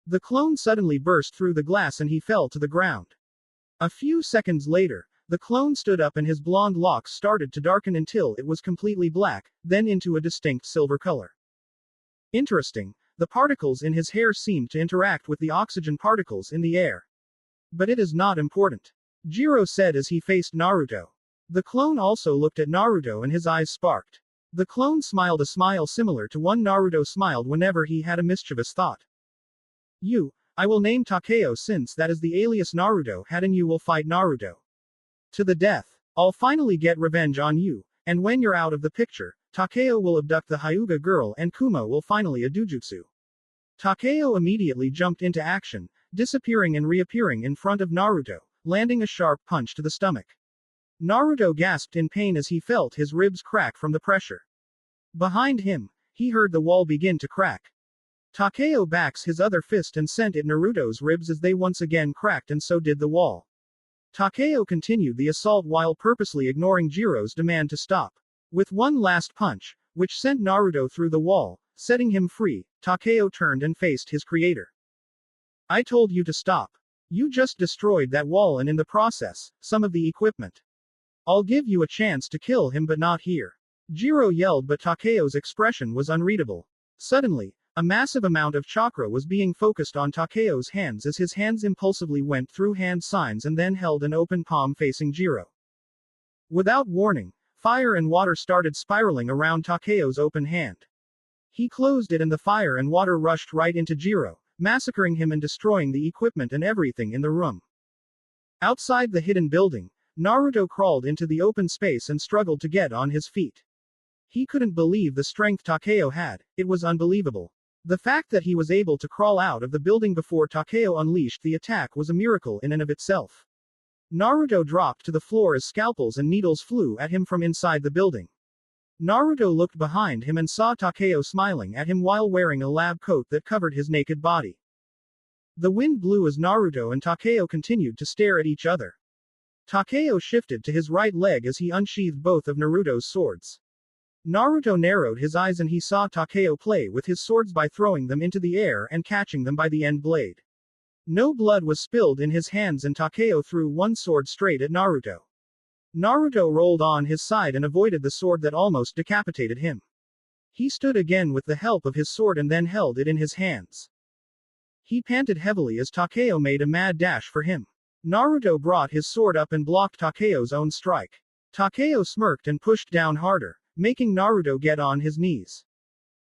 The clone suddenly burst through the glass and he fell to the ground. A few seconds later, the clone stood up and his blonde locks started to darken until it was completely black, then into a distinct silver color. Interesting, the particles in his hair seemed to interact with the oxygen particles in the air. But it is not important. Jiro said as he faced Naruto. The clone also looked at Naruto and his eyes sparked. The clone smiled a smile similar to one Naruto smiled whenever he had a mischievous thought. I will name Takeo since that is the alias Naruto had and you will fight Naruto. To the death. I'll finally get revenge on you, and when you're out of the picture, Takeo will abduct the Hyuga girl and Kuma will finally adujutsu. Takeo immediately jumped into action, disappearing and reappearing in front of Naruto, landing a sharp punch to the stomach. Naruto gasped in pain as he felt his ribs crack from the pressure. Behind him, he heard the wall begin to crack. Takeo backs his other fist and sent at Naruto's ribs as they once again cracked, and so did the wall. Takeo continued the assault while purposely ignoring Jiro's demand to stop. With one last punch, which sent Naruto through the wall, setting him free, Takeo turned and faced his creator. I told you to stop. You just destroyed that wall and in the process, some of the equipment. I'll give you a chance to kill him, but not here. Jiro yelled, but Takeo's expression was unreadable. Suddenly, a massive amount of chakra was being focused on Takeo's hands as his hands impulsively went through hand signs and then held an open palm facing Jiro. Without warning, fire and water started spiraling around Takeo's open hand. He closed it and the fire and water rushed right into Jiro, massacring him and destroying the equipment and everything in the room. Outside the hidden building, Naruto crawled into the open space and struggled to get on his feet. He couldn't believe the strength Takeo had, it was unbelievable. The fact that he was able to crawl out of the building before Takeo unleashed the attack was a miracle in and of itself. Naruto dropped to the floor as scalpels and needles flew at him from inside the building. Naruto looked behind him and saw Takeo smiling at him while wearing a lab coat that covered his naked body. The wind blew as Naruto and Takeo continued to stare at each other. Takeo shifted to his right leg as he unsheathed both of Naruto's swords. Naruto narrowed his eyes and he saw Takeo play with his swords by throwing them into the air and catching them by the end blade. No blood was spilled in his hands and Takeo threw one sword straight at Naruto. Naruto rolled on his side and avoided the sword that almost decapitated him. He stood again with the help of his sword and then held it in his hands. He panted heavily as Takeo made a mad dash for him. Naruto brought his sword up and blocked Takeo's own strike. Takeo smirked and pushed down harder, making Naruto get on his knees.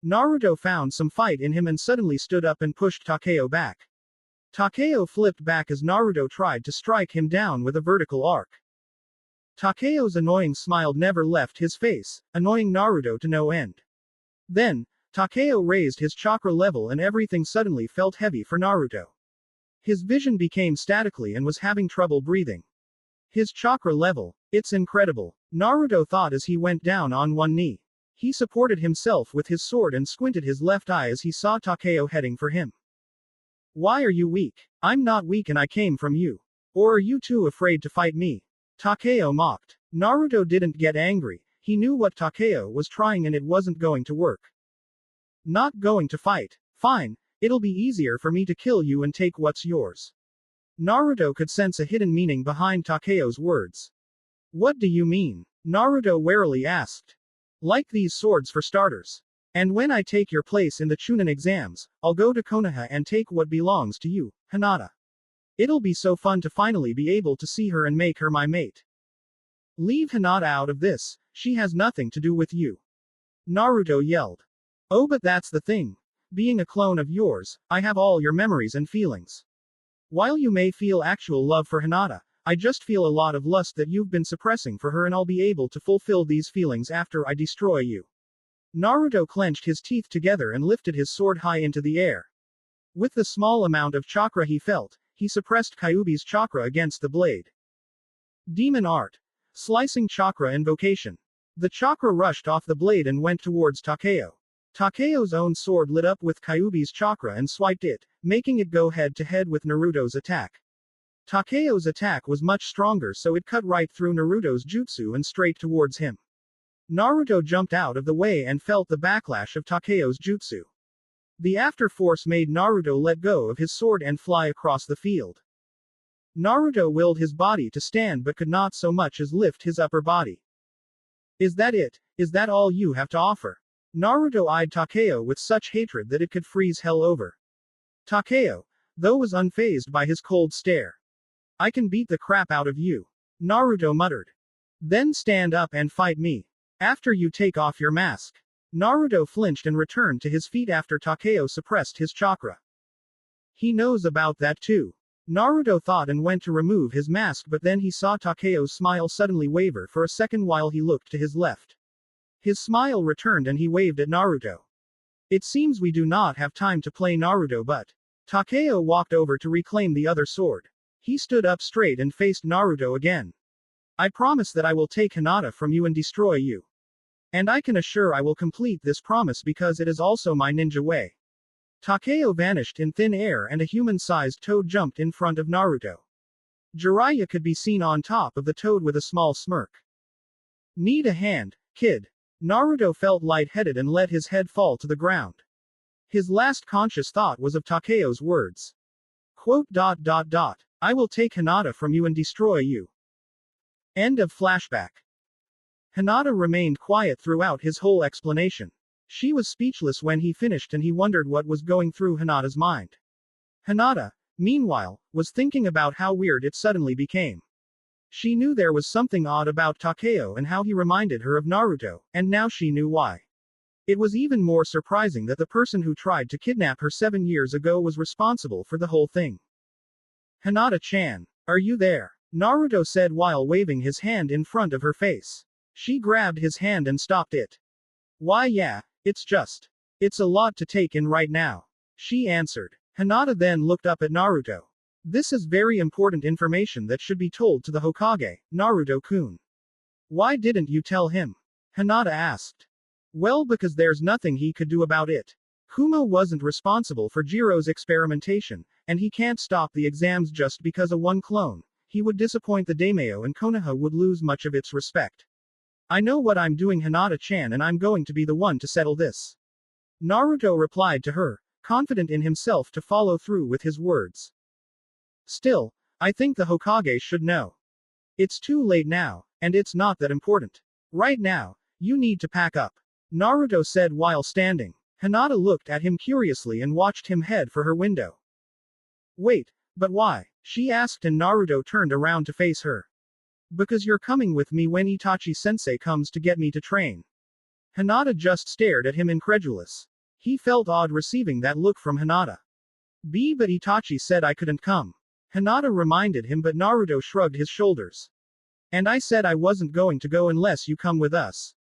Naruto found some fight in him and suddenly stood up and pushed Takeo back. Takeo flipped back as Naruto tried to strike him down with a vertical arc. Takeo's annoying smile never left his face, annoying Naruto to no end. Then, Takeo raised his chakra level and everything suddenly felt heavy for Naruto. His vision became statically and was having trouble breathing. His chakra level, it's incredible, Naruto thought as he went down on one knee. He supported himself with his sword and squinted his left eye as he saw Takeo heading for him. Why are you weak? I'm not weak and I came from you. Or are you too afraid to fight me? Takeo mocked. Naruto didn't get angry, he knew what Takeo was trying and it wasn't going to work. Not going to fight. Fine, it'll be easier for me to kill you and take what's yours. Naruto could sense a hidden meaning behind Takeo's words. What do you mean? Naruto warily asked. Like these swords for starters. And when I take your place in the Chunin exams, I'll go to Konoha and take what belongs to you, Hinata. It'll be so fun to finally be able to see her and make her my mate. Leave Hinata out of this, she has nothing to do with you. Naruto yelled. Oh, but that's the thing. Being a clone of yours, I have all your memories and feelings. While you may feel actual love for Hinata, I just feel a lot of lust that you've been suppressing for her and I'll be able to fulfill these feelings after I destroy you. Naruto clenched his teeth together and lifted his sword high into the air. With the small amount of chakra he felt, he suppressed Kyuubi's chakra against the blade. Demon Art. Slicing Chakra Invocation. The chakra rushed off the blade and went towards Takeo. Takeo's own sword lit up with Kyuubi's chakra and swiped it, making it go head to head with Naruto's attack. Takeo's attack was much stronger so it cut right through Naruto's jutsu and straight towards him. Naruto jumped out of the way and felt the backlash of Takeo's jutsu. The after force made Naruto let go of his sword and fly across the field. Naruto willed his body to stand but could not so much as lift his upper body. Is that it? Is that all you have to offer? Naruto eyed Takeo with such hatred that it could freeze hell over. Takeo, though, was unfazed by his cold stare. I can beat the crap out of you. Naruto muttered. Then stand up and fight me. After you take off your mask. Naruto flinched and returned to his feet after Takeo suppressed his chakra. He knows about that too. Naruto thought and went to remove his mask, but then he saw Takeo's smile suddenly waver for a second while he looked to his left. His smile returned and he waved at Naruto. It seems we do not have time to play Naruto, but Takeo walked over to reclaim the other sword. He stood up straight and faced Naruto again. I promise that I will take Hinata from you and destroy you. And I can assure I will complete this promise because it is also my ninja way. Takeo vanished in thin air and a human-sized toad jumped in front of Naruto. Jiraiya could be seen on top of the toad with a small smirk. Need a hand, kid? Naruto felt lightheaded and let his head fall to the ground. His last conscious thought was of Takeo's words. Quote. I will take Hinata from you and destroy you. End of flashback. Hinata remained quiet throughout his whole explanation. She was speechless when he finished and he wondered what was going through Hinata's mind. Hinata, meanwhile, was thinking about how weird it suddenly became. She knew there was something odd about Takeo and how he reminded her of Naruto, and now she knew why. It was even more surprising that the person who tried to kidnap her 7 years ago was responsible for the whole thing. Hinata-chan, are you there? Naruto said while waving his hand in front of her face. She grabbed his hand and stopped it. Why yeah, it's a lot to take in right now. She answered. Hinata then looked up at Naruto. This is very important information that should be told to the Hokage, Naruto-kun. Why didn't you tell him? Hinata asked. Well, because there's nothing he could do about it. Kuma wasn't responsible for Jiro's experimentation, and he can't stop the exams just because of one clone. He would disappoint the daimyo and Konoha would lose much of its respect. I know what I'm doing, Hinata-chan, and I'm going to be the one to settle this. Naruto replied to her, confident in himself to follow through with his words. Still, I think the Hokage should know. It's too late now, and it's not that important. Right now, you need to pack up. Naruto said while standing. Hinata looked at him curiously and watched him head for her window. Wait, but why? She asked and Naruto turned around to face her. Because you're coming with me when Itachi-sensei comes to get me to train. Hinata just stared at him incredulous. He felt odd receiving that look from Hinata. But Itachi said I couldn't come. Hinata reminded him, but Naruto shrugged his shoulders. And I said I wasn't going to go unless you come with us.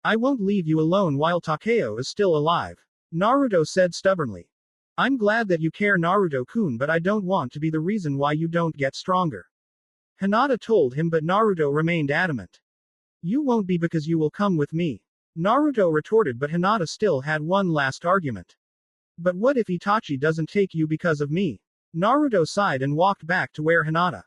I won't leave you alone while Takeo is still alive. Naruto said stubbornly. I'm glad that you care, Naruto-kun, but I don't want to be the reason why you don't get stronger. Hinata told him, but Naruto remained adamant. You won't be because you will come with me. Naruto retorted, but Hinata still had one last argument. But what if Itachi doesn't take you because of me? Naruto sighed and walked back to where Hinata.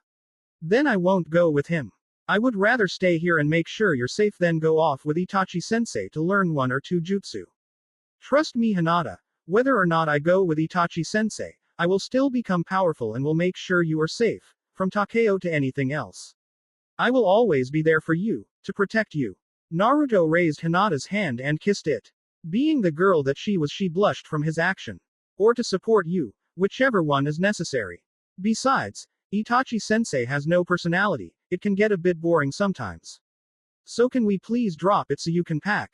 Then I won't go with him. I would rather stay here and make sure you're safe than go off with Itachi-sensei to learn 1 or 2 jutsu. Trust me, Hinata, whether or not I go with Itachi-sensei, I will still become powerful and will make sure you are safe, from Takeo to anything else. I will always be there for you, to protect you. Naruto raised Hinata's hand and kissed it. Being the girl that she was, she blushed from his action. Or to support you, whichever one is necessary. Besides, Itachi-sensei has no personality, it can get a bit boring sometimes. So can we please drop it so you can pack?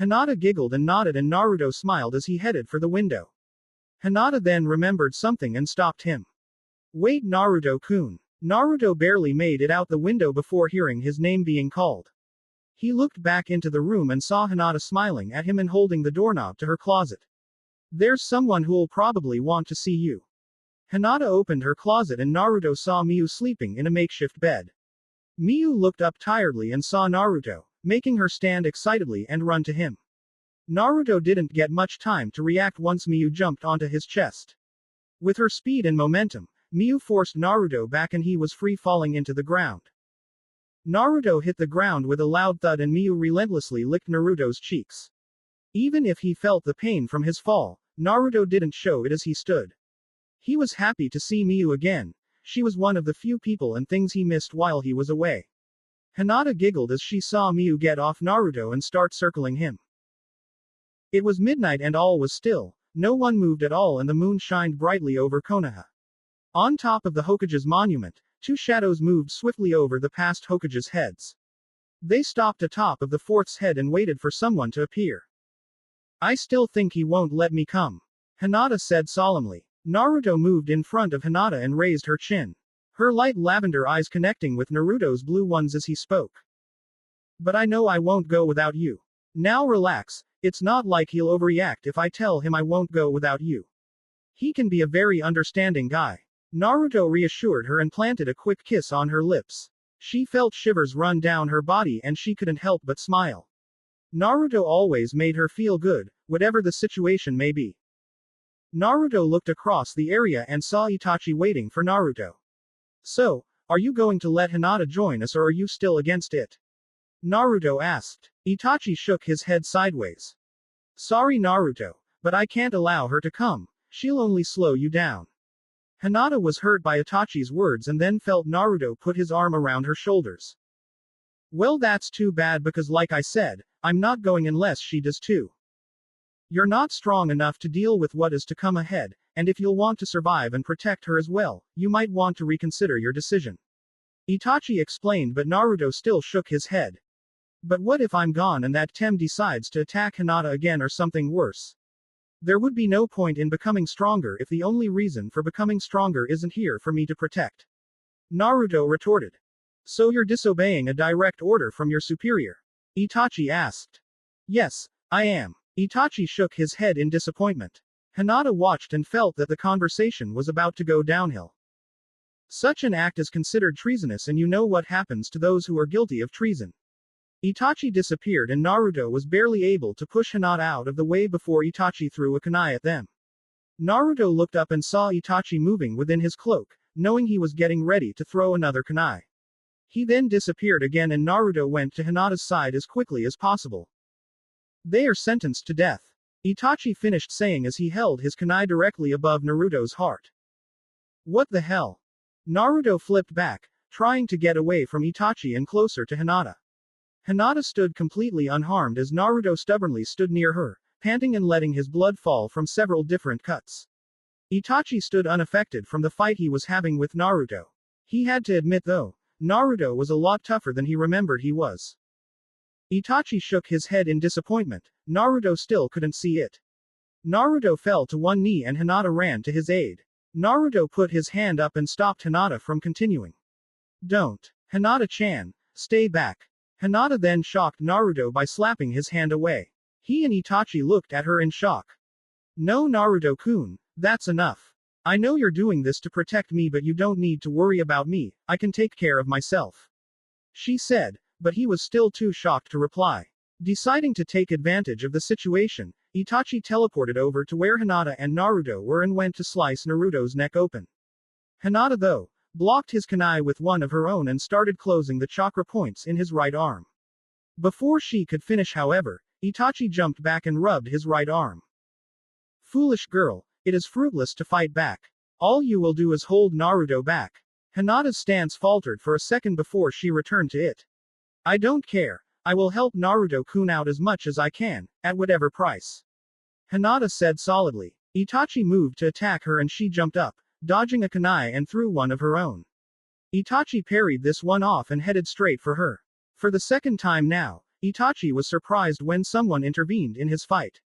Hinata giggled and nodded and Naruto smiled as he headed for the window. Hinata then remembered something and stopped him. Wait, Naruto-kun. Naruto barely made it out the window before hearing his name being called. He looked back into the room and saw Hinata smiling at him and holding the doorknob to her closet. There's someone who'll probably want to see you. Hinata opened her closet and Naruto saw Miu sleeping in a makeshift bed. Miu looked up tiredly and saw Naruto, making her stand excitedly and run to him. Naruto didn't get much time to react once Miu jumped onto his chest. With her speed and momentum, Miu forced Naruto back and he was free, falling into the ground. Naruto hit the ground with a loud thud and Miu relentlessly licked Naruto's cheeks. Even if he felt the pain from his fall, Naruto didn't show it as he stood. He was happy to see Miu again. She was one of the few people and things he missed while he was away. Hinata giggled as she saw Miu get off Naruto and start circling him. It was midnight and all was still. No one moved at all and the moon shined brightly over Konoha. On top of the Hokage's monument, 2 shadows moved swiftly over the past Hokage's heads. They stopped atop of the 4th's head and waited for someone to appear. I still think he won't let me come. Hinata said solemnly. Naruto moved in front of Hinata and raised her chin. Her light lavender eyes connecting with Naruto's blue ones as he spoke. But I know I won't go without you. Now relax, it's not like he'll overreact if I tell him I won't go without you. He can be a very understanding guy. Naruto reassured her and planted a quick kiss on her lips. She felt shivers run down her body and she couldn't help but smile. Naruto always made her feel good, whatever the situation may be. Naruto looked across the area and saw Itachi waiting for Naruto. So, are you going to let Hinata join us or are you still against it? Naruto asked. Itachi shook his head sideways. Sorry Naruto, but I can't allow her to come. She'll only slow you down. Hinata was hurt by Itachi's words and then felt Naruto put his arm around her shoulders. Well, that's too bad because like I said, I'm not going unless she does too. You're not strong enough to deal with what is to come ahead, and if you'll want to survive and protect her as well, you might want to reconsider your decision. Itachi explained, but Naruto still shook his head. But what if I'm gone and that Tem decides to attack Hinata again or something worse? There would be no point in becoming stronger if the only reason for becoming stronger isn't here for me to protect. Naruto retorted. So you're disobeying a direct order from your superior? Itachi asked. Yes, I am. Itachi shook his head in disappointment. Hinata watched and felt that the conversation was about to go downhill. Such an act is considered treasonous and you know what happens to those who are guilty of treason. Itachi disappeared and Naruto was barely able to push Hinata out of the way before Itachi threw a kunai at them. Naruto looked up and saw Itachi moving within his cloak, knowing he was getting ready to throw another kunai. He then disappeared again and Naruto went to Hinata's side as quickly as possible. They are sentenced to death. Itachi finished saying as he held his kunai directly above Naruto's heart. What the hell? Naruto flipped back, trying to get away from Itachi and closer to Hinata. Hinata stood completely unharmed as Naruto stubbornly stood near her, panting and letting his blood fall from several different cuts. Itachi stood unaffected from the fight he was having with Naruto. He had to admit though, Naruto was a lot tougher than he remembered he was. Itachi shook his head in disappointment. Naruto still couldn't see it. Naruto fell to one knee and Hinata ran to his aid. Naruto put his hand up and stopped Hinata from continuing. Don't. Hinata-chan, stay back. Hinata then shocked Naruto by slapping his hand away. He and Itachi looked at her in shock. No Naruto-kun, that's enough. I know you're doing this to protect me but you don't need to worry about me, I can take care of myself. She said, but he was still too shocked to reply. Deciding to take advantage of the situation, Itachi teleported over to where Hinata and Naruto were and went to slice Naruto's neck open. Hinata though, blocked his kunai with one of her own and started closing the chakra points in his right arm. Before she could finish however, Itachi jumped back and rubbed his right arm. Foolish girl, it is fruitless to fight back. All you will do is hold Naruto back. Hinata's stance faltered for a second before she returned to it. I don't care. I will help Naruto-kun out as much as I can, at whatever price. Hinata said solidly. Itachi moved to attack her and she jumped up, dodging a kunai and threw one of her own. Itachi parried this one off and headed straight for her. For the second time now, Itachi was surprised when someone intervened in his fight.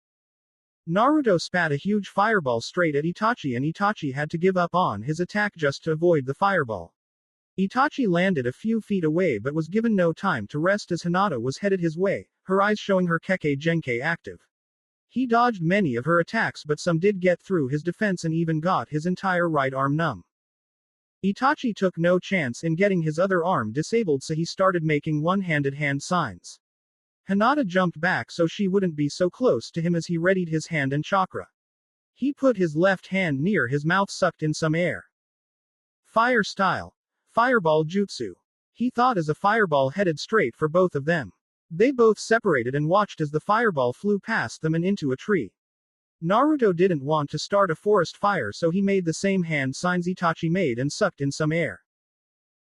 Naruto spat a huge fireball straight at Itachi and Itachi had to give up on his attack just to avoid the fireball. Itachi landed a few feet away but was given no time to rest as Hinata was headed his way, her eyes showing her Kekkei Genkai active. He dodged many of her attacks but some did get through his defense and even got his entire right arm numb. Itachi took no chance in getting his other arm disabled so he started making one-handed hand signs. Hinata jumped back so she wouldn't be so close to him as he readied his hand and chakra. He put his left hand near his mouth, sucked in some air. Fire style. Fireball jutsu. He thought as a fireball headed straight for both of them. They both separated and watched as the fireball flew past them and into a tree. Naruto didn't want to start a forest fire so he made the same hand signs Itachi made and sucked in some air.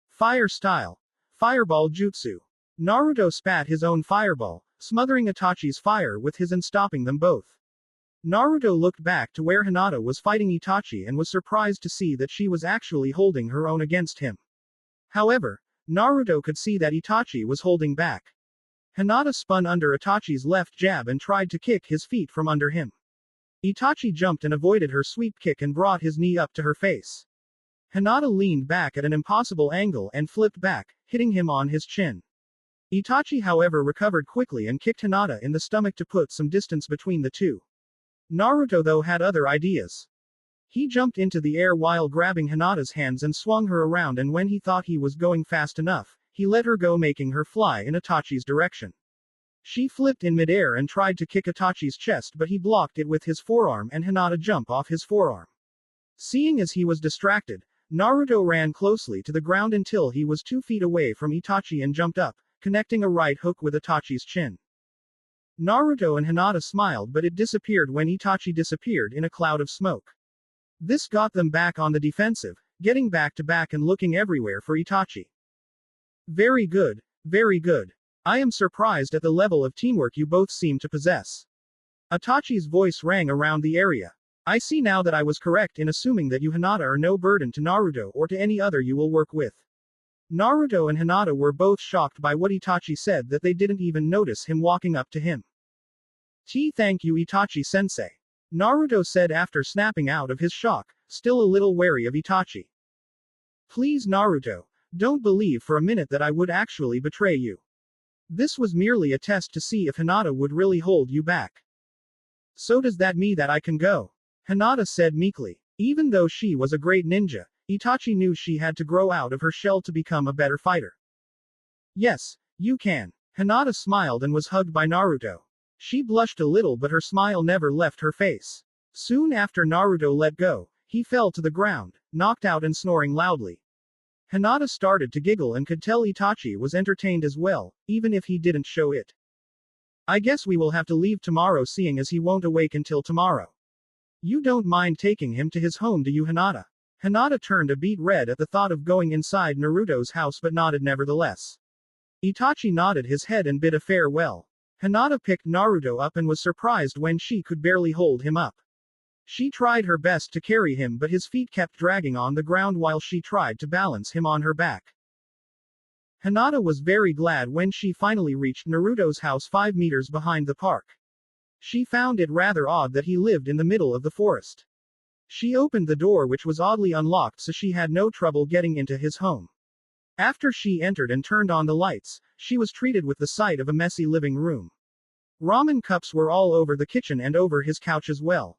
Fire style. Fireball jutsu. Naruto spat his own fireball, smothering Itachi's fire with his and stopping them both. Naruto looked back to where Hinata was fighting Itachi and was surprised to see that she was actually holding her own against him. However, Naruto could see that Itachi was holding back. Hinata spun under Itachi's left jab and tried to kick his feet from under him. Itachi jumped and avoided her sweep kick and brought his knee up to her face. Hinata leaned back at an impossible angle and flipped back, hitting him on his chin. Itachi however recovered quickly and kicked Hinata in the stomach to put some distance between the two. Naruto though had other ideas. He jumped into the air while grabbing Hinata's hands and swung her around, and when he thought he was going fast enough, he let her go, making her fly in Itachi's direction. She flipped in midair and tried to kick Itachi's chest, but he blocked it with his forearm and Hinata jumped off his forearm. Seeing as he was distracted, Naruto ran closely to the ground until he was 2 feet away from Itachi and jumped up, connecting a right hook with Itachi's chin. Naruto and Hinata smiled, but it disappeared when Itachi disappeared in a cloud of smoke. This got them back on the defensive, getting back to back and looking everywhere for Itachi. Very good, very good. I am surprised at the level of teamwork you both seem to possess. Itachi's voice rang around the area. I see now that I was correct in assuming that you Hinata are no burden to Naruto or to any other you will work with. Naruto and Hinata were both shocked by what Itachi said, that they didn't even notice him walking up to him. Thank you Itachi-sensei. Naruto said after snapping out of his shock, still a little wary of Itachi. Please Naruto, don't believe for a minute that I would actually betray you. This was merely a test to see if Hinata would really hold you back. So does that mean that I can go? Hinata said meekly. Even though she was a great ninja, Itachi knew she had to grow out of her shell to become a better fighter. Yes, you can. Hinata smiled and was hugged by Naruto. She blushed a little, but her smile never left her face. Soon after Naruto let go, he fell to the ground, knocked out and snoring loudly. Hinata started to giggle and could tell Itachi was entertained as well, even if he didn't show it. I guess we will have to leave tomorrow, seeing as he won't awake until tomorrow. You don't mind taking him to his home, do you Hinata? Hinata turned a beet red at the thought of going inside Naruto's house but nodded nevertheless. Itachi nodded his head and bid a farewell. Hinata picked Naruto up and was surprised when she could barely hold him up. She tried her best to carry him, but his feet kept dragging on the ground while she tried to balance him on her back. Hinata was very glad when she finally reached Naruto's house 5 meters behind the park. She found it rather odd that he lived in the middle of the forest. She opened the door, which was oddly unlocked, so she had no trouble getting into his home. After she entered and turned on the lights, she was treated with the sight of a messy living room. Ramen cups were all over the kitchen and over his couch as well.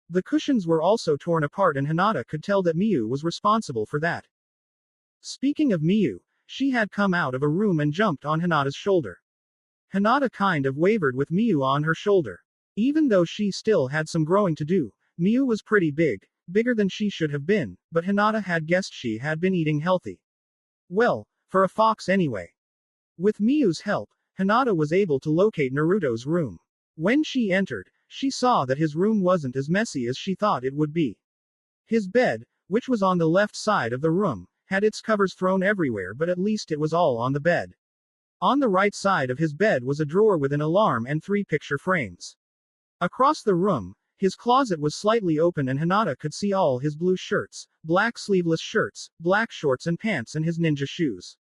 The cushions were also torn apart, and Hinata could tell that Miyu was responsible for that. Speaking of Miyu, she had come out of a room and jumped on Hinata's shoulder. Hinata kind of wavered with Miyu on her shoulder. Even though she still had some growing to do, Miyu was pretty big, bigger than she should have been, but Hinata had guessed she had been eating healthy. Well, for a fox anyway. With Miyu's help, Hinata was able to locate Naruto's room. When she entered, she saw that his room wasn't as messy as she thought it would be. His bed, which was on the left side of the room, had its covers thrown everywhere, but at least it was all on the bed. On the right side of his bed was a drawer with an alarm and 3 picture frames. Across the room, his closet was slightly open and Hinata could see all his blue shirts, black sleeveless shirts, black shorts and pants, and his ninja shoes.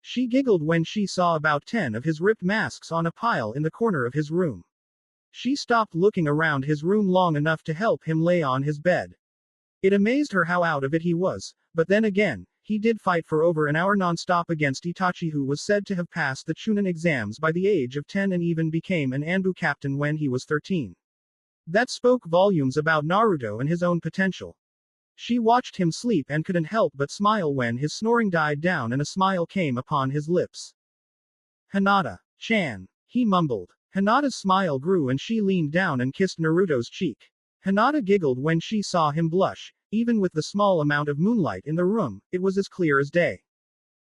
She giggled when she saw about 10 of his ripped masks on a pile in the corner of his room. She stopped looking around his room long enough to help him lay on his bed. It amazed her how out of it he was, but then again, he did fight for over an hour non-stop against Itachi, who was said to have passed the Chunin exams by the age of 10 and even became an Anbu captain when he was 13. That spoke volumes about Naruto and his own potential. She watched him sleep and couldn't help but smile when his snoring died down and a smile came upon his lips. Hinata-chan, he mumbled. Hinata's smile grew and she leaned down and kissed Naruto's cheek. Hinata giggled when she saw him blush. Even with the small amount of moonlight in the room, it was as clear as day.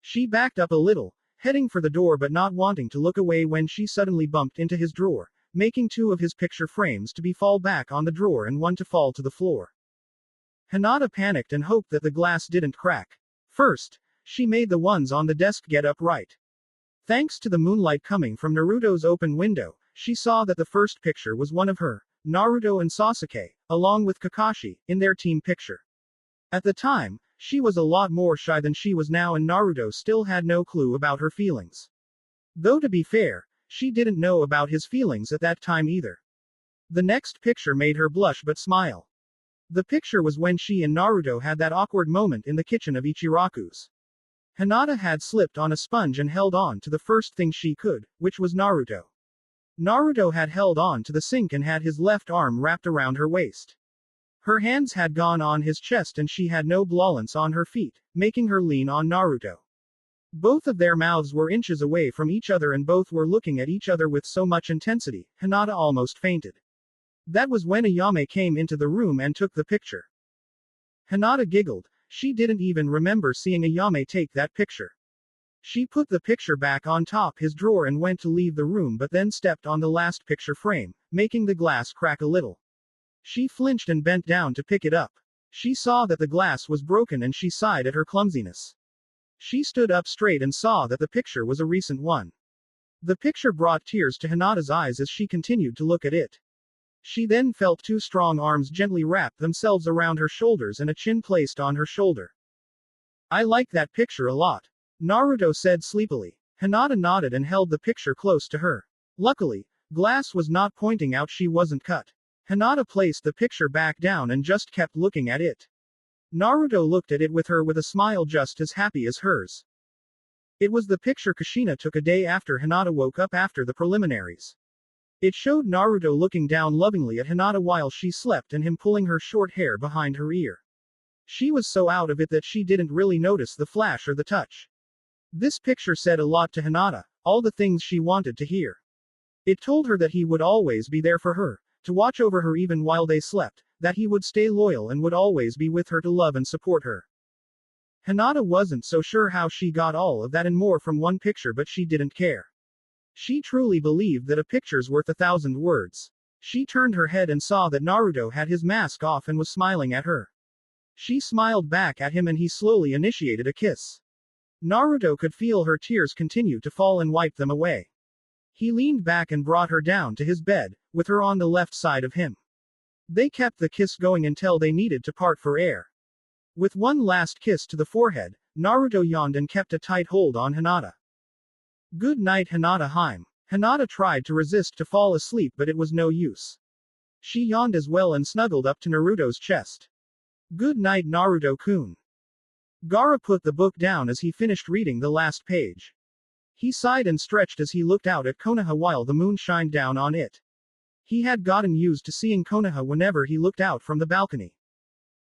She backed up a little, heading for the door but not wanting to look away when she suddenly bumped into his drawer, making 2 of his picture frames to fall back on the drawer and 1 to fall to the floor. Hinata panicked and hoped that the glass didn't crack. First, she made the ones on the desk get upright. Thanks to the moonlight coming from Naruto's open window, she saw that the first picture was one of her, Naruto and Sasuke, along with Kakashi, in their team picture. At the time, she was a lot more shy than she was now, and Naruto still had no clue about her feelings. Though to be fair, she didn't know about his feelings at that time either. The next picture made her blush but smile. The picture was when she and Naruto had that awkward moment in the kitchen of Ichiraku's. Hinata had slipped on a sponge and held on to the first thing she could, which was Naruto. Naruto had held on to the sink and had his left arm wrapped around her waist. Her hands had gone on his chest and she had no balance on her feet, making her lean on Naruto. Both of their mouths were inches away from each other and both were looking at each other with so much intensity, Hinata almost fainted. That was when Ayame came into the room and took the picture. Hinata giggled. She didn't even remember seeing Ayame take that picture. She put the picture back on top his drawer and went to leave the room but then stepped on the last picture frame, making the glass crack a little. She flinched and bent down to pick it up. She saw that the glass was broken and she sighed at her clumsiness. She stood up straight and saw that the picture was a recent one. The picture brought tears to Hinata's eyes as she continued to look at it. She then felt two strong arms gently wrap themselves around her shoulders and a chin placed on her shoulder. I like that picture a lot, Naruto said sleepily. Hinata nodded and held the picture close to her. Luckily, glass was not pointing out she wasn't cut. Hinata placed the picture back down and just kept looking at it. Naruto looked at it with her with a smile just as happy as hers. It was the picture Kushina took a day after Hinata woke up after the preliminaries. It showed Naruto looking down lovingly at Hinata while she slept and him pulling her short hair behind her ear. She was so out of it that she didn't really notice the flash or the touch. This picture said a lot to Hinata, all the things she wanted to hear. It told her that he would always be there for her, to watch over her even while they slept, that he would stay loyal and would always be with her to love and support her. Hinata wasn't so sure how she got all of that and more from one picture, but she didn't care. She truly believed that a picture's worth 1,000 words. She turned her head and saw that Naruto had his mask off and was smiling at her. She smiled back at him and he slowly initiated a kiss. Naruto could feel her tears continue to fall and wiped them away. He leaned back and brought her down to his bed, with her on the left side of him. They kept the kiss going until they needed to part for air. With one last kiss to the forehead, Naruto yawned and kept a tight hold on Hinata. Good night Hinata. Hinata tried to resist to fall asleep but it was no use. She yawned as well and snuggled up to Naruto's chest. Good night Naruto-kun. Gaara put the book down as he finished reading the last page. He sighed and stretched as he looked out at Konoha while the moon shined down on it. He had gotten used to seeing Konoha whenever he looked out from the balcony.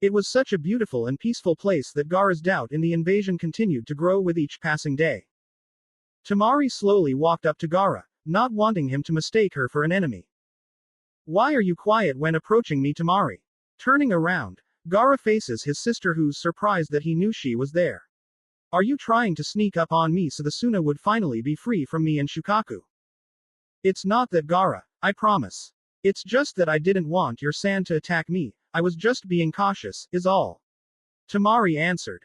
It was such a beautiful and peaceful place that Gaara's doubt in the invasion continued to grow with each passing day. Tamari slowly walked up to Gaara, not wanting him to mistake her for an enemy. Why are you quiet when approaching me, Tamari? Turning around, Gaara faces his sister who's surprised that he knew she was there. Are you trying to sneak up on me so the Suna would finally be free from me and Shukaku? It's not that, Gaara, I promise. It's just that I didn't want your San to attack me, I was just being cautious, is all. Tamari answered.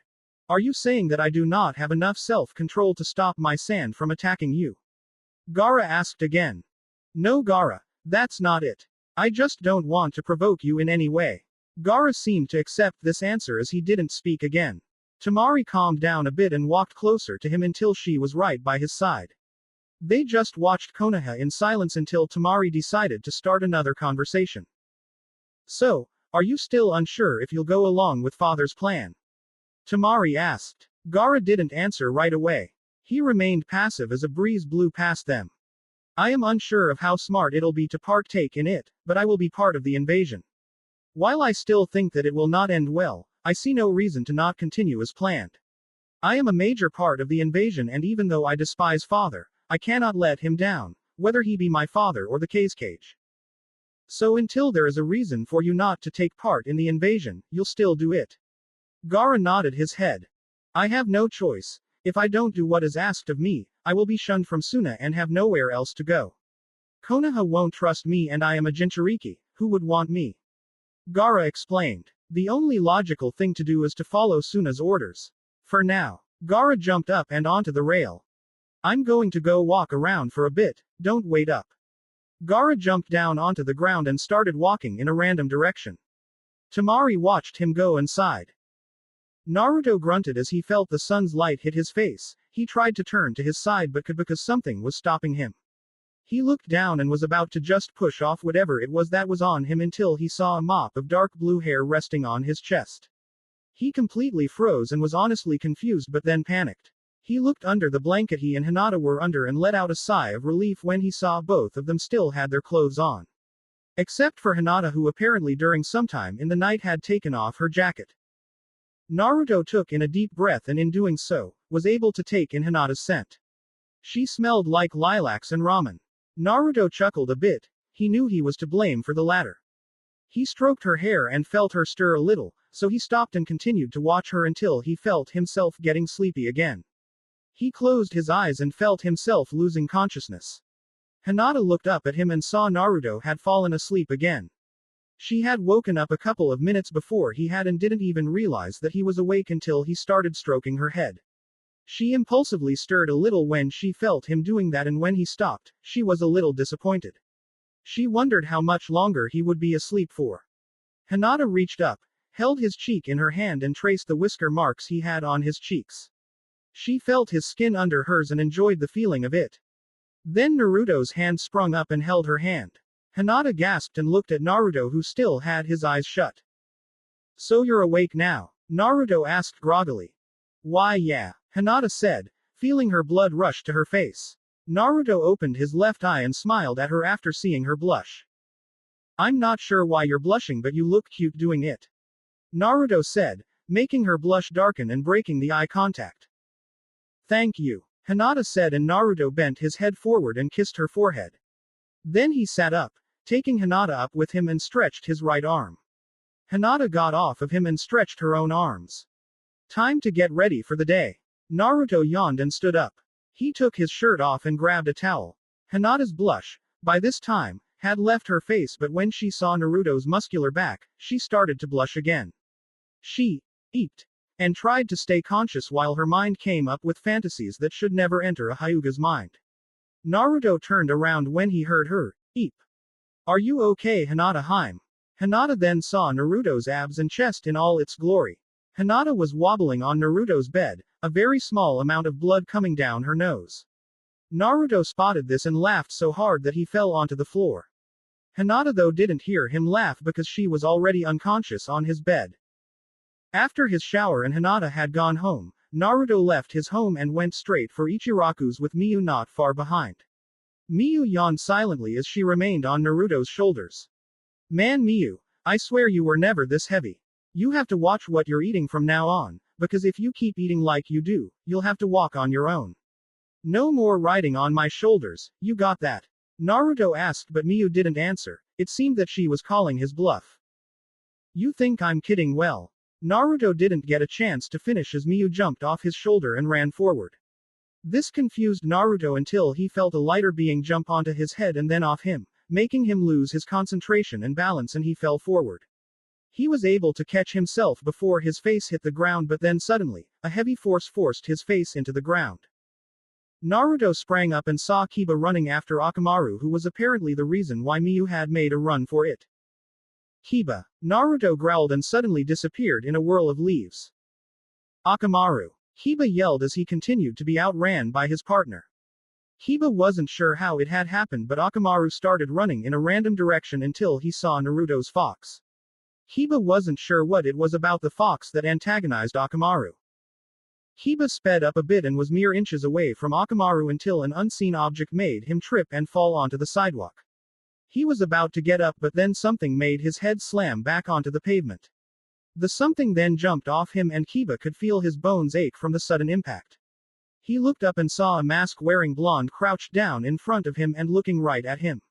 Are you saying that I do not have enough self-control to stop my San from attacking you? Gaara asked again. No Gaara, that's not it. I just don't want to provoke you in any way. Gaara seemed to accept this answer as he didn't speak again. Tamari calmed down a bit and walked closer to him until she was right by his side. They just watched Konoha in silence until Tamari decided to start another conversation. So, are you still unsure if you'll go along with father's plan? Tamari asked. Gaara didn't answer right away. He remained passive as a breeze blew past them. I am unsure of how smart it'll be to partake in it, but I will be part of the invasion. While I still think that it will not end well, I see no reason to not continue as planned. I am a major part of the invasion and even though I despise father, I cannot let him down, whether he be my father or the cage. So until there is a reason for you not to take part in the invasion, you'll still do it. Gaara nodded his head. I have no choice. If I don't do what is asked of me, I will be shunned from Suna and have nowhere else to go. Konoha won't trust me and I am a Jinchuriki, who would want me? Gaara explained. The only logical thing to do is to follow Suna's orders. For now. Gaara jumped up and onto the rail. I'm going to go walk around for a bit, don't wait up. Gaara jumped down onto the ground and started walking in a random direction. Tamari watched him go and sighed. Naruto grunted as he felt the sun's light hit his face. He tried to turn to his side but could because something was stopping him. He looked down and was about to just push off whatever it was that was on him until he saw a mop of dark blue hair resting on his chest. He completely froze and was honestly confused but then panicked. He looked under the blanket he and Hinata were under and let out a sigh of relief when he saw both of them still had their clothes on. Except for Hinata, who apparently during some time in the night had taken off her jacket. Naruto took in a deep breath and in doing so, was able to take in Hinata's scent. She smelled like lilacs and ramen. Naruto chuckled a bit. He knew he was to blame for the latter. He stroked her hair and felt her stir a little, so he stopped and continued to watch her until he felt himself getting sleepy again. He closed his eyes and felt himself losing consciousness. Hinata looked up at him and saw Naruto had fallen asleep again. She had woken up a couple of minutes before he had and didn't even realize that he was awake until he started stroking her head. She impulsively stirred a little when she felt him doing that, and when he stopped, she was a little disappointed. She wondered how much longer he would be asleep for. Hinata reached up, held his cheek in her hand and traced the whisker marks he had on his cheeks. She felt his skin under hers and enjoyed the feeling of it. Then Naruto's hand sprung up and held her hand. Hinata gasped and looked at Naruto, who still had his eyes shut. "So you're awake now?" Naruto asked groggily. "Why yeah," Hinata said, feeling her blood rush to her face. Naruto opened his left eye and smiled at her after seeing her blush. "I'm not sure why you're blushing, but you look cute doing it," Naruto said, making her blush darken and breaking the eye contact. "Thank you," Hinata said, and Naruto bent his head forward and kissed her forehead. Then he sat up, taking Hinata up with him and stretched his right arm. Hinata got off of him and stretched her own arms. "Time to get ready for the day." Naruto yawned and stood up. He took his shirt off and grabbed a towel. Hinata's blush, by this time, had left her face, but when she saw Naruto's muscular back, she started to blush again. She eeped and tried to stay conscious while her mind came up with fantasies that should never enter a Hyuga's mind. Naruto turned around when he heard her eep. "Are you okay, Hinata Hime?" Hinata then saw Naruto's abs and chest in all its glory. Hinata was wobbling on Naruto's bed, a very small amount of blood coming down her nose. Naruto spotted this and laughed so hard that he fell onto the floor. Hinata though didn't hear him laugh because she was already unconscious on his bed. After his shower and Hinata had gone home, Naruto left his home and went straight for Ichiraku's with Miyu not far behind. Miyu yawned silently as she remained on Naruto's shoulders. "Man Miyu, I swear you were never this heavy. You have to watch what you're eating from now on, because if you keep eating like you do, you'll have to walk on your own. No more riding on my shoulders, you got that?" Naruto asked, but Miyu didn't answer. It seemed that she was calling his bluff. "You think I'm kidding? Well." Naruto didn't get a chance to finish as Miyu jumped off his shoulder and ran forward. This confused Naruto until he felt a lighter being jump onto his head and then off him, making him lose his concentration and balance, and he fell forward. He was able to catch himself before his face hit the ground, but then suddenly, a heavy force forced his face into the ground. Naruto sprang up and saw Kiba running after Akamaru, who was apparently the reason why Miyu had made a run for it. "Kiba!" Naruto growled and suddenly disappeared in a whirl of leaves. "Akamaru!" Kiba yelled as he continued to be outran by his partner. Kiba wasn't sure how it had happened, but Akamaru started running in a random direction until he saw Naruto's fox. Kiba wasn't sure what it was about the fox that antagonized Akamaru. Kiba sped up a bit and was mere inches away from Akamaru until an unseen object made him trip and fall onto the sidewalk. He was about to get up, but then something made his head slam back onto the pavement. The something then jumped off him and Kiba could feel his bones ache from the sudden impact. He looked up and saw a mask-wearing blonde crouched down in front of him and looking right at him.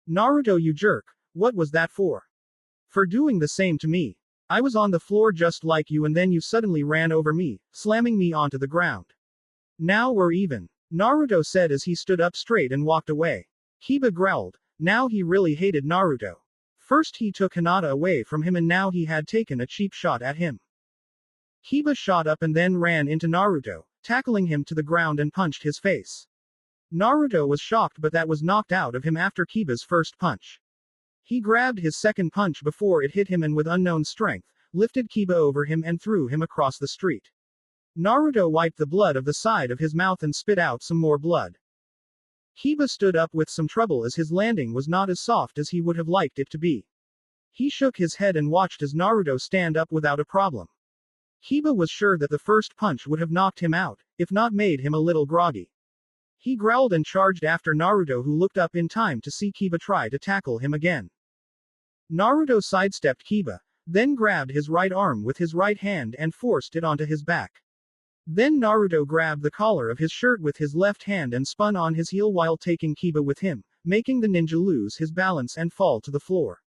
"Naruto, you jerk, what was that for?" "For doing the same to me. I was on the floor just like you and then you suddenly ran over me, slamming me onto the ground. Now we're even," Naruto said as he stood up straight and walked away. Kiba growled. Now he really hated Naruto. First he took Hinata away from him and now he had taken a cheap shot at him. Kiba shot up and then ran into Naruto, tackling him to the ground and punched his face. Naruto was shocked, but that was knocked out of him after Kiba's first punch. He grabbed his second punch before it hit him and with unknown strength, lifted Kiba over him and threw him across the street. Naruto wiped the blood of the side of his mouth and spit out some more blood. Kiba stood up with some trouble as his landing was not as soft as he would have liked it to be. He shook his head and watched as Naruto stand up without a problem. Kiba was sure that the first punch would have knocked him out, if not made him a little groggy. He growled and charged after Naruto, who looked up in time to see Kiba try to tackle him again. Naruto sidestepped Kiba, then grabbed his right arm with his right hand and forced it onto his back. Then Naruto grabbed the collar of his shirt with his left hand and spun on his heel while taking Kiba with him, making the ninja lose his balance and fall to the floor.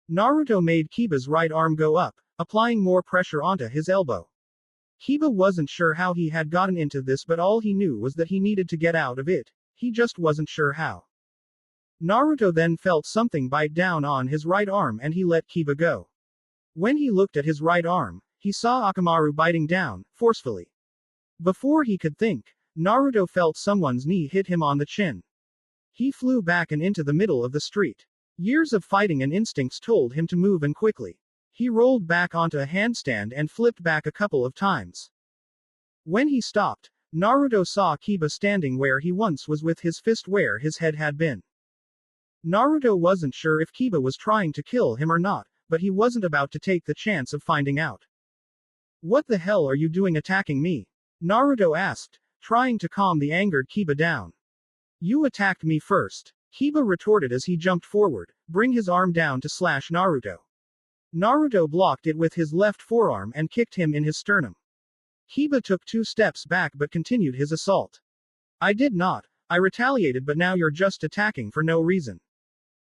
Naruto made Kiba's right arm go up, applying more pressure onto his elbow. Kiba wasn't sure how he had gotten into this, but all he knew was that he needed to get out of it. He just wasn't sure how. Naruto then felt something bite down on his right arm and he let Kiba go. When he looked at his right arm, he saw Akamaru biting down, forcefully. Before he could think, Naruto felt someone's knee hit him on the chin. He flew back and into the middle of the street. Years of fighting and instincts told him to move and quickly. He rolled back onto a handstand and flipped back a couple of times. When he stopped, Naruto saw Kiba standing where he once was with his fist where his head had been. Naruto wasn't sure if Kiba was trying to kill him or not, but he wasn't about to take the chance of finding out. "What the hell are you doing attacking me?" Naruto asked, trying to calm the angered Kiba down. "You attacked me first," Kiba retorted as he jumped forward, bring his arm down to slash Naruto. Naruto blocked it with his left forearm and kicked him in his sternum. Kiba took 2 steps back but continued his assault. "I did not. I retaliated, but now you're just attacking for no reason.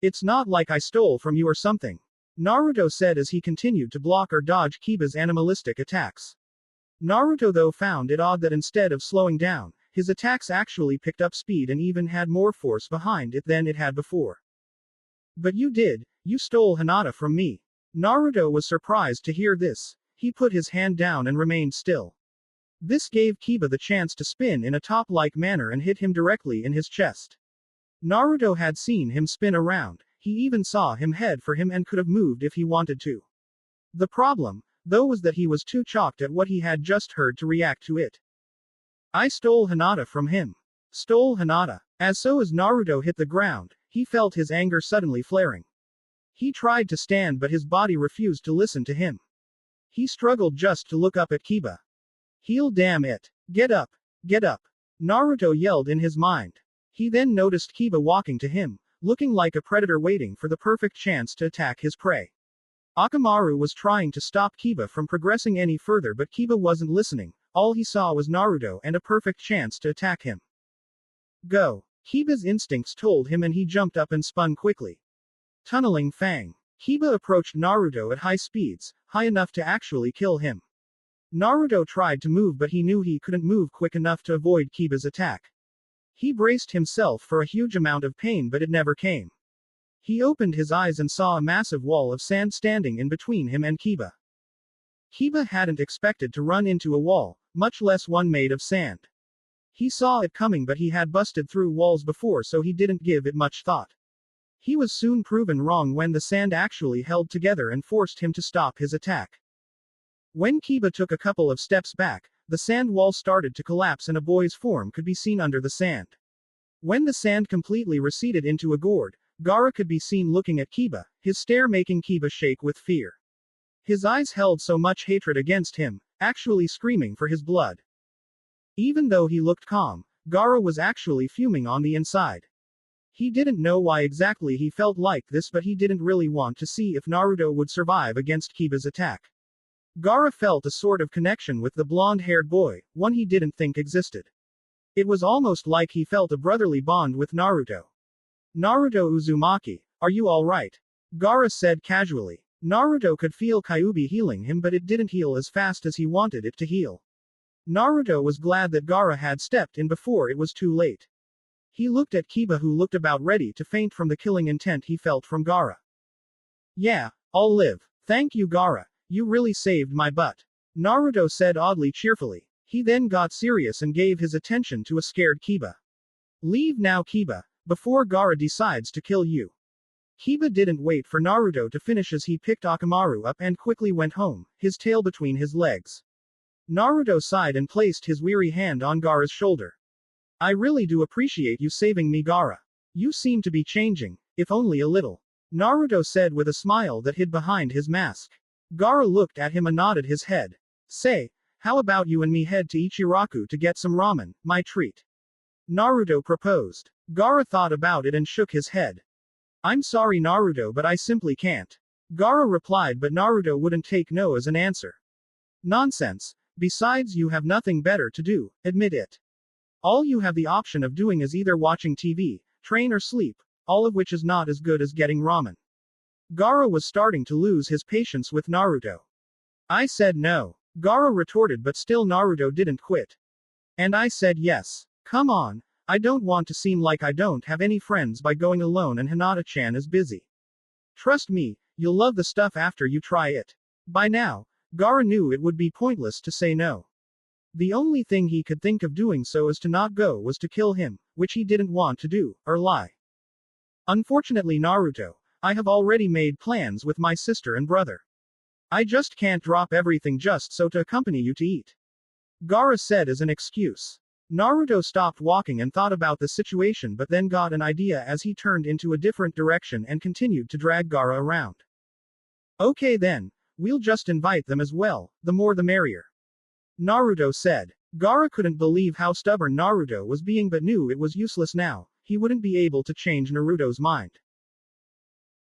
It's not like I stole from you or something," Naruto said as he continued to block or dodge Kiba's animalistic attacks. Naruto though found it odd that instead of slowing down, his attacks actually picked up speed and even had more force behind it than it had before. "But you stole Hinata from me." Naruto was surprised to hear this. He put his hand down and remained still. This gave Kiba the chance to spin in a top-like manner and hit him directly in his chest. Naruto had seen him spin around, he even saw him head for him and could have moved if he wanted to. The problem, though, was that he was too shocked at what he had just heard to react to it. "I stole Hinata from him." Stole Hinata. As Naruto hit the ground, he felt his anger suddenly flaring. He tried to stand but his body refused to listen to him. He struggled just to look up at Kiba. "Heal, damn it. Get up. Get up." Naruto yelled in his mind. He then noticed Kiba walking to him, looking like a predator waiting for the perfect chance to attack his prey. Akamaru was trying to stop Kiba from progressing any further, but Kiba wasn't listening. All he saw was Naruto and a perfect chance to attack him. "Go." Kiba's instincts told him and he jumped up and spun quickly. Tunneling Fang. Kiba approached Naruto at high speeds, high enough to actually kill him. Naruto tried to move but he knew he couldn't move quick enough to avoid Kiba's attack. He braced himself for a huge amount of pain but it never came. He opened his eyes and saw a massive wall of sand standing in between him and Kiba. Kiba hadn't expected to run into a wall, much less one made of sand. He saw it coming but he had busted through walls before, so he didn't give it much thought. He was soon proven wrong when the sand actually held together and forced him to stop his attack. When Kiba took a couple of steps back, the sand wall started to collapse and a boy's form could be seen under the sand. When the sand completely receded into a gourd, Gaara could be seen looking at Kiba, his stare making Kiba shake with fear. His eyes held so much hatred against him, actually screaming for his blood. Even though he looked calm, Gaara was actually fuming on the inside. He didn't know why exactly he felt like this, but he didn't really want to see if Naruto would survive against Kiba's attack. Gaara felt a sort of connection with the blonde-haired boy, one he didn't think existed. It was almost like he felt a brotherly bond with Naruto. "Naruto Uzumaki, are you alright?" Gaara said casually. Naruto could feel Kyuubi healing him, but it didn't heal as fast as he wanted it to heal. Naruto was glad that Gaara had stepped in before it was too late. He looked at Kiba, who looked about ready to faint from the killing intent he felt from Gaara. "Yeah, I'll live. Thank you, Gaara. You really saved my butt," Naruto said oddly cheerfully. He then got serious and gave his attention to a scared Kiba. "Leave now, Kiba, before Gaara decides to kill you." Kiba didn't wait for Naruto to finish as he picked Akamaru up and quickly went home, his tail between his legs. Naruto sighed and placed his weary hand on Gaara's shoulder. I really do appreciate you saving me, Gaara. You seem to be changing, if only a little. Naruto said with a smile that hid behind his mask. Gaara looked at him and nodded his head. Say, how about you and me head to Ichiraku to get some ramen, my treat? Naruto proposed. Gaara thought about it and shook his head. I'm sorry, Naruto, but I simply can't. Gaara replied, but Naruto wouldn't take no as an answer. Nonsense. Besides, you have nothing better to do, admit it. All you have the option of doing is either watching TV, train or sleep, all of which is not as good as getting ramen. Gaara was starting to lose his patience with Naruto. I said no. Gaara retorted, but still Naruto didn't quit. And I said yes. Come on, I don't want to seem like I don't have any friends by going alone and Hinata-chan is busy. Trust me, you'll love the stuff after you try it. By now, Gaara knew it would be pointless to say no. The only thing he could think of doing so as to not go was to kill him, which he didn't want to do, or lie. Unfortunately, Naruto, I have already made plans with my sister and brother. I just can't drop everything just so to accompany you to eat. Gaara said as an excuse. Naruto stopped walking and thought about the situation, but then got an idea as he turned into a different direction and continued to drag Gaara around. Okay then, we'll just invite them as well, the more the merrier. Naruto said. Gaara couldn't believe how stubborn Naruto was being, but knew it was useless now. He wouldn't be able to change Naruto's mind.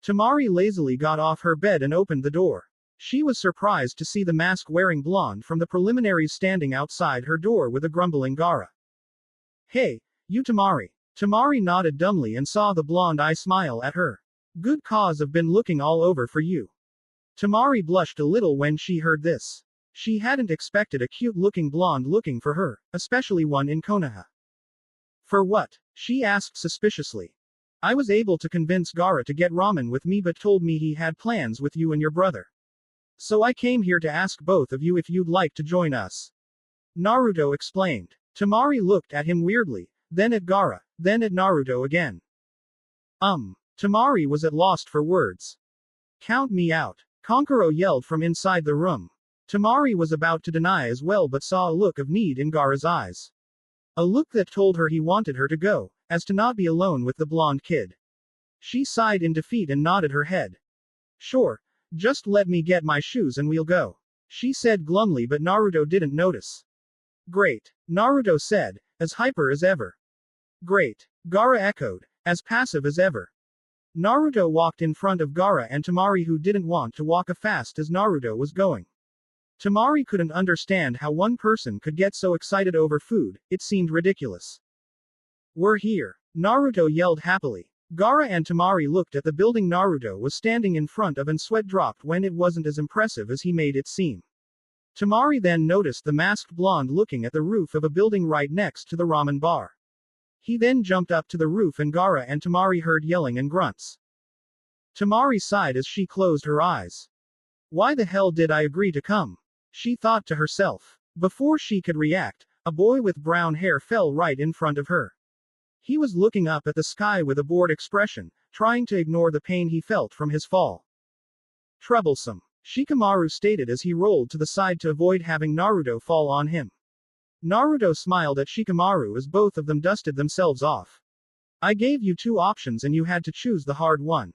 Temari lazily got off her bed and opened the door. She was surprised to see the mask-wearing blonde from the preliminaries standing outside her door with a grumbling Gaara. Hey, you Temari. Temari nodded dumbly and saw the blonde eye smile at her. Good cause I've been looking all over for you. Temari blushed a little when she heard this. She hadn't expected a cute-looking blonde looking for her, especially one in Konoha. For what? She asked suspiciously. I was able to convince Gaara to get ramen with me, but told me he had plans with you and your brother. So I came here to ask both of you if you'd like to join us. Naruto explained. Temari looked at him weirdly, then at Gaara, then at Naruto again. Temari was at loss for words. Count me out. Kankuro yelled from inside the room. Temari was about to deny as well, but saw a look of need in Gaara's eyes. A look that told her he wanted her to go, as to not be alone with the blonde kid. She sighed in defeat and nodded her head. Sure, just let me get my shoes and we'll go. She said glumly, but Naruto didn't notice. Great, Naruto said, as hyper as ever. Great, Gaara echoed, as passive as ever. Naruto walked in front of Gaara and Temari, who didn't want to walk as fast as Naruto was going. Temari couldn't understand how one person could get so excited over food, it seemed ridiculous. We're here, Naruto yelled happily. Gaara and Temari looked at the building Naruto was standing in front of and sweat dropped when it wasn't as impressive as he made it seem. Temari then noticed the masked blonde looking at the roof of a building right next to the ramen bar. He then jumped up to the roof and Gaara and Temari heard yelling and grunts. Temari sighed as she closed her eyes. Why the hell did I agree to come? She thought to herself. Before she could react, a boy with brown hair fell right in front of her. He was looking up at the sky with a bored expression, trying to ignore the pain he felt from his fall. Troublesome, Shikamaru stated as he rolled to the side to avoid having Naruto fall on him. Naruto smiled at Shikamaru as both of them dusted themselves off. I gave you two options and you had to choose the hard one.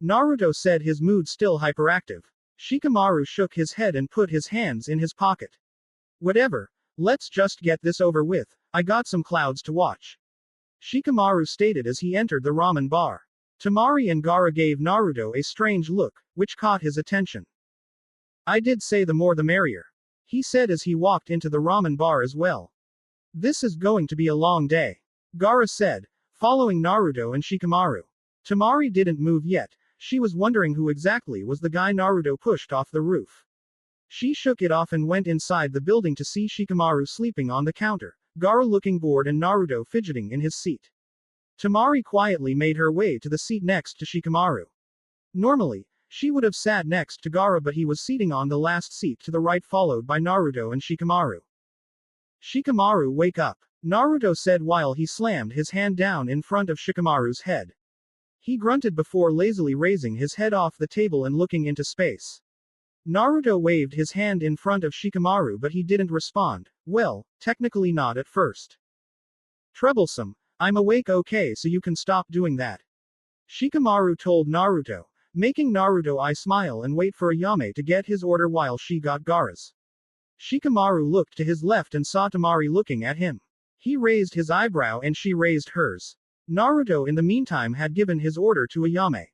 Naruto said, his mood still hyperactive. Shikamaru shook his head and put his hands in his pocket. Whatever, let's just get this over with, I got some clouds to watch. Shikamaru stated as he entered the ramen bar. Temari and Gaara gave Naruto a strange look, which caught his attention. I did say the more the merrier, he said as he walked into the ramen bar as well. This is going to be a long day, Gaara said, following Naruto and Shikamaru. Temari didn't move yet. She was wondering who exactly was the guy Naruto pushed off the roof. She shook it off and went inside the building to see Shikamaru sleeping on the counter, Gaara looking bored and Naruto fidgeting in his seat. Temari quietly made her way to the seat next to Shikamaru. Normally, she would have sat next to Gaara, but he was seating on the last seat to the right, followed by Naruto and Shikamaru. Shikamaru, wake up, Naruto said while he slammed his hand down in front of Shikamaru's head. He grunted before lazily raising his head off the table and looking into space. Naruto waved his hand in front of Shikamaru, but he didn't respond. Well, technically not at first. Troublesome. I'm awake, okay, so you can stop doing that. Shikamaru told Naruto, making Naruto eye smile and wait for Ayame to get his order while she got Gaara's. Shikamaru looked to his left and saw Tamari looking at him. He raised his eyebrow and she raised hers. Naruto in the meantime had given his order to Ayame.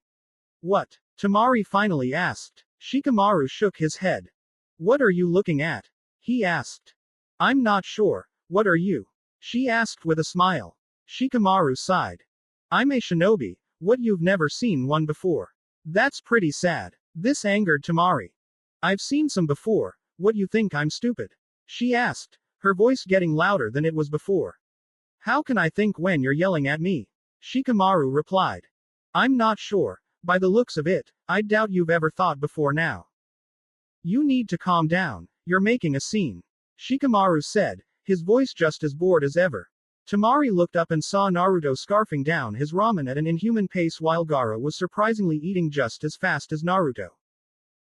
What? Tamari finally asked. Shikamaru shook his head. What are you looking at? He asked. I'm not sure. What are you? She asked with a smile. Shikamaru sighed. I'm a shinobi. What, you've never seen one before? That's pretty sad. This angered Tamari. I've seen some before. What, you think I'm stupid? She asked, her voice getting louder than it was before. How can I think when you're yelling at me? Shikamaru replied. I'm not sure. By the looks of it, I doubt you've ever thought before now. You need to calm down. You're making a scene. Shikamaru said, his voice just as bored as ever. Tamari looked up and saw Naruto scarfing down his ramen at an inhuman pace while Gaara was surprisingly eating just as fast as Naruto.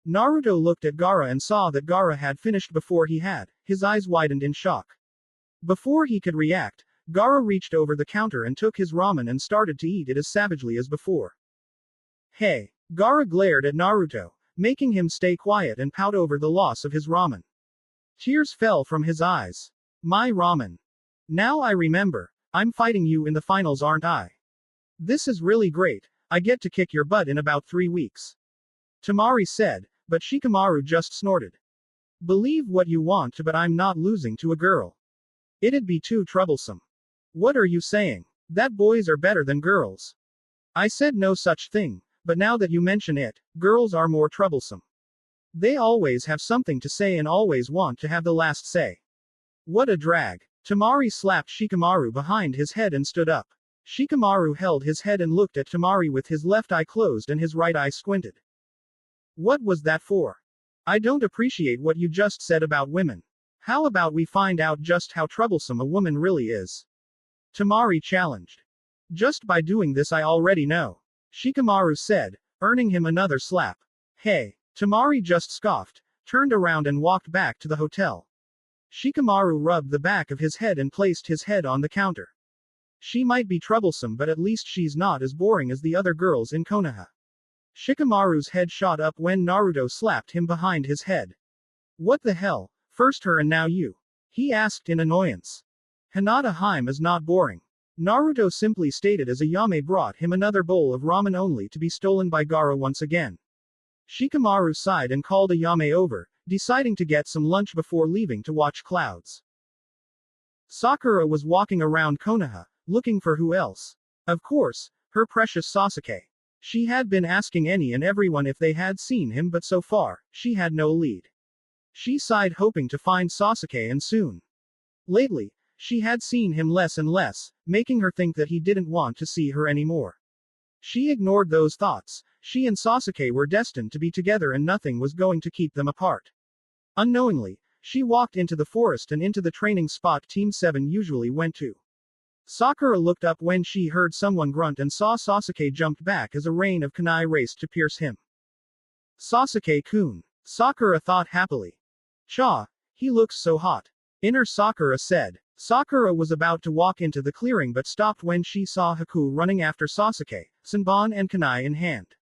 Naruto looked at Gaara and saw that Gaara had finished before he had. His eyes widened in shock. Before he could react, Gaara reached over the counter and took his ramen and started to eat it as savagely as before. Hey! Gaara glared at Naruto, making him stay quiet and pout over the loss of his ramen. Tears fell from his eyes. My ramen. Now I remember. I'm fighting you in the finals, aren't I? This is really great. I get to kick your butt in about 3 weeks. Tamari said, but Shikamaru just snorted. Believe what you want, but I'm not losing to a girl. It'd be too troublesome. What are you saying? That boys are better than girls. I said no such thing, but now that you mention it, girls are more troublesome. They always have something to say and always want to have the last say. What a drag. Tamari slapped Shikamaru behind his head and stood up. Shikamaru held his head and looked at Tamari with his left eye closed and his right eye squinted. What was that for? I don't appreciate what you just said about women. How about we find out just how troublesome a woman really is? Tamari challenged. Just by doing this I already know. Shikamaru said, earning him another slap. Hey! Tamari just scoffed, turned around and walked back to the hotel. Shikamaru rubbed the back of his head and placed his head on the counter. She might be troublesome, but at least she's not as boring as the other girls in Konoha. Shikamaru's head shot up when Naruto slapped him behind his head. What the hell? First her and now you? He asked in annoyance. Hinata Hime is not boring. Naruto simply stated as Ayame brought him another bowl of ramen only to be stolen by Gaara once again. Shikamaru sighed and called Ayame over, deciding to get some lunch before leaving to watch clouds. Sakura was walking around Konoha, looking for who else? Of course, her precious Sasuke. She had been asking any and everyone if they had seen him, but so far, she had no lead. She sighed, hoping to find Sasuke, and soon. Lately, she had seen him less and less, making her think that he didn't want to see her anymore. She ignored those thoughts. She and Sasuke were destined to be together and nothing was going to keep them apart. Unknowingly, she walked into the forest and into the training spot Team 7 usually went to. Sakura looked up when she heard someone grunt and saw Sasuke jumped back as a rain of kunai raced to pierce him. Sasuke-kun. Sakura thought happily. Cha, he looks so hot. Inner Sakura said. Sakura was about to walk into the clearing but stopped when she saw Haku running after Sasuke, Senbon and kunai in hand.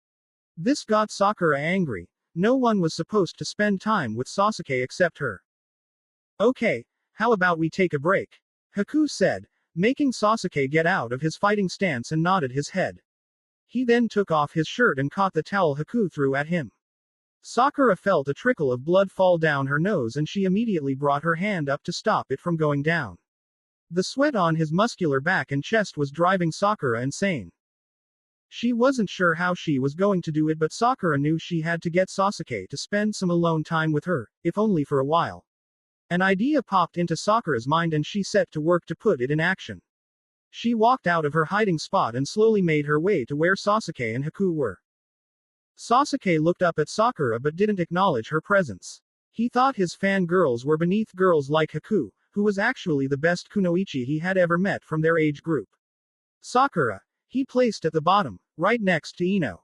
This got Sakura angry. No one was supposed to spend time with Sasuke except her. Okay, how about we take a break? Haku said, making Sasuke get out of his fighting stance and nodded his head. He then took off his shirt and caught the towel Haku threw at him. Sakura felt a trickle of blood fall down her nose and she immediately brought her hand up to stop it from going down. The sweat on his muscular back and chest was driving Sakura insane. She wasn't sure how she was going to do it, but Sakura knew she had to get Sasuke to spend some alone time with her, if only for a while. An idea popped into Sakura's mind and she set to work to put it in action. She walked out of her hiding spot and slowly made her way to where Sasuke and Haku were. Sasuke looked up at Sakura but didn't acknowledge her presence. He thought his fangirls were beneath girls like Haku, who was actually the best kunoichi he had ever met from their age group. Sakura, he placed at the bottom, right next to Ino.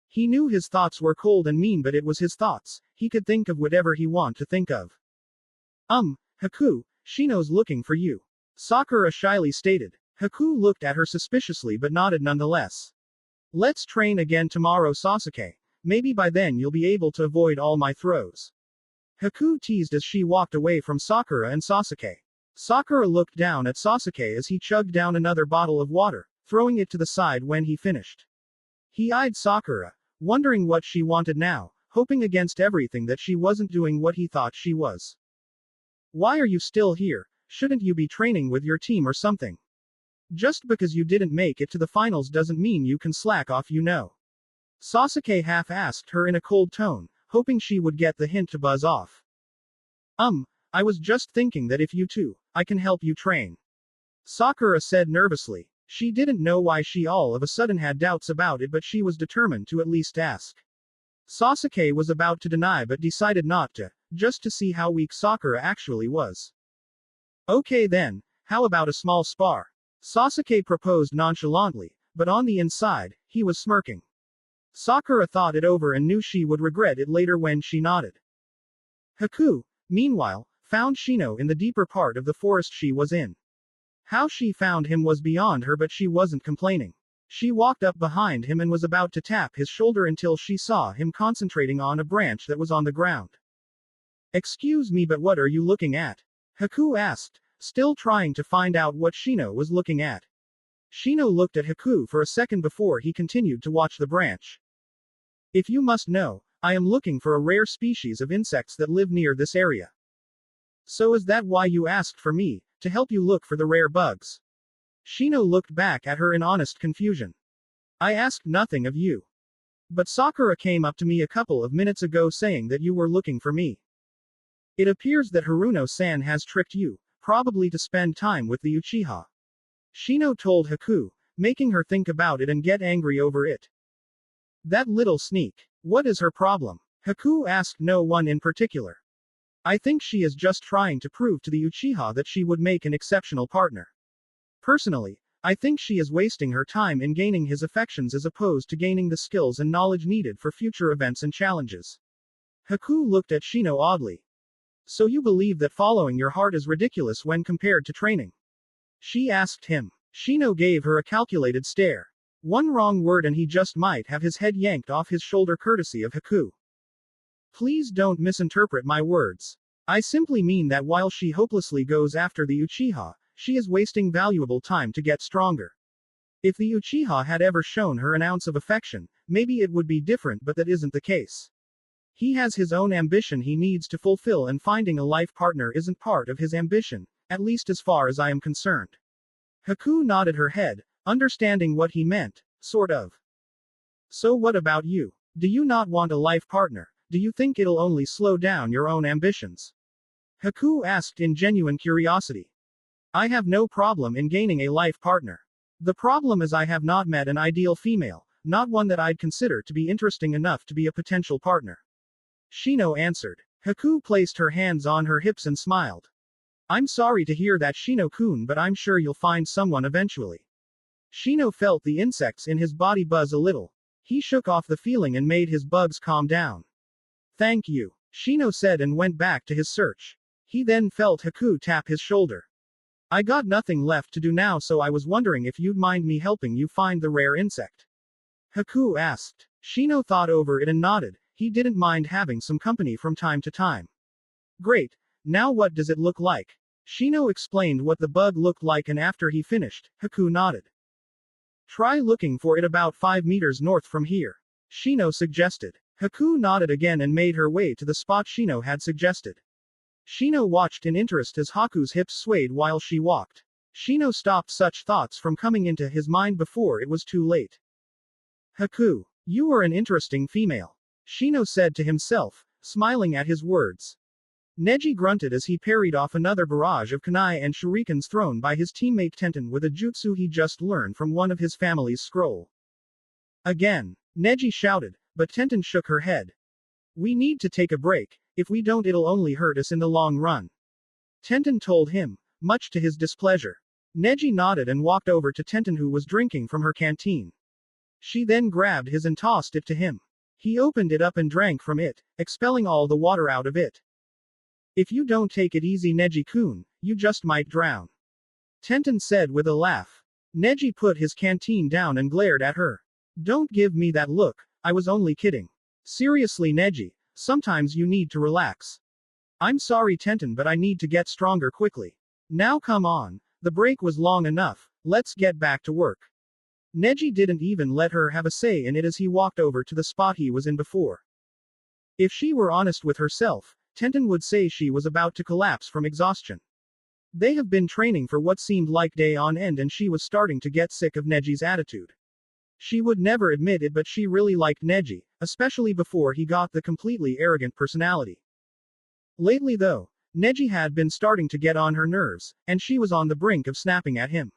He knew his thoughts were cold and mean, but it was his thoughts. He could think of whatever he want to think of. Haku, Shino's looking for you. Sakura shyly stated. Haku looked at her suspiciously but nodded nonetheless. Let's train again tomorrow, Sasuke. Maybe by then you'll be able to avoid all my throws. Haku teased as she walked away from Sakura and Sasuke. Sakura looked down at Sasuke as he chugged down another bottle of water, throwing it to the side when he finished. He eyed Sakura, wondering what she wanted now, hoping against everything that she wasn't doing what he thought she was. Why are you still here? Shouldn't you be training with your team or something? Just because you didn't make it to the finals doesn't mean you can slack off, you know. Sasuke half-asked her in a cold tone, hoping she would get the hint to buzz off. I was just thinking that if you two, I can help you train. Sakura said nervously. She didn't know why she all of a sudden had doubts about it, but she was determined to at least ask. Sasuke was about to deny but decided not to, just to see how weak Sakura actually was. Okay then, how about a small spar? Sasuke proposed nonchalantly, but on the inside, he was smirking. Sakura thought it over and knew she would regret it later when she nodded. Haku, meanwhile, found Shino in the deeper part of the forest she was in. How she found him was beyond her, but she wasn't complaining. She walked up behind him and was about to tap his shoulder until she saw him concentrating on a branch that was on the ground. Excuse me, but what are you looking at? Haku asked, still trying to find out what Shino was looking at. Shino looked at Haku for a second before he continued to watch the branch. If you must know, I am looking for a rare species of insects that live near this area. So is that why you asked for me, to help you look for the rare bugs? Shino looked back at her in honest confusion. I asked nothing of you. But Sakura came up to me a couple of minutes ago saying that you were looking for me. It appears that Haruno-san has tricked you, probably to spend time with the Uchiha. Shino told Haku, making her think about it and get angry over it. That little sneak. What is her problem? Haku asked no one in particular. I think she is just trying to prove to the Uchiha that she would make an exceptional partner. Personally, I think she is wasting her time in gaining his affections as opposed to gaining the skills and knowledge needed for future events and challenges. Haku looked at Shino oddly. So you believe that following your heart is ridiculous when compared to training? She asked him. Shino gave her a calculated stare. One wrong word and he just might have his head yanked off his shoulder courtesy of Haku. Please don't misinterpret my words. I simply mean that while she hopelessly goes after the Uchiha, she is wasting valuable time to get stronger. If the Uchiha had ever shown her an ounce of affection, maybe it would be different, but that isn't the case. He has his own ambition he needs to fulfill, and finding a life partner isn't part of his ambition, at least as far as I am concerned. Haku nodded her head, understanding what he meant, sort of. So what about you? Do you not want a life partner? Do you think it'll only slow down your own ambitions? Haku asked in genuine curiosity. I have no problem in gaining a life partner. The problem is I have not met an ideal female, not one that I'd consider to be interesting enough to be a potential partner. Shino answered. Haku placed her hands on her hips and smiled. I'm sorry to hear that, Shino-kun, but I'm sure you'll find someone eventually. Shino felt the insects in his body buzz a little. He shook off the feeling and made his bugs calm down. Thank you, Shino said and went back to his search. He then felt Haku tap his shoulder. I got nothing left to do now, so I was wondering if you'd mind me helping you find the rare insect. Haku asked. Shino thought over it and nodded. He didn't mind having some company from time to time. Great. Now what does it look like? Shino explained what the bug looked like, and after he finished, Haku nodded. Try looking for it about 5 meters north from here, Shino suggested. Haku nodded again and made her way to the spot Shino had suggested. Shino watched in interest as Haku's hips swayed while she walked. Shino stopped such thoughts from coming into his mind before it was too late. Haku, you are an interesting female, Shino said to himself, smiling at his words. Neji grunted as he parried off another barrage of kunai and shurikens thrown by his teammate Tenten with a jutsu he just learned from one of his family's scroll. Again, Neji shouted, but Tenten shook her head. We need to take a break. If we don't, it'll only hurt us in the long run. Tenten told him, much to his displeasure. Neji nodded and walked over to Tenten, who was drinking from her canteen. She then grabbed his and tossed it to him. He opened it up and drank from it, expelling all the water out of it. If you don't take it easy, Neji-kun, you just might drown, Tenten said with a laugh. Neji put his canteen down and glared at her. Don't give me that look, I was only kidding. Seriously Neji, sometimes you need to relax. I'm sorry Tenten but I need to get stronger quickly. Now come on, the break was long enough, let's get back to work. Neji didn't even let her have a say in it as he walked over to the spot he was in before. If she were honest with herself, Tenten would say she was about to collapse from exhaustion. They have been training for what seemed like day on end and she was starting to get sick of Neji's attitude. She would never admit it but she really liked Neji, especially before he got the completely arrogant personality. Lately though, Neji had been starting to get on her nerves, and she was on the brink of snapping at him.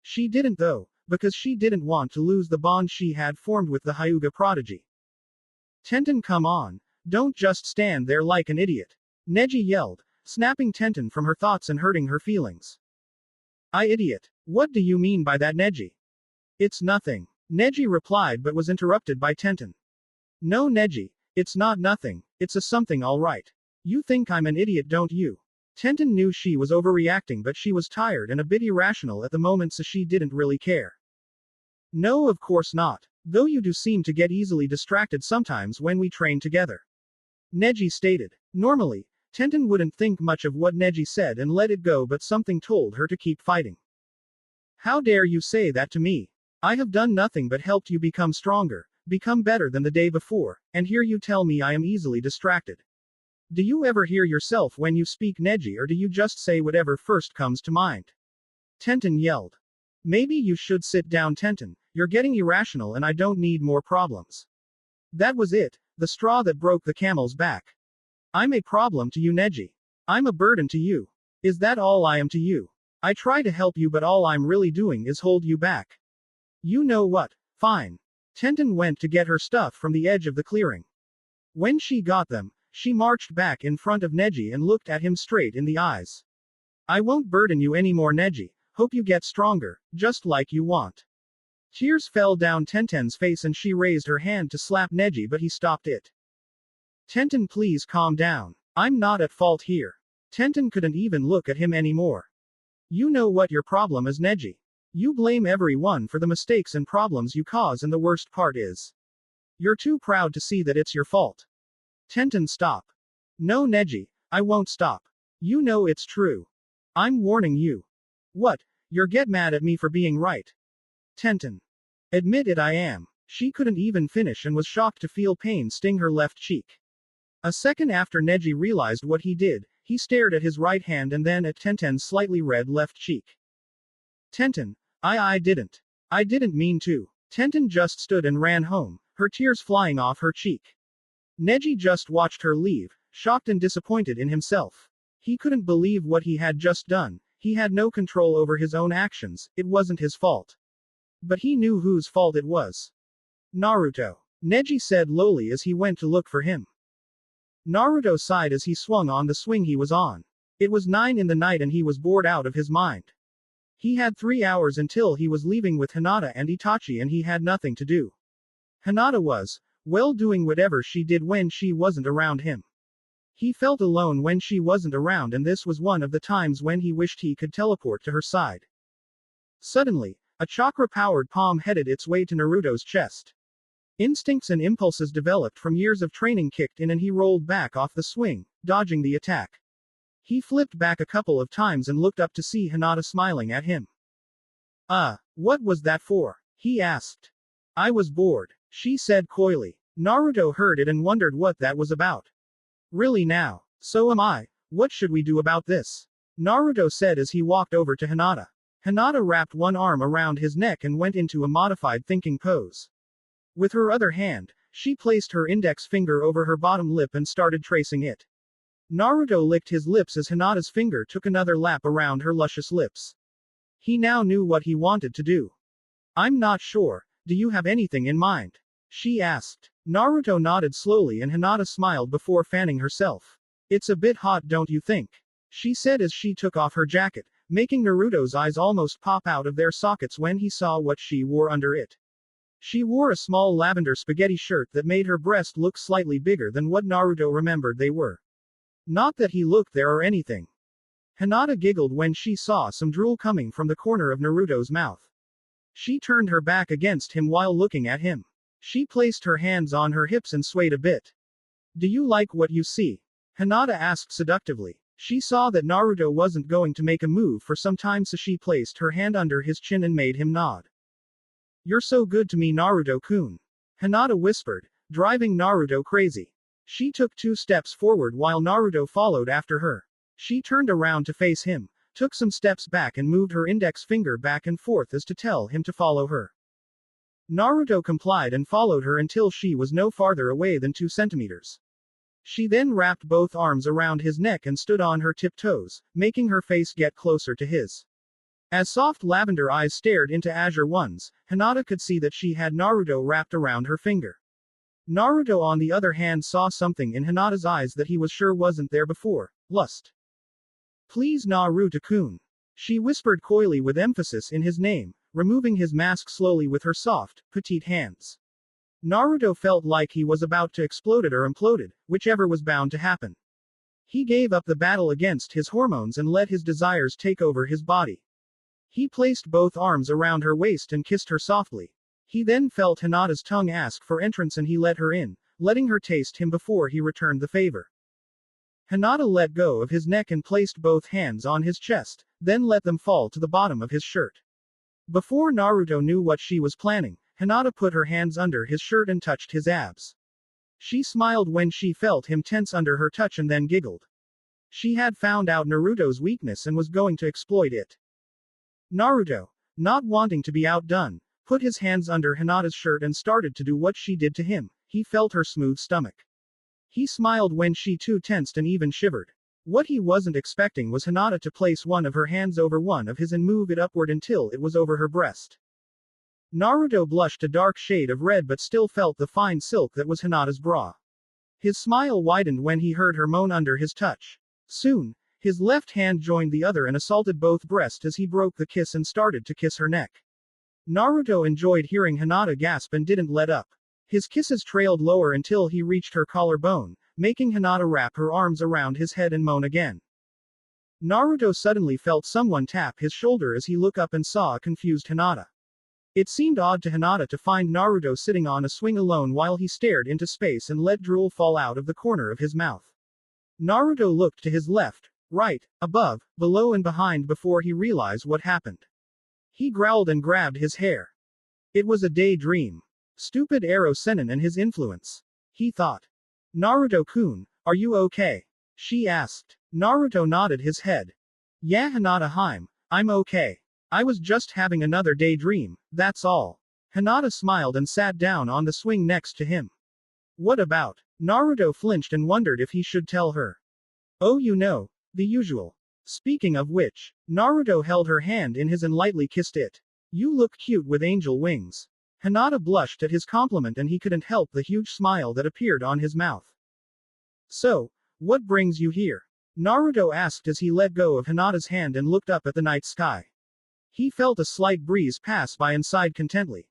She didn't though, because she didn't want to lose the bond she had formed with the Hyuga prodigy. Tenten come on, don't just stand there like an idiot. Neji yelled, snapping Tenten from her thoughts and hurting her feelings. I idiot. What do you mean by that Neji? It's nothing. Neji replied but was interrupted by Tenten. No Neji, it's not nothing, it's a something alright. You think I'm an idiot don't you? Tenten knew she was overreacting but she was tired and a bit irrational at the moment so she didn't really care. No of course not, though you do seem to get easily distracted sometimes when we train together. Neji stated. Normally, Tenten wouldn't think much of what Neji said and let it go but something told her to keep fighting. How dare you say that to me? I have done nothing but helped you become stronger, become better than the day before, and here you tell me I am easily distracted. Do you ever hear yourself when you speak Neji or do you just say whatever first comes to mind? Tenten yelled. Maybe you should sit down Tenten, you're getting irrational and I don't need more problems. That was it, the straw that broke the camel's back. I'm a problem to you Neji. I'm a burden to you. Is that all I am to you? I try to help you but all I'm really doing is hold you back. You know what? Fine. Tenten went to get her stuff from the edge of the clearing. When she got them, she marched back in front of Neji and looked at him straight in the eyes. I won't burden you anymore Neji, hope you get stronger, just like you want. Tears fell down Tenten's face and she raised her hand to slap Neji but he stopped it. Tenten please calm down. I'm not at fault here. Tenten couldn't even look at him anymore. You know what your problem is Neji. You blame everyone for the mistakes and problems you cause and the worst part is, you're too proud to see that it's your fault. Tenten stop. No Neji, I won't stop. You know it's true. I'm warning you. What? You're get mad at me for being right. Tenten. Admit it I am. She couldn't even finish and was shocked to feel pain sting her left cheek. A second after Neji realized what he did, he stared at his right hand and then at Tenten's slightly red left cheek. Tenten, I didn't. I didn't mean to. Tenten just stood and ran home, her tears flying off her cheek. Neji just watched her leave, shocked and disappointed in himself. He couldn't believe what he had just done, he had no control over his own actions, it wasn't his fault. But he knew whose fault it was. Naruto. Neji said lowly as he went to look for him. Naruto sighed as he swung on the swing he was on. It was 9 in the night and he was bored out of his mind. He had 3 hours until he was leaving with Hinata and Itachi and he had nothing to do. Hinata was, well, doing whatever she did when she wasn't around him. He felt alone when she wasn't around and this was one of the times when he wished he could teleport to her side. Suddenly, a chakra-powered palm headed its way to Naruto's chest. Instincts and impulses developed from years of training kicked in and he rolled back off the swing, dodging the attack. He flipped back a couple of times and looked up to see Hinata smiling at him. What was that for? He asked. I was bored, she said coyly. Naruto heard it and wondered what that was about. Really now? So am I, what should we do about this? Naruto said as he walked over to Hinata. Hinata wrapped one arm around his neck and went into a modified thinking pose. With her other hand, she placed her index finger over her bottom lip and started tracing it. Naruto licked his lips as Hinata's finger took another lap around her luscious lips. He now knew what he wanted to do. I'm not sure, do you have anything in mind? She asked. Naruto nodded slowly and Hinata smiled before fanning herself. It's a bit hot don't you think? She said as she took off her jacket, making Naruto's eyes almost pop out of their sockets when he saw what she wore under it. She wore a small lavender spaghetti shirt that made her breast look slightly bigger than what Naruto remembered they were. Not that he looked there or anything. Hinata giggled when she saw some drool coming from the corner of Naruto's mouth. She turned her back against him while looking at him. She placed her hands on her hips and swayed a bit. Do you like what you see? Hinata asked seductively. She saw that Naruto wasn't going to make a move for some time, so she placed her hand under his chin and made him nod. You're so good to me, Naruto-kun. Hinata whispered, driving Naruto crazy. She took 2 steps forward while Naruto followed after her. She turned around to face him, took some steps back and moved her index finger back and forth as to tell him to follow her. Naruto complied and followed her until she was no farther away than 2 centimeters. She then wrapped both arms around his neck and stood on her tiptoes, making her face get closer to his. As soft lavender eyes stared into azure ones, Hinata could see that she had Naruto wrapped around her finger. Naruto on the other hand saw something in Hinata's eyes that he was sure wasn't there before: lust. Please, Naruto-kun. She whispered coyly with emphasis in his name, removing his mask slowly with her soft, petite hands. Naruto felt like he was about to explode or imploded, whichever was bound to happen. He gave up the battle against his hormones and let his desires take over his body. He placed both arms around her waist and kissed her softly. He then felt Hinata's tongue ask for entrance and he let her in, letting her taste him before he returned the favor. Hinata let go of his neck and placed both hands on his chest, then let them fall to the bottom of his shirt. Before Naruto knew what she was planning, Hinata put her hands under his shirt and touched his abs. She smiled when she felt him tense under her touch and then giggled. She had found out Naruto's weakness and was going to exploit it. Naruto, not wanting to be outdone, put his hands under Hinata's shirt and started to do what she did to him. He felt her smooth stomach. He smiled when she too tensed and even shivered. What he wasn't expecting was Hinata to place one of her hands over one of his and move it upward until it was over her breast. Naruto blushed a dark shade of red but still felt the fine silk that was Hinata's bra. His smile widened when he heard her moan under his touch. Soon, his left hand joined the other and assaulted both breasts as he broke the kiss and started to kiss her neck. Naruto enjoyed hearing Hinata gasp and didn't let up. His kisses trailed lower until he reached her collarbone, making Hinata wrap her arms around his head and moan again. Naruto suddenly felt someone tap his shoulder as he looked up and saw a confused Hinata. It seemed odd to Hinata to find Naruto sitting on a swing alone while he stared into space and let drool fall out of the corner of his mouth. Naruto looked to his left, right, above, below and behind before he realized what happened. He growled and grabbed his hair. It was a daydream. Stupid Ero Sennin and his influence. He thought. Naruto-kun, are you okay? She asked. Naruto nodded his head. Yeah, Hinata-hime, I'm okay. I was just having another daydream, that's all. Hinata smiled and sat down on the swing next to him. What about? Naruto flinched and wondered if he should tell her. Oh, you know, the usual. Speaking of which, Naruto held her hand in his and lightly kissed it. You look cute with angel wings. Hinata blushed at his compliment and he couldn't help the huge smile that appeared on his mouth. So, what brings you here? Naruto asked as he let go of Hinata's hand and looked up at the night sky. He felt a slight breeze pass by and sighed contently.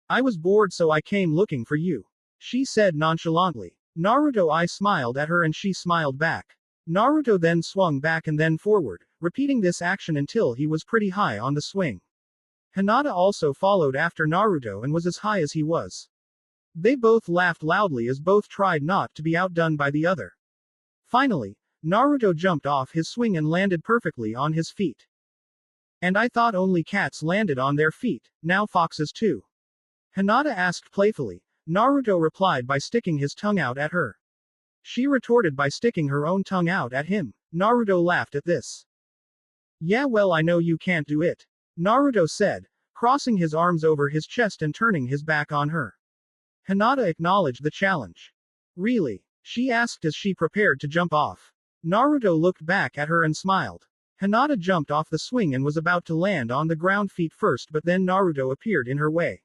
I was bored so I came looking for you. She said nonchalantly. Naruto smiled at her and she smiled back. Naruto then swung back and then forward, repeating this action until he was pretty high on the swing. Hinata also followed after Naruto and was as high as he was. They both laughed loudly as both tried not to be outdone by the other. Finally, Naruto jumped off his swing and landed perfectly on his feet. And I thought only cats landed on their feet, now foxes too. Hinata asked playfully. Naruto replied by sticking his tongue out at her. She retorted by sticking her own tongue out at him. Naruto laughed at this. Yeah, well, I know you can't do it, Naruto said, crossing his arms over his chest and turning his back on her. Hinata acknowledged the challenge. Really? She asked as she prepared to jump off. Naruto looked back at her and smiled. Hinata jumped off the swing and was about to land on the ground feet first, but then Naruto appeared in her way.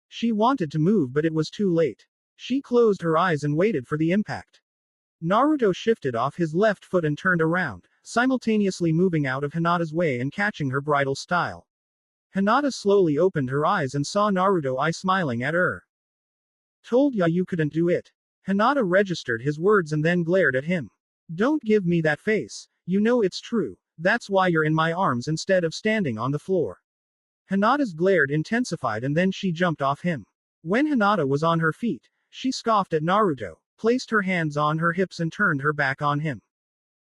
She wanted to move but it was too late. She closed her eyes and waited for the impact. Naruto shifted off his left foot and turned around, simultaneously moving out of Hinata's way and catching her bridal style. Hinata slowly opened her eyes and saw Naruto smiling at her. Told ya you couldn't do it. Hinata registered his words and then glared at him. Don't give me that face, you know it's true, that's why you're in my arms instead of standing on the floor. Hinata's glare intensified and then she jumped off him. When Hinata was on her feet, she scoffed at Naruto, placed her hands on her hips and turned her back on him.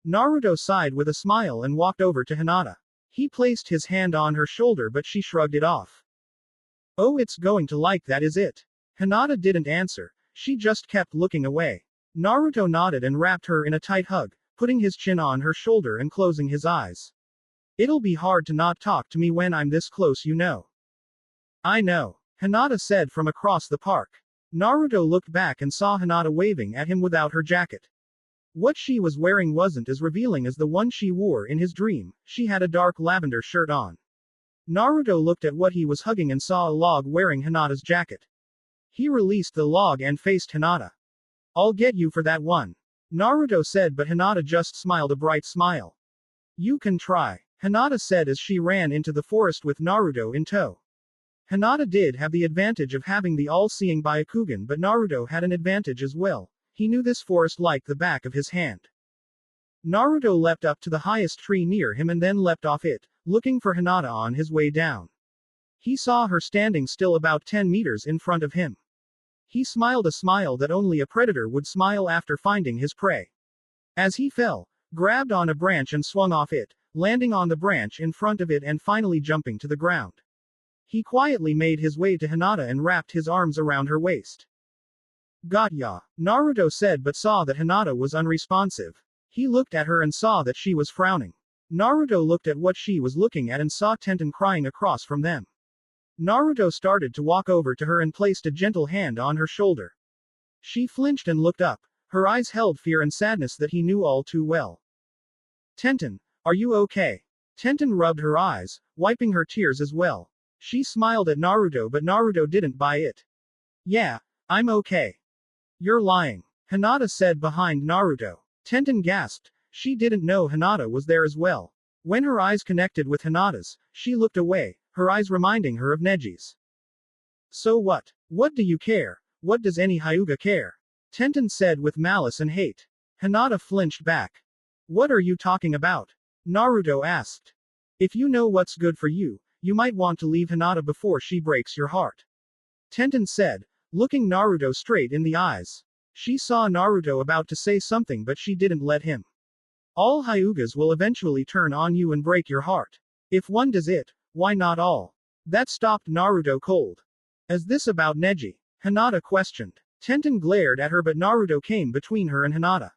Naruto sighed with a smile and walked over to Hinata. He placed his hand on her shoulder but she shrugged it off. Oh, it's going to like that, is it? Hinata didn't answer, she just kept looking away. Naruto nodded and wrapped her in a tight hug, putting his chin on her shoulder and closing his eyes. It'll be hard to not talk to me when I'm this close, you know. I know, Hinata said from across the park. Naruto looked back and saw Hinata waving at him without her jacket. What she was wearing wasn't as revealing as the one she wore in his dream, she had a dark lavender shirt on. Naruto looked at what he was hugging and saw a log wearing Hinata's jacket. He released the log and faced Hinata. I'll get you for that one, Naruto said, but Hinata just smiled a bright smile. You can try, Hinata said as she ran into the forest with Naruto in tow. Hinata did have the advantage of having the all-seeing Byakugan, but Naruto had an advantage as well. He knew this forest like the back of his hand. Naruto leapt up to the highest tree near him and then leapt off it, looking for Hinata on his way down. He saw her standing still about 10 meters in front of him. He smiled a smile that only a predator would smile after finding his prey. As he fell, grabbed on a branch and swung off it, landing on the branch in front of it and finally jumping to the ground. He quietly made his way to Hinata and wrapped his arms around her waist. Got ya, Naruto said, but saw that Hinata was unresponsive. He looked at her and saw that she was frowning. Naruto looked at what she was looking at and saw Tenten crying across from them. Naruto started to walk over to her and placed a gentle hand on her shoulder. She flinched and looked up. Her eyes held fear and sadness that he knew all too well. Tenten, are you okay? Tenten rubbed her eyes, wiping her tears as well. She smiled at Naruto, but Naruto didn't buy it. Yeah, I'm okay. You're lying, Hinata said behind Naruto. Tenten gasped. She didn't know Hinata was there as well. When her eyes connected with Hinata's, she looked away, her eyes reminding her of Neji's. So what? What do you care? What does any Hyuga care? Tenten said with malice and hate. Hinata flinched back. What are you talking about? Naruto asked. If you know what's good for you, you might want to leave Hinata before she breaks your heart. Tenten said, looking Naruto straight in the eyes. She saw Naruto about to say something, but she didn't let him. All Hyugas will eventually turn on you and break your heart. If one does it, why not all? That stopped Naruto cold. Is this about Neji? Hinata questioned. Tenten glared at her, but Naruto came between her and Hinata.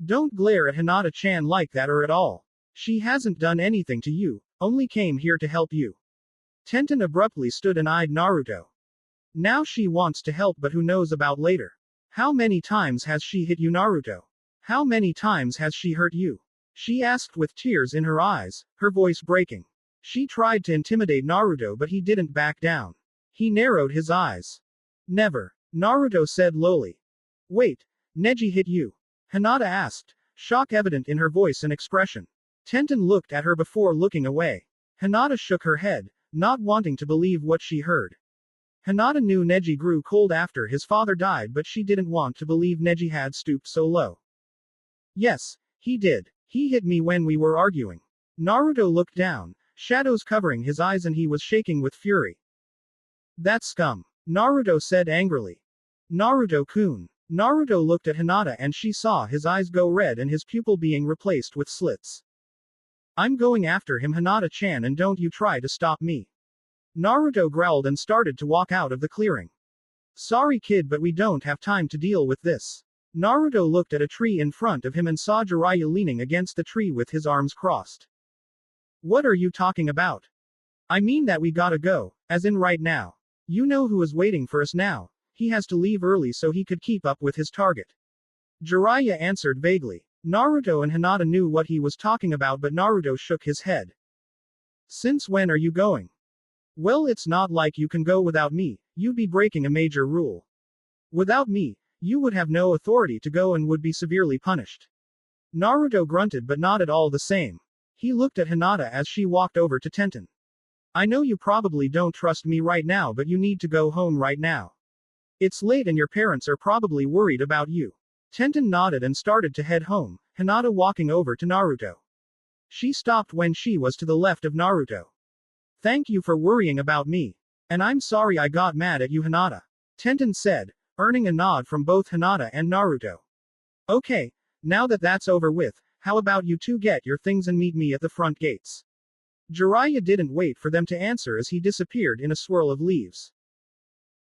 Don't glare at Hinata-chan like that or at all. She hasn't done anything to you, only came here to help you. Tenten abruptly stood and eyed Naruto. Now she wants to help, but who knows about later. How many times has she hit you, Naruto? How many times has she hurt you? She asked with tears in her eyes, her voice breaking. She tried to intimidate Naruto, but he didn't back down. He narrowed his eyes. Never, Naruto said lowly. Wait, Neji hit you? Hinata asked, shock evident in her voice and expression. Tenten looked at her before looking away. Hinata shook her head, not wanting to believe what she heard. Hinata knew Neji grew cold after his father died, but she didn't want to believe Neji had stooped so low. Yes, he did. He hit me when we were arguing. Naruto looked down, shadows covering his eyes, and he was shaking with fury. That scum, Naruto said angrily. Naruto-kun. Naruto looked at Hinata and she saw his eyes go red and his pupil being replaced with slits. I'm going after him, Hinata-chan, and don't you try to stop me. Naruto growled and started to walk out of the clearing. Sorry kid, but we don't have time to deal with this. Naruto looked at a tree in front of him and saw Jiraiya leaning against the tree with his arms crossed. What are you talking about? I mean that we gotta go, as in right now. You know who is waiting for us now. He has to leave early so he could keep up with his target. Jiraiya answered vaguely. Naruto and Hinata knew what he was talking about, but Naruto shook his head. Since when are you going? Well, it's not like you can go without me, you'd be breaking a major rule. Without me, you would have no authority to go and would be severely punished. Naruto grunted but nodded all the same. He looked at Hinata as she walked over to Tenten. I know you probably don't trust me right now, but you need to go home right now. It's late and your parents are probably worried about you. Tenten nodded and started to head home, Hinata walking over to Naruto. She stopped when she was to the left of Naruto. Thank you for worrying about me. And I'm sorry I got mad at you, Hinata. Tenten said, earning a nod from both Hinata and Naruto. Okay, now that that's over with, how about you two get your things and meet me at the front gates? Jiraiya didn't wait for them to answer as he disappeared in a swirl of leaves.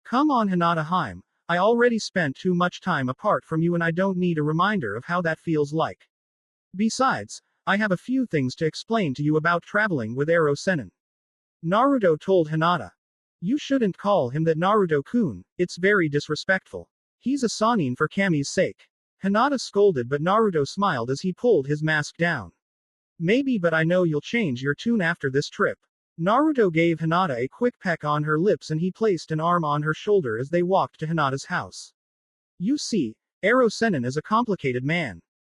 Come on, Hinata Haim, I already spent too much time apart from you and I don't need a reminder of how that feels like. Besides, I have a few things to explain to you about traveling with Ero Sennin. Naruto told Hinata. You shouldn't call him that, Naruto-kun, it's very disrespectful. He's a Sannin for Kami's sake. Hinata scolded, but Naruto smiled as he pulled his mask down. Maybe, but I know you'll change your tune after this trip. Naruto gave Hinata a quick peck on her lips and he placed an arm on her shoulder as they walked to Hinata's house. You see, Ero Sennin is a complicated man.